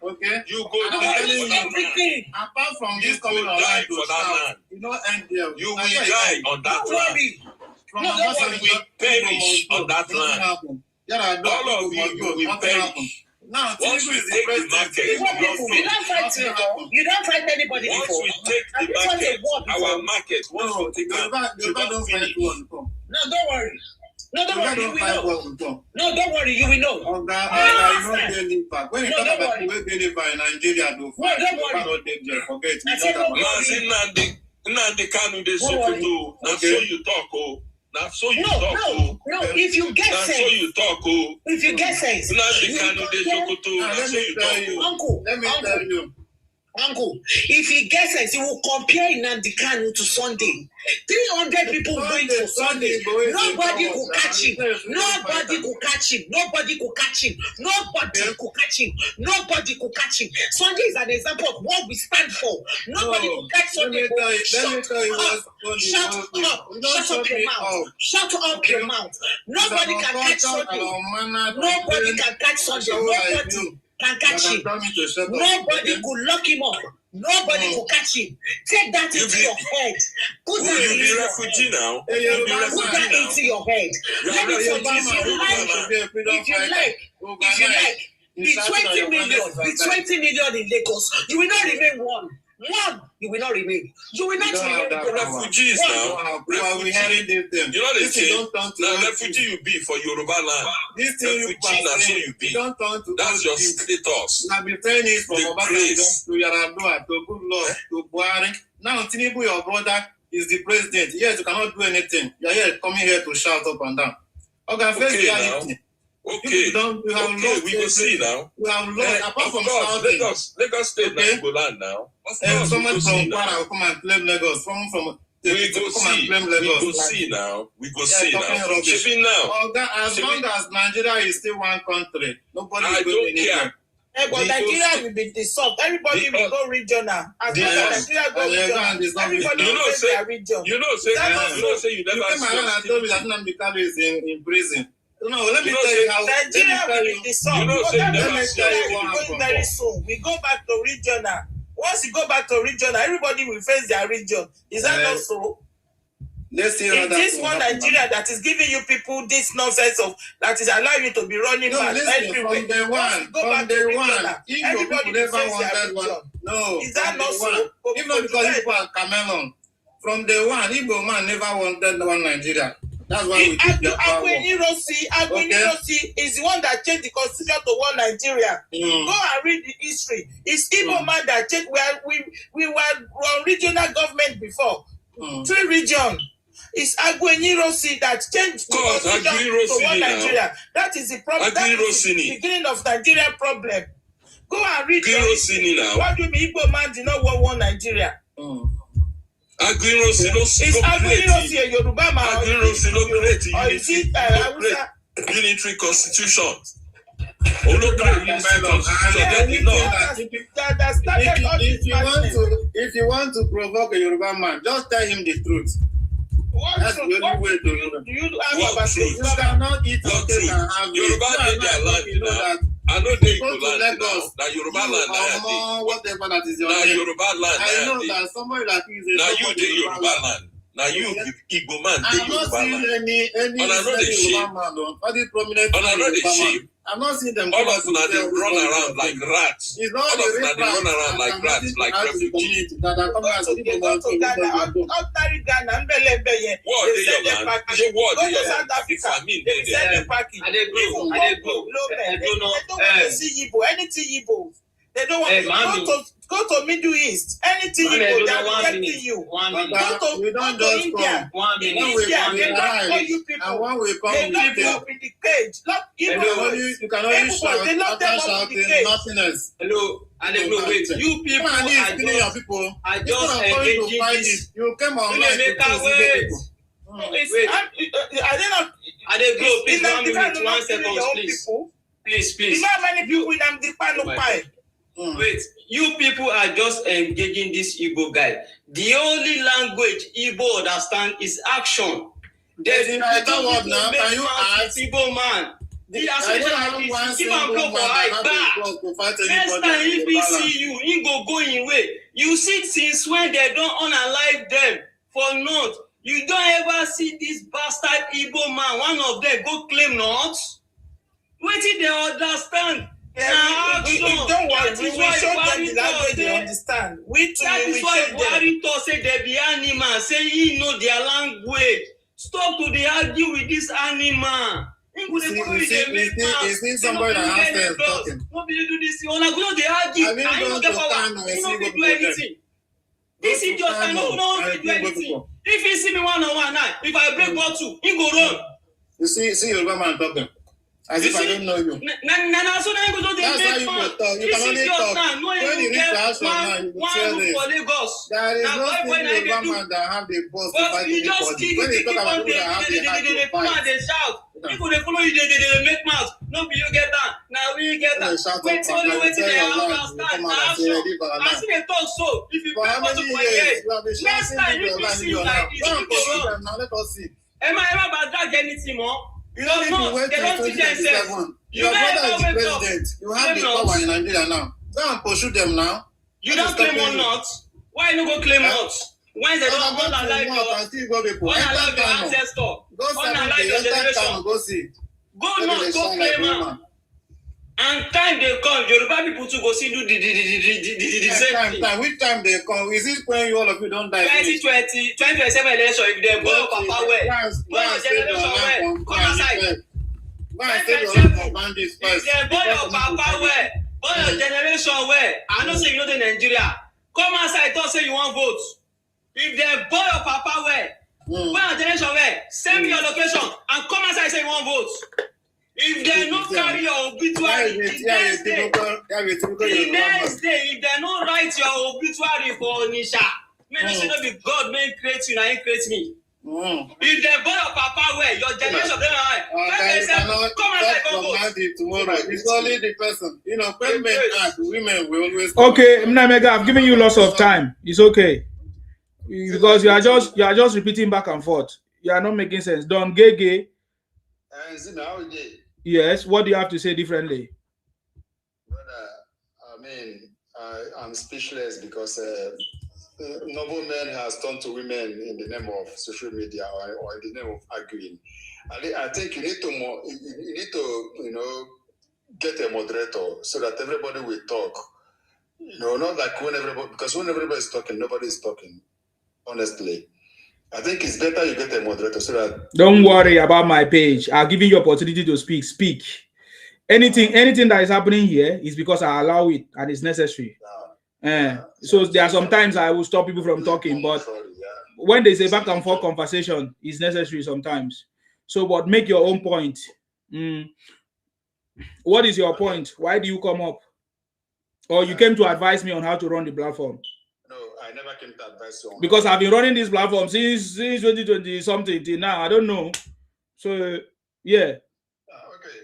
Okay. You go die everything. Apart from this coming die for that land. You know, end there. You will die on that land. You will perish on that land. All of you will perish. Now, once we take the market, you don't fight anybody before. Once we take the market, our market, once we take it, no, don't worry. No, don't worry, you will know. No, don't worry, you will know. When you talk about people deliver in Nigeria, don't forget. Nnamdi Kanu dey Sokoto. Na so you talk, oh. Na so you talk, oh. No, if you get sense. Na so you talk, oh. If you get sense. Nnamdi Kanu dey Sokoto. Na so you talk, oh. Uncle, let me tell you. Uncle, if he gets it, he will compare Nnamdi Kanu to Sunday. 300 people going for Sunday. Nobody could catch him. Nobody could catch him. Nobody could catch him. Nobody could catch him. Nobody could catch him. Sunday is an example of what we stand for. Nobody could catch Sunday. Shut up your mouth. Shut up your mouth. Nobody can catch Sunday. Nobody can catch Sunday. Nobody can catch him. Nobody could lock him up. Nobody could catch him. Take that into your head. Put that into your head. Put that into your head. Let me tell you, if you like, the 20 million in Lagos, you will not remain one. You will not remain. You will not remain. Refugees now. We hearing them. You know the thing. Now refugee you be for Yoruba land. This thing refugee na so you be. Don't turn to that's your status. I've been saying this from Obasanjo to Yaradua to Goodluck to Buhari. Now Tinubu, your brother, is the president. Yes, you cannot do anything. You are here coming here to shout up and down. Okay, face reality. Okay, we will see now. We have lost, apart from Lagos State now go land now. Someone from Kwara will come and claim Lagos. Someone from we go see now. Shipping now. As long as Nigeria is still one country, nobody I don't care. But Nigeria will be dissolved. Everybody will go regional. As long as Nigeria go regional, everybody will go their region. You know, say you never. You came around and told me that Nnamdi Kanu is in prison. No, let me tell you how Nigeria will be dissolved. Let me tell you what happened. Very soon. We go back to regional. Once you go back to regional, everybody will face their region. Is that not so? Let's see. It is one Nigeria that is giving you people this nonsense of that is allowing you to be running back everywhere. From day one, everybody never wanted one. No, is that not so? Even because people are Cameroon. From day one, Igbo man never wanted one Nigeria. That's why we keep the power. Agwenirosi is the one that changed the constitution to one Nigeria. Go and read the history. It's Igbo man that changed. We were on regional government before. 3 regions. It's Agwenirosi that changed the constitution to one Nigeria. That is the problem. That is the beginning of Nigeria problem. Go and read the history. What do you mean Igbo man did not want one Nigeria? Agwenirosi no Yoruba man. Agwenirosi no create unitary constitution. If you want to provoke a Yoruba man, just tell him the truth. That's the only way to do it. You cannot eat cake and have Yoruba need their land now. I know they go to Lagos. Now Yoruba land. Whatever that is your name. Now Yoruba land. I know that somebody like you is now you the Yoruba land. Now you Igbo man. I'm not seeing any Yoruba man all these prominent Yoruba. I'm not seeing them. All of them run around like rats. All of them run around like rats, like refugees. Go to Ghana, ordinary Ghana, they send them package. Go to South Africa, they send them package. They don't want to see Igbo, anything Igbo. They don't want to go to Middle East. Anything Igbo, they are rejecting you. Go to India. India, they don't call you people. They lock you up in the cage. You can only shout. They lock them up in the cage. Nothingness. Hello, wait. You people are just engaging this. You came online to wait. I don't know. Please 1 second, please. Please. You know how many people in Nnamdi Wait, you people are just engaging this Igbo guy. The only language Igbo understand is action. There's another word now. Can you ask Igbo man? The association is give am blow for eye back. Next time if he see you, he go in way. You see since when they don't unalive them for not. You don't ever see this bastard Igbo man. One of them go claim not. Wait till they understand. Don't worry, we will show them the language they understand. That is why Buhari thought say they be animal, say he know their language. Stop to dey argue with this animal. You see somebody that has sense talking. What will you do this? You wanna go dey argue? I know the power. You know we do anything. This is just I know do anything. If you see me 1-on-1 now, if I break bottle, he go run. You see Yoruba man talking. As if I don't know you. So then you go to That's how you will talk. You can only talk. When you reach the house now, you will tell this. There is no single man that have the boss to fight anybody. When you talk about people that have the heart to fight. They shout. People they follow you, they make mouth. No, you get that. Now we get that. Wait till you wait till they have start. I see they talk so. If you pay to forget, next time you will see you like this. Let us see. Am I ever about that anything more? You don't know. They don't teach themselves. Your brother is the president. You have the power in Nigeria now. Go and pursue them now. You don't claim or not. Why you go claim not? Why they don't go like your ancestor? Go 7 days, enter town, go see. Go not, go claim am. And time they come, Yoruba people to go see do the same thing. Which time they come? Is it when you all of you don't die? 2027 election, if they go papa well, go your generation well, come outside. If they go your papa well, go your generation well, I don't say you know the Nigeria. Come outside, don't say you want vote. If they boy your papa well, go your generation well, send me your location and come outside say you want vote. If they no carry your obituary, the next day, if they no write your obituary for Nisha, may they say no be God may create you, now he create me. If they buy your papa well, your generation of them come and come vote. Tomorrow, it's only the person. You know, when men act, women will always. Okay, Mnamega, I've given you lots of time. It's okay. Because you are just repeating back and forth. You are not making sense. Don Gege. Yes, what do you have to say differently? Brother, I mean, I'm speechless because noble men has turned to women in the name of social media or in the name of arguing. I think you need to get a moderator so that everybody will talk. Not like when everybody is talking, nobody is talking. Honestly. I think it's better you get a moderator so that. Don't worry about my page. I'll give you the opportunity to speak. Speak. Anything that is happening here is because I allow it and it's necessary. So there are sometimes I will stop people from talking, but when there's a back and forth conversation, it's necessary sometimes. So, but make your own point. What is your point? Why do you come up? Or you came to advise me on how to run the platform? No, I never came to advise you. Because I've been running this platform since 2020 something till now. I don't know. So yeah. Okay.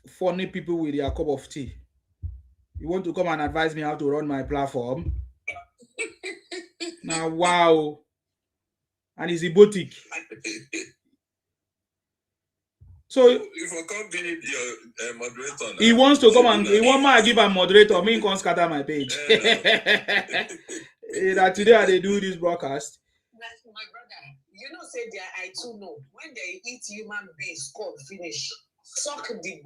Funny people with their cup of tea. You want to come and advise me how to run my platform? Now, wow. And it's a boutique. So, if I can't be your moderator now, he wants to come and he want me to give a moderator. Me can't scatter my page. That today I do this broadcast. That's my brother. You know, say I too know when they eat human beings, called finish. Suck the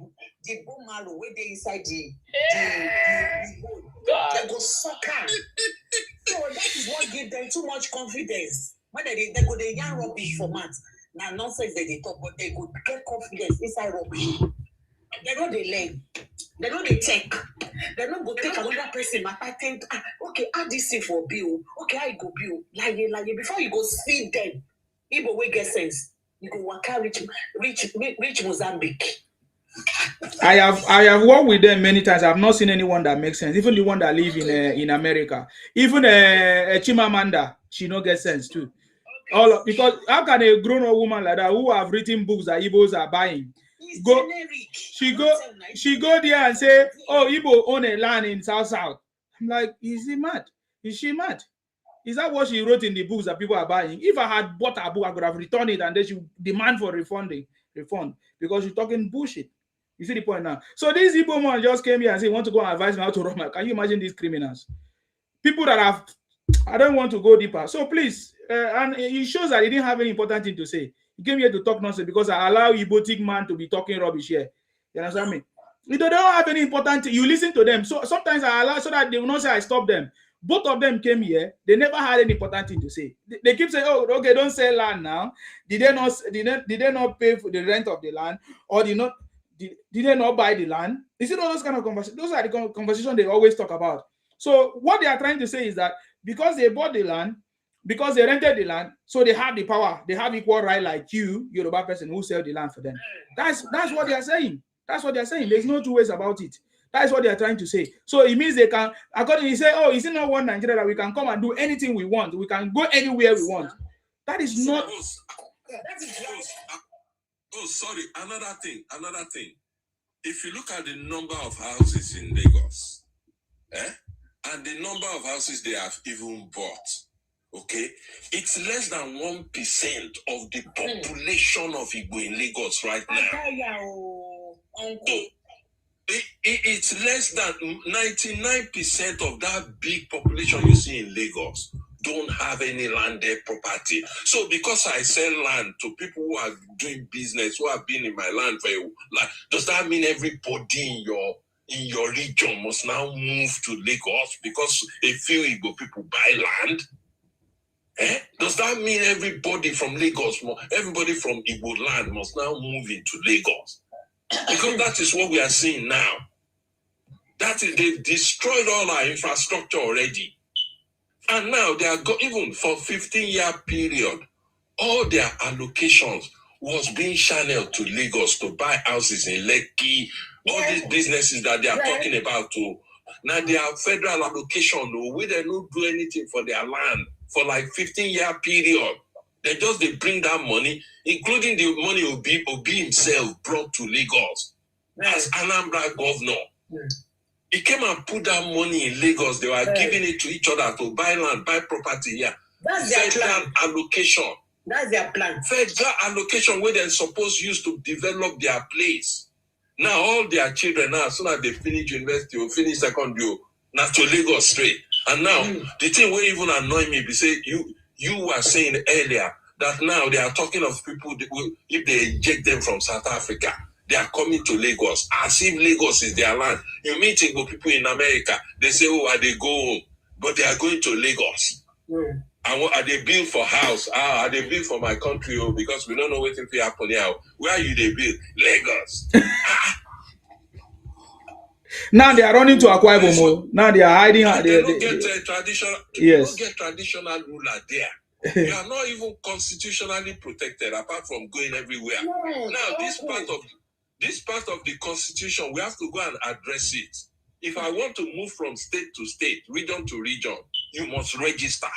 bone marrow where they inside the bone. They go suck out. So that is what gives them too much confidence. When they go they yarn rubbish for months. Now nonsense they talk, but they go get confidence inside rubbish. They know they learn. They know they take. They don't go take another person. I think, okay, add this thing for bill. Okay, I go bill. Lie. Before you go see them, Igbo will get sense. You go work out reach Mozambique. I have worked with them many times. I've not seen anyone that makes sense. Even the one that live in America. Even Chimamanda, she no get sense too. Okay. Because how can a grown-up woman like that who have written books that Igbos are buying she go there and say, oh, Igbo own a land in South. I'm like, is he mad? Is she mad? Is that what she wrote in the books that people are buying? If I had bought her book, I could have returned it and then she demand for refund because she's talking bullshit. You see the point now? So this Igbo man just came here and said, want to go and advise me how to run my. Can you imagine these criminals? People that have, I don't want to go deeper. So please, and it shows that he didn't have any important thing to say. He came here to talk nonsense because I allow Igbo man to be talking rubbish here. You understand me? They don't have any important thing. You listen to them. So sometimes I allow so that they will not say I stop them. Both of them came here. They never had any important thing to say. They keep saying, "Oh, okay, don't sell land now." Did they not pay for the rent of the land, or did they not buy the land? You see all those kind of conversations. Those are the conversations they always talk about. So what they are trying to say is that because they bought the land, because they rented the land, so they have the power, they have equal right like you, Yoruba person who sell the land for them. That's what they are saying. That's what they are saying. There's no two ways about it. That's what they are trying to say. So it means they can, according to say, oh, is it not one Nigeria that we can come and do anything we want? We can go anywhere we want. That is not. Oh, sorry. Another thing. If you look at the number of houses in Lagos, and the number of houses they have even bought, okay, it's less than 1% of the population of Igbo in Lagos right now. It's less than 99% of that big population you see in Lagos don't have any landed property. So because I sell land to people who are doing business, who have been in my land for does that mean everybody in your region must now move to Lagos because a few Igbo people buy land? Does that mean everybody from Lagos, everybody from Igbo land must now move into Lagos? Because that is what we are seeing now. That is, they've destroyed all our infrastructure already. And now they are even for 15-year period, all their allocations was being channeled to Lagos to buy houses in Lekki, all these businesses that they are talking about. Now they are federal allocation, we they don't do anything for their land for like 15-year period. They bring that money, including the money Obi himself brought to Lagos as Anambra governor. He came and put that money in Lagos. They were giving it to each other to buy land, buy property here. That's their plan. Allocation. That's their plan. Federal allocation where they're supposed to use to develop their place. Now all their children now, as soon as they finish university or finish secondary, now to Lagos straight. And now the thing will even annoy me, because you were saying earlier that now they are talking of people if they eject them from South Africa, they are coming to Lagos as if Lagos is their land. You meet Igbo people in America, they say, oh, are they go home? But they are going to Lagos. And what are they build for house? Are they build for my country? Oh, because we don't know what will happen here. Where are you they build? Lagos. Now they are running to Akwa Ibom. Now they are hiding. They don't get traditional. Yes. They don't get traditional ruler there. You are not even constitutionally protected apart from going everywhere. Now this part of the constitution, we have to go and address it. If I want to move from state to state, region to region, you must register.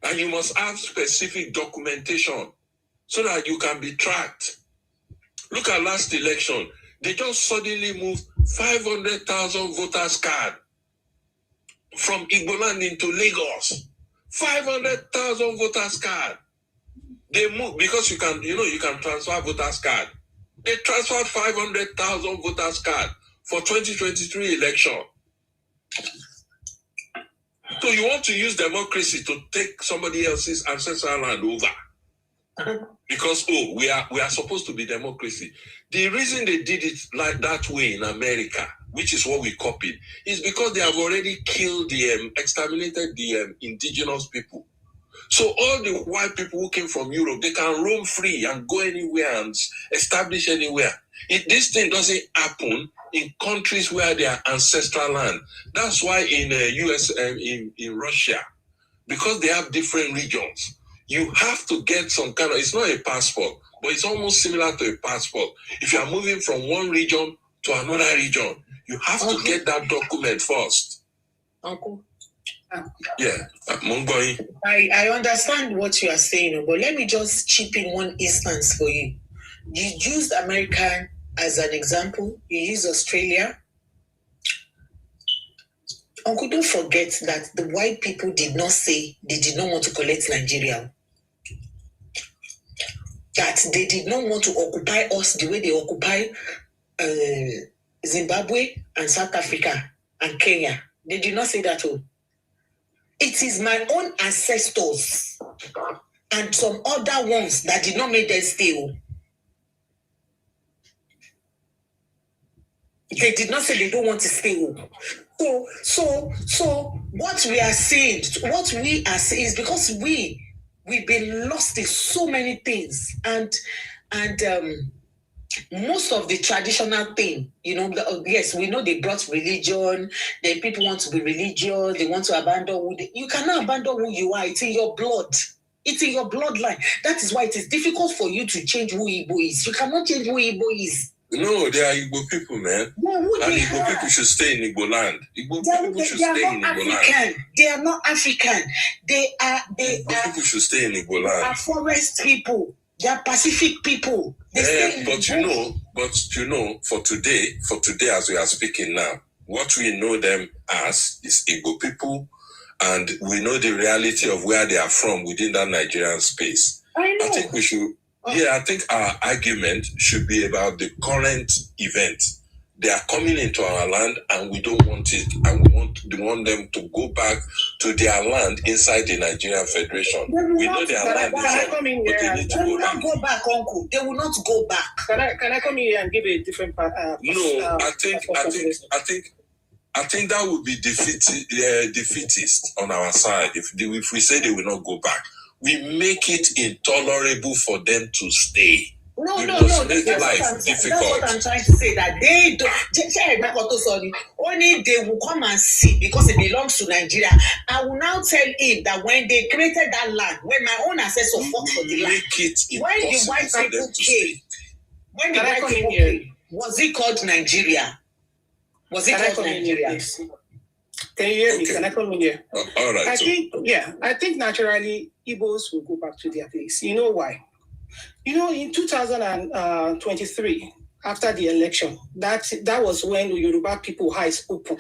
And you must have specific documentation so that you can be tracked. Look at last election. They just suddenly moved 500,000 voters card from Igboland into Lagos. 500,000 voters card. They moved because you can transfer voters card. They transferred 500,000 voters card for 2023 election. So you want to use democracy to take somebody else's ancestral land over? Because we are supposed to be democracy. The reason they did it like that way in America, which is what we copied, is because they have already killed exterminated the indigenous people. So all the white people who came from Europe, they can roam free and go anywhere and establish anywhere. This thing doesn't happen in countries where they are ancestral land. That's why in US and in Russia, because they have different regions, you have to get some kind of, it's not a passport, but it's almost similar to a passport. If you are moving from one region to another region, you have to get that document first. Uncle. Yeah, I understand what you are saying, but let me just chip in one instance for you. You used America as an example. You used Australia. Uncle, don't forget that the white people did not say they did not want to collect Nigeria. That they did not want to occupy us the way they occupy Zimbabwe and South Africa and Kenya. They did not say that. It is my own ancestors and some other ones that did not make them stay. They did not say they don't want to stay. So what we are saying is because we've been lost in so many things, and most of the traditional thing, yes, we know they brought religion, then people want to be religious, they want to abandon you cannot abandon who you are. It's in your blood. It's in your bloodline. That is why it is difficult for you to change who Igbo is. You cannot change who Igbo is. No, they are Igbo people, man. Yeah, and Igbo people should stay in Igbo land. Igbo people should stay in Igbo land. They are not African. Igbo people should stay in Igbo land. They are forest people. They are Pacific people. But you know, for today, as we are speaking now, what we know them as is Igbo people, and we know the reality of where they are from within that Nigerian space. I know. I think we should. Yeah, I think our argument should be about the current event. They are coming into our land, and we don't want it, and we want them to go back to their land inside the Nigerian Federation. We know their land is but they need to go back. Go back, Uncle. They will not go back. Can I come here and give a different part? No, I think that would be defeatist on our side if we say they will not go back. We make it intolerable for them to stay. No. That's what I'm trying to say. That they don't. Only they will come and see because it belongs to Nigeria. I will now tell him that when they created that land, when my own ancestors fought for the land, when the white people came, was it called Nigeria? Was it called Nigeria? Can you hear me? Can I come in here? All right. I think naturally Igbos will go back to their place. You know why? In 2023, after the election, that was when the Yoruba people eyes open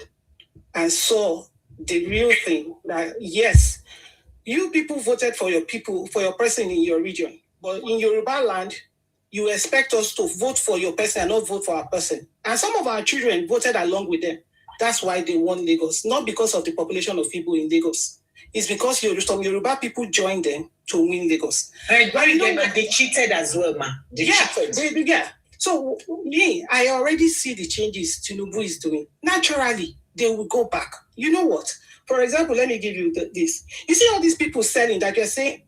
and saw the real thing. That yes, you people voted for your person in your region, but in Yoruba land, you expect us to vote for your person and not vote for our person. And some of our children voted along with them. That's why they won Lagos, not because of the population of people in Lagos. It's because some Yoruba people joined them to win Lagos. They cheated as well, man. They cheated. Yeah. So I already see the changes Tinubu is doing. Naturally, they will go back. You know what? For example, let me give you this. You see all these people selling that you're saying.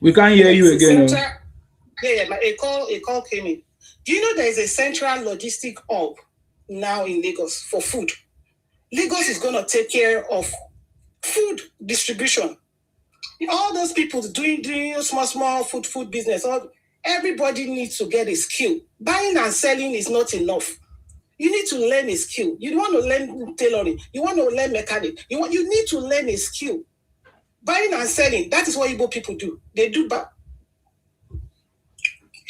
We can't hear you again. A call came in. Do you know there is a central logistic hub now in Lagos for food? Lagos is going to take care of food distribution. All those people doing small food business, everybody needs to get a skill. Buying and selling is not enough. You need to learn a skill. You want to learn tailoring. You want to learn mechanic. You need to learn a skill. Buying and selling, that is what Igbo people do. They do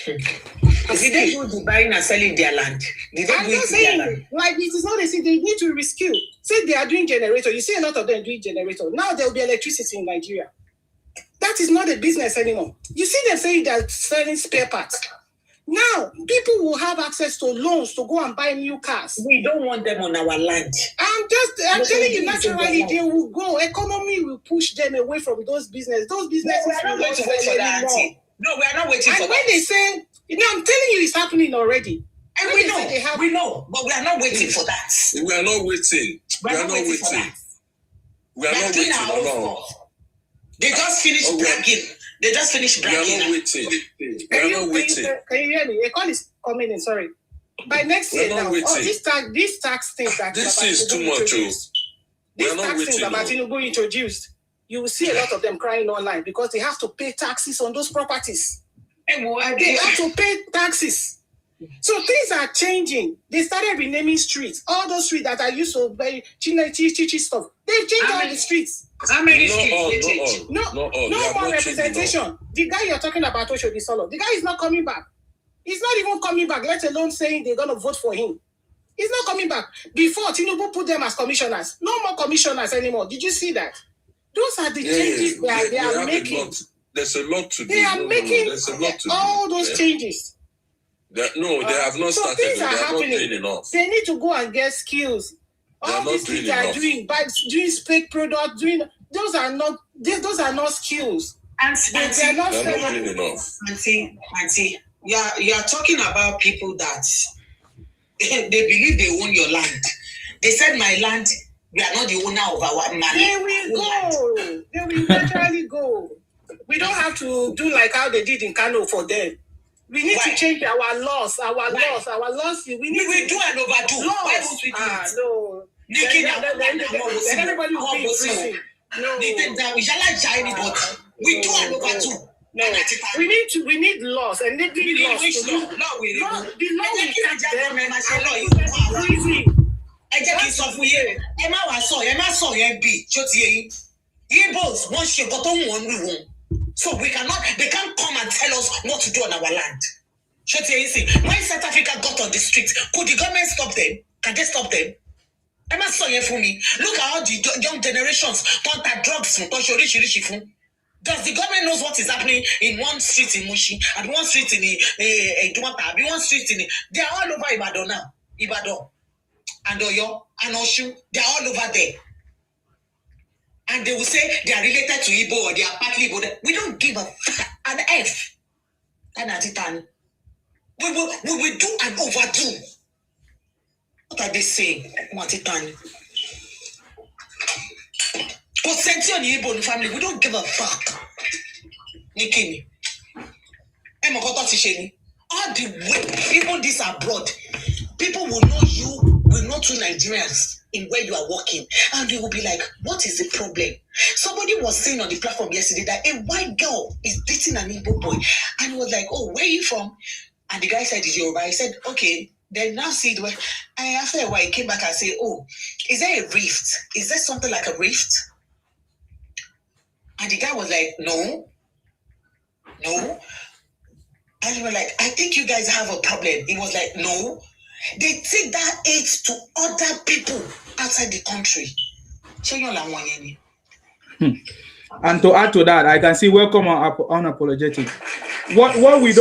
Did they do the buying and selling their land? I'm not saying, like, it is not a thing. They need to reskill. Say they are doing generator. You see a lot of them doing generator. Now there will be electricity in Nigeria. That is not a business anymore. You see them saying they're selling spare parts. Now, people will have access to loans to go and buy new cars. We don't want them on our land. I'm telling you, naturally, they will go. Economy will push them away from those businesses. Those businesses will not sell anymore. No, we are not waiting for that. And when they say, I'm telling you, it's happening already. And we know, but we are not waiting for that. We are not waiting. We are not waiting. We are not waiting. No. They just finished bragging. They just finished bragging. We are not waiting. We are not waiting. Can you hear me? A call is coming in. Sorry. By next year now, this tax thing that this is too much. These tax things that Tinubu introduced, you will see a lot of them crying online because they have to pay taxes on those properties. They have to pay taxes. So things are changing. They started renaming streets. All those streets that are used to buy chichi stuff. They've changed all the streets. How many streets they change? No more representation. The guy you're talking about, Oshodi Solo, the guy is not coming back. He's not even coming back, let alone saying they're going to vote for him. He's not coming back. Before, Tinubu put them as commissioners. No more commissioners anymore. Did you see that? Those are the changes they are making. There's a lot to do. They are making all those changes. They have not started. Things they are are happening. not doing enough. They need to go and get skills. All these things they are doing, fake products, those are not skills. And they are not doing enough. Auntie, you are talking about people that they believe they own your land. They said my land, we are not the owner of our land. They will go. They will naturally go. We don't have to do like how they did in Kano for them. We need to change our laws. Our laws. We will do and overdo. Laws. Why would we do it? No. Then everybody will be in prison. No. We do and overdo. No, we need laws and need laws. The law will catch them and prison. Ẹ jẹ́ kí n sọ fún yín, ẹ má sọ yẹn bí ṣó ti yé yín. Igbos wọ́n ṣe nǹkan tó ń wọ́n ní wọn. So they can't come and tell us what to do on our land. Ṣó ti yé yín sí? When South Africa got on the streets, could the government stop them? Can they stop them? Ẹ má sọ yẹn fún mi. Look at all the young generations tó ń ta drugs fún, tó ń ṣe oríṣiríṣi fún. Does the government knows what is happening in one street in Mushi, and one street in Dumata, and one street in... They are all over Ibadan now. Ibadan. And Oyo, and Oshu, they are all over there. And they will say they are related to Igbo or they are partly Igbo. We don't give an F. We will do and overdo. What are they saying? Consent on the Igbo family, we don't give a fuck. Nikini. All the way, even this abroad, people will know you. Will know two Nigerians in where you are working, and they will be like, what is the problem? Somebody was saying on the platform yesterday that a white girl is dating an Igbo boy, and he was like, oh, where are you from? And the guy said, Yoruba. I said, okay. Then now see the way. And after a while, he came back and said, oh, is there a rift? Is there something like a rift? And the guy was like, no. And he was like, I think you guys have a problem. He was like, no. They take that aid to other people outside the country. And to add to that, I can see welcome on unapologetic. What we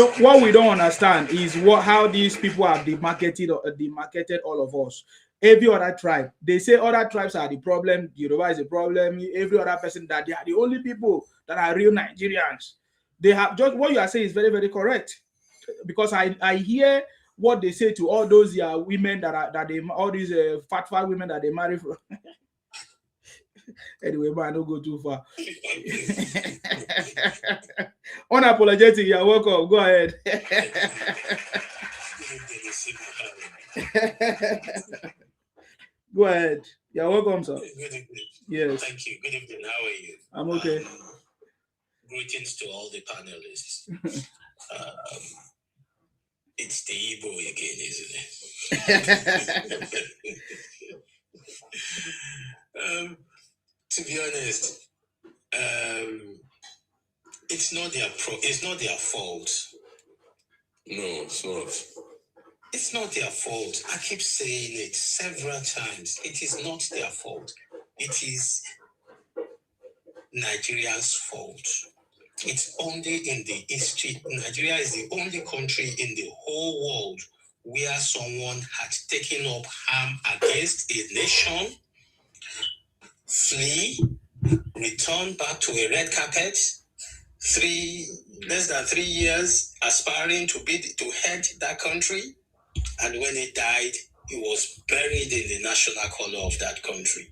don't understand is how these people have demarketed all of us. Every other tribe, they say other tribes are the problem. Yoruba is the problem. Every other person that they are the only people that are real Nigerians. They have just what you are saying is very, very correct, because I hear what they say to all those women all these fat women that they marry from. Anyway, but I don't go too far. Unapologetic, you're welcome. Go ahead. Go ahead. You're welcome, sir. Good evening. Yes. Thank you. Good evening. How are you? I'm okay. Greetings to all the panelists. It's the Igbo again, isn't it? To be honest, it's not their fault. No, it's not. It's not their fault. I keep saying it several times. It is not their fault. It is Nigeria's fault. It's only in the history. Nigeria is the only country in the whole world where someone had taken up arm against a nation, flee, return back to a red carpet, less than 3 years aspiring to head that country, and when he died, he was buried in the national color of that country.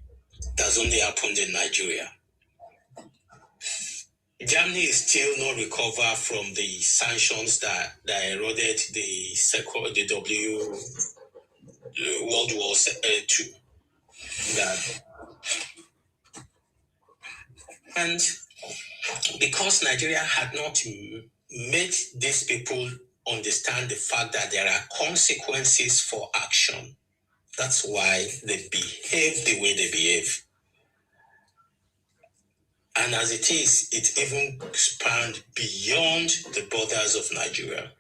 That's only happened in Nigeria. Germany is still not recovered from the sanctions that eroded the World War II. And because Nigeria had not made these people understand the fact that there are consequences for action, that's why they behave the way they behave. And as it is, it even spanned beyond the borders of Nigeria.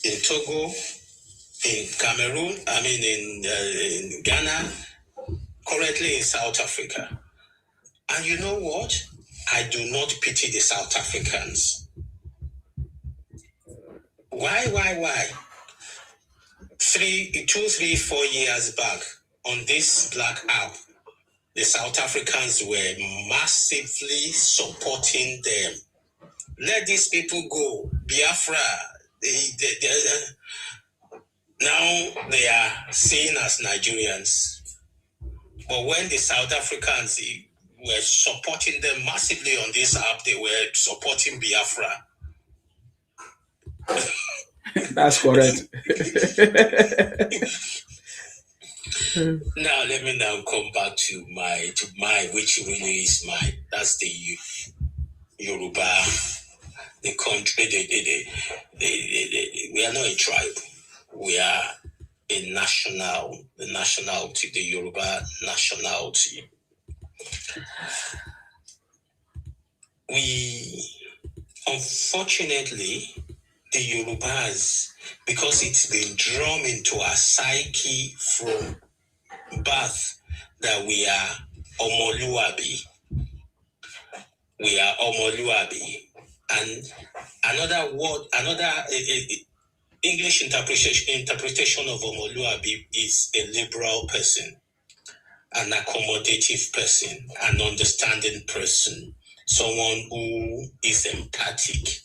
In Togo, in Cameroon, in Ghana, currently in South Africa. And you know what? I do not pity the South Africans. Why? 2, 3, 4 years back on this Black app, the South Africans were massively supporting them. Let these people go. Biafra. Now they are seen as Nigerians. But when the South Africans were supporting them massively on this app, they were supporting Biafra. That's correct. Now let me now come back to my which really is my, that's the Yoruba, the country. We are not a tribe. We are a nationality, the Yoruba nationality. We, unfortunately, the Yorubas, because it's been drummed into our psyche from birth that we are Omoluabi. We are Omoluabi. And another word, English interpretation of Omoluabi is a liberal person, an accommodative person, an understanding person, someone who is empathic.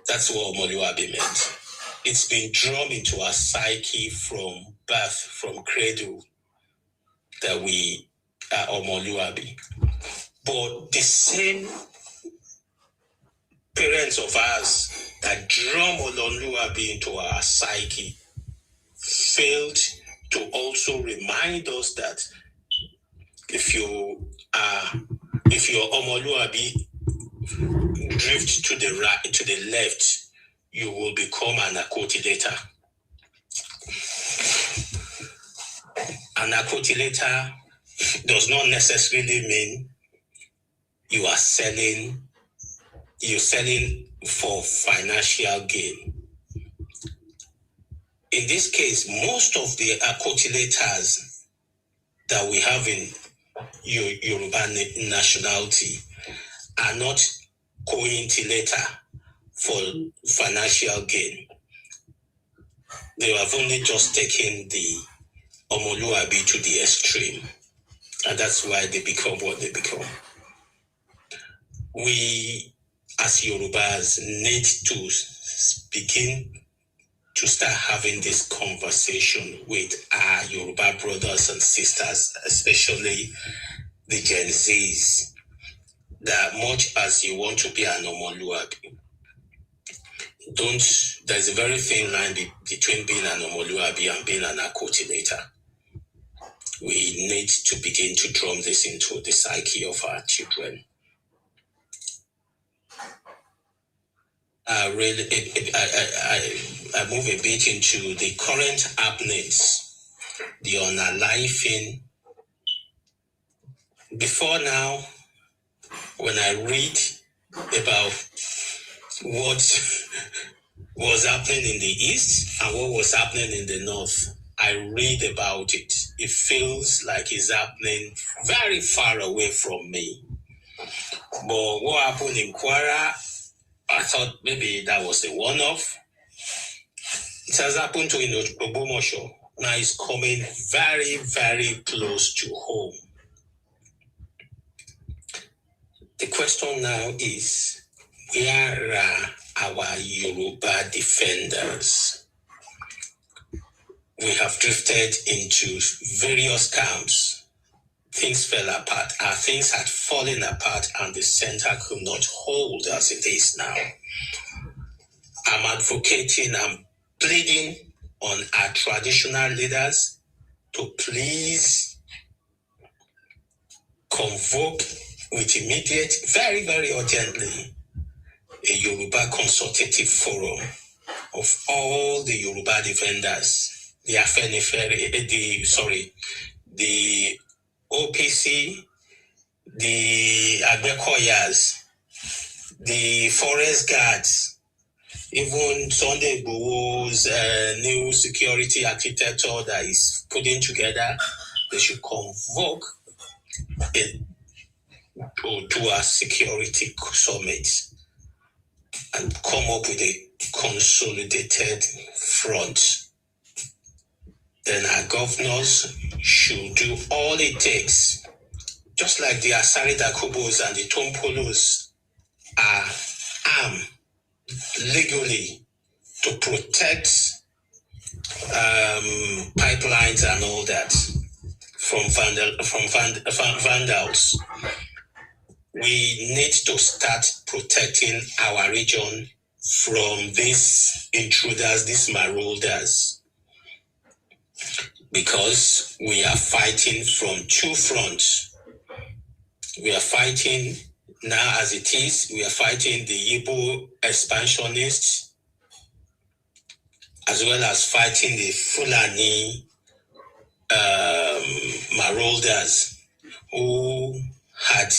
That's what Omoluabi meant. It's been drummed into our psyche from birth, from cradle, that we are Omoluabi. But the same parents of ours that drum Omoluabi into our psyche failed to also remind us that if you're Omoluabi, drift to the right, to the left, you will become an accotilator. An accotilator does not necessarily mean you're selling for financial gain. In this case, most of the accotilators that we have in Yoruba nationality are not cointilator for financial gain. They have only just taken the Omoluabi to the extreme, and that's why they become what they become. We, as Yorubas, need to begin to start having this conversation with our Yoruba brothers and sisters, especially the Gen Zs, that much as you want to be an Omoluabi, there's a very thin line between being an Omoluabi and being an accotilator. We need to begin to drum this into the psyche of our children. I move a bit into the current happenings, the unaliving. Before now, when I read about what was happening in the East and what was happening in the North, I read about it. It feels like it's happening very far away from me. But what happened in Kwara, I thought maybe that was a one-off. It has happened to Ogbomoso. Now it's coming very, very close to home. The question now is, where are our Yoruba defenders? We have drifted into various camps. Things fell apart. Our things had fallen apart and the center could not hold as it is now. I'm advocating, I'm pleading on our traditional leaders to please convoke with immediate, very, very urgently, a Yoruba consultative forum of all the Yoruba defenders, the the OPC, the Agbekoyas, the forest guards, even Sunday Igboho's new security architecture that is putting together. They should convoke to a security summit and come up with a consolidated front. Then our governors should do all it takes, just like the Asari Dakubos and the Tompolos are armed legally to protect pipelines and all that from vandals. We need to start protecting our region from these intruders, these marauders, because we are fighting from two fronts. We are fighting now as it is, we are fighting the Igbo expansionists, as well as fighting the Fulani marauders who had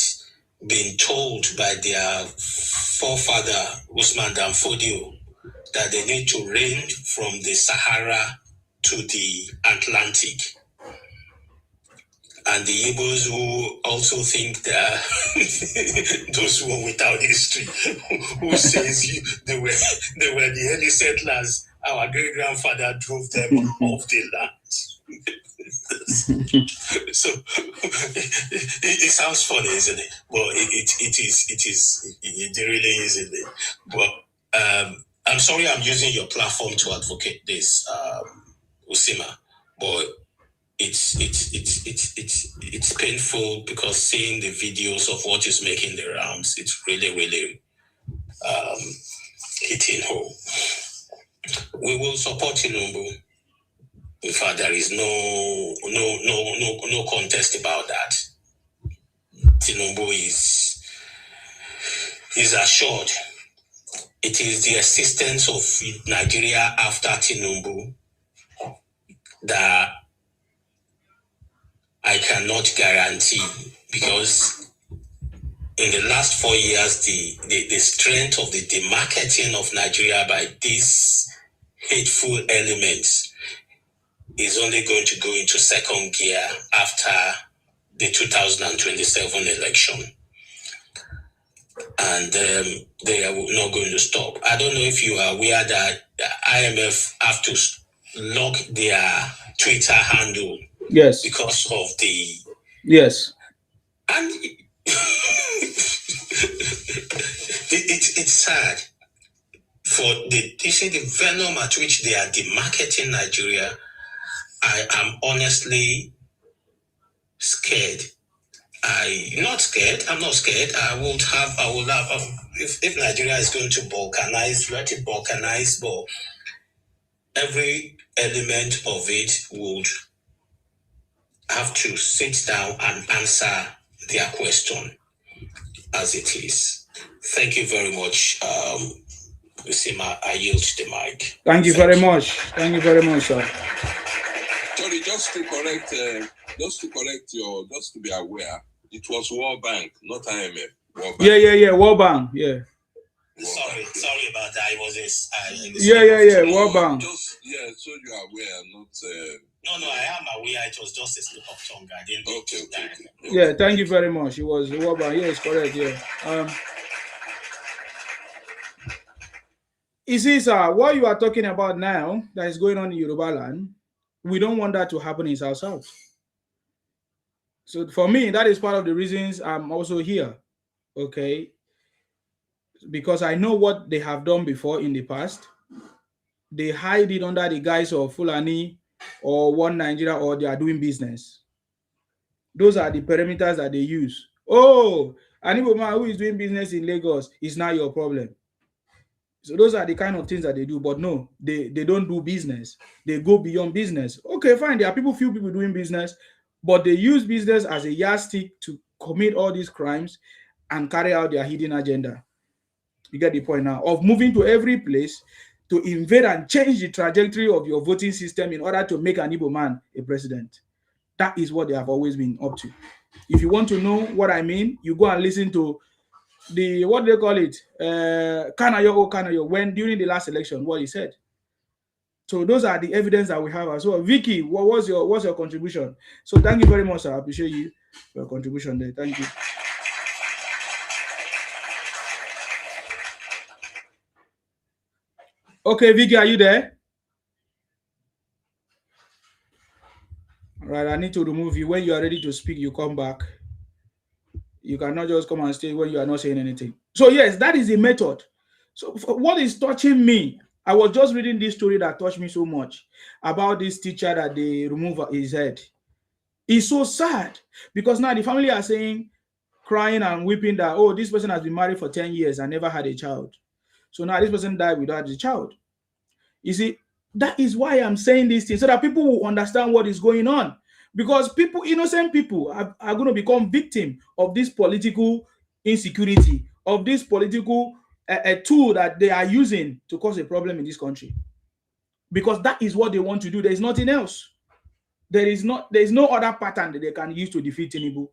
been told by their forefather Usman Dan Fodio that they need to reign from the Sahara to the Atlantic. And the Igbos who also think that those who are without history, who says they were the early settlers, our great grandfather drove them off the land. So it sounds funny, isn't it? Well, it really is, isn't it? But I'm sorry I'm using your platform to advocate this, Usima, but it's painful because seeing the videos of what is making the rounds, it's really hitting home. We will support Tinubu. In fact, there is no contest about that. Tinubu is assured. It is the existence of Nigeria after Tinubu that I cannot guarantee, because in the last 4 years, the strength of the demarketing of Nigeria by these hateful elements is only going to go into second gear after the 2027 election. And they are not going to stop. I don't know if you are aware that the IMF have to lock their Twitter handle. Yes. Because of the... Yes. And it's sad. You see the venom at which they are demarketing Nigeria. I am honestly scared. I'm not scared. I will have, if Nigeria is going to balkanize, let it balkanize, but every element of it would have to sit down and answer their question as it is. Thank you very much, Usima. I yield the mic. Thank you very much. Thank you very much, sir. Sorry, just to be aware, it was World Bank, not IMF. World Bank. Yeah, World Bank, yeah. Sorry about that. It was this. World Bank. So you are aware, not. No, I am aware. It was just a slip of tongue. I didn't. Okay. Yeah, thank you very much. It was World Bank. Yes, correct. Yeah. You see, sir, what you are talking about now that is going on in Yoruba land, we don't want that to happen in South. So for me, that is part of the reasons I'm also here. Okay. Because I know what they have done before in the past. They hide it under the guise of Fulani or One Nigeria, or they are doing business. Those are the perimeters that they use. Oh, Anioma man who is doing business in Lagos is not your problem. So those are the kind of things that they do. But no, they don't do business. They go beyond business. Okay, fine. There are few people doing business, but they use business as a yardstick to commit all these crimes and carry out their hidden agenda. You get the point now of moving to every place to invade and change the trajectory of your voting system in order to make an Igbo man a president. That is what they have always been up to. If you want to know what I mean, you go and listen to the, what do they call it? Kanayo, when during the last election, what he said. So those are the evidence that we have as well. Vicky, what's your contribution? So thank you very much, sir. I appreciate you for your contribution there. Thank you. Okay, Vicky, are you there? All right, I need to remove you. When you are ready to speak, you come back. You cannot just come and stay when you are not saying anything. So yes, that is the method. So what is touching me I was just reading this story that touched me so much about this teacher that they remove his head. It's so sad because now the family are saying, crying and weeping that, oh, this person has been married for 10 years and never had a child. So now this person died without a child. You see, that is why I'm saying these things, so that people will understand what is going on. Because people, innocent people, are going to become victim of this political insecurity, of this political tool that they are using to cause a problem in this country. Because that is what they want to do. There is nothing else. There is no other pattern that they can use to defeat Tinubu.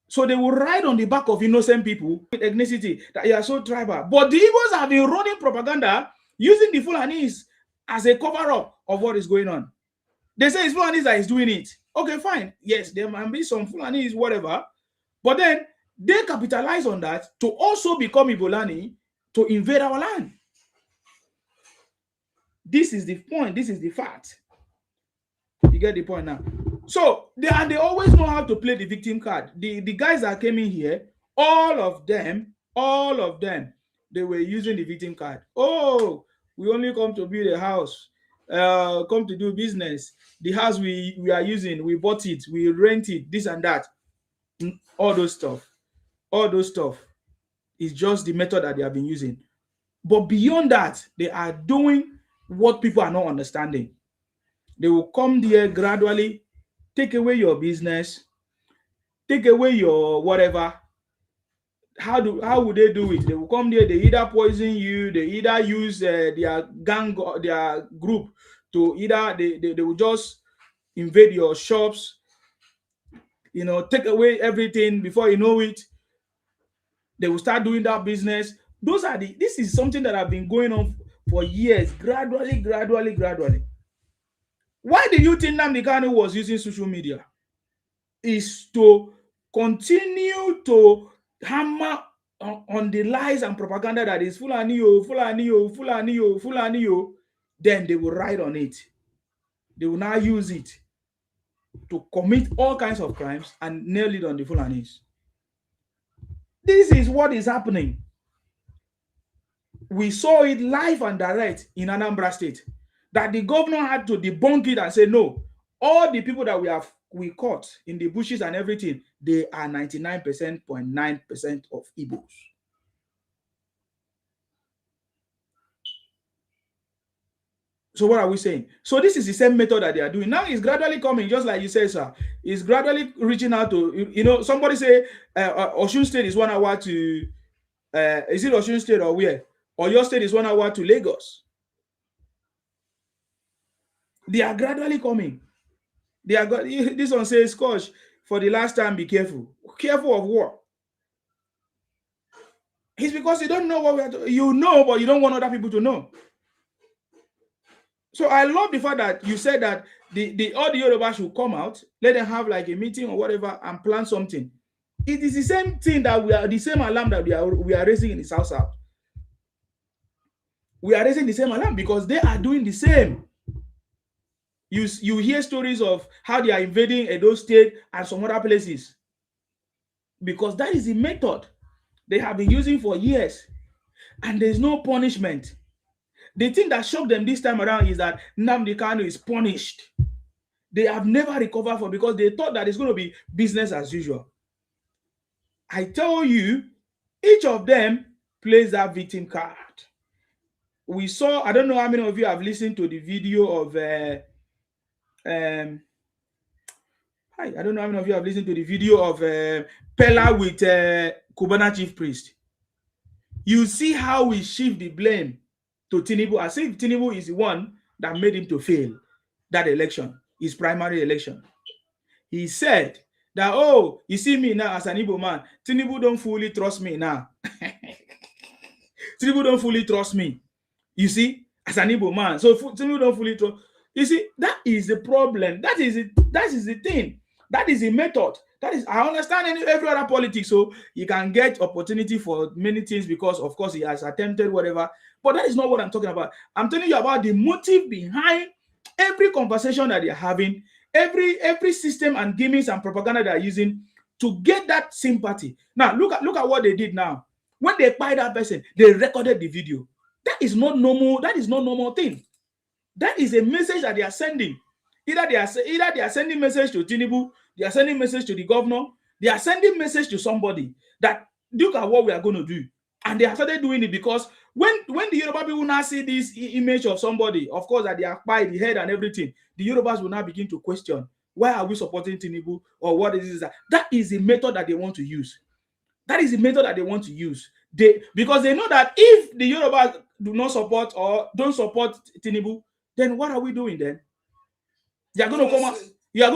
So they will ride on the back of innocent people with ethnicity that you are so tribal. But the Igbos have been running propaganda using the Fulanis as a cover-up of what is going on. They say it's Fulanis that is doing it. Okay, fine. Yes, there might be some Fulanis, whatever. But then they capitalize on that to also become Ibolani to invade our land. This is the point. This is the fact. You get the point now. So they always know how to play the victim card. The guys that came in here, all of them, they were using the victim card. Oh, we only come to build a house, come to do business. The house we are using, we bought it, we rent it, this and that. All those stuff is just the method that they have been using. But beyond that, they are doing what people are not understanding. They will come there gradually, take away your business, take away your whatever. How would they do it? They will come there, they either poison you, they either use their gang, their group to either, they will just invade your shops, take away everything. Before you know it, they will start doing that business. This is something that have been going on for years, gradually. Why do you think Nnamdi Kanu was using social media? Is to continue to hammer on the lies and propaganda that is Fulani. Then they will ride on it. They will now use it to commit all kinds of crimes and nail it on the Fulanis. This is what is happening. We saw it live and direct in Anambra State, that the governor had to debunk it and say, no, all the people that we caught in the bushes and everything, they are 99.9% of Igbos. So what are we saying? So this is the same method that they are doing. Now it's gradually coming, just like you say, sir. It's gradually reaching out to, somebody say Osun State is 1 hour to, is it Osun State or where? Or your state is 1 hour to Lagos. They are gradually coming. This one says, Scotch, for the last time, be careful. Careful of what? It's because you don't know what we are doing. You know, but you don't want other people to know. So I love the fact that you said that all the Yoruba should come out, let them have like a meeting or whatever and plan something. It is the same thing that the same alarm that we are raising in the South. We are raising the same alarm because they are doing the same. You hear stories of how they are invading Edo State and some other places, because that is the method they have been using for years, and there's no punishment. The thing that shocked them this time around is that Nnamdi Kanu is punished. They have never recovered from, because they thought that it's going to be business as usual. I tell you, each of them plays that victim card. We saw, I don't know how many of you have listened to the video of I don't know how many of you have listened to the video of Pella with Cubana chief priest. You see how we shift the blame to Tinubu, as if Tinubu is the one that made him to fail that election, his primary election. He said that, oh, you see me now as an Igbo man, Tinubu don't fully trust me now. Tinubu don't fully trust me. You see, as an Igbo man. So Tinubu don't fully trust. You see, that is the problem. That is the thing. That is the method. That is, I understand every other politics, so you can get opportunity for many things because, of course, he has attempted whatever. But that is not what I'm talking about. I'm telling you about the motive behind every conversation that they're having, every system and gimmicks and propaganda they're using to get that sympathy. Now, look at what they did now. When they buy that person, they recorded the video. That is not normal. That is not normal thing. That is a message that they are sending. Either they are sending message to Tinubu, they are sending message to the governor, they are sending message to somebody that look at what we are going to do. And they have started doing it because when the Yoruba people now see this image of somebody, of course, that they are by the head and everything, the Yorubas will now begin to question, why are we supporting Tinubu, or what is this? That is the method that they want to use. That is the method that they want to use. Because they know that if the Yorubas do not support or don't support Tinubu, then what are we doing then? You are going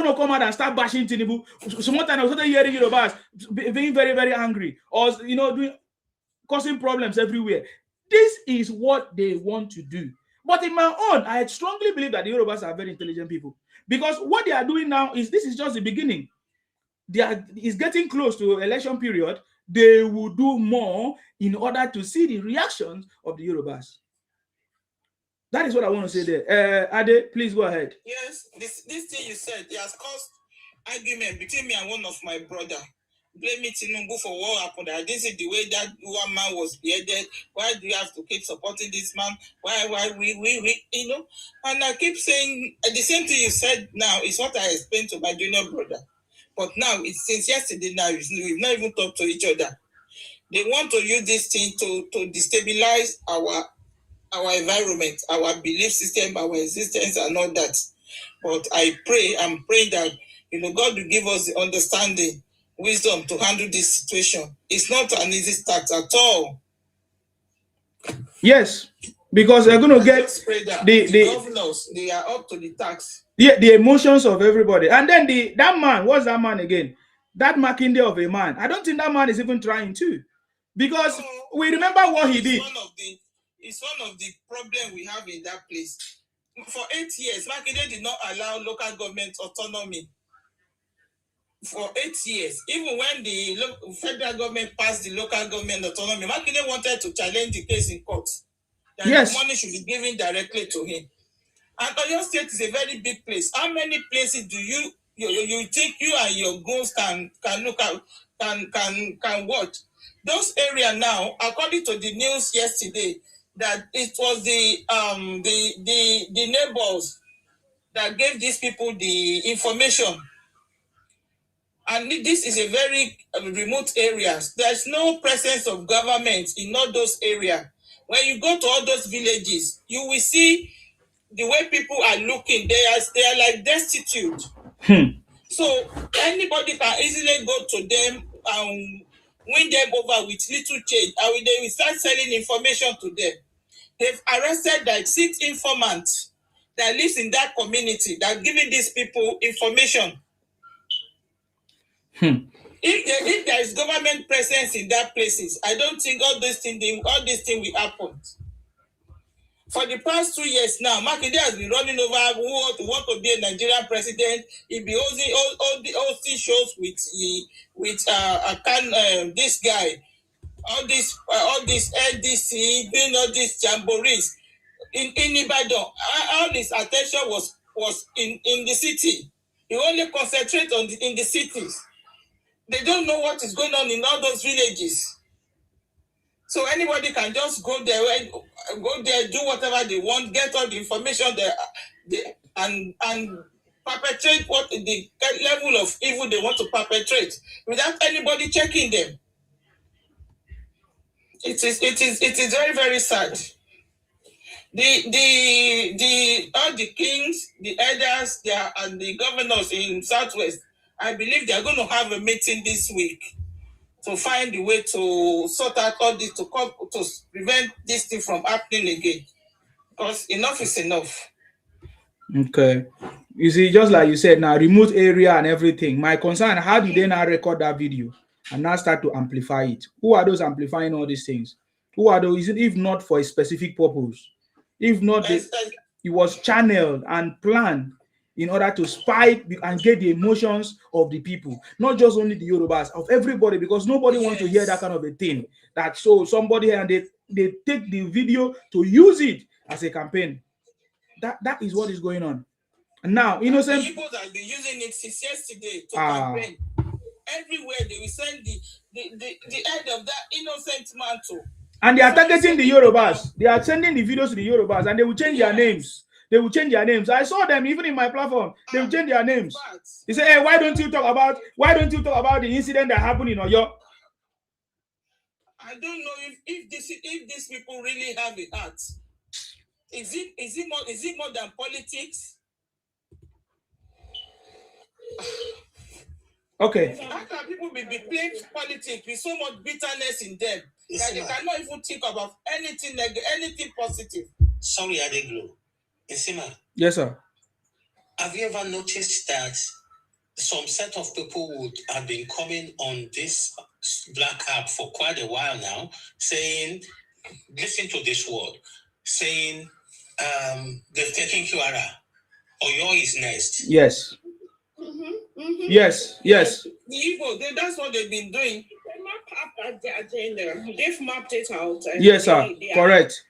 to come out and start bashing Tinubu. Sometimes I was hearing Yorubas being very, very angry, or causing problems everywhere. This is what they want to do. But in my own, I strongly believe that the Yorubas are very intelligent people, because what they are doing now is just the beginning. It's getting close to election period. They will do more in order to see the reactions of the Yorubas. That is what I want to say there. Ade, please go ahead. Yes, this thing you said, it has caused argument between me and one of my brother. Blaming Tinubu for what happened. I didn't see the way that one man was beheaded. Why do you have to keep supporting this man? Why we And I keep saying the same thing you said now is what I explained to my junior brother. But now it's since yesterday now we've not even talked to each other. They want to use this thing to destabilize our environment, our belief system, our existence, and all that. But I'm praying that God will give us the understanding, wisdom to handle this situation. It's not an easy task at all. Yes, because they're going to get the governors, they are up to the task. Yeah, the emotions of everybody. And then that man, what's that man again? That Makinde of a man. I don't think that man is even trying to. Because we remember what he did. It's one of the problems we have in that place. For 8 years, Makinde did not allow local government autonomy. For 8 years, even when the federal government passed the local government autonomy, Makinde wanted to challenge the case in court. That the money should be given directly to him. And Oyo State is a very big place. How many places do you think you and your goons can look at, can watch? Those areas now, according to the news yesterday, that it was the neighbors that gave these people the information. And this is a very remote area. There's no presence of government in all those areas. When you go to all those villages, you will see the way people are looking. They are like destitute. So anybody can easily go to them and win them over with little change. And they will start selling information to them. They've arrested like 6 informants that lives in that community that are giving these people information. If there is government presence in that places, I don't think all these things will happen. For the past 2 years now, Makinde has been running over who want to be a Nigerian president. He'll be hosting shows with this guy, all this LDC, doing all these jamborees in Ibadan. All his attention was in the city. He only concentrates in the cities. They don't know what is going on in all those villages. So anybody can just go there, do whatever they want, get all the information there, and perpetrate what the level of evil they want to perpetrate without anybody checking them. It is very, very sad. All the kings, the elders, and the governors in Southwest, I believe they are going to have a meeting this week to find the way to sort out all this, to prevent this thing from happening again. Because enough is enough. Okay. You see, just like you said, now remote area and everything. My concern, how do they now record that video and now start to amplify it? Who are those amplifying all these things? Who are those, if not for a specific purpose? If not, it was channeled and planned in order to spike and get the emotions of the people, not just only the Yorubas, of everybody, because nobody wants to hear that kind of a thing. That so somebody and they take the video to use it as a campaign. That is what is going on. And now, innocent people have been using it since yesterday to campaign. Everywhere they will send the head of that innocent man to. And they are targeting the Yorubas. They are sending the videos to the Yorubas, and they will change their names. They will change their names. I saw them even in my platform. They will change their names. They say, "Hey, why don't you talk about the incident that happened in Oyo?" I don't know if these people really have a heart. Is it more than politics? Okay. How can people be playing politics with so much bitterness in them that they cannot even think about anything positive? Sorry, Adeglo. Isima. Yes, sir. Have you ever noticed that some set of people would have been coming on this black app for quite a while now, saying, listen to this word, saying they've taken Kiwara, Oyo is next. Yes. Yes. The Igbo, that's what they've been doing. They map up the agenda. They've mapped it out. Yes, sir. Correct.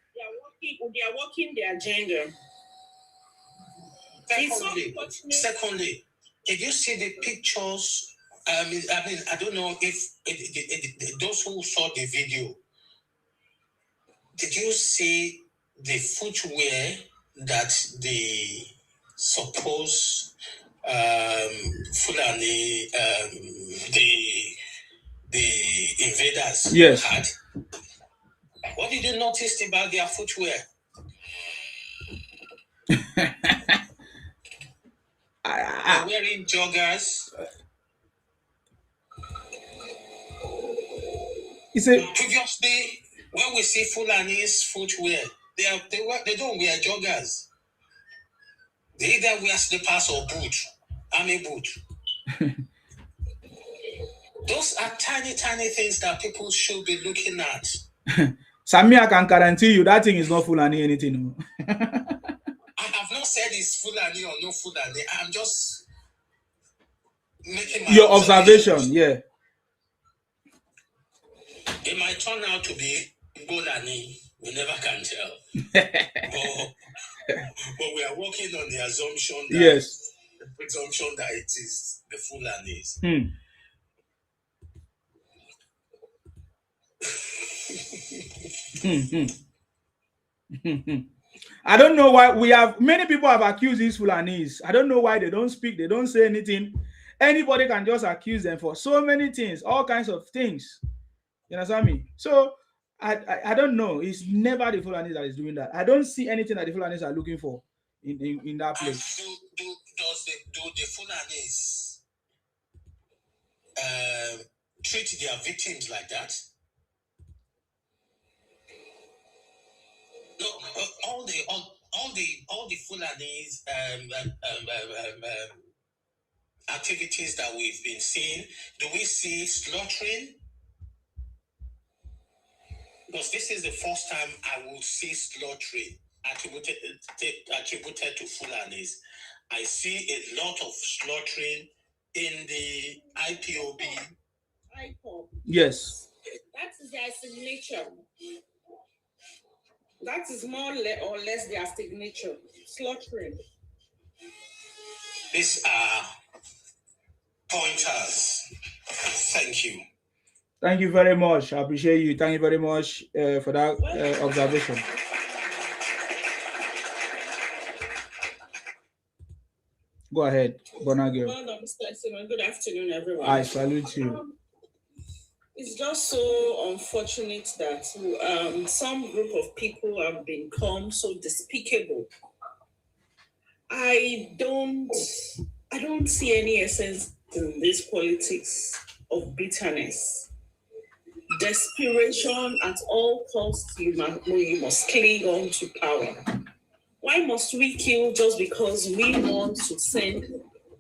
They are working the agenda. Secondly, did you see the pictures? I mean, I don't know if those who saw the video, did you see the footwear that the supposed Fulani, the invaders had? What did you notice about their footwear? They're wearing joggers. Previously, when we see Fulani's footwear, they don't wear joggers. They either wear slippers or boot, army boot. Those are tiny things that people should be looking at. Sammy, I can guarantee you that thing is not Fulani anything. I have not said it's Fulani or no Fulani. I'm just making my your observation. Yeah. It might turn out to be Fulani. We never can tell. but we are working on the assumption that it is the Fulanis. I don't know why many people have accused these Fulanis. I don't know why they don't speak, they don't say anything. Anybody can just accuse them for so many things, all kinds of things. You understand me? So I don't know. It's never the Fulanis that is doing that. I don't see anything that the Fulanis are looking for in that place. Do the Fulanis treat their victims like that? No, all the Fulanis activities that we've been seeing, do we see slaughtering? Because this is the first time I will see slaughtering attributed to Fulanis. I see a lot of slaughtering in the IPOB. Yes. That is their signature. That is more or less their signature. Slaughtering. These are pointers. Thank you. Thank you very much. I appreciate you. Thank you very much for that observation. Go ahead, Bonagio. Well done, Mr. Simon. Good afternoon, everyone. I salute you. It's just so unfortunate that some group of people have become so despicable. I don't see any essence in this politics of bitterness. Desperation at all costs, you must cling on to power. Why must we kill just because we want to send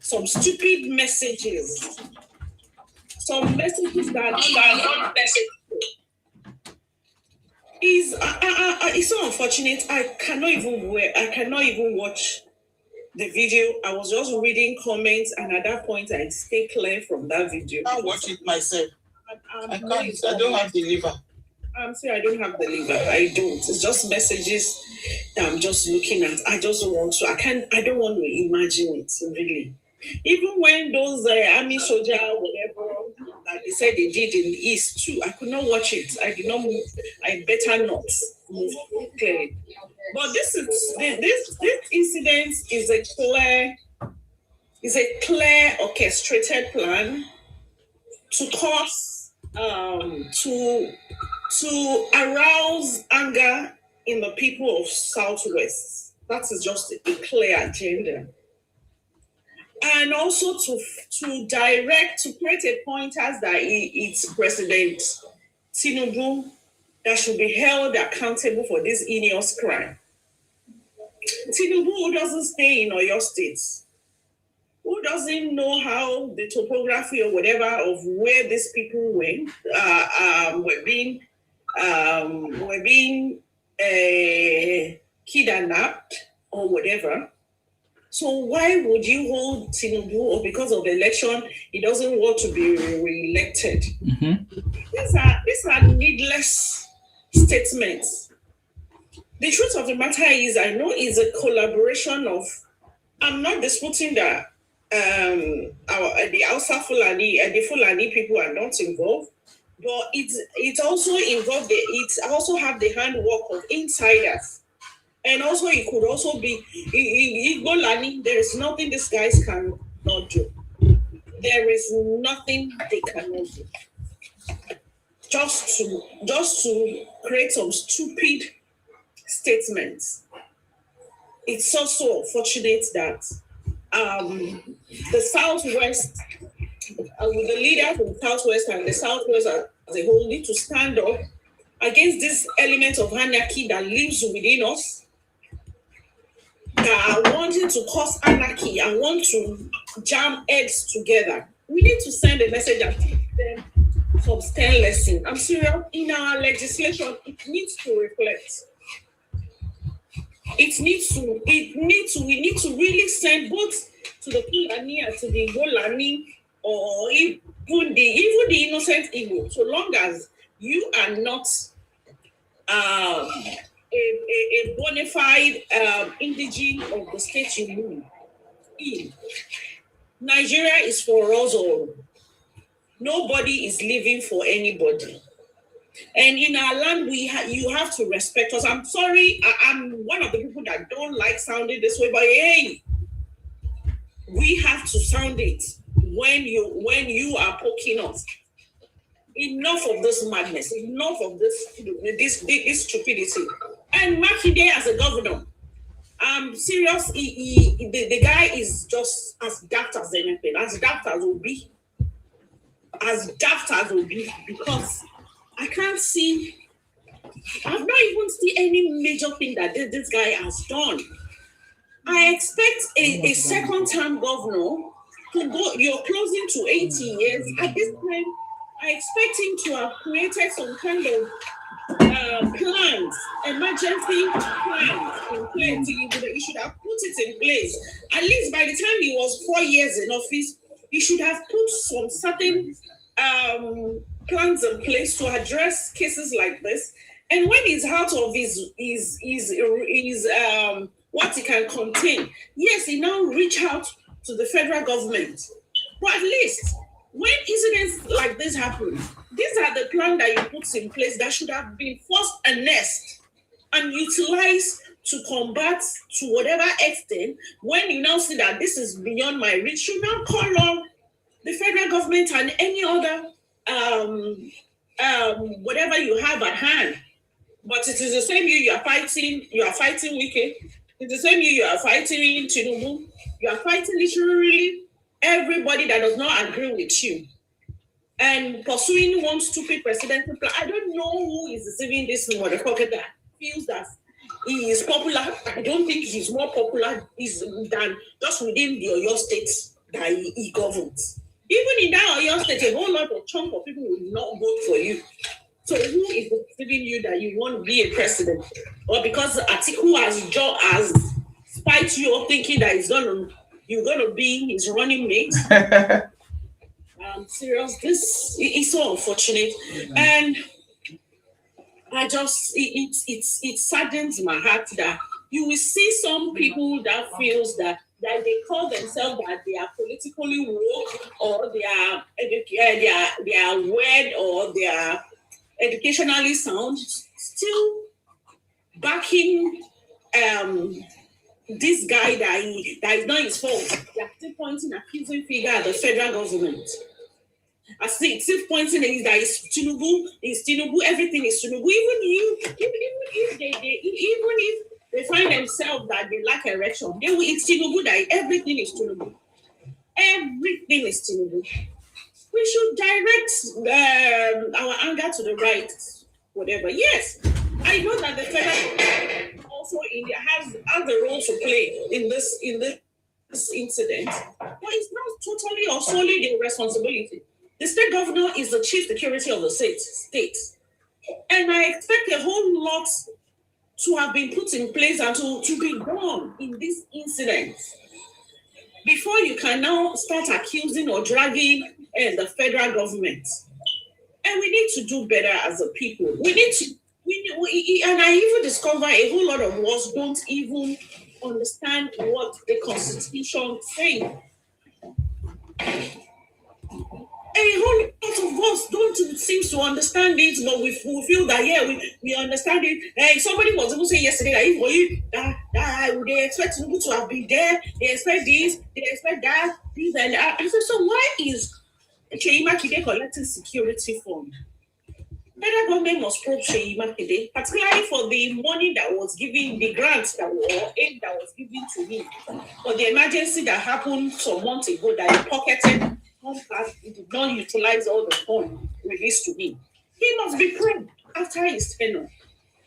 some stupid messages? Some messages that are not necessary. It's so unfortunate. I cannot even watch the video. I was just reading comments, and at that point, I stay clear from that video. I'll watch it myself. I can't. I don't have the liver. I'm sorry, I don't have the liver. I don't. It's just messages that I'm just looking at. I just don't want to. I don't want to imagine it, really. Even when those army soldiers, whatever, they said they did in the East too. I could not watch it. I did not move. I better not move clearly. But this incident is a clear orchestrated plan to cause to arouse anger in the people of Southwest. That is just a clear agenda. And also to create a pointers that it's President Tinubu that should be held accountable for this heinous crime. Tinubu, who doesn't stay in Oyo State, who doesn't know how the topography or whatever of where these people went, were being kidnapped or whatever. So why would you hold Tinubu, or because of the election, he doesn't want to be re-elected? Mm-hmm. These are needless statements. The truth of the matter is, I know it's a collaboration of, I'm not disputing that the Hausa Fulani and the Fulani people are not involved, but it also involved it also have the handwork of insiders. And also, it could also be Igbolani. There is nothing these guys cannot do. There is nothing they cannot do. Just to create some stupid statements. It's also unfortunate that the Southwest, with the leaders of the Southwest and the Southwest as a whole, need to stand up against this element of anarchy that lives within us, that are wanting to cause anarchy and want to jam heads together. We need to send a message and teach them some stern lesson. I'm serious. In our legislation, it needs to reflect. We need to really send both to the Fulani and to the Golani, or even the innocent Igbo, so long as you are not a bona fide indigene of the state you live in. Nigeria is for us all. Nobody is living for anybody. And in our land, you have to respect us. I'm sorry, I'm one of the people that don't like sounding this way, but hey, we have to sound it when you are poking us. Enough of this madness, enough of this stupidity. And Makinde as a governor, I'm serious, the guy is just as daft as anything, as daft as will be, because I can't see, I've not even seen any major thing that this guy has done. I expect a second-term governor to go, you're closing to 80 years. At this time, I expect him to have created some kind of plans, emergency plans in place. He should have put it in place. At least by the time he was 4 years in office, he should have put some certain plans in place to address cases like this. And when he's out of his what he can contain, yes, he now reach out to the federal government. But at least when incidents like this happen, these are the plans that you put in place that should have been first annexed and utilized to combat to whatever extent. When you now see that this is beyond my reach, you now call on the federal government and any other whatever you have at hand. But it is the same you are fighting Wike. It's the same you are fighting Tinubu. You are fighting literally everybody that does not agree with you. And pursuing one stupid presidential plan. I don't know who is deceiving this motherfucker that feels that he is popular. I don't think he's more popular than just within the Oyo State that he governs. Even in that Oyo State, a whole lot of chunk of people will not vote for you. So who is deceiving you that you want to be a president? Or because Atiku has spiked you up thinking that you're gonna be his running mate? I'm serious. This is so unfortunate, and I just it saddens my heart that you will see some people that feels that that they call themselves that they are politically woke, or they are aware, or they are educationally sound, still backing this guy that is not his fault. They are still pointing accusing finger at the federal government. I see still pointing at that is Tinubu, everything is Tinubu. Even if they find themselves that they lack erection, it's Tinubu that everything is Tinubu. Everything is Tinubu. We should direct our anger to the right, whatever. Yes, I know that the federal government also has a role to play in this incident, but it's not totally or solely their responsibility. The state governor is the chief security of the state, and I expect a whole lot to have been put in place and to be done in this incident before you can now start accusing or dragging the federal government. And we need to do better as a people. And I even discover a whole lot of us don't even understand what the Constitution says. A whole lot of us don't seem to understand it, but we feel that we understand it. Somebody was even saying yesterday that they expect Tinubu to have been there, they expect this, they expect that, this and that. I said, so why is Seyi Makinde collecting security fund? Federal government must probe Seyi Makinde, particularly for the money that was given, the grants or aid that was given to him, for the emergency that happened some months ago that he pocketed. He did not utilize all the funds released to him. He must be probed after his tenure.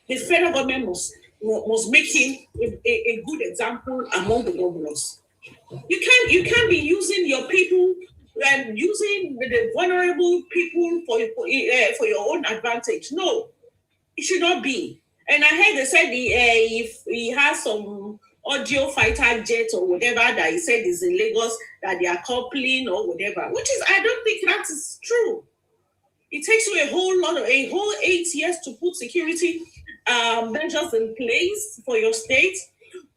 The federal government must make him a good example among the governors. You can't be using your people and using the vulnerable people for your own advantage. No, it should not be. And I heard they said if he has some audio fighter jet or whatever that he said is in Lagos that they are coupling or whatever, which is, I don't think that is true. It takes you a whole 8 years to put security measures in place for your state.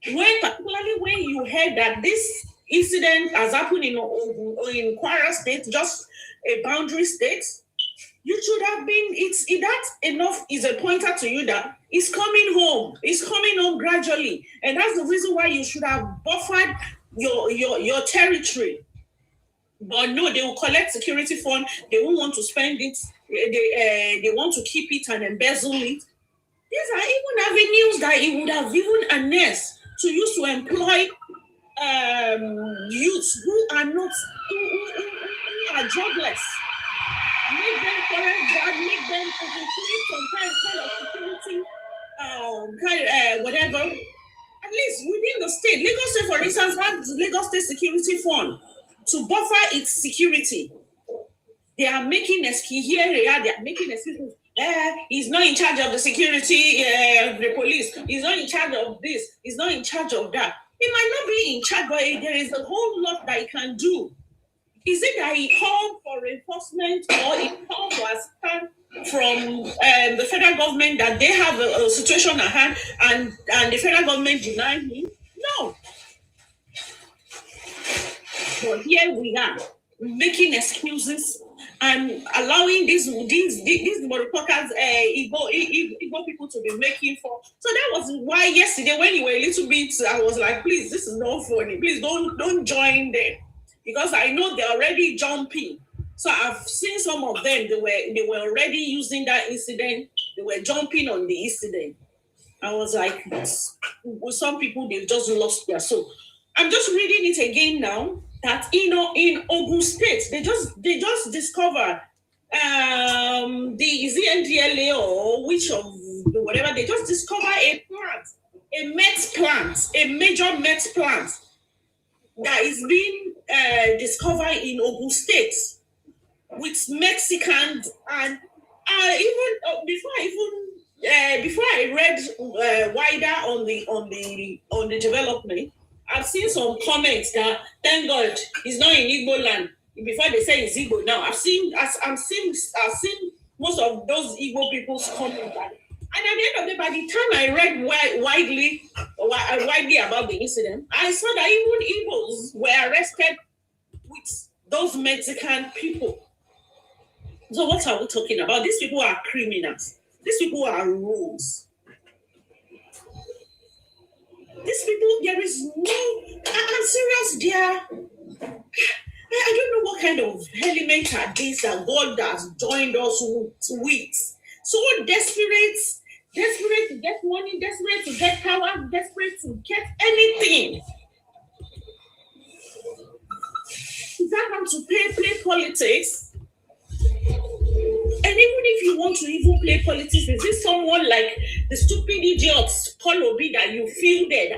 Particularly when you heard that this incident has happened in Kwara State, just a boundary state, you should have been, that enough is a pointer to you that it's coming home. It's coming home gradually. And that's the reason why you should have buffered your territory. But no, they will collect security fund. They won't want to spend it. They want to keep it and embezzle it. These are even avenues that it would have even harnessed to use to employ youths who are not, who are jobless. Make them correct that, make them create some kind of security, whatever. At least within the state. Lagos State, for instance, has the Lagos State Security Fund to buffer its security. They are making excuses. He's not in charge of the security, the police. He's not in charge of this. He's not in charge of that. He might not be in charge, but there is a whole lot that he can do. Is it that he called for reinforcement or he called for assistance from the federal government that they have a situation at hand and the federal government denied him? No. But here we are making excuses and allowing these motherfuckers, Igbo people to be making for. So that was why yesterday when you were a little bit, I was like, please, this is not funny. Please don't join them. Because I know they're already jumping. So I've seen some of them, they were already using that incident. They were jumping on the incident. I was like, with some people, they've just lost their soul. I'm just reading it again now, that in Ogun State, they just discovered is it NDLA or which of the whatever, they just discovered a major meth plant that is being discovered in Ogun State with Mexicans and before I read wider on the development, I've seen some comments that thank God he's not in Igbo land. Before they say it's Igbo now, I've seen most of those Igbo people's comments that And at the end of the day, by the time I read widely about the incident, I saw that even Igbos were arrested with those Mexican people. So what are we talking about? These people are criminals. These people are rules. These people, there is no, I'm serious, dear. I don't know what kind of element are these that God has joined us with. So desperate to get money, desperate to get power, desperate to get anything. Is that how to play politics? And even if you want to even play politics, is this someone like the stupid idiots, Paul Obi, that you feel dead?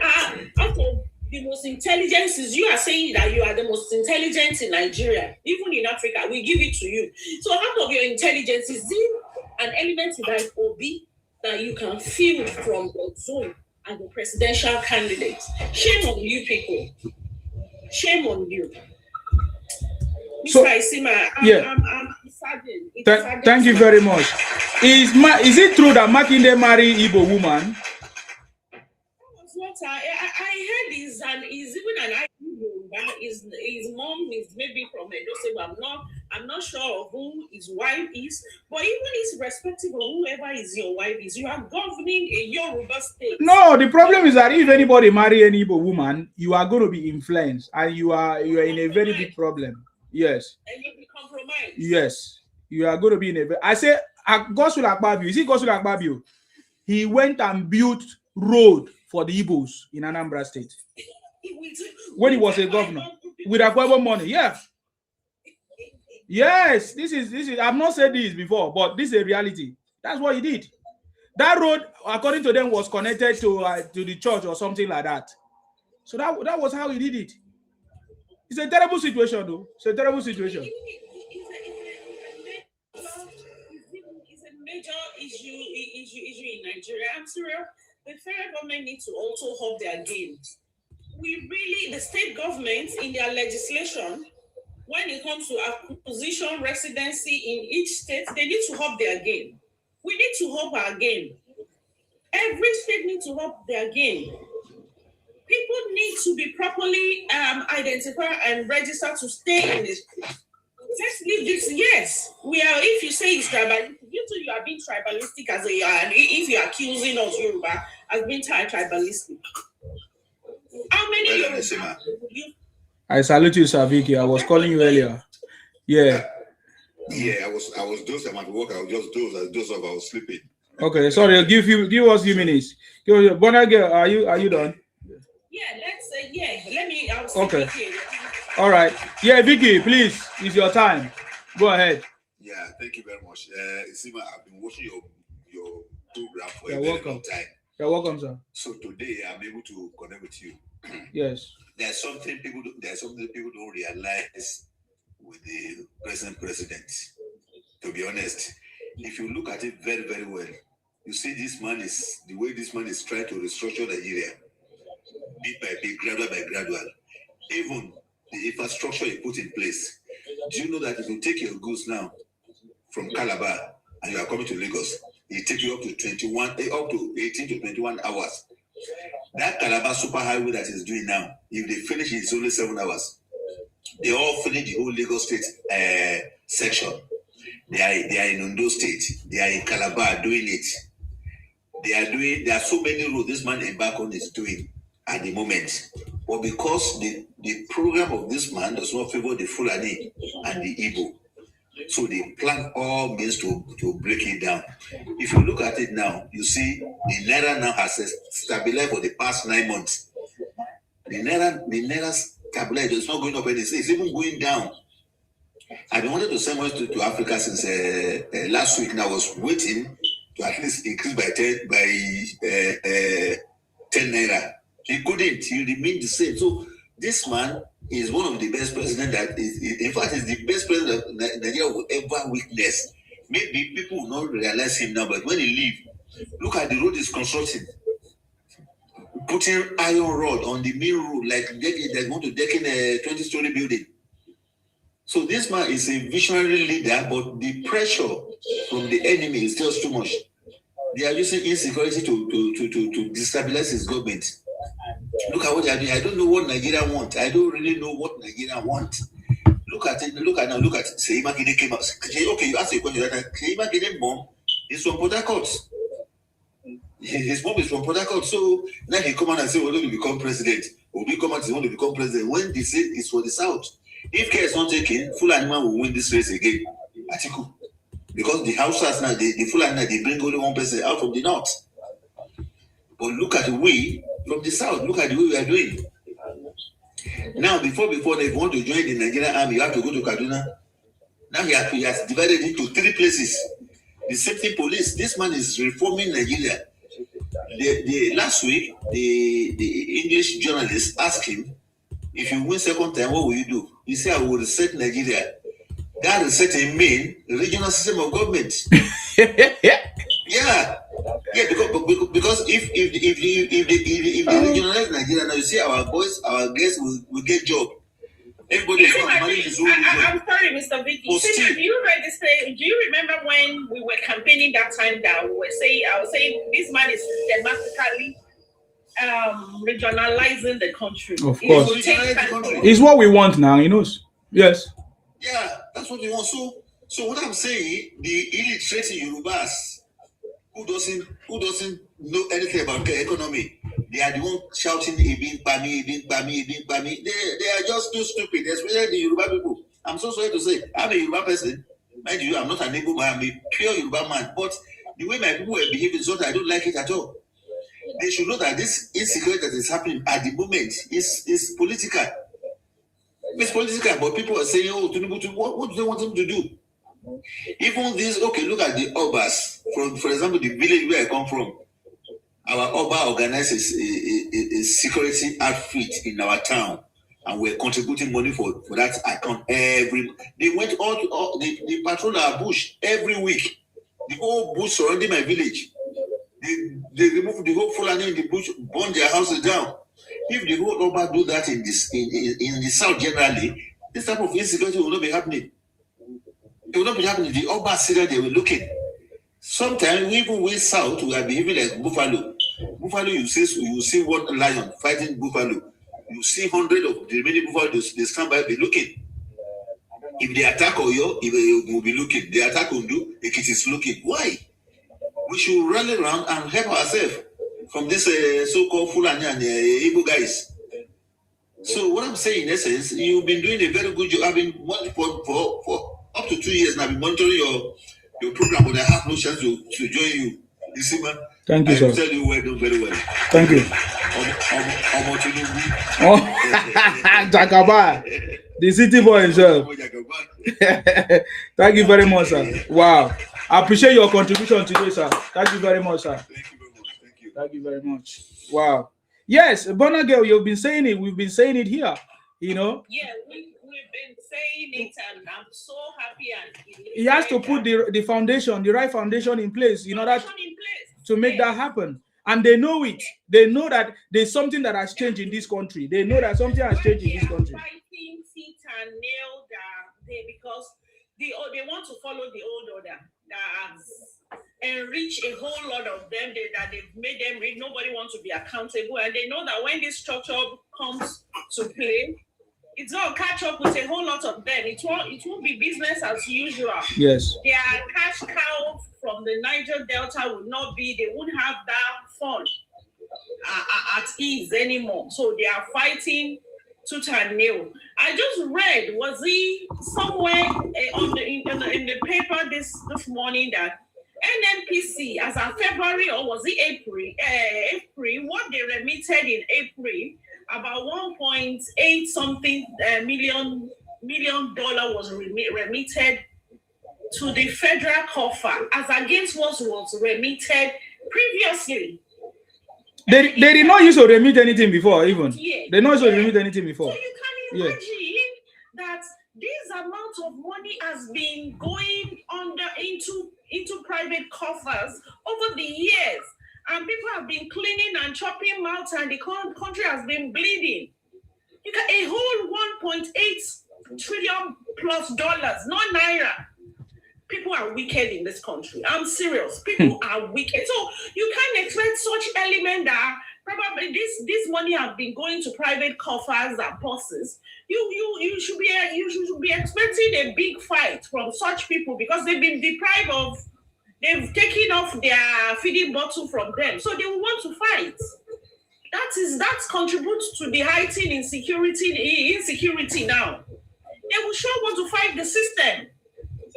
Out of the most intelligences, you are saying that you are the most intelligent in Nigeria, even in Africa, we give it to you. So out of your intelligence, is there an element like Obi that you can feel from the zone as a presidential candidate? Shame on you people. Shame on you. So, Mr. Isima, I'm saddened. Thank you very much. Is it true that Makinde married Igbo woman? What I heard is even an Yoruba. His mom is maybe from Edo State, but I'm not sure of who his wife is. But even irrespective of whoever is your wife is, you are governing a Yoruba state. No, the problem is that if anybody marry an Igbo woman, you are going to be influenced, and you are in a very big problem. Yes. And you'll be compromised. Yes, you are going to be in a. I say, Gosul Akpabio. You see, Gosul Akpabio. He went and built road for the Igbos in Anambra State when he was a governor with Akwebo money. Yeah. Yes, this is. I've not said this before, but this is a reality. That's what he did. That road, according to them, was connected to the church or something like that. So that was how he did it. It's a terrible situation, though. It's a terrible situation. It's a major issue in Nigeria. I'm serious. The federal government needs to also up their game. The state governments in their legislation, when it comes to acquisition, residency in each state, they need to up their game. We need to up our game. Every state needs to up their game. People need to be properly identified and registered to stay in this. Let's leave this. Yes, we are. If you say it's tribal, you are being tribalistic as and if you are accusing us Yoruba as being tribalistic. How many Yoruba? I salute you, Saviki. I was calling you earlier. Yeah. Yeah, I was those I'm at work. I was just those I was sleeping. Okay, sorry. I'll give us a few minutes. Bonagel, are you done? Yeah, let's say Let me. Okay. All right. Yeah, Vicky, please. It's your time. Go ahead. Yeah, thank you very much. Sima, I've been watching your program for You're a very welcome. long time. You're welcome, sir. So today I'm able to connect with you. Yes. There's something people don't realize with the present president. To be honest, if you look at it very, very well, you see the way this man is trying to restructure Nigeria, bit by bit, gradual by gradual. Even the infrastructure he put in place. Do you know that if you take your goods now from Calabar and you are coming to Lagos, it takes you up to 18 to 21 hours. That Calabar super highway that is doing now, if they finish it, it's only 7 hours. They all finish the whole Lagos State section. They are in Ondo State. They are in Calabar doing it. There are so many roads this man embarked on is doing at the moment. But because the program of this man does not favor the Fulani and the Igbo, so they plan all means to break it down. If you look at it now, you see the Naira now has stabilized for the past 9 months. The Naira stabilized, it's not going up anything, it's even going down. I've been wanting to send money to Africa since last week, and I was waiting to at least increase by 10 Naira. He couldn't, he remained the same. So this man is one of the best presidents that is, in fact, is the best president Nigeria will ever witness. Maybe people will not realize him now, but when he leaves, look at the road he's constructing. Putting iron rod on the main road, like they're going to deck in a 20-story building. So this man is a visionary leader, but the pressure from the enemy is just too much. They are using insecurity to destabilize his government. Look at what they are doing. I don't know what Nigeria want. I don't really know what Nigeria want. Look at it. Look at Seyi Makinde came up. Okay, you ask a question. Seyi Makinde's mom is from Port Harcourt. His mom is from Port Harcourt. So now he come out and say, "We're going to become president." Will we come out and want to become president when they say it's for the South? If care is not taken, Fulani man will win this race again. Atiku. Because the Hausas now, the Fulani, they bring only one person out from the North. But look at the way from the South. Look at the way we are doing. Now, before they want to join the Nigerian army, you have to go to Kaduna. Now he has divided into 3 places. The same thing police. This man is reforming Nigeria. Last week, the English journalist asked him, if you win second time, what will you do? He said, I will reset Nigeria. That reset a main regional system of government. Yeah, because if they regionalize Nigeria now, you see our boys, our guests will get job. Everybody is managing his own job. I'm sorry, Mr. Vicky. Do you remember when we were campaigning that time that I was saying this man is systematically regionalizing the country. Of course. It's what we want now, he knows. Yes. Yeah, that's what we want. So what I'm saying, the illiterate Yorubas who doesn't know anything about the economy, they are the one shouting Ibin Pami. They are just too stupid, especially the Yoruba people. I'm so sorry to say, I'm a Yoruba person. Mind you, I'm not an Igbo man, I'm a pure Yoruba man. But the way my people are behaving is what I don't like it at all. They should know that this insecurity that is happening at the moment is political. It's political, but people are saying, oh, Tinubu, what do they want him to do? Even this, okay, look at the Obas. For example, the village where I come from, our Oba organizes a security outfit in our town, and we're contributing money for that account they went they patrol our bush every week. The whole bush surrounding my village. They remove the whole Fulani in the bush, burn their houses down. If the whole Oba do that in the South generally, this type of insecurity will not be happening. It will not be happening. The Oba city they were looking. Sometimes even we South we are behaving like buffalo. Buffalo, you see one lion fighting buffalo. You see 100 of the remaining buffaloes. They stand by, be looking. If they attack Oyo, they will be looking. They attack Ondo, if it is looking. Why? We should rally around and help ourselves from this so-called Fulani and Igbo guys. So what I'm saying, in essence, you've been doing a very good job. I've been for up to 2 years now. I've been monitoring your program, but I have no chance to join you. You see, man. Thank you, sir. I tell you well done, very well. Thank you. Jagaba, the city boy himself. Thank you very much, sir. Wow. I appreciate your contribution today, sir. Thank you very much, sir. Thank you very much. Wow. Yes, Bonner girl, you've been saying it. We've been saying it here. You know. Yeah, we've been saying it, and I'm so happy. And he has to put the foundation, the right foundation in place, in order to make that happen. And they know it. They know that there's something that has changed in this country. They know that something has changed in this country. Fighting teeth and nail because they want to follow the old order that has enriched a whole lot of them, that they've made them read. Nobody wants to be accountable, and they know that when this structure comes to play, it's going to catch up with a whole lot of them. It won't be business as usual. Yes. Their cash cow from the Niger Delta will not be. They won't have that fun at ease anymore. So they are fighting tooth and nail. I just read, was he somewhere in the paper this morning that NNPC, as of February, or was it April, what they remitted in April, about 1.8 something million was remitted to the federal coffer, as against what was remitted previously. They did not used to remit anything before, even. Yeah. They not used to remit anything before. So you can imagine that this amount of money has been going into private coffers over the years, and people have been cleaning and chopping mouths, and the country has been bleeding. You got a whole $1.8 trillion plus, not naira. People are wicked in this country. I'm serious. People are wicked. So you can't expect such element that probably this money have been going to private coffers and purses. You should be expecting a big fight from such people because they've been deprived of. They've taken off their feeding bottle from them, so they will want to fight. That contributes to the heightened insecurity now. They will sure want to fight the system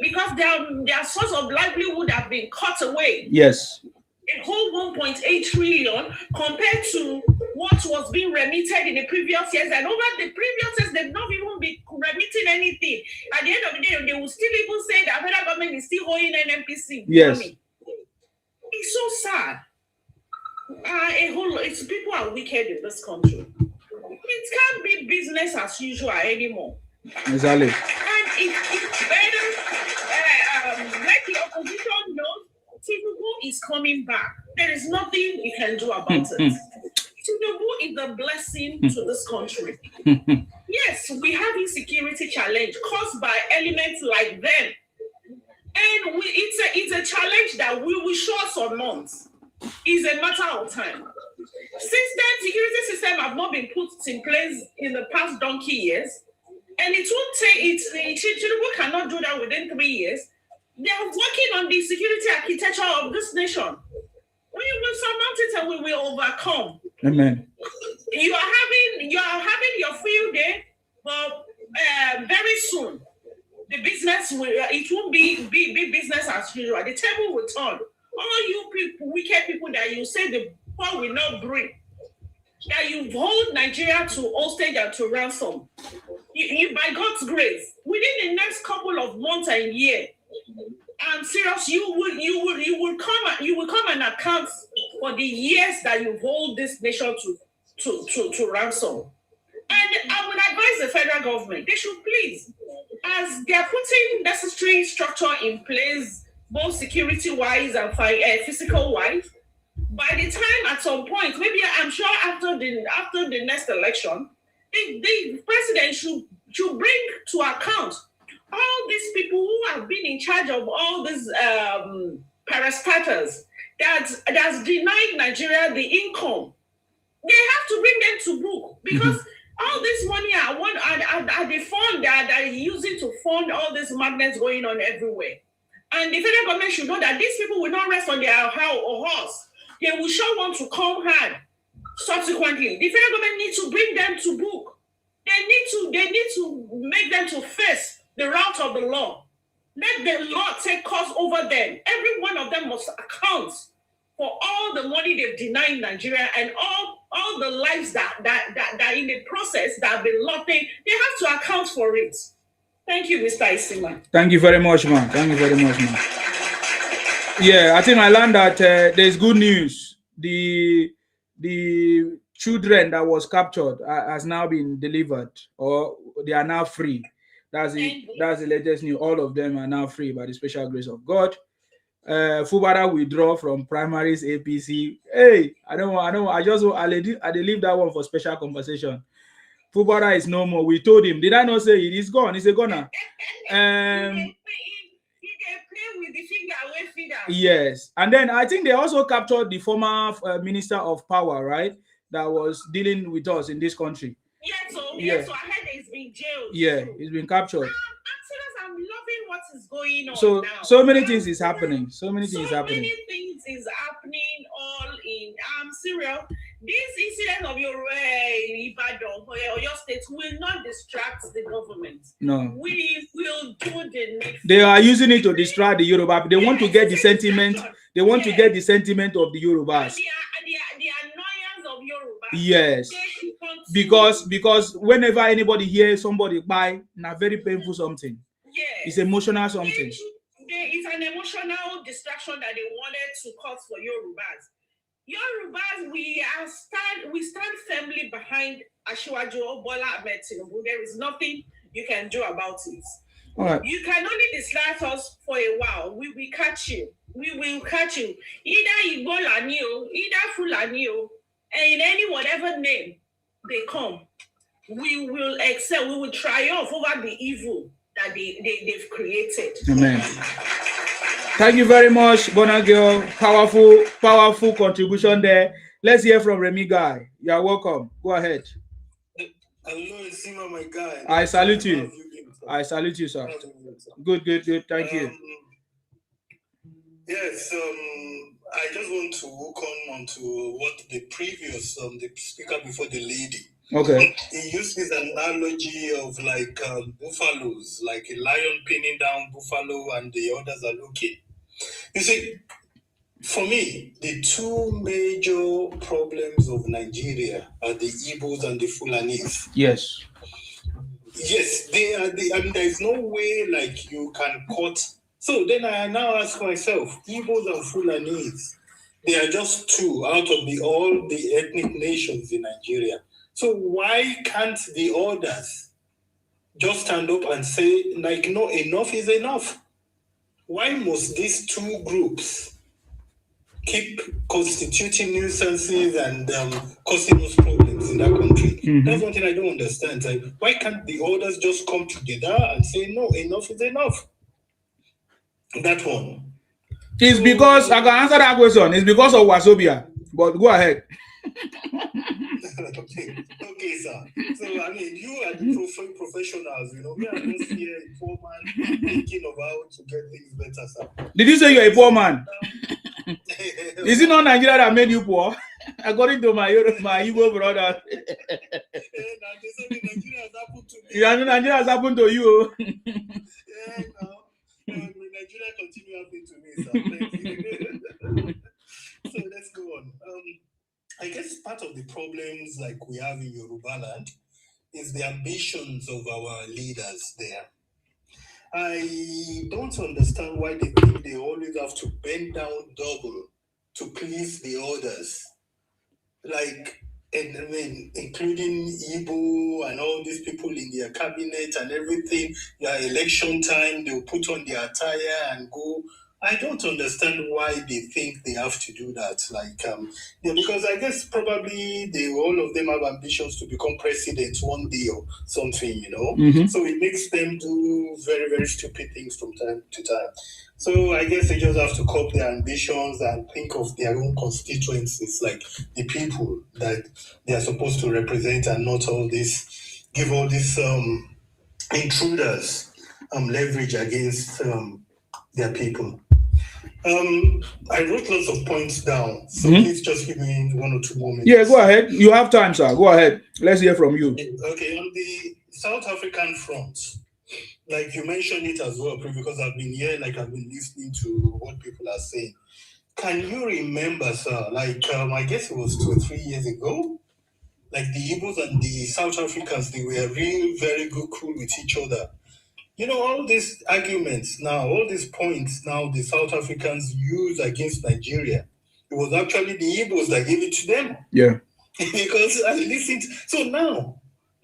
because their source of livelihood have been cut away. Yes. A whole 1.8 trillion compared to what was being remitted in the previous years. And over the previous years, they've not even been remitting anything. At the end of the day, they will still even say that federal government is still holding NNPC. Yes. It's so sad. People are wicked in this country. It can't be business as usual anymore. Exactly. And it's better, like the opposition knows, Tinubu is coming back. There is nothing you can do about it. Tinubu is a blessing to this country. Yes, we have insecurity challenge caused by elements like them. And it's a challenge that we will show us or not. It's a matter of time. Since then, security system have not been put in place in the past donkey years. And it won't take Tinubu cannot do that within 3 years. They are working on the security architecture of this nation. We will surmount it and we will overcome. Amen. You are having your field day, but very soon the business won't be business as usual. The table will turn. All you people, wicked people that you say the poor will not bring, that you hold Nigeria to hostage and to ransom. You by God's grace, within the next couple of months and year, I'm serious, you will come and account for the years that you hold this nation to ransom. And I would advise the federal government, they should please, as they are putting necessary structure in place, both security-wise and physical-wise, by the time at some point, maybe I'm sure after the next election, the president should bring to account all these people who have been in charge of all these parastatals that's denied Nigeria the income. They have to bring them to book because all this money are the fund that are using to fund all these magnets going on everywhere. And the federal government should know that these people will not rest on their horse. They will sure want to come hard. Subsequently, the federal government needs to bring them to book. They need to make them to face the route of the law. Let the law take course over them. Every one of them must account for all the money they've denied Nigeria and all the lives that in the process that have been locked. They have to account for it. Thank you, Mr. Isima. Thank you very much, man. Thank you very much, man. Yeah, I think I learned that there's good news. The children that was captured has now been delivered, or they are now free. That's the latest news. All of them are now free by the special grace of God. Fubara withdraw from primaries APC. Hey, I leave that one for special conversation. Fubara is no more. We told him. Did I not say it is gone? He's a goner. Yes, and then I think they also captured the former minister of power, right? That was dealing with us in this country. Yes, so I heard he's been jailed. Yeah, he's been captured. I'm loving what is going on now. So many things is happening. So many things happening. All in. I'm serious. This incident of your Ibadan or your state will not distract the government. No. We will do the next. They are using it to distract the Yoruba. They want to get the sentiment. They want to get the sentiment of the Yorubas. The annoyance of Yoruba. Yes. Because whenever anybody hears somebody buy, na very painful something. Yes. It's emotional something. It's an emotional distraction that they wanted to cause for Yorubas. Yorubas, we stand firmly behind Asiwaju Bola Ahmed Tinubu. There is nothing you can do about it. All right. You can only distract us for a while. We will catch you. We will catch you. Either Igbo either Fulani, and in any whatever name they come, we will excel. We will triumph over the evil that they've created. Amen. Thank you very much, Bonagio. Powerful contribution there. Let's hear from Remy Guy. You're welcome. Go ahead. Hello, Sima, my guy. I salute you. I salute you, sir. Good. Thank you. Yes, I just want to walk on to what the previous the speaker before the lady. Okay. He used this analogy of like buffaloes, like a lion pinning down buffalo and the others are looking. You see, for me, the two major problems of Nigeria are the Igbos and the Fulanis. Yes. Yes, they are. I mean, there is no way like you can cut. So then I now ask myself, Igbos and Fulanis, they are just two out of all the ethnic nations in Nigeria. So why can't the others just stand up and say, like, no, enough is enough? Why must these two groups keep constituting nuisances and causing us problems in that country? That's one thing I don't understand. Like, why can't the others just come together and say, no, enough is enough? That one. It's because I can answer that question. It's because of Wazobia. But go ahead. Okay, sir. So I mean, you are the professionals. You know, we are just here a poor man thinking of how to get things better, sir. Did you say you're a poor man? Is it not Nigeria that made you poor? According to my Igbo brother. Yeah, Nigeria has happened to you. Yeah, Nigeria continue happening to me, sir. So let's go on. I guess part of the problems like we have in Yoruba land is the ambitions of our leaders there. I don't understand why they think they always have to bend down double to please the others. Like, and I mean, including Igbo and all these people in their cabinet and everything. Election time, they'll put on their attire and go. I don't understand why they think they have to do that. Like, because I guess probably all of them have ambitions to become president one day or something, you know. So it makes them do very, very stupid things from time to time. So I guess they just have to curb their ambitions and think of their own constituencies, like the people that they are supposed to represent, and not give all these intruders leverage against their people. I wrote lots of points down, so please just give me 1 or 2 more minutes. Yeah, go ahead. You have time, sir. Go ahead. Let's hear from you. Okay, on the South African front, like you mentioned it as well, because I've been here, like I've been listening to what people are saying. Can you remember, sir, like I guess it was 2 or 3 years ago, like the Igbos and the South Africans, they were really very good, cool with each other. You know, all these arguments now, all these points now the South Africans use against Nigeria, it was actually the Igbos that gave it to them. Yeah. Because I listened. So now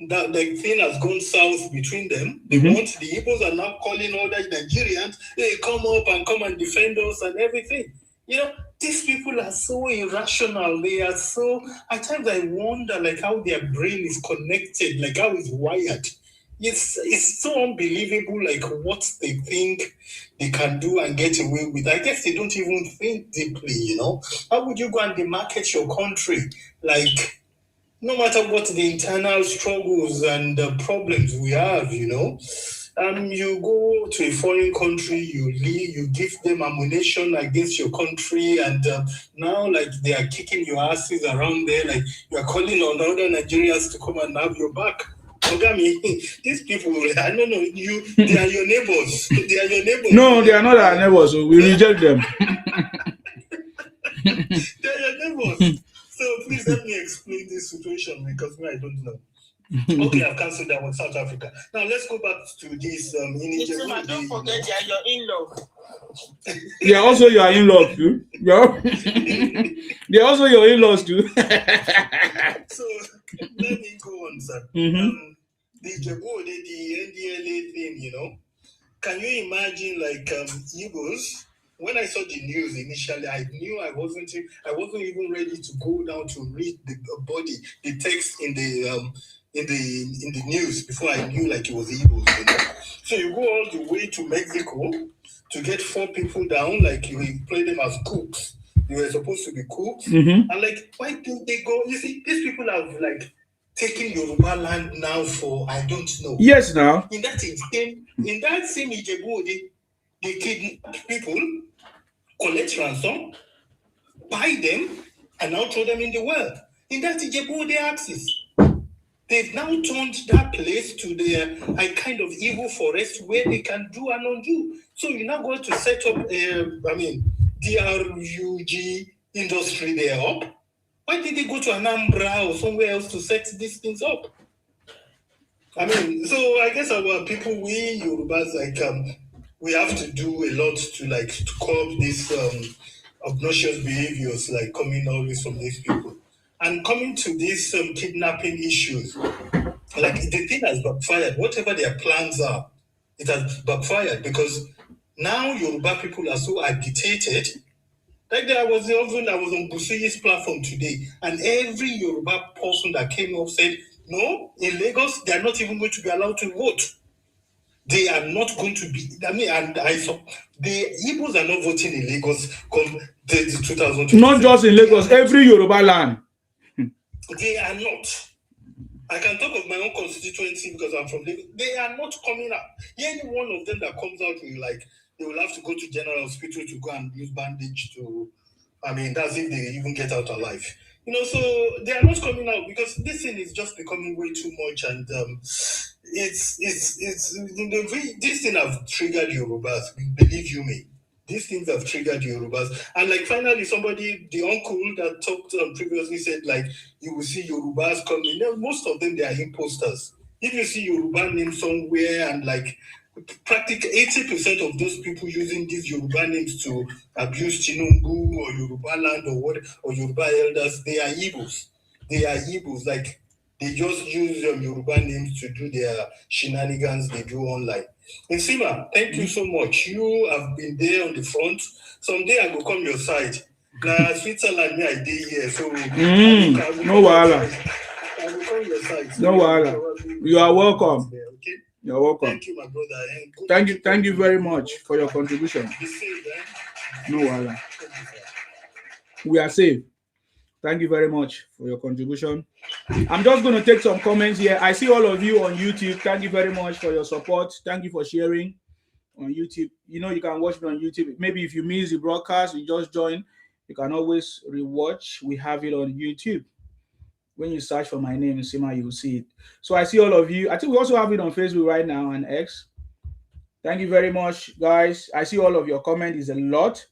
that the thing has gone south between them, they want the Igbos are now calling all the Nigerians, hey, come up and come and defend us and everything. You know, these people are so irrational. They are so, at times I wonder like how their brain is connected, like how it's wired. It's so unbelievable, like what they think they can do and get away with. I guess they don't even think deeply, you know. How would you go and demarcate your country? Like, no matter what the internal struggles and problems we have, you know, you go to a foreign country, you give them ammunition against your country, and now like they are kicking your asses around there, like you are calling on other Nigerians to come and have your back. Ogami, these people, I don't know, they are your neighbors. They are your neighbors. No, they are not our neighbors, so we reject them. They are your neighbors. So please let me explain this situation, because I don't know. Okay, I've cancelled that one, South Africa. Now let's go back to this. Don't forget they are your in-law. They are also your in-laws too. They are also your in-laws too. So let me go on, sir. The NDLA thing, you know. Can you imagine, like Igbos? When I saw the news initially, I knew I wasn't even ready to go down to read the text in in the news before I knew like it was Igbos. You know? So you go all the way to Mexico to get 4 people down, like you play them as cooks. They were supposed to be cooks. And like, why didn't they go? You see, these people have like taken Yoruba land now for I don't know. Yes, now. In that same Ijebu, they kidnap people, collect ransom, buy them, and now throw them in the well. In that Ijebu axis. They've now turned that place to their kind of evil forest where they can do and undo. So you're now going to set up, DRUG industry there up. Why did they go to Anambra or somewhere else to set these things up? I mean, so I guess our people, we Yorubas, like, we have to do a lot to curb these obnoxious behaviors, like coming always from these people. And coming to these kidnapping issues, like the thing has backfired. Whatever their plans are, it has backfired because now Yoruba people are so agitated. Like I was on Busi's platform today, and every Yoruba person that came up said, no, in Lagos, they are not even going to be allowed to vote. They are not going to be. I mean, and I saw the Igbos are not voting in Lagos come the 2020. Not just in Lagos, every Yoruba land. They are not. I can talk of my own constituency because I'm from Lagos. They are not coming out. Any one of them that comes out will they will have to go to general hospital to go and use bandage to. I mean, that's if they even get out alive. You know, so they are not coming out because this thing is just becoming way too much, and this thing have triggered Yorubas. Believe you me. These things have triggered Yorubas. And like finally somebody, the uncle that talked previously said like, you will see Yorubas coming. Most of them, they are imposters. If you see Yoruba name somewhere and like practically 80% of those people using these Yoruba names to abuse Tinubu or Yoruba land or Yoruba elders, they are Igbos. They are Igbos. Like they just use Yoruba names to do their shenanigans they do online. Nsima, thank you so much. You have been there on the front. Someday I will come your side. Now Switzerland, me I did here, so no wahala. I will come your side. So no wahala. You are welcome. There, okay? You're welcome. Thank you, my brother. Thank you very much for your contribution. No wahala. We are safe. Thank you very much for your contribution. I'm just going to take some comments here. I see all of you on YouTube. Thank you very much for your support. Thank you for sharing on YouTube. You know, you can watch me on YouTube. Maybe if you miss the broadcast, you just join. You can always rewatch. We have it on YouTube. When you search for my name, Sima, you'll see it. So I see all of you. I think we also have it on Facebook right now and X. Thank you very much, guys. I see all of your comments. It's a lot.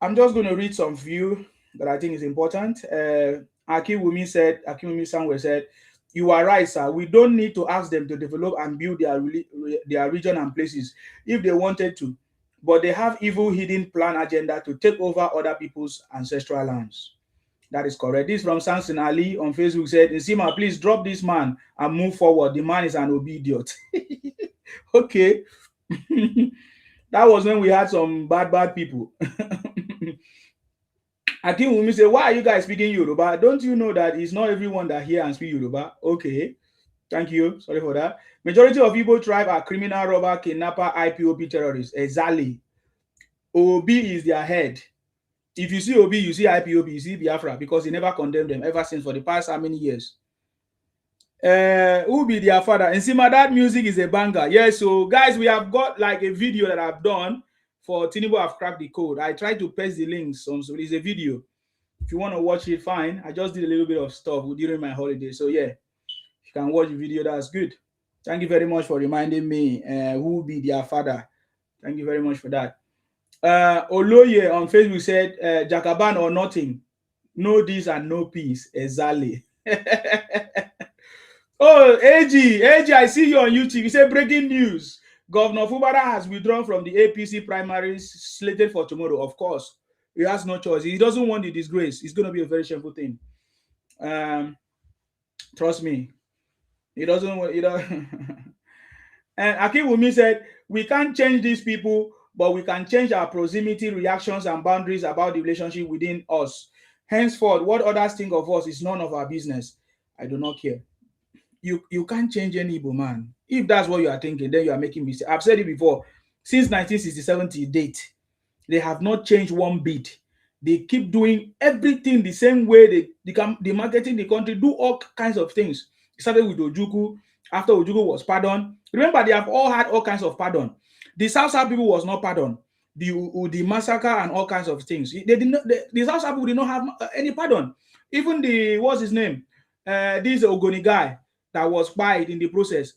I'm just going to read some few that I think is important. Akiwumi Sangwe said, you are right, sir. We don't need to ask them to develop and build their region and places if they wanted to, but they have evil hidden plan agenda to take over other people's ancestral lands. That is correct. This from Samson Ali on Facebook said, Nsima, please drop this man and move forward. The man is an idiot. Okay. That was when we had some bad people. Akinwumi said, why are you guys speaking Yoruba? Don't you know that it's not everyone that hear and speak Yoruba? Okay. Thank you. Sorry for that. Majority of Igbo tribe are criminal, robber, kidnapper, IPOB terrorists. Exactly. OB is their head. If you see OB, you see IPOB, you see Biafra, because he never condemned them ever since for the past how many years? Who be their father? And Nsima, that music is a banger. Yes, so guys, we have got like a video that I've done for Tinubu have cracked the code. I tried to paste the links on, so there's a video. If you want to watch it, fine. I just did a little bit of stuff during my holiday. So yeah, if you can watch the video, that's good. Thank you very much for reminding me who be their father. Thank you very much for that. Oloye on Facebook said, Jakaban or nothing. No this and no peace. Exactly. Oh, AG, I see you on YouTube. You say breaking news. Governor Fubara has withdrawn from the APC primaries slated for tomorrow. Of course, he has no choice. He doesn't want the disgrace. It's going to be a very shameful thing. Trust me. He doesn't want it. And Akiwumi said, we can't change these people, but we can change our proximity, reactions, and boundaries about the relationship within us. Henceforth, what others think of us is none of our business. I do not care. you can't change any Igbo man. If that's what you are thinking, then you are making mistake. I've said it before. Since 1967 to date, they have not changed one bit. They keep doing everything the same way. They marketing the country, do all kinds of things. It started with Ojukwu. After Ojukwu was pardoned, remember they have all had all kinds of pardon. The South people was not pardoned. The massacre and all kinds of things. They did not. The South people did not have any pardon. Even the what's his name? This Ogoni guy that was fired in the process.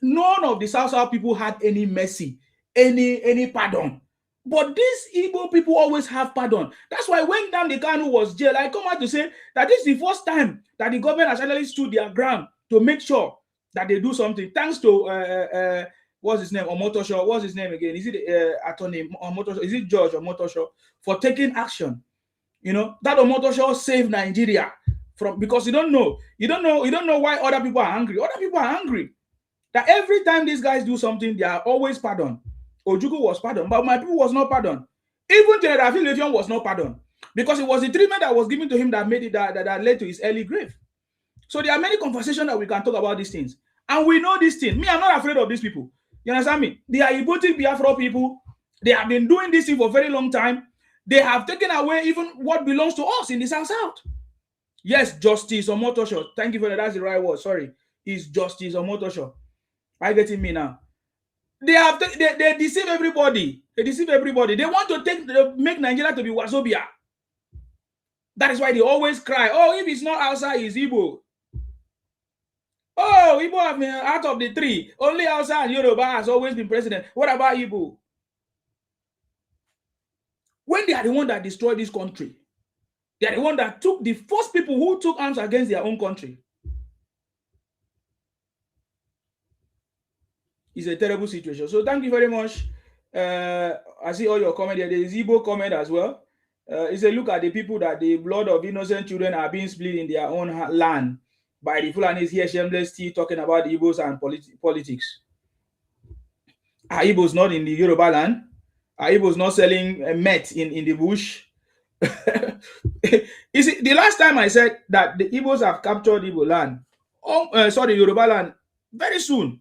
None of the South people had any mercy, any pardon. But these Igbo people always have pardon. That's why when Nnamdi Kanu was jailed, I come out to say that this is the first time that the government has actually stood their ground to make sure that they do something. Thanks to what's his name, Omotosho? What's his name again? Is it attorney Omotosho? Is it George Omotosho for taking action? You know that Omotosho saved Nigeria from, because you don't know why other people are angry. Other people are angry that every time these guys do something, they are always pardoned. Ojukwu was pardoned, but my people was not pardoned. Even General Levion was not pardoned because it was the treatment that was given to him that made it that led to his early grave. So there are many conversations that we can talk about these things, and we know these things. Me, I'm not afraid of these people. You understand me? They are Ibotic Biafra people. They have been doing this thing for a very long time. They have taken away even what belongs to us in the South. Yes, Justice Omotosho. Thank you for that. That's the right word. Sorry, it's Justice Omotosho. Are you getting me now? They deceive everybody. They deceive everybody. They want to make Nigeria to be Wazobia. That is why they always cry, oh, if it's not Hausa, it's Igbo. Oh, Igbo have been out of the three. Only Hausa and Yoruba has always been president. What about Igbo? When they are the one that destroyed this country, they are the one that took the first people who took arms against their own country. It's a terrible situation. So thank you very much. I see all your comment there. There is Igbo comment as well. It's a look at the people that the blood of innocent children are being split in their own land by the Fulanis here shamelessly talking about the Igbos and politics. Are Igbos not in the Yoruba land? Are Igbos not selling met in the bush? You see, the last time I said that the Igbos have captured Igbo land, Yoruba land, very soon.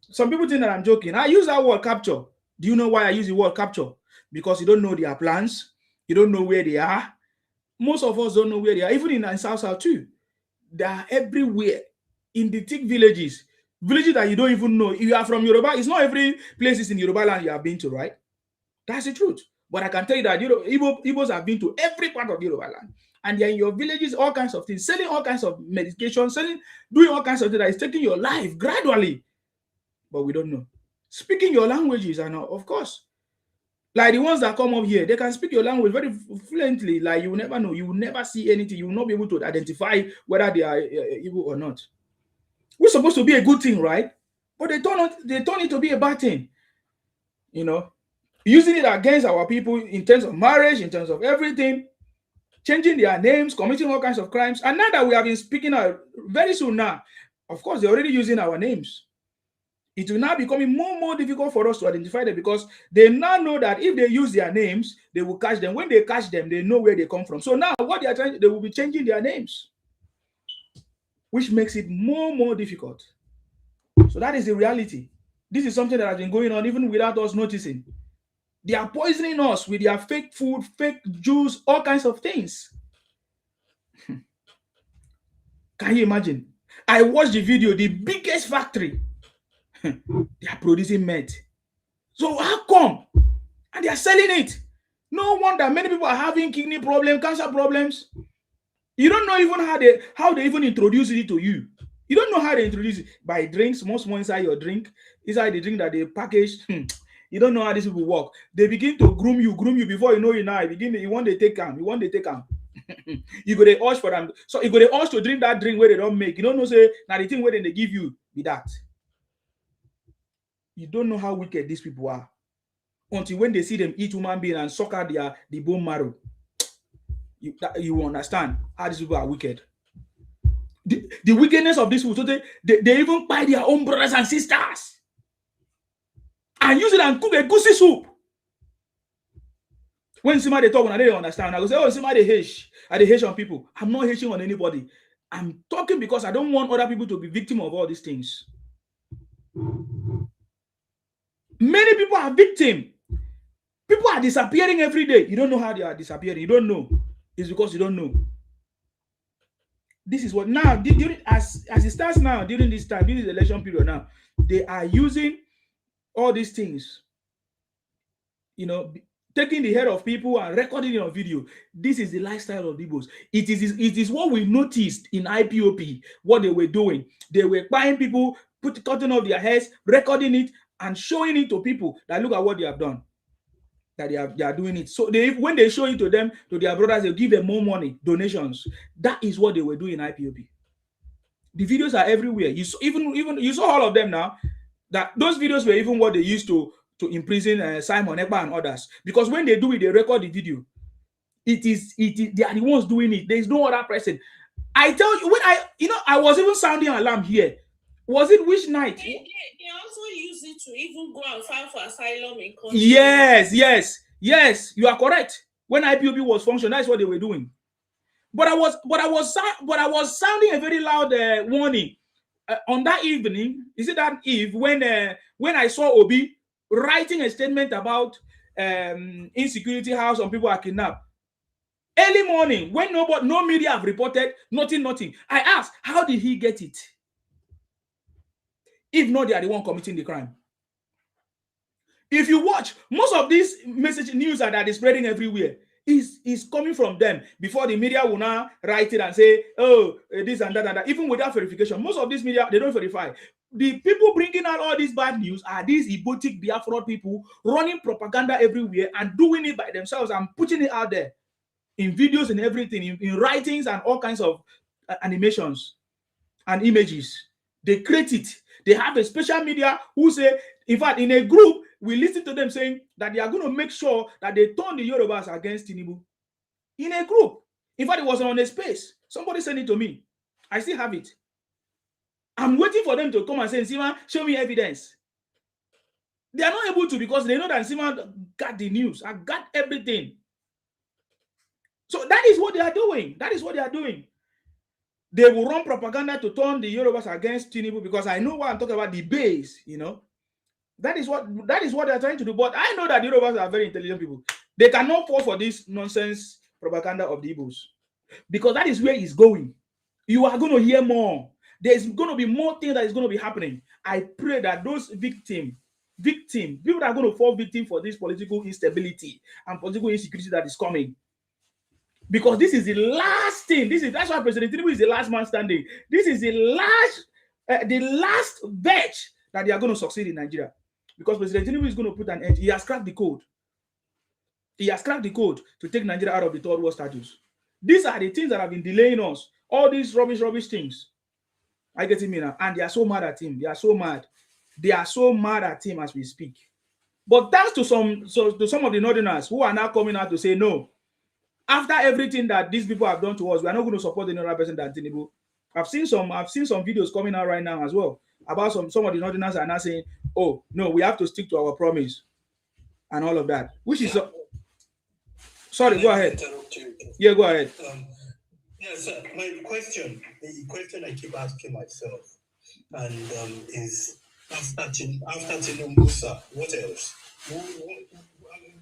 Some people think that I'm joking. I use that word capture. Do you know why I use the word capture? Because you don't know their plans. You don't know where they are. Most of us don't know where they are. Even in South too. They are everywhere. In the thick villages. Villages that you don't even know. If you are from Yoruba, it's not every place is in Yoruba land you have been to, right? That's the truth. But I can tell you that Igbos have been to every part of Yoruba land. And they're in your villages, all kinds of things. Selling all kinds of medication. Doing all kinds of things that is taking your life gradually. But we don't know. Speaking your languages, and of course, like the ones that come up here, they can speak your language very fluently. Like you will never know, you will never see anything, you will not be able to identify whether they are Igbo or not. We're supposed to be a good thing, right? But they turn it to be a bad thing. You know, using it against our people in terms of marriage, in terms of everything, changing their names, committing all kinds of crimes. And now that we have been speaking out very soon now, of course, they're already using our names. It will now becoming more and more difficult for us to identify them because they now know that if they use their names, they will catch them. When they catch them, they know where they come from. So now what they are trying, they will be changing their names, which makes it more and more difficult. So that is the reality. This is something that has been going on even without us noticing. They are poisoning us with their fake food, fake juice, all kinds of things. Can you imagine? I watched the video, the biggest factory. They are producing meth. So how come? And they are selling it. No wonder many people are having kidney problems, cancer problems. You don't know even how they even introduce it to you. You don't know how they introduce it. By drinks, small inside your drink, inside the drink that they package. You don't know how these people work. They begin to groom you before you know it now. You want to take them. You go to urge for them. So you go to urge to drink that drink where they don't make. You don't know, say, now the thing where they give you be that. You don't know how wicked these people are until when they see them eat human being and suck out the bone marrow. You understand how these people are wicked. The wickedness of these people. So they even buy their own brothers and sisters and use it and cook a goosey soup. When somebody talk, when I don't understand, I go say, oh, somebody hate. I hate on people. I'm not hating on anybody. I'm talking because I don't want other people to be victim of all these things. Many people are victim. People are disappearing every day. You don't know how they are disappearing. You don't know. It's because you don't know. This is what now, during, as it starts now, during this time, during the election period now, they are using all these things, you know, taking the head of people and recording it on video. This is the lifestyle of the Igbos. It is what we noticed in IPOP, what they were doing. They were buying people, cutting off their heads, recording it, and showing it to people that look at what they have done. That they are doing it. So when they show it to them, to their brothers, they give them more money, donations. That is what they were doing in IPOP. The videos are everywhere. You saw, even you saw all of them now. That those videos were even what they used to imprison Simon Ekpa and others. Because when they do it, they record the video. It is they are the ones doing it. There is no other person. I tell you, when I was even sounding alarm here. Was it which night? They also use it to even go and file for asylum in country. Yes. You are correct. When IPOB was functioning, that's what they were doing. But I was sounding a very loud warning on that evening. Is it that eve when I saw Obi writing a statement about insecurity, how some people are kidnapped? Early morning, when no media have reported, nothing. I asked, how did he get it? If not, they are the one committing the crime. If you watch, most of these message news that is spreading everywhere is coming from them before the media will now write it and say, oh, this and that. Even without verification, most of these media, they don't verify. The people bringing out all this bad news are these Ibotic Biafra people running propaganda everywhere and doing it by themselves and putting it out there in videos and everything, in writings and all kinds of animations and images. They create it. They have a special media who say, in fact, in a group, we listen to them saying that they are going to make sure that they turn the Yorubas against Tinubu. In a group. In fact, it was on a space. Somebody sent it to me. I still have it. I'm waiting for them to come and say, Nsima, show me evidence. They are not able to because they know that Nsima got the news. I got everything. So that is what they are doing. They will run propaganda to turn the Yorubas against Tinubu because I know what I'm talking about, the base, you know. That is what they're trying to do. But I know that the Yorubas are very intelligent people. They cannot fall for this nonsense propaganda of the Igbos because that is where it's going. You are going to hear more. There's going to be more things that is going to be happening. I pray that those victims, people that are going to fall victim for this political instability and political insecurity that is coming. Because this is the last thing. That's why President Tinubu is the last man standing. This is the last batch that they are going to succeed in Nigeria. Because President Tinubu is going to put an end. He has cracked the code. He has cracked the code to take Nigeria out of the third world status. These are the things that have been delaying us. All these rubbish things. I get it now. And they are so mad at him. They are so mad. They are so mad at him as we speak. But thanks to some of the Northerners who are now coming out to say no. After everything that these people have done to us, we are not going to support any other person than Tinubu. I've seen some videos coming out right now as well about some of the Northerners are now saying, oh no, we have to stick to our promise and all of that. Which is sorry, go ahead. Yeah, go ahead. Yes, sir. The question I keep asking myself, and is after Tinubu, sir, what else?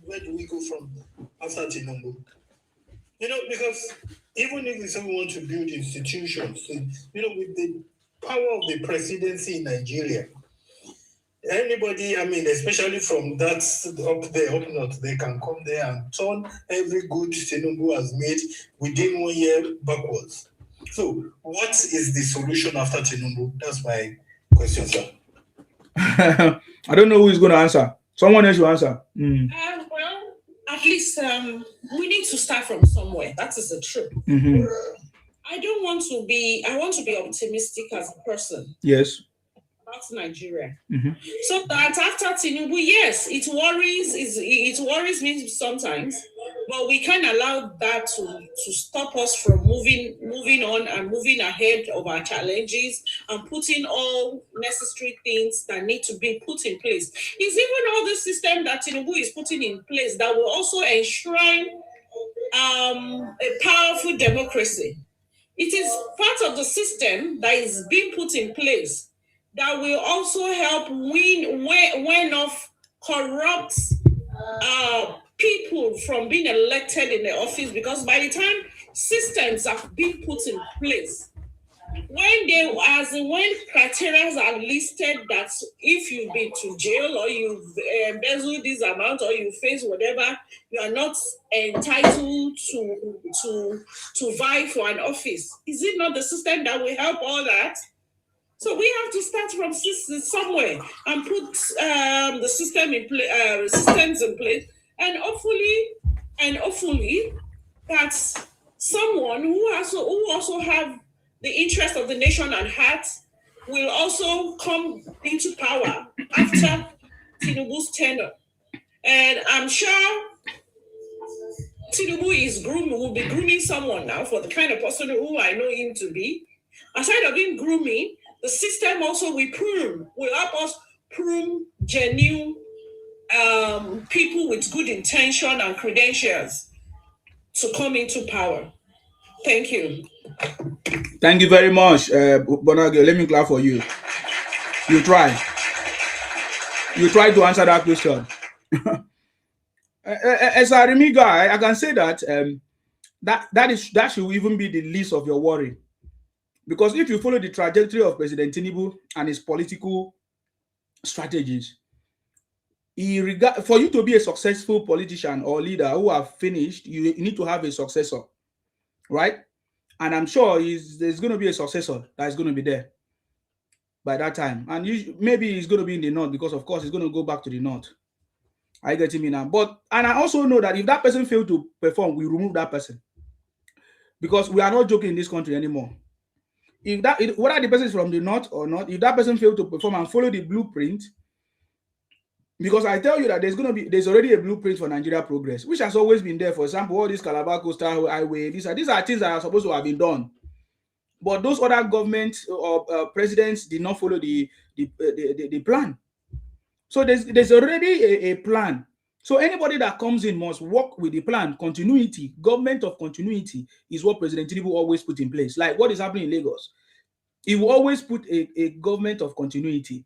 Where do we go from after Tinubu? You know, because even if we say we want to build institutions, you know, with the power of the presidency in Nigeria, anybody, I mean, especially from that up north, they can come there and turn every good Tinubu has made within 1 year backwards. So, what is the solution after Tinubu? That's my question, sir. I don't know who is going to answer. Someone else will answer. Well, at least we need to start from somewhere. That is the truth. Mm-hmm. I want to be optimistic as a person. Yes. About Nigeria. Mm-hmm. So that after Tinubu, yes, it worries me sometimes, but we can't allow that to stop us from moving on and moving ahead of our challenges and putting all necessary things that need to be put in place. It's even all the system that Tinubu is putting in place that will also enshrine a powerful democracy. It is part of the system that is being put in place that will also help win off corrupt people from being elected in the office, because by the time systems have been put in place, when criteria are listed that if you've been to jail or you've embezzled this amount or you face whatever, you are not entitled to vie for an office. Is it not the system that will help all that? So we have to start from somewhere and put the systems in place, and hopefully that someone who also have the interest of the nation at heart will also come into power after Tinubu's tenure. And I'm sure Tinubu will be grooming someone now for the kind of person who I know him to be. Aside of him grooming, the system also will help us prune genuine people with good intention and credentials to come into power. Thank you. Thank you very much, Bonagio. Let me clap for you. You try to answer that question. As a Remy guy, I can say that that should even be the least of your worry, because if you follow the trajectory of President Tinubu and his political strategies, for you to be a successful politician or leader who have finished, you need to have a successor, right? And I'm sure there's going to be a successor that's going to be there by that time. And maybe he's going to be in the north, because of course he's going to go back to the north. I get him now. And I also know that if that person failed to perform, we remove that person, because we are not joking in this country anymore. Whether the person is from the north or not, if that person failed to perform and follow the blueprint, because I tell you that there's already a blueprint for Nigeria progress, which has always been there. For example, all this Calabar Coastal Highway, these are things that are supposed to have been done, but those other governments or presidents did not follow the plan. So there's already a plan. So anybody that comes in must work with the plan. Continuity, government of continuity is what President Tinubu always put in place. Like what is happening in Lagos, he will always put a government of continuity.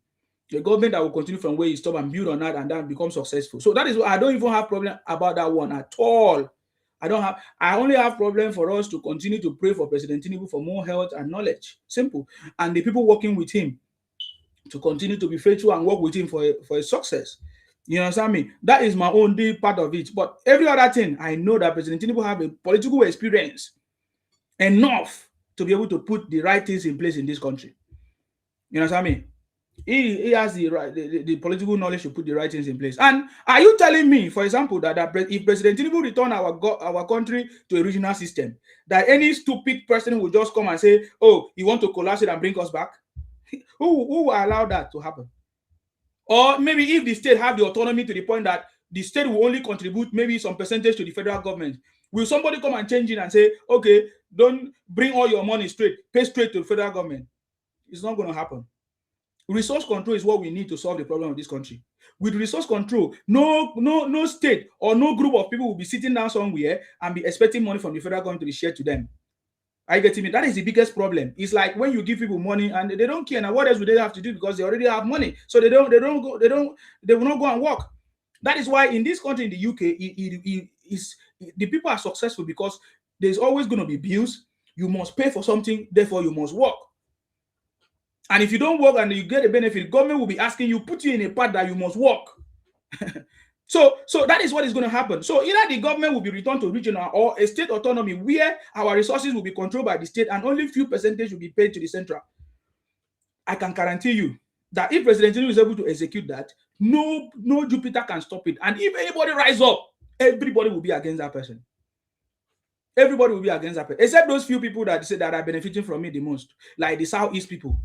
A government that will continue from where you stop and build on that, and then become successful. So that is why I don't even have problem about that one at all. I only have problem for us to continue to pray for President Tinubu for more health and knowledge. Simple. And the people working with him to continue to be faithful and work with him for his success. You understand me? That is my own part of it. But every other thing, I know that President Tinubu have a political experience enough to be able to put the right things in place in this country. You understand me? He has the political knowledge to put the right things in place. And are you telling me, for example, that if President Tinubu return our country to a regional system, that any stupid person will just come and say, oh, you want to collapse it and bring us back? Who will allow that to happen? Or maybe if the state have the autonomy to the point that the state will only contribute maybe some percentage to the federal government, will somebody come and change it and say, okay, don't bring all your money pay straight to the federal government? It's not going to happen. Resource control is what we need to solve the problem of this country. With resource control, no state or no group of people will be sitting down somewhere and be expecting money from the federal government to be shared to them. I get it. That is the biggest problem. It's like when you give people money and they don't care. Now what else do they have to do, because they already have money? So they will not go and work. That is why in this country, in the UK, the people are successful because there's always going to be bills. You must pay for something, therefore you must work. And if you don't work and you get a benefit, government will be asking you, put you in a part that you must work. So that is what is going to happen. So either the government will be returned to regional or a state autonomy where our resources will be controlled by the state and only few percentage will be paid to the central. I can guarantee you that if President Tinubu is able to execute that, no Jupiter can stop it. And if anybody rise up, everybody will be against that person. Everybody will be against that person, except those few people that say that are benefiting from it the most, like the Southeast people.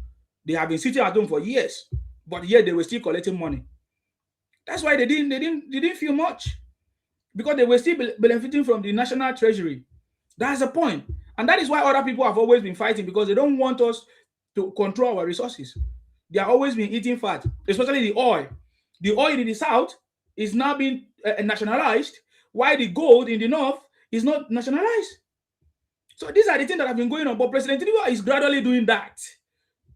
They have been sitting at home for years, but yet they were still collecting money. That's why they didn't feel much, because they were still benefiting from the national treasury. That's the point. And that is why other people have always been fighting, because they don't want us to control our resources. They have always been eating fat, especially the oil. The oil in the south is now being nationalized, while the gold in the north is not nationalized. So these are the things that have been going on. But President Tinubu is gradually doing that,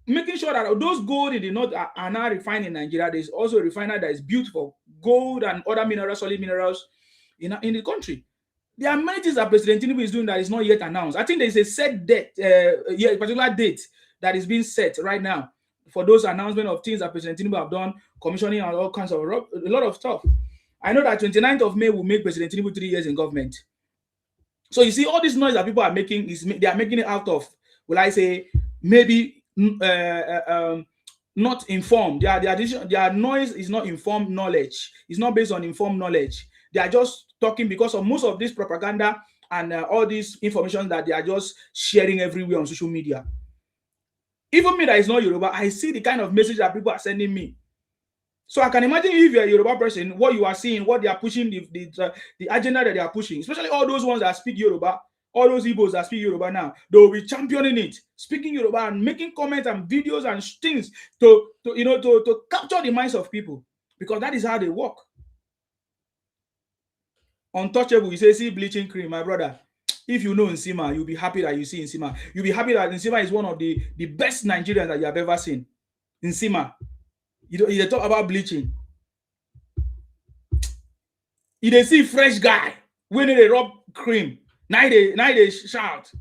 making sure that those gold in the north are now refined in Nigeria. There's also a refiner that is built for gold and other minerals, solid minerals in the country. There are many things that President Tinubu is doing that is not yet announced. I think there is a set date, a particular date that is being set right now for those announcements of things that President Tinubu have done, commissioning and all kinds of a lot of stuff. I know that 29th of May will make President Tinubu 3 years in government. So you see, all this noise that people are making they are making it out of, will I say, maybe not informed. Their noise is not informed knowledge. It's not based on informed knowledge. They are just talking because of most of this propaganda and all this information that they are just sharing everywhere on social media. Even me that is not Yoruba, I see the kind of message that people are sending me. So I can imagine if you're a Yoruba person, what you are seeing, what they are pushing, the agenda that they are pushing, especially all those ones that speak Yoruba, all those Igbos that speak Yoruba now, they will be championing it, speaking Yoruba and making comments and videos and things to capture the minds of people, because that is how they work. Untouchable, you say, see bleaching cream, my brother. If you know Nsima, you'll be happy that you see Nsima. You'll be happy that Nsima is one of the best Nigerians that you have ever seen. Nsima. You talk about bleaching. You they see fresh guy when they rub cream. Now they shout.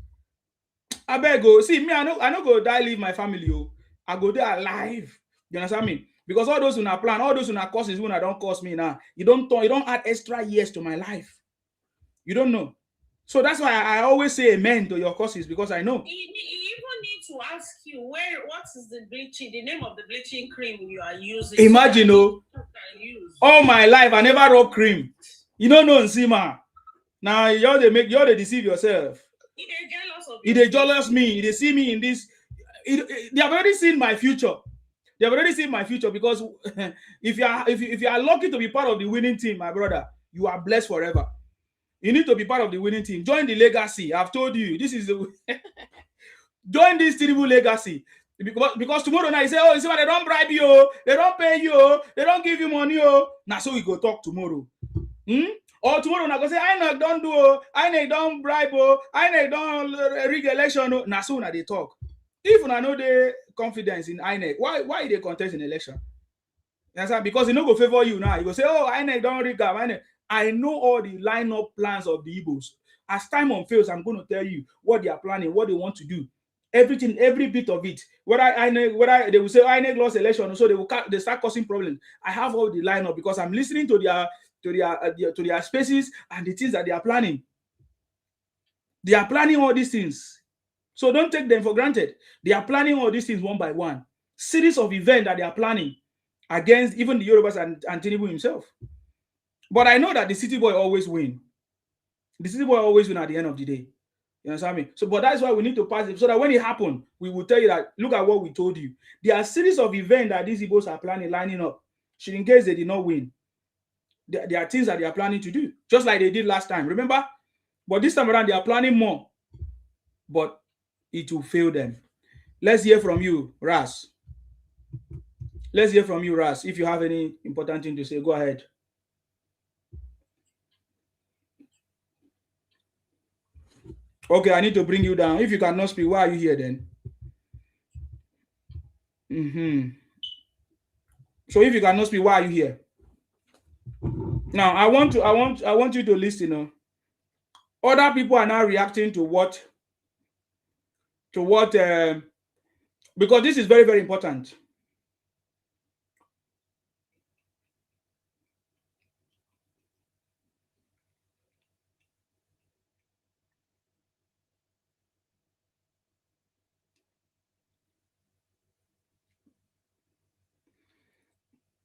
I beg go. See me, I know go die leave my family. I go there alive. You understand me? Because all those who are plan, all those who are courses who don't cost me now. You don't add extra years to my life. You don't know. So that's why I always say amen to your courses, because I know. You even need to ask you what is the name of the bleaching cream you are using. Imagine, all my life I never rub cream. You don't know Nsima. Now you're they deceive yourself. They jealous me. They see me in this. They have already seen my future. They have already seen my future, because if you are lucky to be part of the winning team, my brother, you are blessed forever. You need to be part of the winning team. Join the legacy. I've told you, this is the join this Tinubu legacy. Because tomorrow night you say, oh, you see what, they don't bribe you, they don't pay you, they don't give you money. Now so we go talk tomorrow. Or tomorrow I go say, INEC don't do, INEC don't bribe, INEC don't rig election. Now so now they talk. If I know the confidence in INEC, why they contest in election? Because they no go favor you now. You go say, oh, INEC don't rig up, INEC. I know all the lineup plans of the Igbos. As time unfolds, I'm going to tell you what they are planning, what they want to do. Everything, every bit of it. Whether they will say INEC lost election, so they start causing problems. I have all the lineup because I'm listening to their spaces and the things that they are planning. They are planning all these things. So don't take them for granted. They are planning all these things one by one. Series of events that they are planning against even the Yorubas and Tinubu himself. But I know that the city boy always win. The city boy always win at the end of the day. You understand me? So, but that's why we need to pass it, so that when it happens, we will tell you that, look at what we told you. There are series of events that these Igbos are planning, lining up. Should in case they did not win. There are things that they are planning to do, just like they did last time. Remember? But this time around, they are planning more. But it will fail them. Let's hear from you, Ras. Let's hear from you, Ras. If you have any important thing to say, go ahead. Okay, I need to bring you down. If you cannot speak, why are you here then? So if you cannot speak, why are you here? Now, I want you to listen. Other people are now reacting to what because this is very, very important.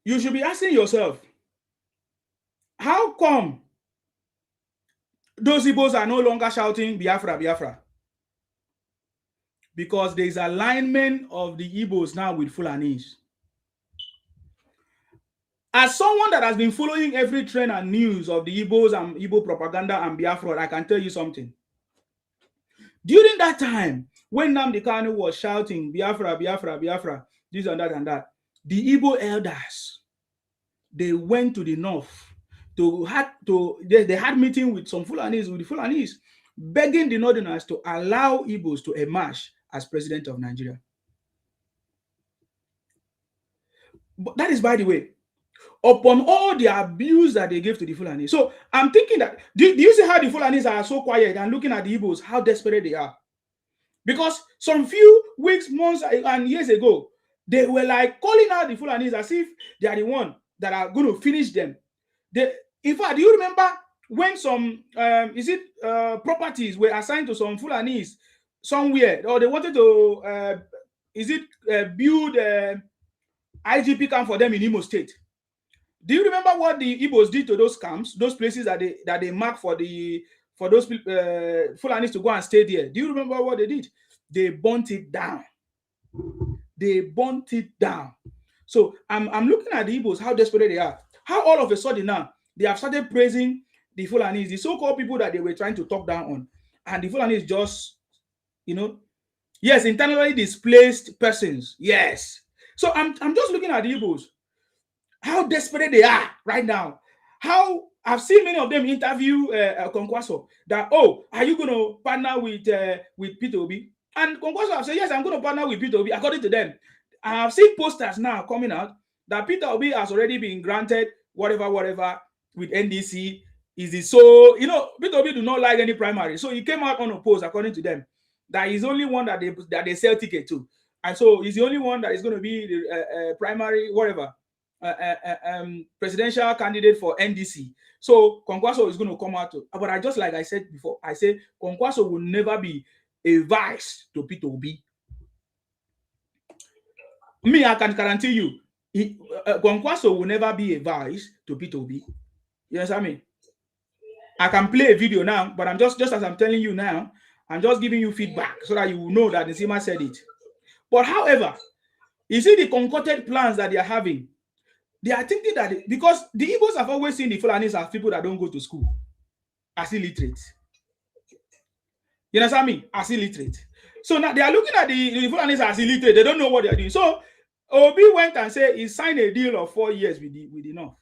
You should be asking yourself, how come those Igbos are no longer shouting Biafra, Biafra? Because there is alignment of the Igbos now with Fulanis. As someone that has been following every trend and news of the Igbos and Igbo propaganda and Biafra, I can tell you something. During that time, when Nnamdi Kanu was shouting Biafra, Biafra, Biafra, this and that, the Igbo elders, they went to the north they had meeting with some Fulanis, with the Fulanis. begging the Northerners to allow Igbos to emerge as president of Nigeria. But that is, by the way, upon all the abuse that they gave to the Fulani. So I'm thinking that, do you see how the Fulanis are so quiet and looking at the Igbos, how desperate they are? Because some few weeks, months, and years ago, they were like calling out the Fulanis as if they are the one that are going to finish them. In fact, do you remember when some properties were assigned to some Fulanis somewhere, or they wanted to build IGP camp for them in Imo State? Do you remember what the Igbos did to those camps, those places that they marked for those Fulanis to go and stay there? Do you remember what they did? They burnt it down. They burnt it down. So I'm looking at the Igbos, how desperate they are. How all of a sudden now they have started praising the Fulanis, the so-called people that they were trying to talk down on, and the Fulanis just, yes, internally displaced persons. Yes. So I'm just looking at the Igbos, how desperate they are right now. How I've seen many of them interview Kwankwaso that, oh, are you going to partner with Peter Obi? And Kwankwaso have said, yes, I'm going to partner with Peter Obi, according to them. I have seen posters now coming out that Peter Obi has already been granted whatever with NDC. Peter Obi do not like any primary. So he came out unopposed, according to them, that he's only one that they sell ticket to. And so he's the only one that is going to be the primary, presidential candidate for NDC. So Kwankwaso is going to come out to, but like I said before, I say Kwankwaso will never be a vice to Peter Obi. Me, I can guarantee you, Kwankwaso will never be a vice to Peter Obi. You understand me? I can play a video now, but I'm just as I'm telling you now, I'm just giving you feedback so that you will know that Nsima said it. But however, you see the concocted plans that they are having. They are thinking that because the Igbos have always seen the Fulanis as people that don't go to school, as illiterate. You understand me? As illiterate. So now they are looking at the Fulanis as illiterate. They don't know what they are doing. So Obi went and said he signed a deal of 4 years with the North.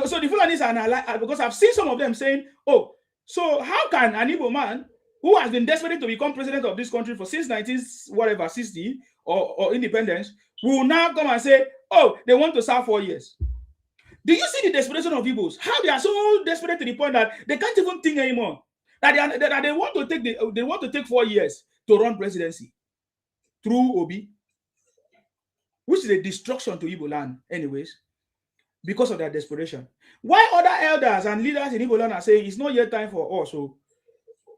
So the Fulanis are not, because I've seen some of them saying, oh, so how can an Igbo man who has been desperate to become president of this country for since 1960 or independence will now come and say, oh, they want to serve 4 years? Do you see the desperation of Igbos? How they are so desperate to the point that they can't even think anymore. That they want to take 4 years to run presidency through Obi, which is a destruction to Igbo land, anyways, because of their desperation. Why other elders and leaders in Igbo land are saying it's not yet time for us? So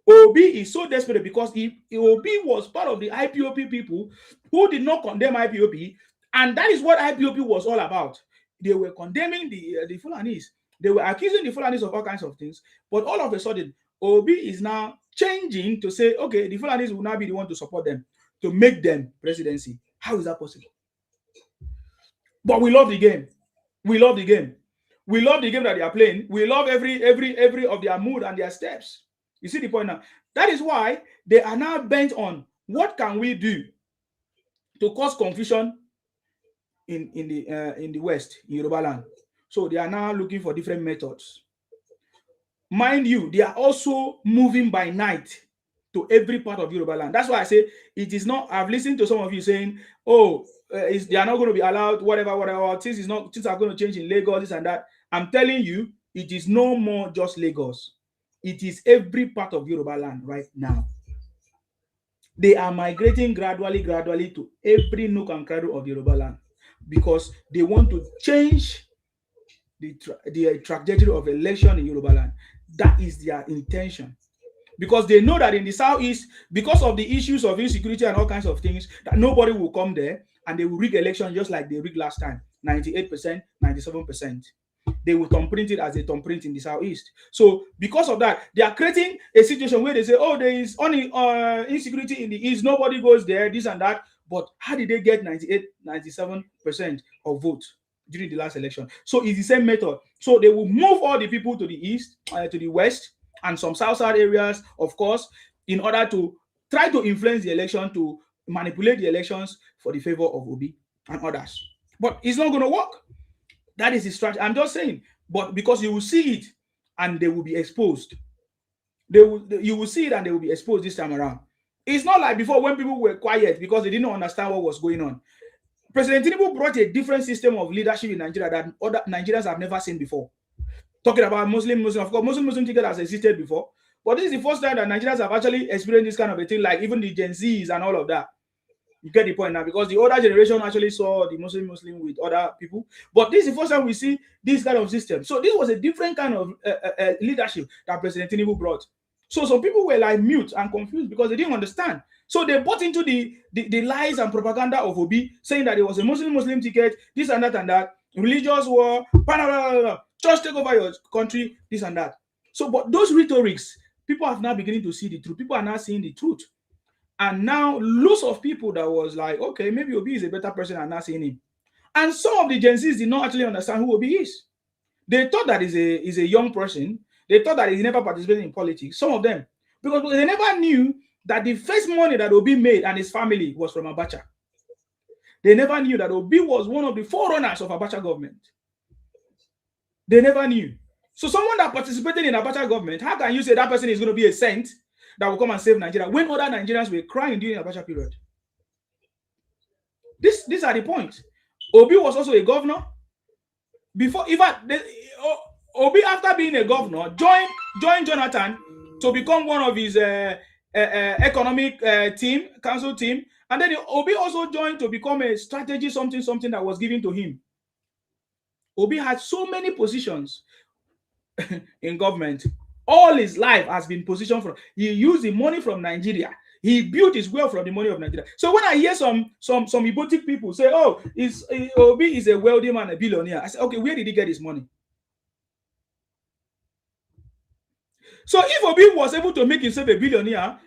Obi is so desperate because Obi was part of the IPOP people who did not condemn IPOP, and that is what IPOP was all about. They were condemning the Fulanis. They were accusing the Fulanis of all kinds of things, but all of a sudden, Obi is now changing to say, okay, the Fulanis will now be the one to support them, to make them presidency. How is that possible? But we love the game. We love the game. We love the game that they are playing. We love every of their mood and their steps. You see the point now? That is why they are now bent on what can we do to cause confusion in the West, in Yoruba land. So they are now looking for different methods. Mind you, they are also moving by night to every part of Yoruba land. That's why I say it is not. I've listened to some of you saying, "Oh, they are not going to be allowed. Whatever. Things are going to change in Lagos, this and that." I'm telling you, it is no more just Lagos. It is every part of Yoruba land right now. They are migrating gradually to every nook and cradle of Yoruba land because they want to change the trajectory of election in Yoruba land. That is their intention. Because they know that in the Southeast, because of the issues of insecurity and all kinds of things, that nobody will come there and they will rig election just like they rigged last time, 98%, 97%. They will thumbprint it as they thumbprint in the Southeast. So because of that, they are creating a situation where they say, oh, there is only insecurity in the East, nobody goes there, this and that. But how did they get 98, 97% of votes during the last election? So it's the same method. So they will move all the people to the East, to the West, and some South areas, of course, in order to try to influence the election, to manipulate the elections for the favor of Obi and others. But it's not going to work. That is the strategy. I'm just saying, but because you will see it and they will be exposed. you will see it and they will be exposed this time around. It's not like before when people were quiet because they didn't understand what was going on. President Tinubu brought a different system of leadership in Nigeria that other Nigerians have never seen before. Talking about Muslim, of course, Muslim ticket has existed before, but this is the first time that Nigerians have actually experienced this kind of a thing, like even the Gen Zs and all of that. You get the point now, because the older generation actually saw the Muslim with other people, but this is the first time we see this kind of system. So this was a different kind of leadership that President Tinubu brought. So some people were like mute and confused because they didn't understand. So they bought into the lies and propaganda of Obi, saying that it was a Muslim ticket, this and that, religious war, just take over your country, this and that. So, but those rhetorics, people have now beginning to see the truth. People are now seeing the truth. And now lots of people that was like, okay, maybe Obi is a better person, are not seeing him. And some of the Gen Zs did not actually understand who Obi is. They thought that he's a young person. They thought that he never participated in politics. Some of them, because they never knew that the first money that Obi made and his family was from Abacha. They never knew that Obi was one of the forerunners of Abacha government. They never knew. So someone that participated in Abacha government, how can you say that person is going to be a saint that will come and save Nigeria when other Nigerians were crying during the Abacha period? These are the points. Obi was also a governor. Before, Obi, after being a governor, joined Jonathan to become one of his economic council team. And then Obi also joined to become a strategist, something that was given to him. Obi had so many positions in government. All his life has been positioned from. He used the money from Nigeria. He built his wealth from the money of Nigeria. So when I hear some Ibotic people say, "Oh, Obi is a wealthy man, a billionaire," I say, "Okay, where did he get his money?" So if Obi was able to make himself a billionaire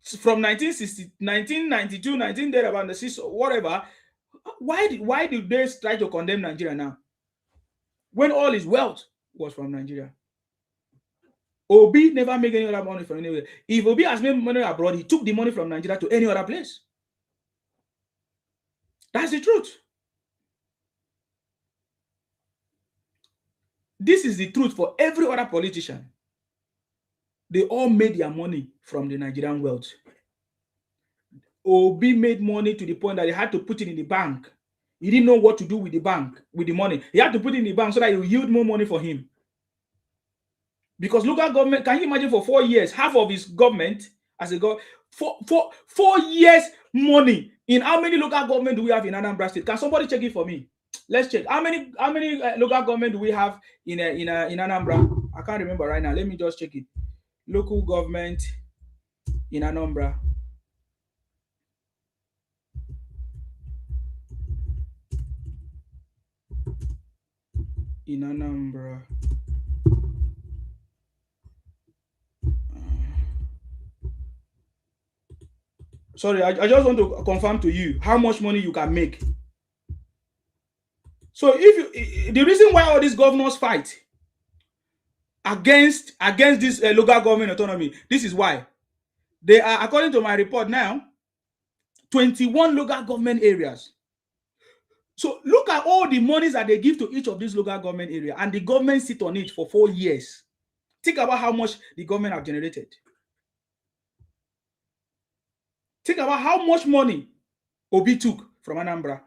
from 1960, 1992, 19 there about the 6 or whatever, why did they try to condemn Nigeria now? When all his wealth was from Nigeria. Obi never made any other money from anywhere. If Obi has made money abroad, he took the money from Nigeria to any other place. That's the truth. This is the truth for every other politician. They all made their money from the Nigerian wealth. Obi made money to the point that he had to put it in the bank. He didn't know what to do with the bank, with the money. He had to put it in the bank so that it will yield more money for him. Because local government, can you imagine for 4 years, half of his government as a government, 4 years money in how many local government do we have in Anambra State? Can somebody check it for me? Let's check. How many local government do we have in Anambra? I can't remember right now. Let me just check it. Local government in Anambra. In Anambra. Sorry, I just want to confirm to you how much money you can make. So the reason why all these governors fight against this local government autonomy, this is why. They are, according to my report now, 21 local government areas. So look at all the monies that they give to each of these local government areas, and the government sit on it for 4 years. Think about how much the government have generated. Think about how much money Obi took from Anambra.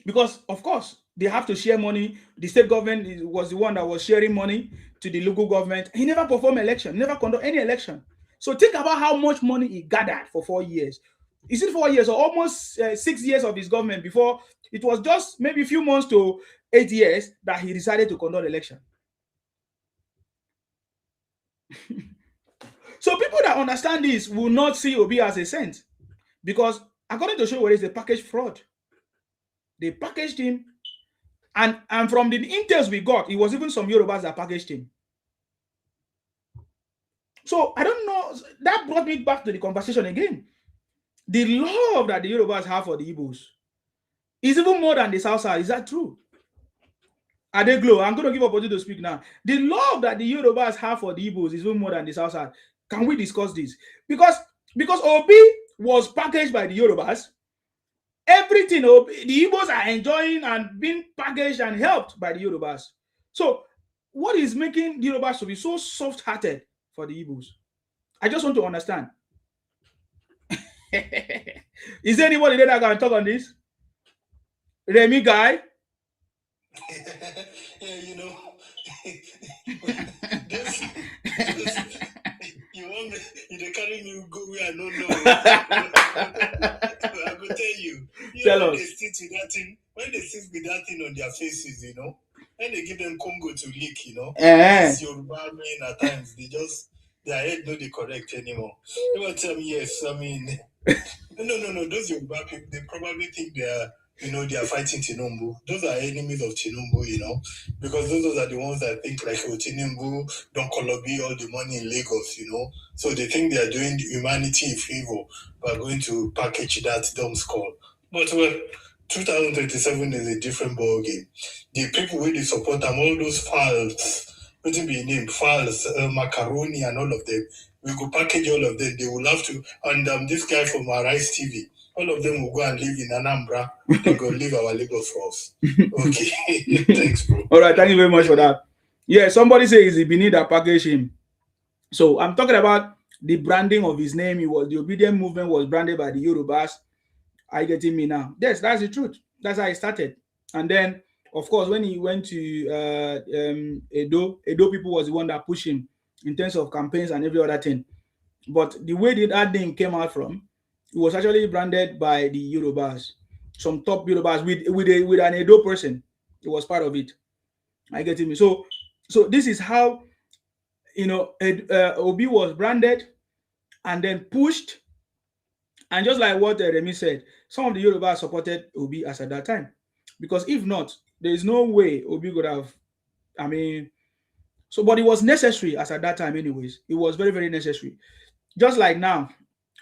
Because, of course, they have to share money. The state government was the one that was sharing money to the local government. He never performed election, never conducted any election. So think about how much money he gathered for 4 years. Is it 4 years or almost 6 years of his government before it was just maybe a few months to 8 years that he decided to conduct election? So people that understand this will not see Obi as a saint, because according to Showore, it's a package fraud. They packaged him, and from the intels we got, it was even some Yorubas that packaged him. So I don't know, that brought me back to the conversation again. The love that the Yorubas have for the Igbos is even more than the South Side. Is that true? Adeglo, I'm going to give opportunity to speak now. The love that the Yorubas have for the Igbos is even more than the South Side. Can we discuss this? Because Obi was packaged by the Yorubas. Everything the Igbos are enjoying and being packaged and helped by the Yorubas. So what is making the Yorubas to be so soft-hearted for the Igbos? I just want to understand. Is there anybody there that can talk on this? Remy guy? Yeah, you know, this, you want me, you carry me go where I don't know. I will tell you. Tell when us. they sit with that thing, when they sit with that thing on their faces, you know, when they give them Congo to lick, you know, it's Yoruba men at times, their head no they correct anymore. They will tell me, yes, I mean, no, those Yoruba people, they probably think they are fighting Tinubu. Those are enemies of Tinubu, you know, because those are the ones that think like, oh, Tinubu don't colobi all the money in Lagos, you know. So they think they are doing humanity a favor by going to package that dumb skull. But well, 2027 is a different ball game. The people who they support them, all those files, what be named files, macaroni and all of them. We go package all of them. They will have to, and this guy from Arise TV, all of them will go and live in Anambra. They go leave our Lagos for us. Okay. Thanks, bro. All right, thank you very much for that. Yeah, somebody says it's Benin that packaged him. So I'm talking about the branding of his name. The obedient movement was branded by the Yorubas. Are you getting me now? Yes, that's the truth. That's how it started. And then, of course, when he went to Edo people was the one that pushed him in terms of campaigns and every other thing. But the way that name came out from, it was actually branded by the Yorubas, some top Yorubas with an Edo person. It was part of it. Are you getting me? So this is how, Obi was branded and then pushed. And just like what Remy said, some of the Yorubas supported Obi as at that time. Because if not, there is no way Obi could have, but it was necessary as at that time anyways. It was very, very necessary. Just like now,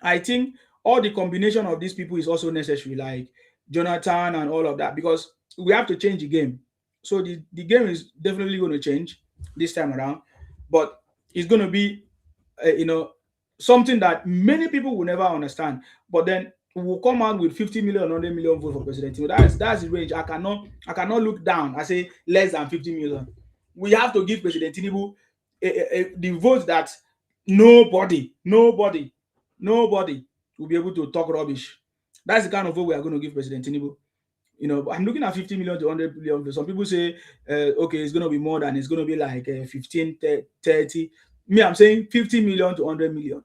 I think all the combination of these people is also necessary, like Jonathan and all of that, because we have to change the game. So the game is definitely going to change this time around, but it's going to be, something that many people will never understand. But then we will come out with 50 million, 100 million votes for President Tinubu. That's the range. I cannot look down. I say less than 50 million. We have to give President Tinubu the vote that nobody will be able to talk rubbish. That's the kind of vote we are going to give President Tinubu. I'm looking at 50 million to 100 million. Some people say, okay, it's going to be more than, it's going to be like 15, 30. Me, I'm saying 50 million to 100 million.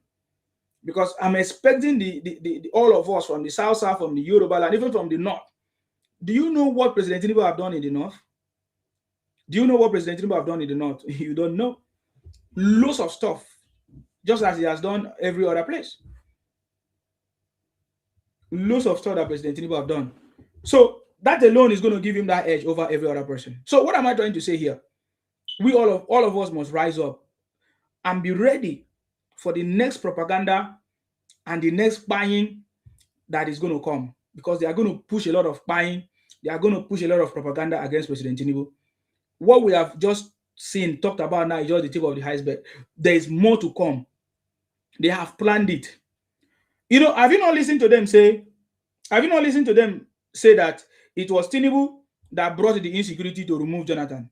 Because I'm expecting the all of us from the south, from the Yoruba and even from the north. Do you know what President Tinubu have done in the north? Do you know what President Tinubu have done in the north? You don't know. Lots of stuff, just as he has done every other place. Lots of stuff that President Tinubu have done. So that alone is going to give him that edge over every other person. So what am I trying to say here? We all of us must rise up and be ready for the next propaganda and the next buying that is going to come, because they are going to push a lot of buying. They are going to push a lot of propaganda against President Tinubu. What we have just seen, talked about now, is just the tip of the iceberg. There is more to come. They have planned it. Have you not listened to them say that it was Tinubu that brought the insecurity to remove Jonathan?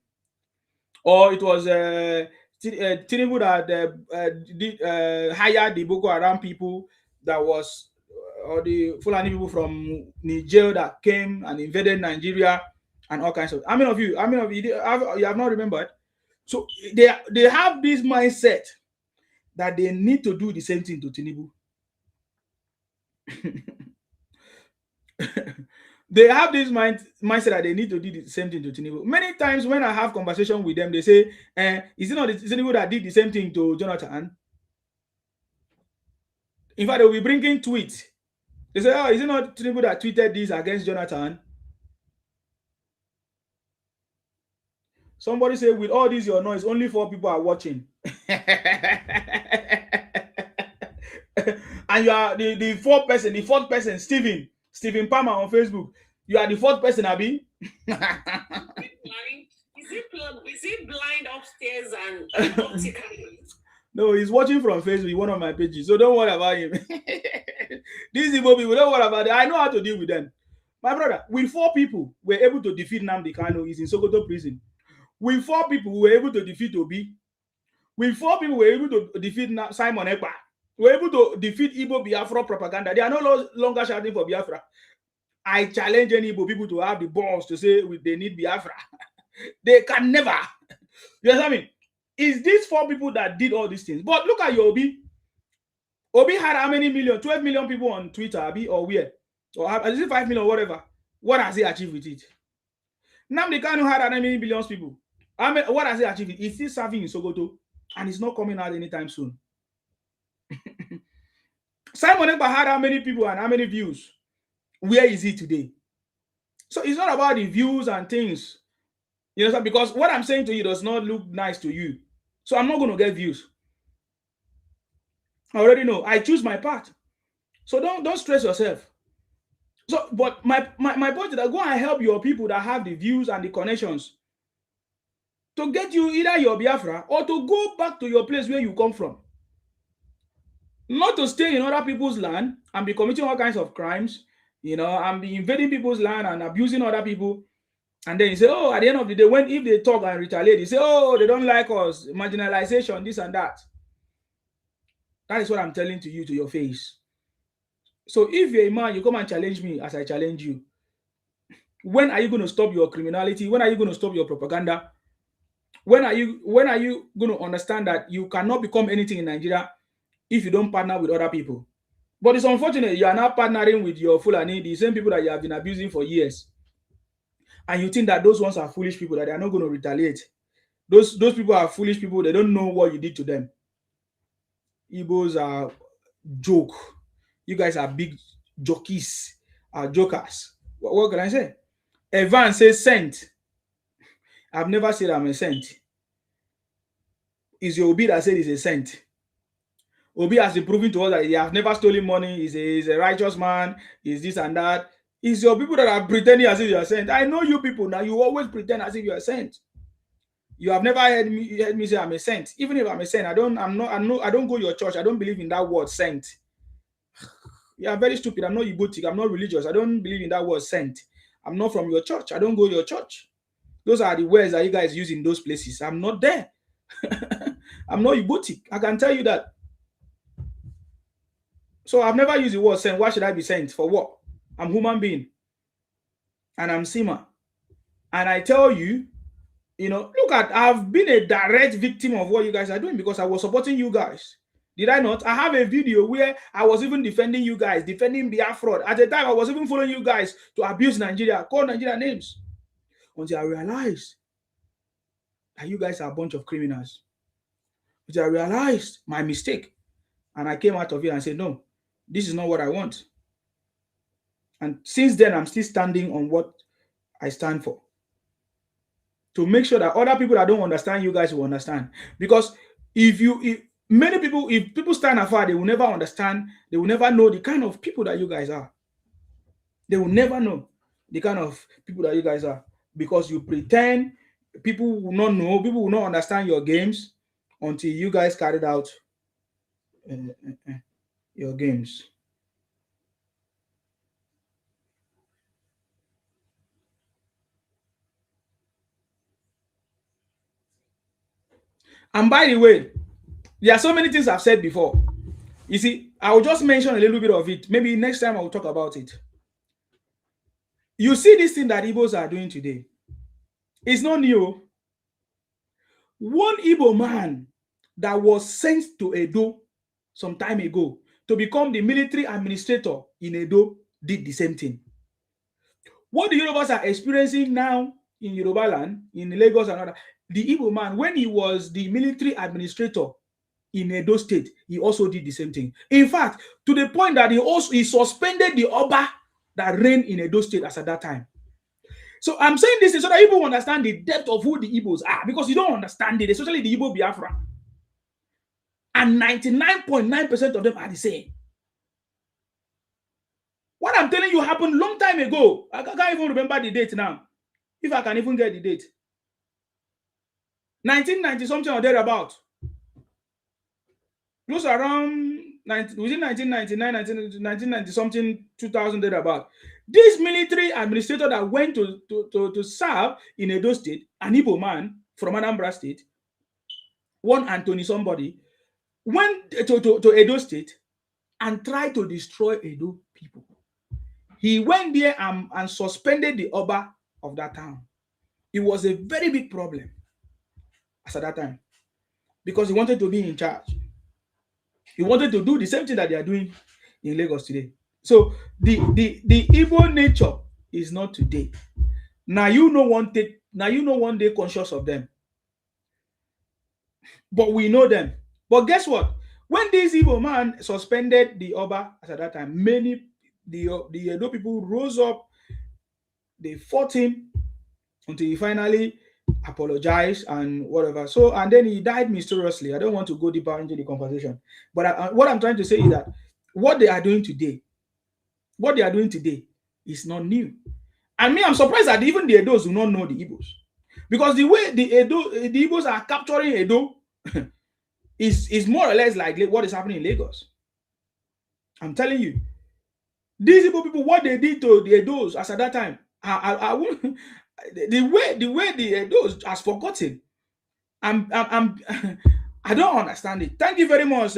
Or it was Tinubu that hired the Boko Haram people that was, or the Fulani people from Niger that came and invaded Nigeria and all kinds of. How many of you have not remembered? So they have this mindset that they need to do the same thing to Tinubu. They have this mindset that they need to do the same thing to Tinubu. Many times when I have conversation with them, they say, is it not Tinubu that did the same thing to Jonathan? In fact, they will be bringing tweets. They say, oh, is it not Tinubu that tweeted this against Jonathan? Somebody say, with all this your noise, only 4 people are watching. And you are the fourth person, Stephen Palmer on Facebook. You are the 4th person, Abi. Is he blind upstairs and optically? No, he's watching from Facebook, one of my pages. So don't worry about him. These Igbo people, don't worry about it. I know how to deal with them. My brother, with 4 people, we're able to defeat Nnamdi Kanu. He's in Sokoto prison. With 4 people, we were able to defeat Obi. With 4 people, we were able to defeat Simon Ekpa. We were able to defeat Igbo Biafra propaganda. They are no longer shouting for Biafra. I challenge any Igbo people to have the balls to say they need Biafra. They can never. You understand me? It's these 4 people that did all these things. But look at your Obi. Obi had how many million? 12 million people on Twitter, Abi, or where? Or is it 5 million, whatever? What has he achieved with it? Nnamdi Kanu had how many billions people? What has he achieved? He's still serving in Sokoto, and it's not coming out anytime soon. Simon Ekpa had how many people and how many views? Where is he today? So it's not about the views and things. You know, because what I'm saying to you does not look nice to you. So I'm not going to get views. I already know. I choose my path. So don't stress yourself. So, but my point is that go and help your people that have the views and the connections to get you either your Biafra or to go back to your place where you come from. Not to stay in other people's land and be committing all kinds of crimes, you know, and be invading people's land and abusing other people. And then you say, oh, at the end of the day, if they talk and retaliate, they say, oh, they don't like us, marginalization, this and that. That is what I'm telling to you to your face. So if you're a man, you come and challenge me as I challenge you. When are you going to stop your criminality? When are you going to stop your propaganda? When are you going to understand that you cannot become anything in Nigeria if you don't partner with other people? But it's unfortunate you are now partnering with your Fulani, the same people that you have been abusing for years. And you think that those ones are foolish people, that they are not going to retaliate. Those people are foolish people. They don't know what you did to them. Igbos are joke. You guys are big jockeys, jokers. What can I say? Evan says saint. I've never said I'm a saint. It's your Obi that said he's a saint. Obi has been proving to us that he has never stolen money. He's a righteous man. He's this and that. It's your people that are pretending as if you are saint. I know you people now. You always pretend as if you are saint. You have never heard me say I'm a saint. Even if I'm a saint, I don't go to your church. I don't believe in that word saint. You are very stupid. I'm not Igbotic. I'm not religious. I don't believe in that word saint. I'm not from your church. I don't go to your church. Those are the words that you guys use in those places. I'm not there. I'm not Igbotic. I can tell you that. So I've never used the word saint. Why should I be saint? For what? I'm human being. And I'm Sima. And I tell you, you know, look at, I've been a direct victim of what you guys are doing because I was supporting you guys. Did I not? I have a video where I was even defending you guys, defending Biafra. At the time, I was even following you guys to abuse Nigeria, call Nigeria names. Until I realized that you guys are a bunch of criminals. Until I realized my mistake. And I came out of it and said, no, this is not what I want. And since then, I'm still standing on what I stand for. To make sure that other people that don't understand you guys will understand. Because if people stand afar, they will never understand, they will never know the kind of people that you guys are. They will never know the kind of people that you guys are. Because you pretend, people will not know, people will not understand your games until you guys carried out your games. And by the way, there are so many things I've said before. You see, I will just mention a little bit of it. Maybe next time I will talk about it. You see this thing that Igbos are doing today. It's not new. One Igbo man that was sent to Edo some time ago to become the military administrator in Edo did the same thing. What the Yorubas are experiencing now in Yoruba land, in Lagos and other, the Igbo man, when he was the military administrator in Edo State, he also did the same thing. In fact, to the point that he suspended the Oba that reigned in Edo State as at that time. So I'm saying this so that people understand the depth of who the Igbos are, because you don't understand it, especially the Igbo Biafra. And 99.9% of them are the same. What I'm telling you happened long time ago. I can't even remember the date now. If I can even get the date. 1990 something or thereabout. Close around within 1999, 1990 something, 2000 thereabout. This military administrator that went to serve in Edo State, an Igbo man, from Anambra State, one Anthony somebody, went to Edo State and tried to destroy Edo people. He went there and suspended the Oba of that town. It was a very big problem as at that time because he wanted to be in charge. He wanted to do the same thing that they are doing in Lagos today. So the Igbo nature is not today. Now you know one day conscious of them. But we know them. But guess what? When this Igbo man suspended the Oba at that time, the Edo people rose up, they fought him until he finally apologized and whatever. So, and then he died mysteriously. I don't want to go deeper into the conversation. But what I'm trying to say is that what they are doing today is not new. And me, I'm surprised that even the Edos do not know the Igbos. Because the way the Igbos are capturing Edo is more or less like what is happening in Lagos. I'm telling you. These Igbo people, what they did to the Edos as at that time, I won't, the way the Edos has forgotten. I don't understand it. Thank you very much,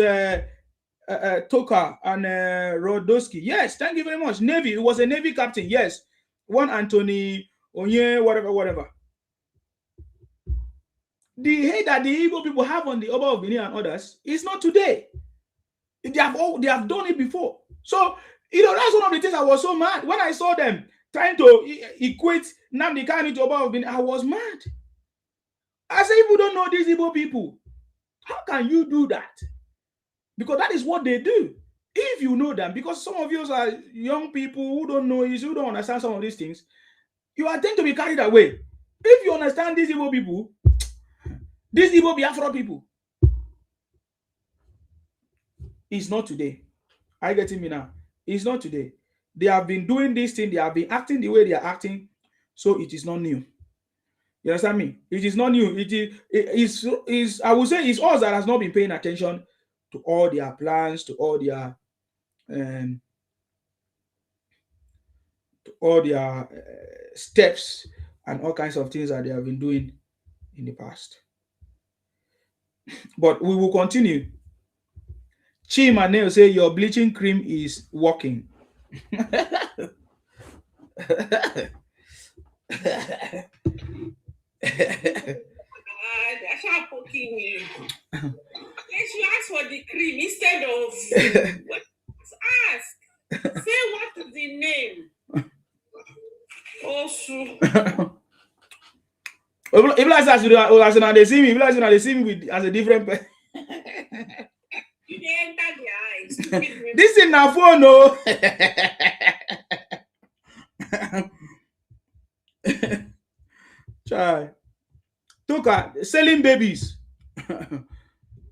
Toka and Rodowski. Yes, thank you very much. Navy, it was a Navy captain. Yes, one Anthony Onye, whatever. The hate that the Igbo people have on the Oba of Benin and others is not today. They have done it before. So that's one of the things I was so mad when I saw them trying to equate Nnamdi Kanu to Oba of Benin. I was mad. I said, if you don't know these Igbo people, how can you do that? Because that is what they do. If you know them, because some of you are young people who don't know this, who don't understand some of these things, you are tend to be carried away. If you understand these Igbo people, these Igbo Biafra people, it's not today. Are you getting me now? It's not today. They have been doing this thing. They have been acting the way they are acting. So it is not new. You understand me? It is not new. It is I would say it's us that has not been paying attention to all their plans, to all their steps and all kinds of things that they have been doing in the past. But we will continue. Chim and Neo say your bleaching cream is working. That's how poking you. Let's ask for the cream instead of ask. Say what is the name? If like as they see me, they see me with as a different person. You enter the eyes. This is na phone, no. Try. Toka selling babies.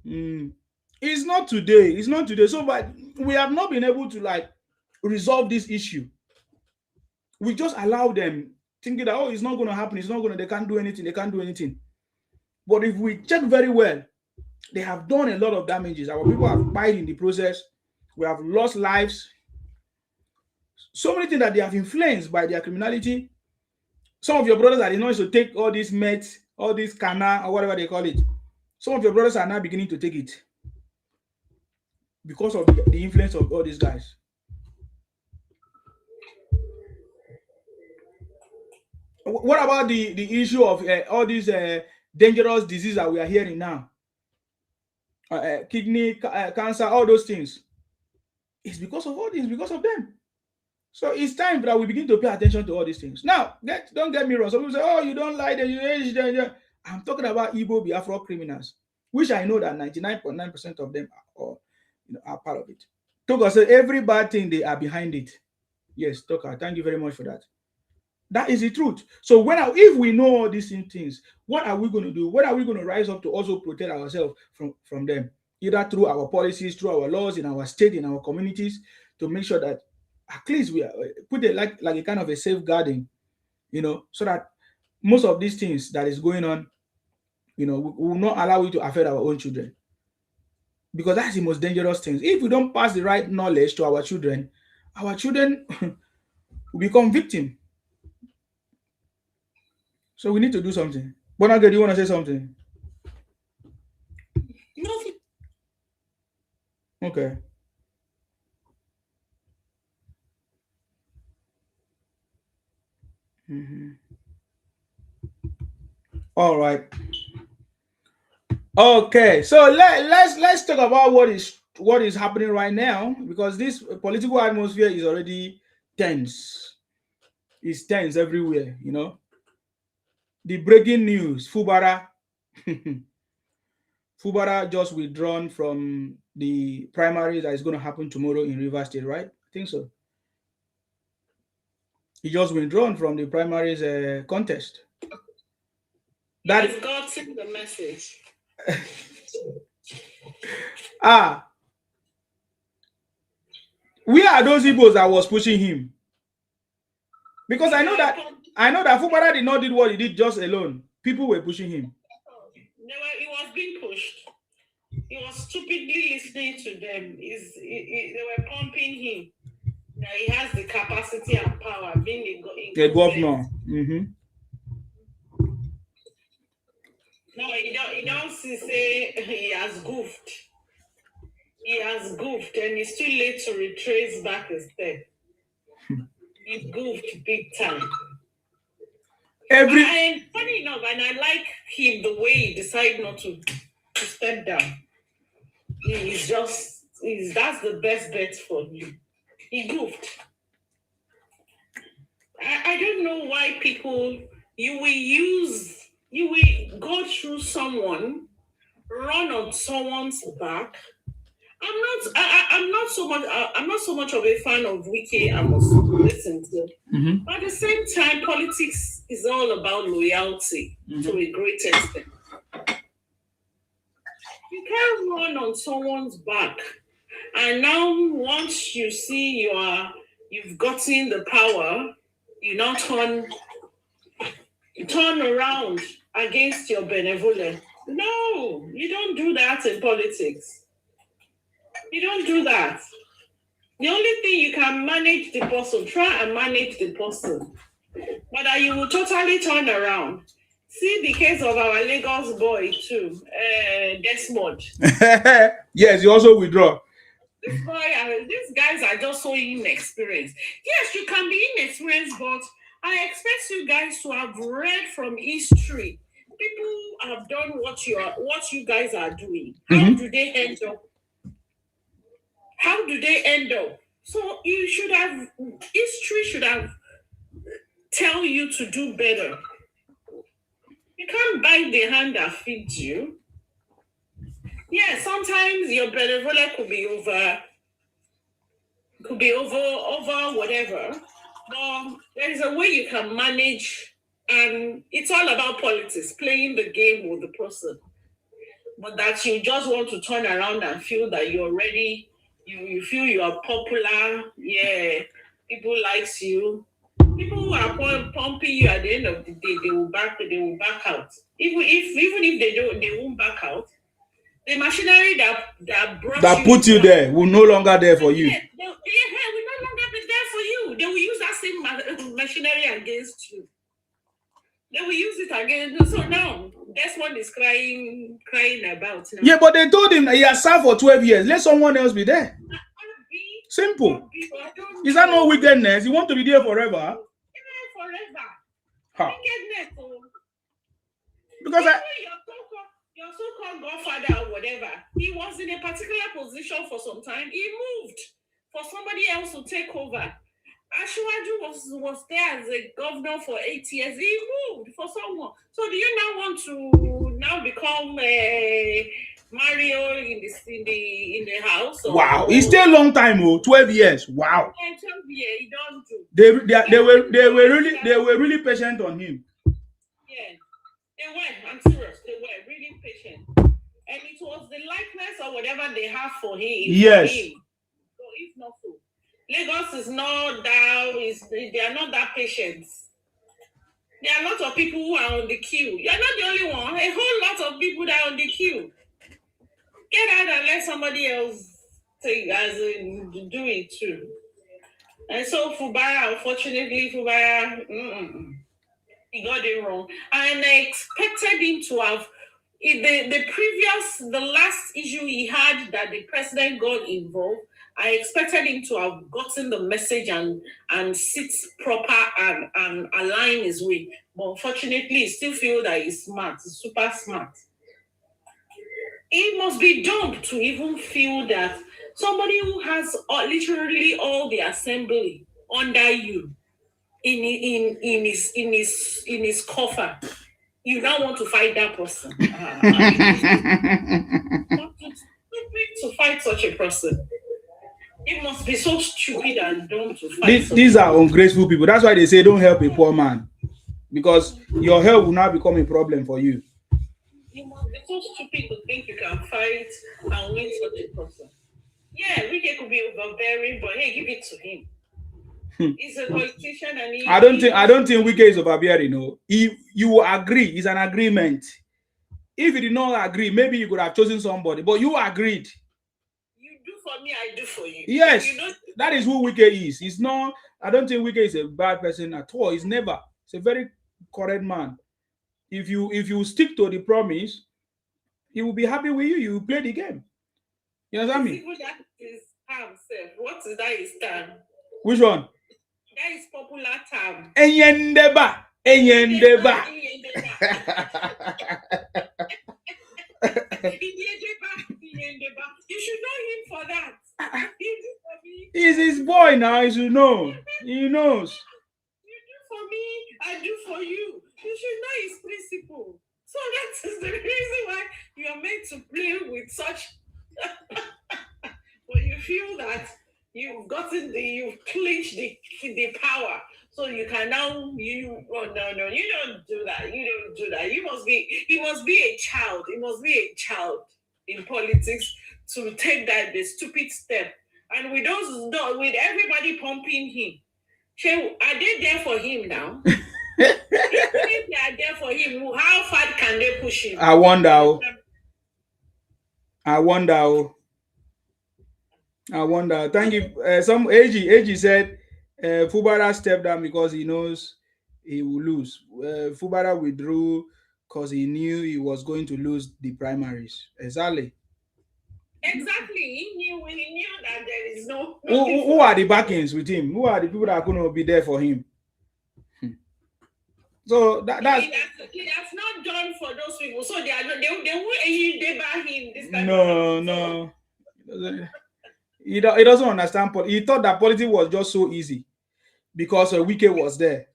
It's not today. It's not today. So, but we have not been able to resolve this issue. We just allow them thinking that it's not going to happen. It's not going to. They can't do anything. They can't do anything. But if we check very well, they have done a lot of damages. Our people have died in the process. We have lost lives. So many things that they have influenced by their criminality. Some of your brothers are not to take all these meds, all this canna, or whatever they call it. Some of your brothers are now beginning to take it because of the influence of all these guys. What about the issue of all these dangerous diseases that we are hearing now? Kidney cancer, all those things. It's because of all this, because of them. So it's time that we begin to pay attention to all these things. Now, don't get me wrong. Some people say, "Oh, you don't like them." I'm talking about Igbo Biafra criminals, which I know that 99.9% of them are part of it. Toka said every bad thing they are behind it. Yes, Toka, thank you very much for that. That is the truth. So if we know all these things, what are we going to do? What are we going to rise up to also protect ourselves from them? Either through our policies, through our laws in our state, in our communities, to make sure that at least we put it like a kind of a safeguarding, so that most of these things that is going on, we will not allow it to affect our own children. Because that's the most dangerous thing. If we don't pass the right knowledge to our children will become victims. So we need to do something. Bonage, do you want to say something? Nothing. Okay. All right. Okay. So let's talk about what is happening right now, because this political atmosphere is already tense. It's tense everywhere. The breaking news: Fubara just withdrawn from the primary that is going to happen tomorrow in Rivers State, right? I think so. He just withdrawn from the primaries contest. That is gotten the message. We are those Igbos that was pushing him, because I know that Fubara did not did what he did just alone. People were pushing him. He was being pushed. He was stupidly listening to them. They were pumping him. That he has the capacity and power being a governor. No, he don't say he has goofed. He has goofed, and it's too late to retrace back a step. He goofed big time. And funny enough, and I like him the way he decided not to step down. That's the best bet for him. He goofed. I don't know why people, you will go through someone, run on someone's back. I'm not so much of a fan of Wiki. I must listen to. But at the same time, politics is all about loyalty to a great extent. You can't run on someone's back, and now once you see you've gotten the power, you now turn around against your benevolent. No, you don't do that in politics. You don't do that. The only thing you can manage the person, try and manage the person, but that you will totally turn around. See the case of our Lagos boy too, Desmond. Yes, you also withdraw. These guys are just so inexperienced. Yes, you can be inexperienced, but I expect you guys to have read from history. People have done what you guys are doing. How do they end up? How do they end up? So history should have tell you to do better. You can't bite the hand that feeds you. Yeah, sometimes your benevolence could be over whatever. But there is a way you can manage, and it's all about politics, playing the game with the person. But that you just want to turn around and feel that you're ready. You feel you are popular, yeah. People likes you. People who are pumping you at the end of the day, they will back out. Even if they won't back out. The machinery that put you there will no longer there for you. Will no longer be there for you. They will use that same machinery against you. They will use it again. So now, that's what is crying about. Now. Yeah, but they told him that he has served for 12 years. Let someone else be there. Simple. Is that no wickedness? You want to be there forever? Forever. Huh. Wickedness. Because your so-called godfather or whatever, he was in a particular position for some time. He moved for somebody else to take over. Asiwaju was there as a governor for 8 years. He moved for someone. So do you now want to now become Mario in the house? Wow, he stayed a long time, 12 years. Wow. 12 years, he don't do. They were really patient on him. Yeah, they were. I'm serious. They were really patient, and it was the likeness or whatever they have for him. Yes. For him. So if not so. Lagos is not that, they are not that patient. There are a lot of people who are on the queue. You're not the only one. A whole lot of people that are on the queue. Get out and let somebody else do it too. And so Fubara, unfortunately, He got it wrong. And I expected him to have the last issue he had that the president got involved. I expected him to have gotten the message and sit proper and align his way. But unfortunately, he still feel that he's smart, he's super smart. It must be dumb to even feel that somebody who has literally all the assembly under you in his coffer, you now want to fight that person. To fight such a person. It must be so stupid and dumb to fight. These are ungrateful people. That's why they say don't help a poor man, because your help will now become a problem for you. You must be so stupid to think you can fight and win such a person. Yeah, Wike could be overbearing, but hey, give it to him. He's a politician, and I don't think Wike is overbearing. No, you will agree. It's an agreement. If you did not agree, maybe you could have chosen somebody, but you agreed. You do for me, I do for you. Yes, that is who Wike is. He's not. I don't think Wike is a bad person at all. He's never. He's a very correct man. If you stick to the promise, he will be happy with you. You will play the game. You understand me? That is term, sir. What is that his term? Which one? That is popular term. Enyendeba. You should know him for that. He's his boy now. He should know. He knows. You do for me, I do for you. You should know his principle. So that is the reason why you are made to play with such. But you feel that you've clinched the power, so you can now you don't do that. He must be a child. He must be a child in politics to take the stupid step. And with everybody pumping him, are they there for him now? If they are there for him, how far can they push him? I wonder. Thank you. Some AG said Fubara stepped down because he knows he will lose. Fubara withdrew because he knew he was going to lose the primaries. Exactly. He knew that there is no. Who are the backings with him? Who are the people that are going to be there for him? So that's he has not done for those people. So they won't buy him this time. No. He doesn't understand. He thought that politics was just so easy because Wike was there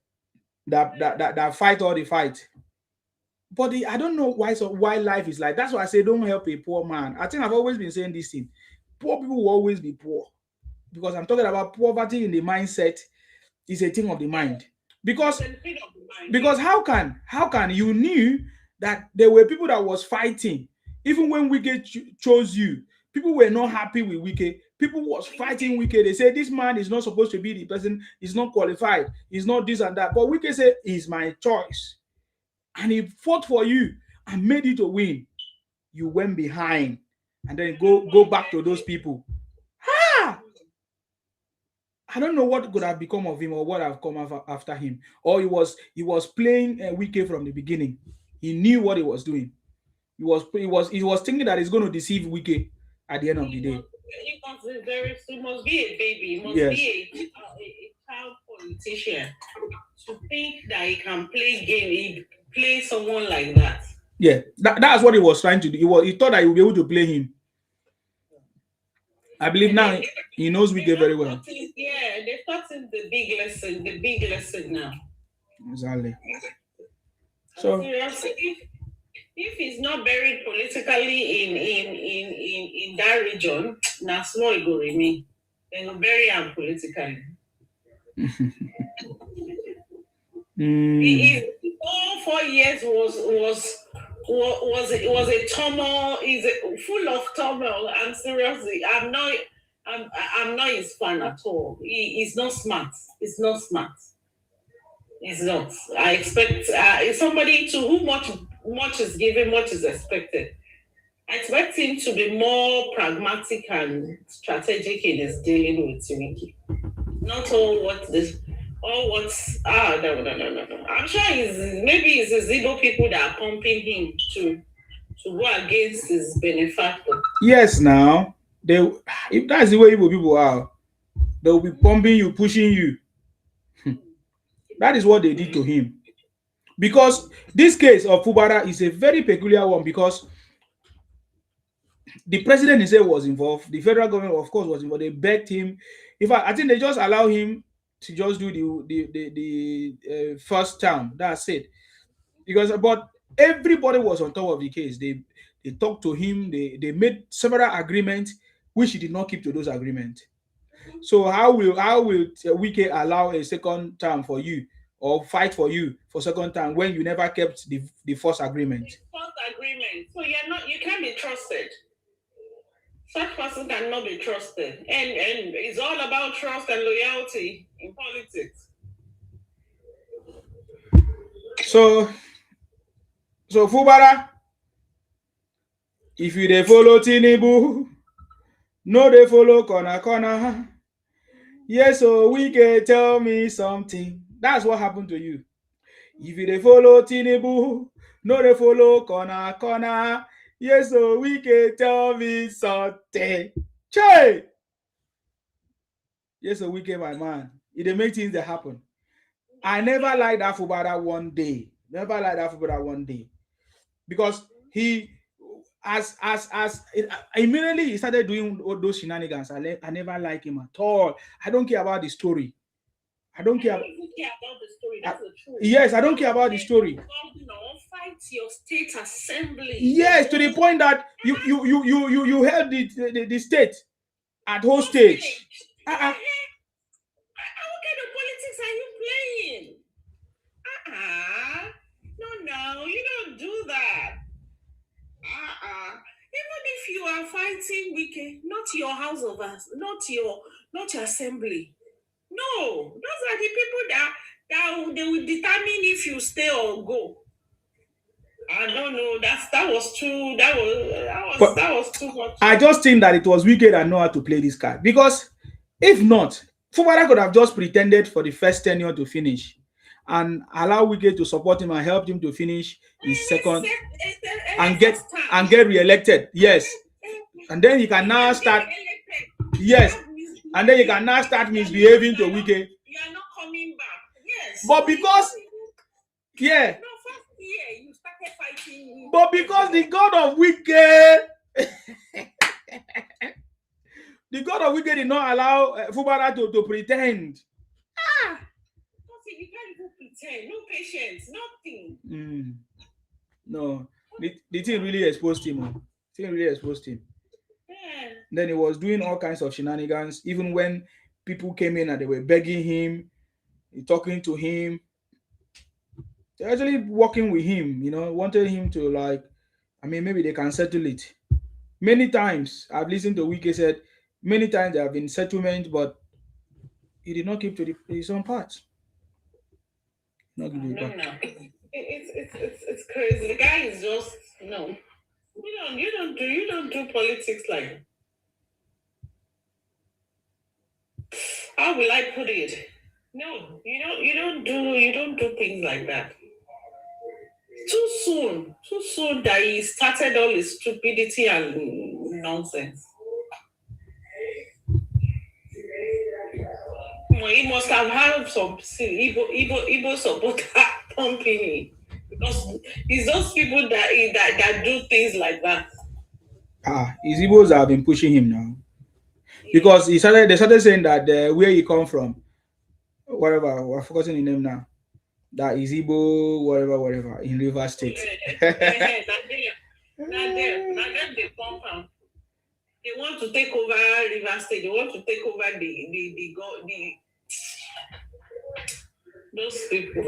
that fight all the fight. But I don't know why life is like. That's why I say don't help a poor man. I think I've always been saying this thing. Poor people will always be poor, because I'm talking about poverty in the mindset is a thing of the mind. Because how can you knew that there were people that was fighting even when Wike chose you? People were not happy with Wike. People was fighting Wike. They say this man is not supposed to be the person. He's not qualified. He's not this and that. But Wike said, "He's my choice," and he fought for you and made you to win. You went behind and then go back to those people. I don't know what could have become of him or what have come after him. Or he was playing Wike from the beginning. He knew what he was doing. He was thinking that he's going to deceive Wike at the end of the day. He must be a baby. He must be a child politician to think that he can play game. He play someone like that. Yeah, that's what he was trying to do. He thought that he would be able to play him. I believe now he knows Wike very well. Yeah, they taught him the big lesson now. Exactly. So if he's not buried politically in that region, now small go remain. They will bury him politically. All 4 years was a turmoil. Is full of turmoil. And seriously, I'm not his fan at all. He's not smart. He's not smart. He's not. I expect somebody to whom much is given, much is expected. I expect him to be more pragmatic and strategic in his dealing with Wike. Not all what or what's no. I'm sure maybe it's the Igbo people that are pumping him to go against his benefactor. Yes, now if that's the way Igbo people are, they will be pumping you, pushing you. That is what they did to him. Because this case of Fubara is a very peculiar one, because the president himself was involved, the federal government, of course, was involved. They begged him. In fact, I think they just allow him to just do the first term. That's it. Because but everybody was on top of the case. They talked to him. They made several agreements, which he did not keep to those agreements. So how will Wike allow a second term for you, or fight for you for second term, when you never kept the first agreement? First agreement. So you can't be trusted. Such person cannot be trusted. And it's all about trust and loyalty in politics. So Fubara, if you dey follow Tinubu, no dey follow corner. Yes, so Wike, tell me something. That's what happened to you. If you dey follow Tinubu, no dey follow corner. Yes, so Wike, tell me something. Che! Yes, so Wike, my man. It dey make things that happen. I never liked that Fubara one day. Because he, immediately he started doing all those shenanigans. I never liked him at all. I don't care about the story. I don't care about the story. That's the truth. Yes, I don't care about the story. Fight your state assembly. Yes, to the point that you held the state at hostage. What kind of politics are you playing? No, you don't do that. Even if you are fighting Wike, not your house of us, not your assembly. No, those are the people that they will determine if you stay or go. I don't know. That was too. That was too much. I just think that it was Wike that know how to play this card, because if not, Fubara could have just pretended for the first tenure to finish and allow Wike to support him and help him to finish his second and get re-elected. Yes, and then he can now start. Yes, and then you can now start misbehaving to Wike. You are not coming back. Yes, but because you started fighting. But because the God of Wike, the God of Wike did not allow Fubara to pretend. You can't even pretend. No patience, nothing. No, the thing really exposed him. Yeah. Then he was doing all kinds of shenanigans. Even when people came in and they were begging him, talking to him, they're actually working with him, wanted him to maybe they can settle it. Many times I've listened to Wike said many times there have been settlements, but he did not keep to his own part. It's crazy. The guy is just no. You don't do politics like that. How will I put it? No, you don't do things like that. Too soon that he started all his stupidity and nonsense. He must have had some Igbo supporter pumping him, because it's those people that do things like that. His Igbos have been pushing him now, because they started saying that where he come from, whatever, I've forgotten the name now, that is Igbo, whatever, in Rivers State. They want to take over Rivers State. They want to take over those people.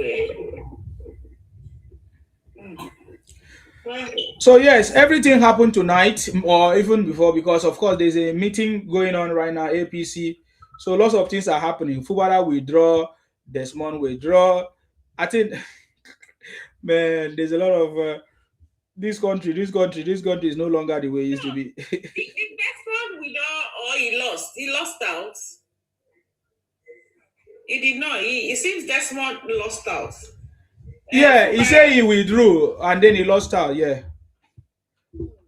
So yes, everything happened tonight, or even before, because of course there's a meeting going on right now, APC. So lots of things are happening. Fubara withdraw, Desmond withdraw. I think, man, there's a lot of this country is no longer the way it used to be. If Desmond withdraw or he lost out. He did not. It seems Desmond lost out. Yeah, he said he withdrew and then he lost out. Yeah.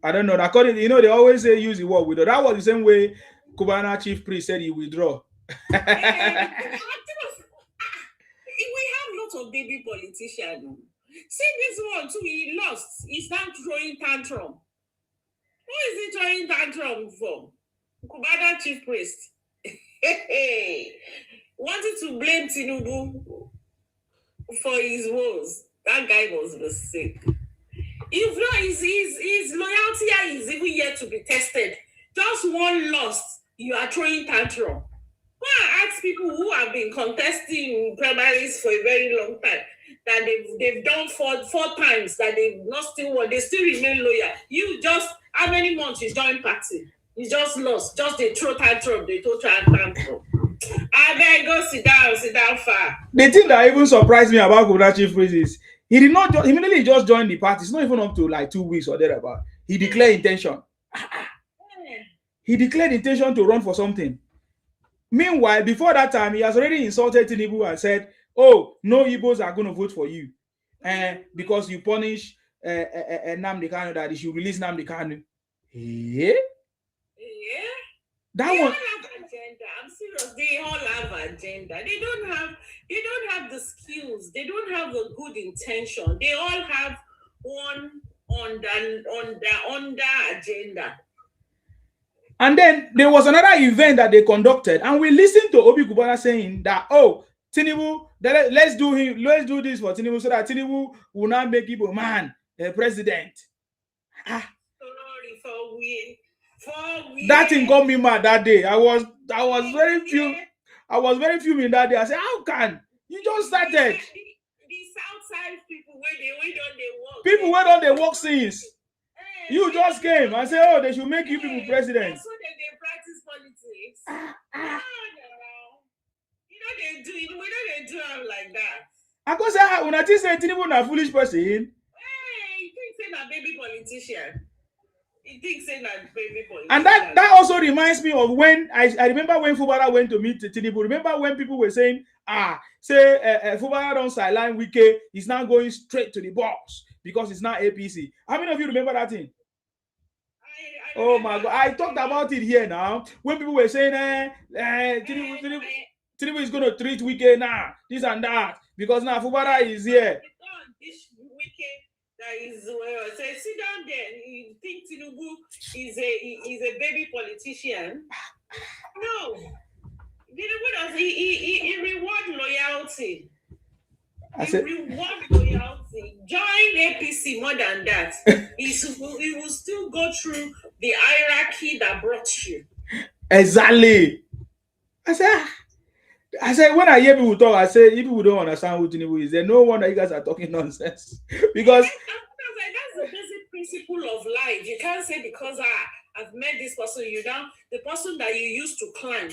I don't know. According, they always say use the word withdraw. That was the same way Cubana chief priest said he withdraw. We have lots of baby politicians. See this one too, he lost. He's not throwing tantrum. Who is he throwing tantrum for? Cubana chief priest. Wanted to blame Tinubu for his woes. That guy was mistake. If not, his loyalty is even yet to be tested. Just one loss, you are throwing tantrum. Go and ask people who have been contesting primaries for a very long time that they've done four times that they've not still won. They still remain loyal. You just, how many months you join party? You just lost. Just they throw tantrum. They throw tantrum. I beg, go sit down far. The thing that even surprised me about Kubana chief priest is he did not immediately just join the party. It's not even up to like 2 weeks or thereabout. He declared intention. He declared intention to run for something. Meanwhile, before that time, he has already insulted Tinubu and said, "Oh, no Igbos are going to vote for you, because you punish Nnamdi Kanu, that he should release Nnamdi Kanu." Yeah. That they one. All have agenda. I'm serious. They all have agenda. They don't have the skills. They don't have the good intention. They all have one on the agenda. And then there was another event that they conducted, and we listened to Obi Kubana saying that, "Oh, Tinubu, let's do this for Tinubu so that Tinubu will not make Igbo man president." Sorry for we. That thing got me mad that day. I was very fuming that day. I said, "How can you just started?" The Southside people where they work. People where don't they work since. You just came and say, "Oh, they should make you people president." So they practice politics. No. They do it. We know they do it like that. I go say, when I think say Tinubu na foolish person. Hey, you think say na baby politician? You think say na baby politician? And that also reminds me of when I remember when Fubara went to meet Tinubu. Remember when people were saying, Fubara don't sideline Wike, he's now going straight to the box because it's not APC. How many of you remember that thing? Oh my God! I talked about it here now. When people were saying, Tinubu is going to treat Wike now, this and that, because now Fubara is here. This Wike that is say sit down there. You think Tinubu is a baby politician? No. Tinubu does he reward loyalty. Reward loyalty. Join APC more than that. He will still go through the hierarchy that brought you. Exactly. I said, when I hear people talk, I say, if people don't understand who Tinubu is, then no wonder you guys are talking nonsense. Because that's the basic principle of life. You can't say because I've met this person, the person that you used to climb,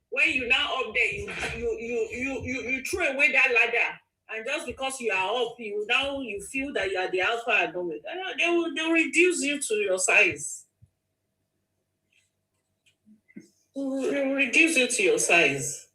when you now up there, you throw away that ladder. And just because you are up, you feel that you are the alpha and omega. They'll reduce you to your size. They'll reduce you to your size.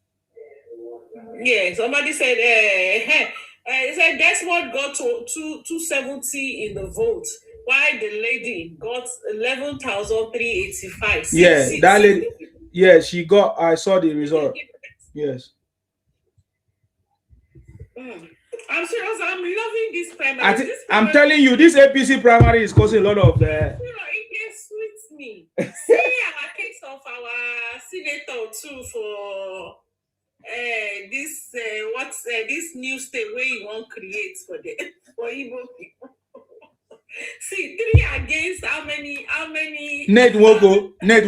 Yeah, somebody said, he said Desmond got to 270 in the vote, while the lady got 11,385. Yeah, that lady. Yeah, she got. I saw the result. Yes. I'm serious. I'm loving this primary. I'm telling you, this APC primary is causing a lot of. It sweets me. See our case of our senator too for this new state where you want to create for Igbo people. See, 3 against how many? Ned Nwoko. Ned.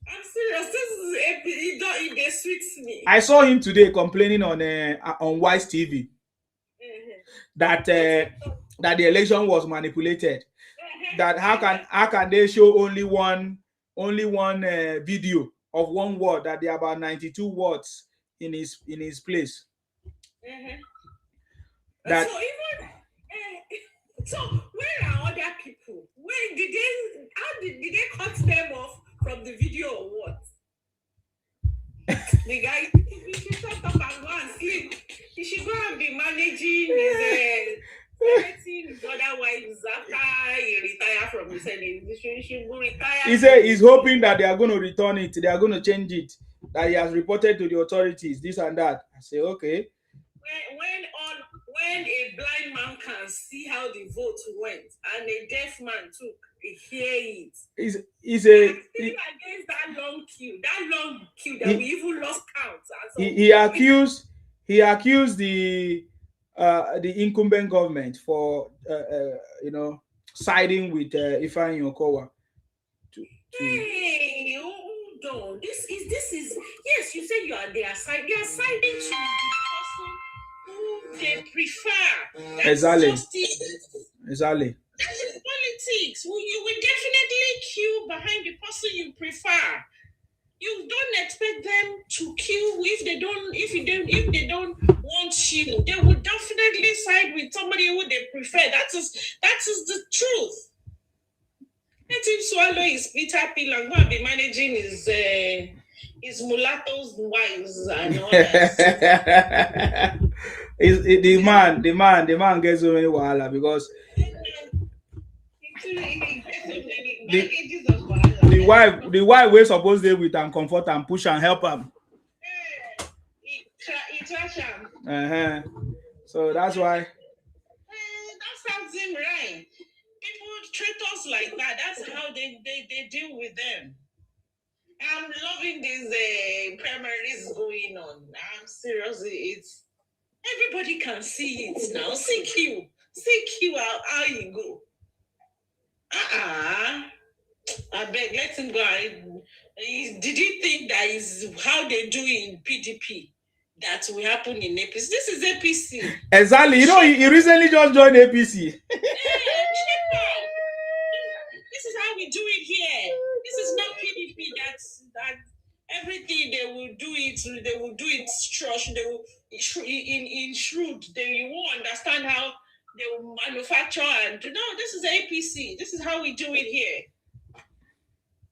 I'm serious. This is it sweets me. I saw him today complaining on Wise TV that the election was manipulated. That how can they show only one video of one word, that there are about 92 words in his place. That so where are other people? Where did they cut them off from the video or what? The guy, he should shut up and go and sleep. He should go and be managing his his other wives after he retire from the Senate. He should go retire. He said he's hoping that they are going to return it. They are going to change it. That he has reported to the authorities, this and that. I say, okay. When a blind man can see how the vote went and a deaf man too hear it. He's against that long queue that we even lost count. He accused the incumbent government for siding with Ifeanyi Okowa. Hey, hold on. This is yes. You say they are siding to the person who they prefer. That's Exactly. justice. Exactly. That's politics. You will definitely queue behind the person you prefer. You don't expect them to queue if they don't want you. They will definitely side with somebody who they prefer. That is the truth. Let him swallow his bitter pill and go and be managing his mulattoes' wives and all that. The man gets so many wahala because the wife we're supposed to with and comfort and push and help him. So that's why. That sounds him right. People treat us like that. That's how they deal with them. I'm loving these primaries going on. I'm seriously, everybody can see it now. See Q how you go. I beg, let him go. Did he think that is how they do in PDP? That will happen in APC. This is APC. Exactly. You know, he recently just joined APC. This is how we do it here. This is not PDP. That everything they will do it strush. They will in shrewd. You won't understand how they will manufacture and no. This is APC. This is how we do it here.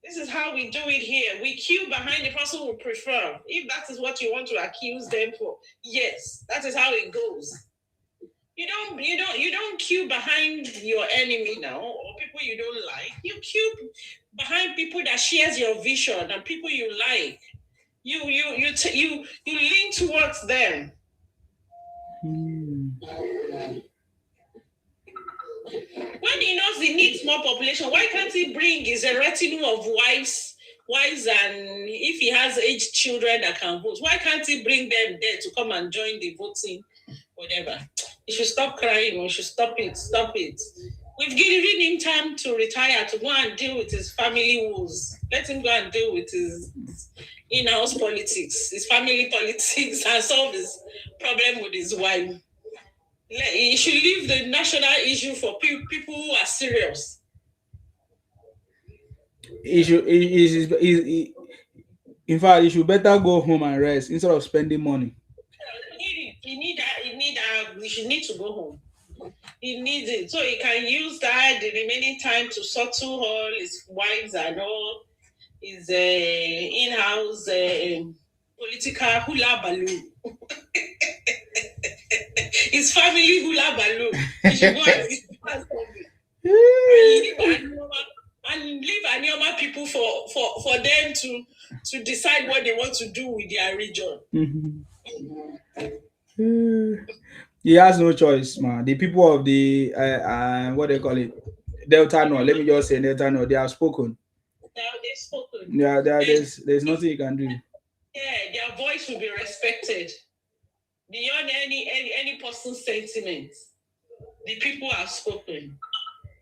This is how we do it here. We queue behind the person we prefer. If that is what you want to accuse them for, yes, that is how it goes. You don't queue behind your enemy now or people you don't like. You queue behind people that shares your vision and people you like. You lean towards them. When he knows he needs more population, why can't he bring his retinue of wives, and if he has aged children that can vote, why can't he bring them there to come and join the voting, whatever? He should stop crying. We should stop it. We've given him time to retire, to go and deal with his family woes. Let him go and deal with his in-house politics, his family politics, and solve his problem with his wife. He should leave the national issue for people who are serious. In fact, he should better go home and rest instead of spending money. He need to go home. He needs it so he can use that the remaining time to settle all his wives and all his in-house political hula balloon. His family hula balloon. He should go and leave Anioma people for them to decide what they want to do with their region. He has no choice, man. The people of the what they call it, Delta North. Let me just say Delta North. They have spoken. They've spoken. Yeah, there's nothing you can do. Yeah, their voice will be respected beyond any person's sentiments. The people have spoken.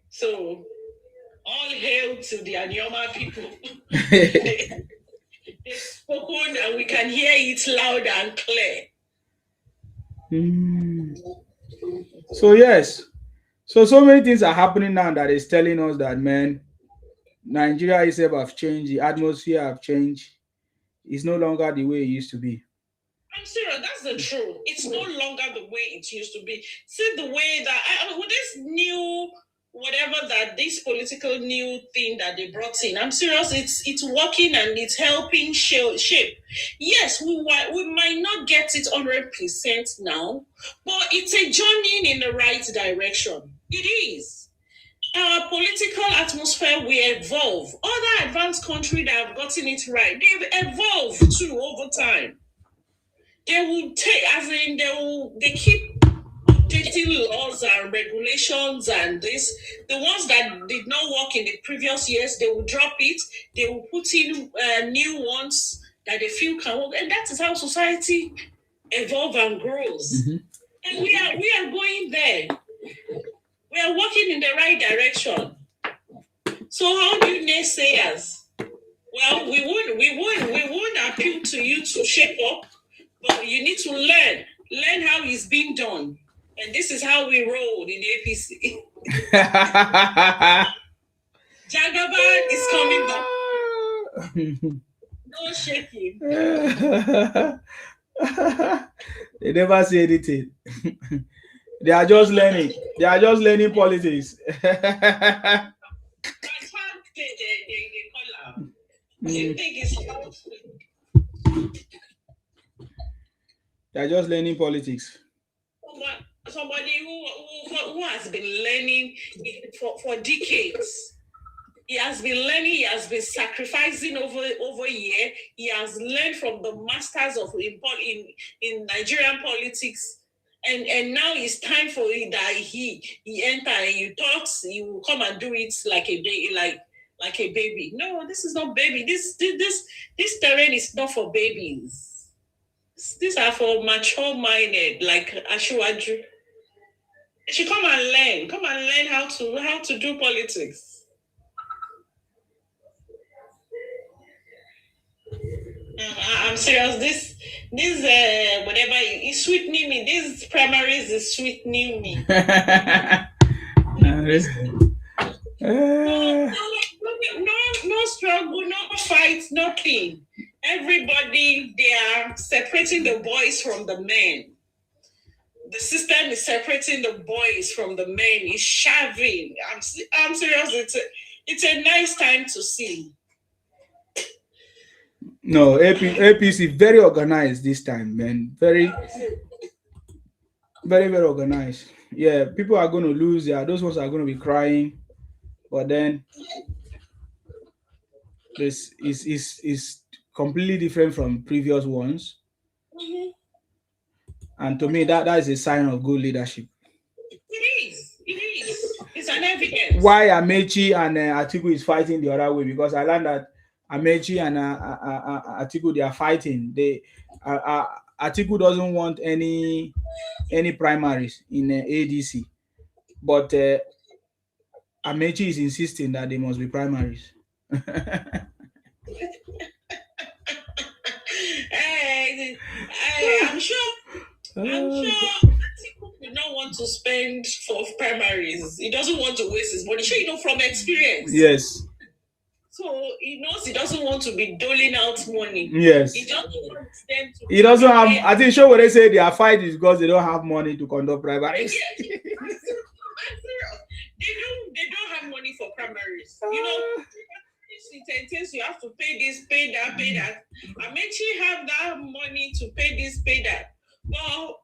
So all hail to the Anioma people. They've spoken and we can hear it loud and clear. So yes, so many things are happening now that is telling us that, man, Nigeria itself have changed, the atmosphere have changed. It's no longer the way it used to be. I'm serious, that's the truth. It's no longer the way it used to be. See the way that with this new whatever that this political new thing that they brought in. I'm serious. It's working and it's helping shape. Yes, we might not get it 100% now, but it's a journey in the right direction. It is. Our political atmosphere will evolve. Other advanced countries that have gotten it right, they've evolved too over time. They will take, they keep updating laws and regulations and this. The ones that did not work in the previous years, they will drop it. They will put in new ones that they feel can work, and that is how society evolves and grows. Mm-hmm. And we are going there. We are working in the right direction. So how do you naysayers? Well, we won't appeal to you to shape up, but you need to learn how it's being done. And this is how we roll in APC. Juggernaut is coming back. No shaking. They never say anything. They are just learning. They are just learning politics. They are just learning politics. Somebody who has been learning for decades. He has been learning. He has been sacrificing over a year. He has learned from the masters of in Nigerian politics. And now it's time for it that he enter and you talk, he will come and do it like a baby, like a baby. No, this is not baby. This terrain is not for babies. These are for mature minded, like Asiwaju. You should come and learn. Come and learn how to do politics. I'm serious. This whatever is sweetening me. These primaries is sweetening me. No struggle, no fight, nothing. Everybody, they are separating the boys from the men. The system is separating the boys from the men. It's shoving. I'm serious. It's a nice time to see. No, APC very organized this time, man. Very, very, very organized. Yeah, people are going to lose. Yeah, those ones are going to be crying. But then this is completely different from previous ones. Mm-hmm. And to me, that is a sign of good leadership. It is. It's an evidence. Why Amechi and Atiku is fighting the other way? Because I learned that Amechi and Atiku, they are fighting. Atiku doesn't want any primaries in ADC, but Amechi is insisting that they must be primaries. I'm sure Atiku did not want to spend for primaries. He doesn't want to waste his money. Sure, you know from experience. Yes. So he knows he doesn't want to be doling out money. Yes. He just wants them to. He doesn't have. I think sure when they say they are fighting is because they don't have money to conduct primaries. Yeah, they don't have money for primaries. You know, it you have to pay this, pay that, pay that. Amechi have that money to pay this, pay that. Well,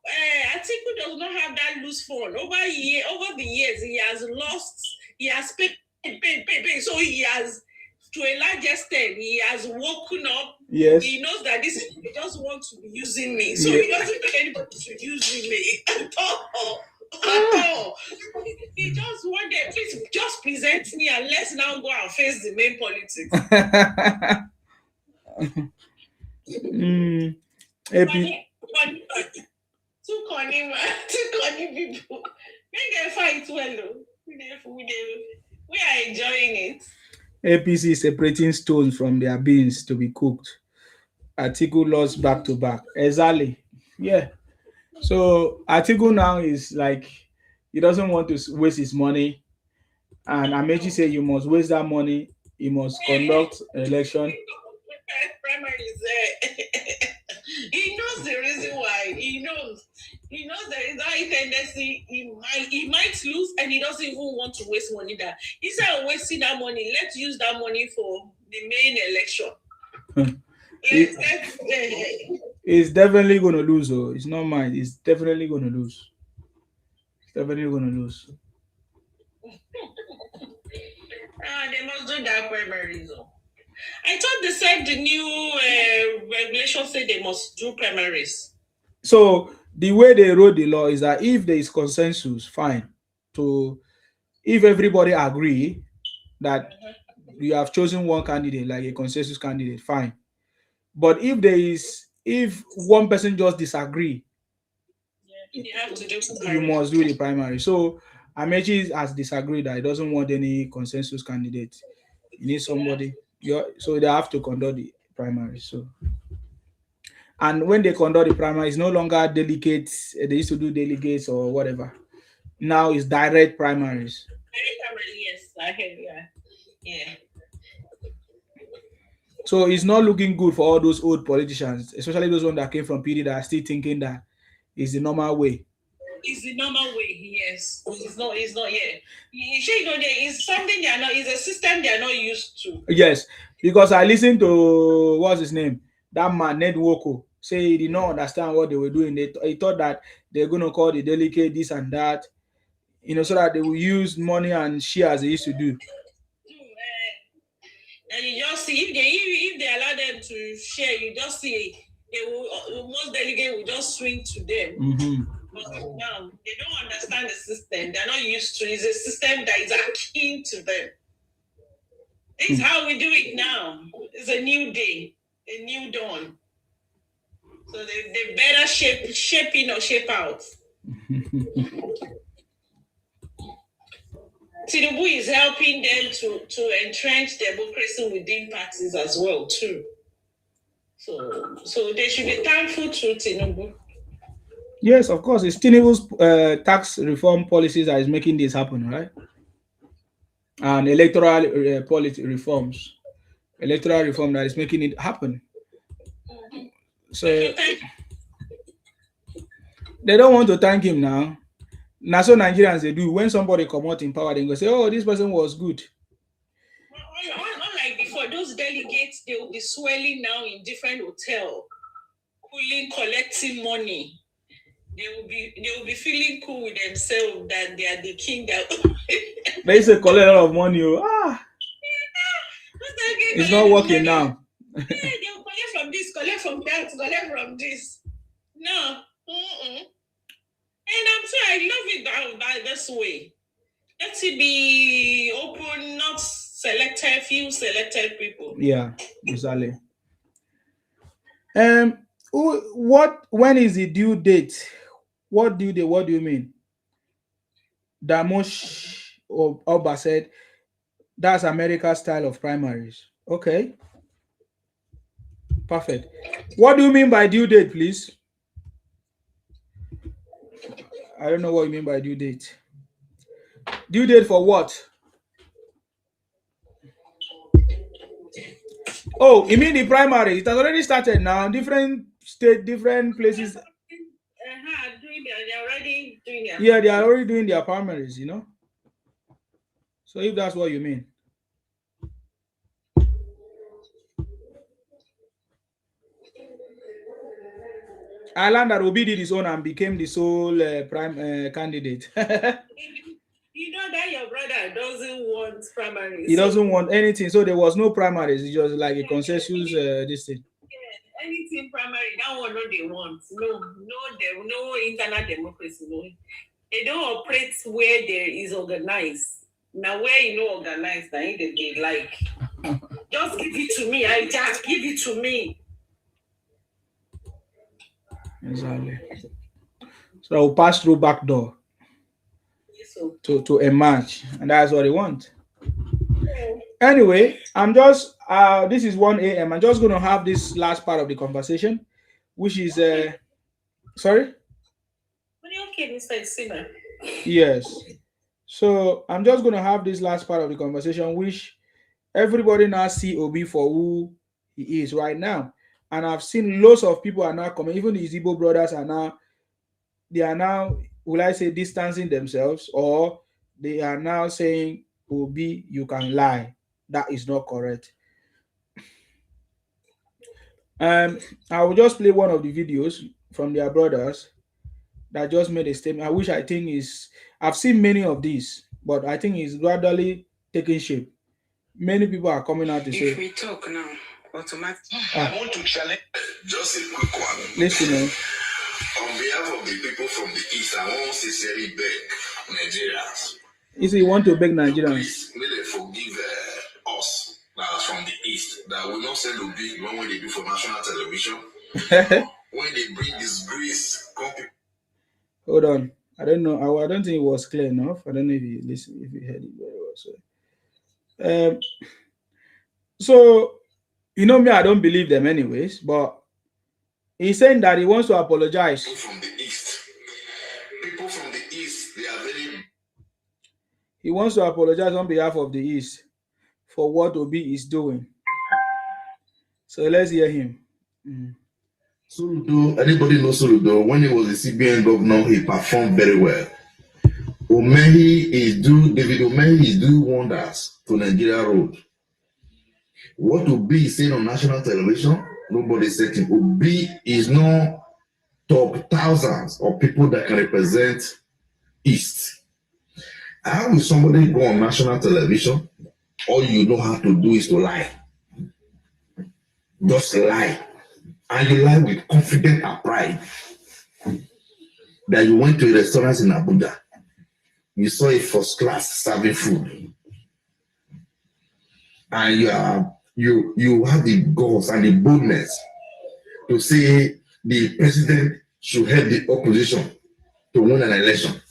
Atiku does not have that loose fund. Over the years, he has lost. He has paid. So he has. To a large extent, he has woken up. Yes. He knows that he doesn't want to be using me. So he doesn't think anybody should use me at all. He just wanted, please just present me and let's now go and face the main politics. Two corny people. When they fight well, we are enjoying it. APC is separating stones from their beans to be cooked. Atiku lost back to back. Exactly. Yeah. So Atiku now is like, he doesn't want to waste his money. And Amechi say you must waste that money. You must conduct an election. Primaries. He knows the reason why. He knows. You know, there is that tendency he might lose, and he doesn't even want to waste money. That instead of wasting that money, let's use that money for the main election. It's definitely going to lose. Oh, it's not mine. It's definitely going to lose. It's definitely going to lose. They must do that primaries. I thought they said the new regulation said they must do primaries. So the way they wrote the law is that if there is consensus, fine. So if everybody agree that you have chosen one candidate, like a consensus candidate, fine. But if one person just disagree, You have to do you must do the primary. So Amechi has disagreed that he doesn't want any consensus candidate. You need somebody. So they have to conduct the primary. So, and when they conduct the primary, it's no longer delegates. They used to do delegates or whatever. Now it's direct primaries. Yes, I heard. Yeah. So it's not looking good for all those old politicians, especially those ones that came from PD that are still thinking that it's the normal way. It's the normal way, yes. It's not yet. It's something they are not, it's a system they are not used to. Yes, because I listened to what's his name? That man, Ned Nwoko, say he did not understand what they were doing. He thought that they're gonna call the delegate this and that, so that they will use money and share as they used to do. And you just see if they allow them to share, you just see most delegate will just swing to them. Mm-hmm. But now they don't understand the system. They're not used to it. It's a system that is akin to them. This is how we do it now. It's a new day, a new dawn. So they better shape in or shape out. Tinubu is helping them to entrench democracy within parties as well too. So they should be thankful to Tinubu. Yes, of course. It's Tinubu's tax reform policies that is making this happen, right? And electoral reforms. Electoral reform that is making it happen. So they don't want to thank him now. Now, so Nigerians, they do. When somebody come out in power, they go say, oh, this person was good. Unlike before, those delegates, they will be swelling now in different hotels, collecting money. They will be feeling cool with themselves that they are the king. They used to collect a lot of money. It's not working now. Yeah, they'll collect from this, collect from that, collect from this. No. And I'm sorry, I love it by this way. Let it be open, not few selected people. Yeah, exactly. When is the due date? What do you mean? Damosh Oba said that's America's style of primaries. Okay. Perfect. What do you mean by due date, please? I don't know what you mean by due date. Due date for what? Oh, you mean the primary? It has already started now. Different state, different places. They're already doing their Yeah, they are already doing their primaries, So if that's what you mean. Ireland that Obi did his own and became the sole prime candidate. You know that your brother doesn't want primaries. He doesn't want anything. So there was no primaries. It's just like a consensus this thing. Yeah, anything primary, that one no they want. No internal democracy. No. They don't operate where there is organized. Now where organized, now they like. Just give it to me. I just give it to me. Exactly. So I'll pass through back door to emerge, and that's what they want. Anyway, I'm just this is 1 a.m. I'm just going to have this last part of the conversation, which is sorry. Okay, Mr. Sina. Yes. So I'm just going to have this last part of the conversation, which everybody now see Obi for who he is right now. And I've seen lots of people are now coming, even the Igbo brothers are now they are now, will I say, distancing themselves, or they are now saying, Obi, you can lie. That is not correct. I will just play one of the videos from their brothers that just made a statement. I think is, I've seen many of these, but I think it's gradually taking shape. Many people are coming out to say. If we talk now, automatically. I want to challenge just a quick one. Listen, on behalf of the people from the East, I want to sincerely beg Nigerians. You see, you want to beg Nigerians. Please, may they forgive us from the East that will not send Obi when they do for national television. When they bring disgrace, copy. Hold on. I don't know. I don't think it was clear enough. I don't know if you listen, if you heard it very well. So, you know me, I don't believe them anyways, but he's saying that he wants to apologize. People from the East, they are very... He wants to apologize on behalf of the East for what Obi is doing. So let's hear him. Soludo, anybody knows Soludo? When he was the CBN governor, he performed very well. David Umehi is doing wonders to Nigeria Road. What Obi is saying on national television, nobody said it. Obi is not top thousands of people that can represent East. How will somebody go on national television? All you know how to do is to lie. Just lie. And you lie with confidence and pride. That you went to a restaurant in Abuja. You saw a first class serving food. And you have the guts and the boldness to say the president should help the opposition to win an election.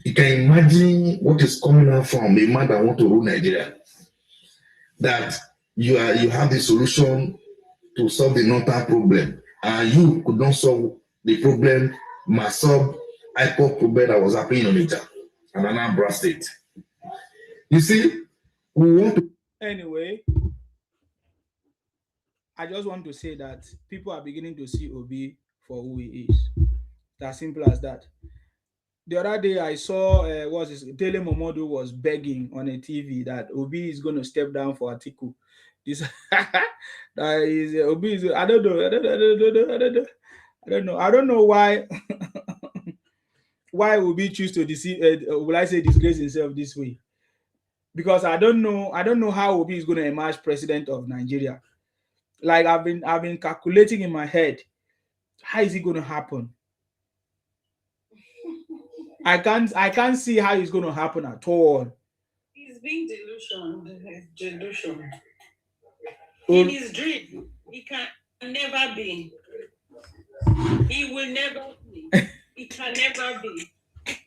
You can imagine what is coming out from a man that wants to rule Nigeria. That you have the solution to solve the northern problem, and you could not solve the problem, solve IPOC problem that was happening in Onitsha and Anambra State. You see, we want to. Anyway, I just want to say that people are beginning to see Obi for who he is. It's as simple as that. The other day I saw Dele Momodu was begging on a TV that Obi is going to step down for Atiku. This that is Obi is, I don't know. I don't know why why Obi choose to deceive. Will I say disgrace himself this way? Because I don't know how Obi is going to emerge president of Nigeria. Like I've been calculating in my head, how is it going to happen? I can't see how it's going to happen at all. He's being delusional. In his dream, he can never be. He will never be. He can never be. That's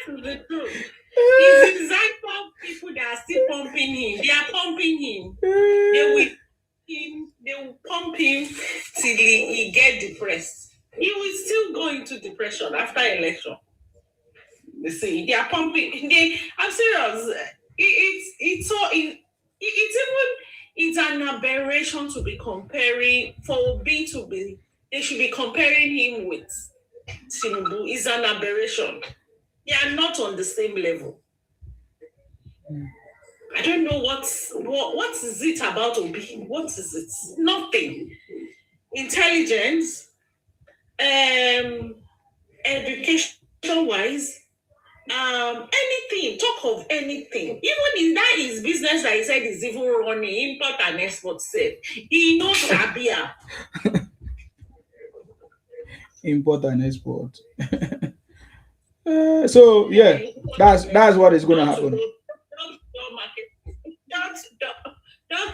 the truth. It's example people that are still pumping him. They are pumping him. They will pump him till he get depressed. He will still go into depression after election. You see, they are pumping. I'm serious. It's an aberration to be comparing for Obi to be. They should be comparing him with Tinubu. It's an aberration. They are not on the same level. I don't know what is it about Obi. What is it? Nothing. Intelligence. Education-wise, anything, talk of anything. Even in that his business that he said is even running, import and export safe. He knows Sabia. Import and export. So yeah, that's what is going to happen.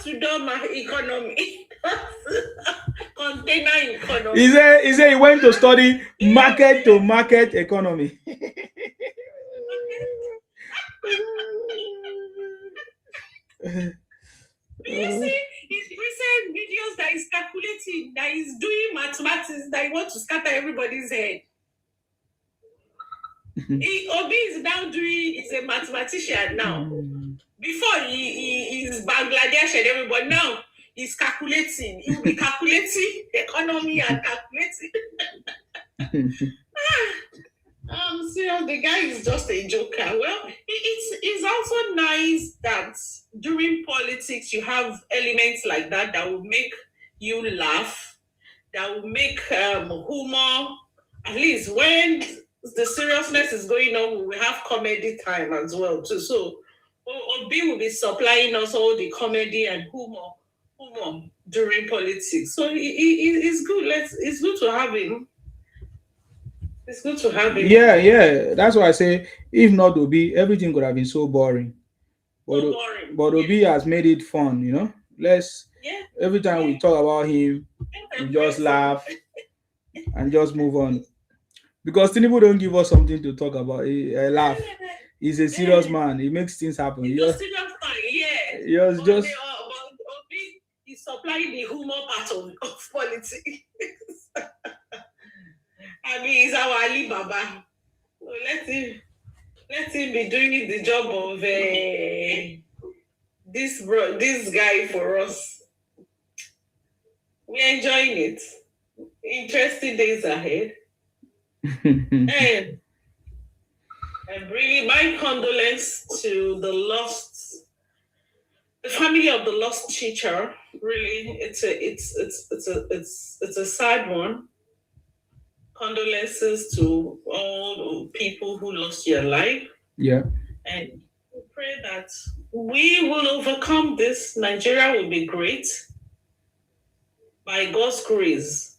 Door economy. Container economy. He said he went to study market to market economy. You see his recent videos that he's calculating, that he's doing mathematics, that he wants to scatter everybody's head. Obi is now he's a mathematician now. Before he is Bangladesh and everybody, now He's calculating. He will be calculating economy and calculating. Serious, the guy is just a joker. Well, it's also nice that during politics you have elements like that will make you laugh, that will make humor. At least when the seriousness is going on, we will have comedy time as well too. So Obi will be supplying us all the comedy and humor during politics. So it's good. It's good to have him. It's good to have him. Yeah. That's why I say, if not Obi, everything could have been so boring. But Obi has made it fun, you know. Every time we talk about him, we just laugh and just move on. Because Tinubu don't give us something to talk about. He laugh. He's a serious man. He makes things happen. He's a serious man, yes. Obi is supplying the humor part of politics. I mean, he's our Ali Baba. So let him be doing the job of this guy for us. We're enjoying it. Interesting days ahead. and really, my condolence to the family of the lost teacher. Really, it's a sad one. Condolences to all the people who lost their life. Yeah. And we pray that we will overcome this. Nigeria will be great. By God's grace,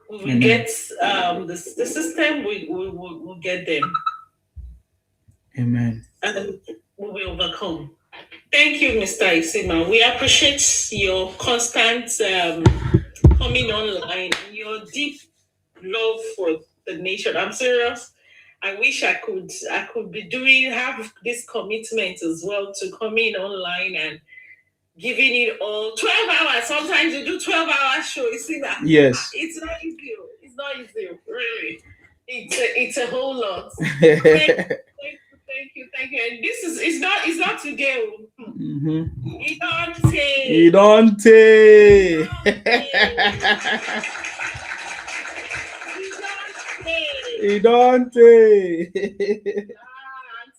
we will get the system. We will get them. Amen. And we will overcome. Thank you, Mr. Isima. We appreciate your constant coming online, your deep love for the nation. I'm serious. I wish I could have this commitment as well to coming online and giving it all 12 hours. Sometimes you do 12-hour show. You see that? Yes. It's not easy. It's not easy, really. It's a whole lot. Thank you. And this is it's not today. You don't take. I'm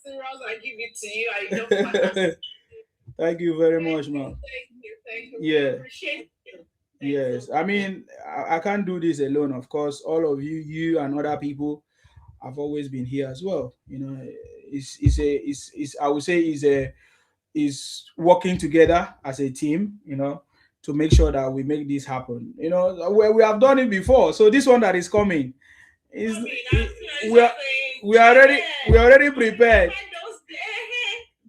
serious. I give it to you. I don't. Thank you very much, man. Thank you. Yeah. I appreciate you. Yes. I mean, I can't do this alone. Of course, all of you and other people have always been here as well. You know, I would say is working together as a team. You know, to make sure that we make this happen. You know, we have done it before. So this one that is coming is we are already prepared.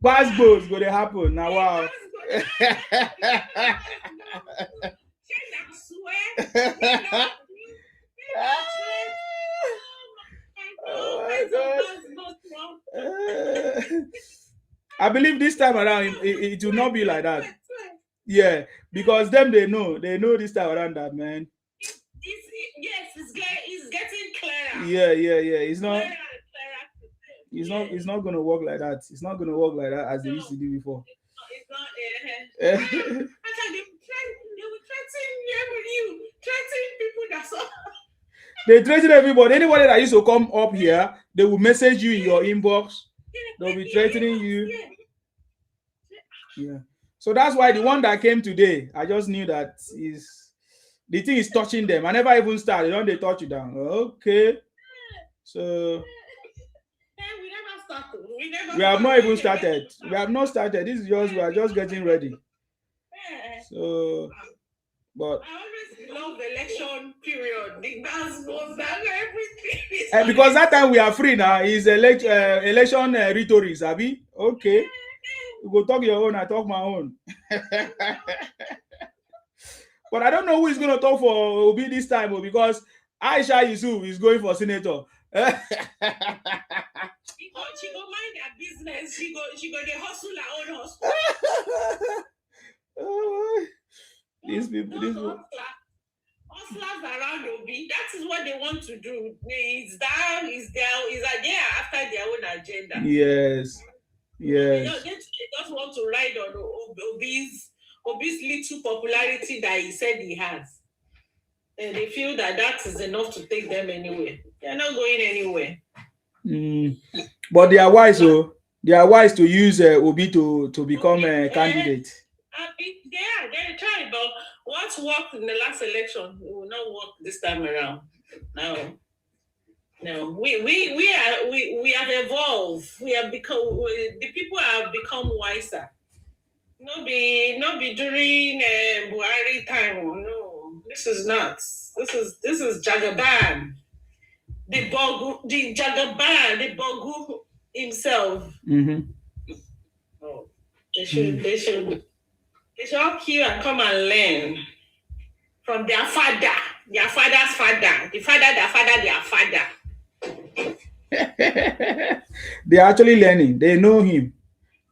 Pass goals going to happen now. Wow. Oh my God. I believe this time around it will not be like that. Yeah, because they know this time around that, man. It's getting clearer. Yeah. It's not gonna work like that. It's not gonna work like that as they used to do before. It's not. They will threaten people. That's all. They threaten everybody. Anybody that used to come up here, they will message you in your inbox. They'll be threatening you. Yeah. So that's why the one that came today, I just knew that the thing is touching them. I never even started. They touch you down. Okay. So we have not even started. We have not started. This is just we are just getting ready. So, but I always love the election period. The dance goes down, everything. And because that time we are free now, is election rhetoric, Abi. Okay. You go talk your own, I talk my own. But I don't know who is going to talk for Obi this time, because Aisha Yusuf is going for senator. She go mind her business. She go dey hustle her own hustle. These people. Hustlers around Obi. That is what they want to do. Is there after their own agenda. Yes. They just want to ride on Obi's little popularity that he said he has. And they feel that that is enough to take them anywhere. They're not going anywhere. But they are wise, so they are wise to use Obi to become a candidate. They're trying, but what worked in the last election will not work this time around. No, we have evolved. We have become the people have become wiser. Not be during Buhari time. No, this is not. This is Jagaban. The Jagaban, the Bogu himself. Oh, they should all queue and come and learn from their father's father, the father, their father, their father. They're actually learning. They know him.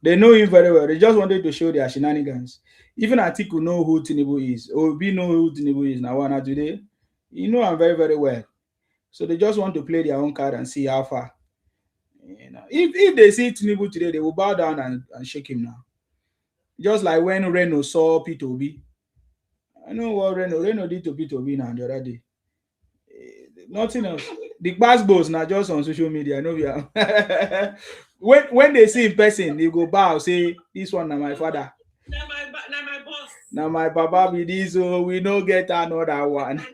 They know him very well. They just wanted to show their shenanigans. Even Atiku know who Tinubu is. Obi know who Tinubu is now. Today, you know him very, very well. So they just want to play their own card and see how far. You know, if they see Tinubu today, they will bow down and shake him now. Just like when Reno saw Peter Obi. I know what Reno did to Peter Obi now the other day. Nothing else. The basketballs now just on social media. I know we are. when they see in person, they go bow, say, "This one, now my father. Now my boss. Now my papa be this, so we no get another one."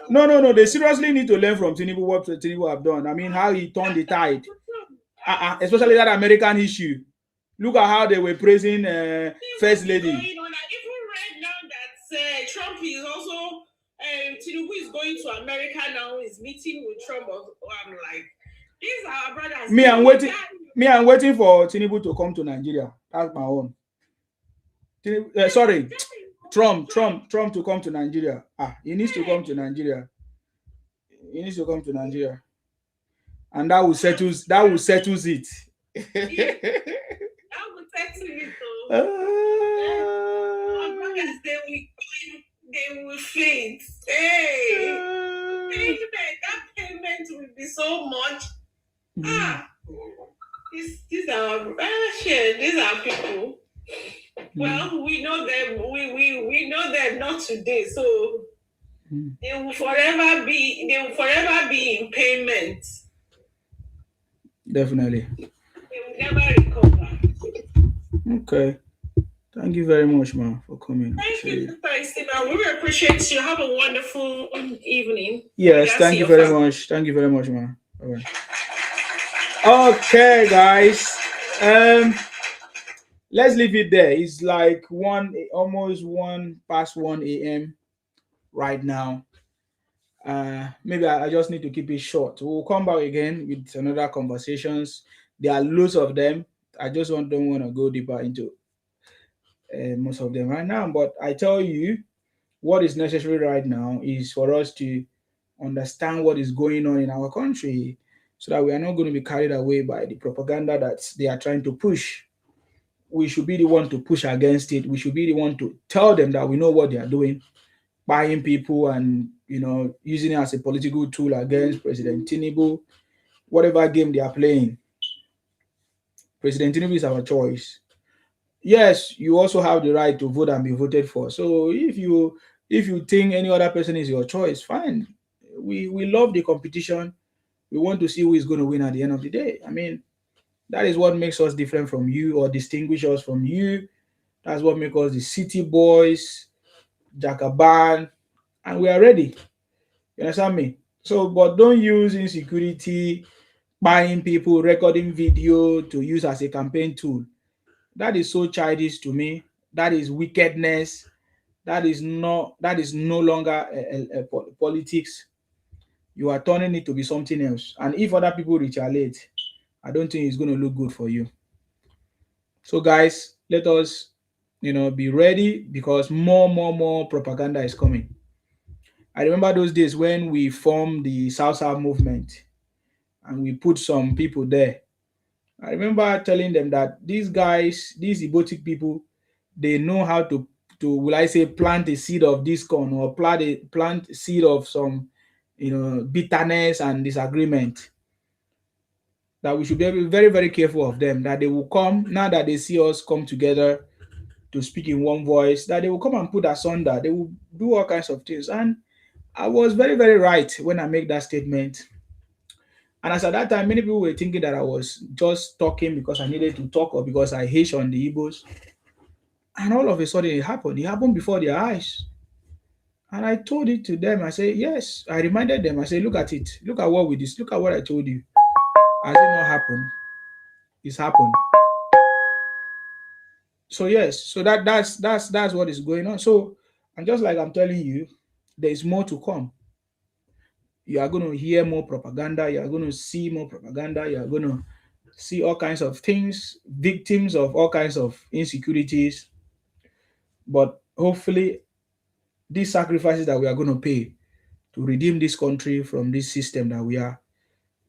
No. They seriously need to learn from Tinubu what Tinubu have done. I mean, how he turned the tide, especially that American issue. Look at how they were praising First Lady. Even right now that Trump is also Tinubu is going to America now. Is meeting with Trump. I'm like, these are our brothers. I'm waiting for Tinubu to come to Nigeria. That's my own. Trump to come to Nigeria. He needs to come to Nigeria. And that will settle it. That will settle it. Our brothers, they will faint. Hey, that payment will be so much. These are people. Well, we know them. We know them not today, so they will forever be in payment. Definitely. They will never recover. Okay. Thank you very much, ma, for coming. Thank you, Sister. We really appreciate you. Have a wonderful evening. Yes, thank you very much. Thank you very much, ma. Bye-bye. Okay, guys. Let's leave it there. It's like almost 1:01 a.m. right now. Maybe I just need to keep it short. We'll come back again with another conversations. There are loads of them. I just don't want to go deeper into most of them right now. But I tell you, what is necessary right now is for us to understand what is going on in our country, so that we are not going to be carried away by the propaganda that they are trying to push. We should be the one to push against it. We should be the one to tell them that we know what they are doing, buying people and using it as a political tool against President Tinubu, whatever game they are playing. President Tinubu is our choice. Yes, you also have the right to vote and be voted for. So if you think any other person is your choice, fine. We love the competition. We want to see who is going to win at the end of the day. I mean, that is what makes us different from you or distinguish us from you. That's what makes us the city boys, Jagaban, and we are ready. You understand me? So, but don't use insecurity, buying people, recording video to use as a campaign tool. That is so childish to me. That is wickedness. That is no longer politics. You are turning it to be something else. And if other people retaliate, I don't think it's going to look good for you. So guys, let us, be ready, because more propaganda is coming. I remember those days when we formed the South movement and we put some people there. I remember telling them that these guys, these Ibotic people, they know how to will I say, plant a seed of discord or plant a seed of some, bitterness and disagreement. that we should be very, very careful of them, that they will come, now that they see us come together to speak in one voice, that they will come and put asunder. They will do all kinds of things. And I was very, very right when I make that statement. And as at that time, many people were thinking that I was just talking because I needed to talk or because I hate on the Igbos. And all of a sudden it happened. It happened before their eyes. And I told it to them. I said, yes. I reminded them. I said, look at it. Look at what we did. Look at what I told you. Has it not happened? It's happened. So yes. So that's what is going on. So, and just like I'm telling you, there is more to come. You are going to hear more propaganda. You are going to see more propaganda. You are going to see all kinds of things, victims of all kinds of insecurities. But hopefully, these sacrifices that we are going to pay to redeem this country from this system that we are,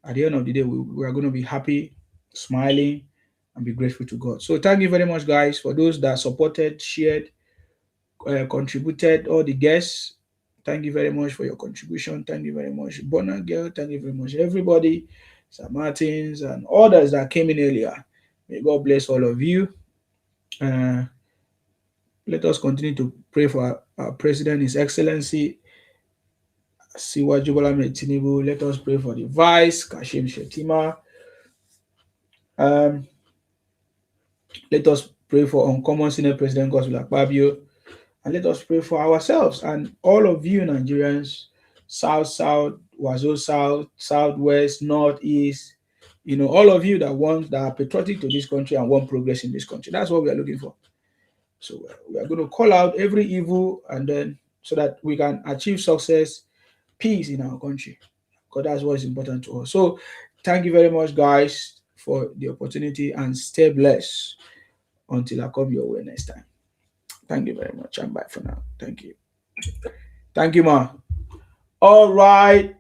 at the end of the day, we are going to be happy, smiling, and be grateful to God. So thank you very much, guys, for those that supported, shared, contributed, all the guests. Thank you very much for your contribution. Thank you very much, Bonner Girl. Thank you very much, everybody, Sir Martins, and others that came in earlier. May God bless all of you. Let us continue to pray for our President, His Excellency, Asiwaju Tinubu. Let us pray for the Vice, Kashim Shettima. Let us pray for Uncommon Senate President Godswill Akpabio. And let us pray for ourselves and all of you Nigerians, South, Wazo South, Southwest, Northeast, all of you that are patriotic to this country and want progress in this country. That's what we are looking for. So we are going to call out every evil, and then so that we can achieve success, peace in our country, because that's what is important to us. So thank you very much, guys, for the opportunity, and stay blessed until I come your way next time. Thank you very much. I'm bye for now. Thank you. Thank you, Ma. All right.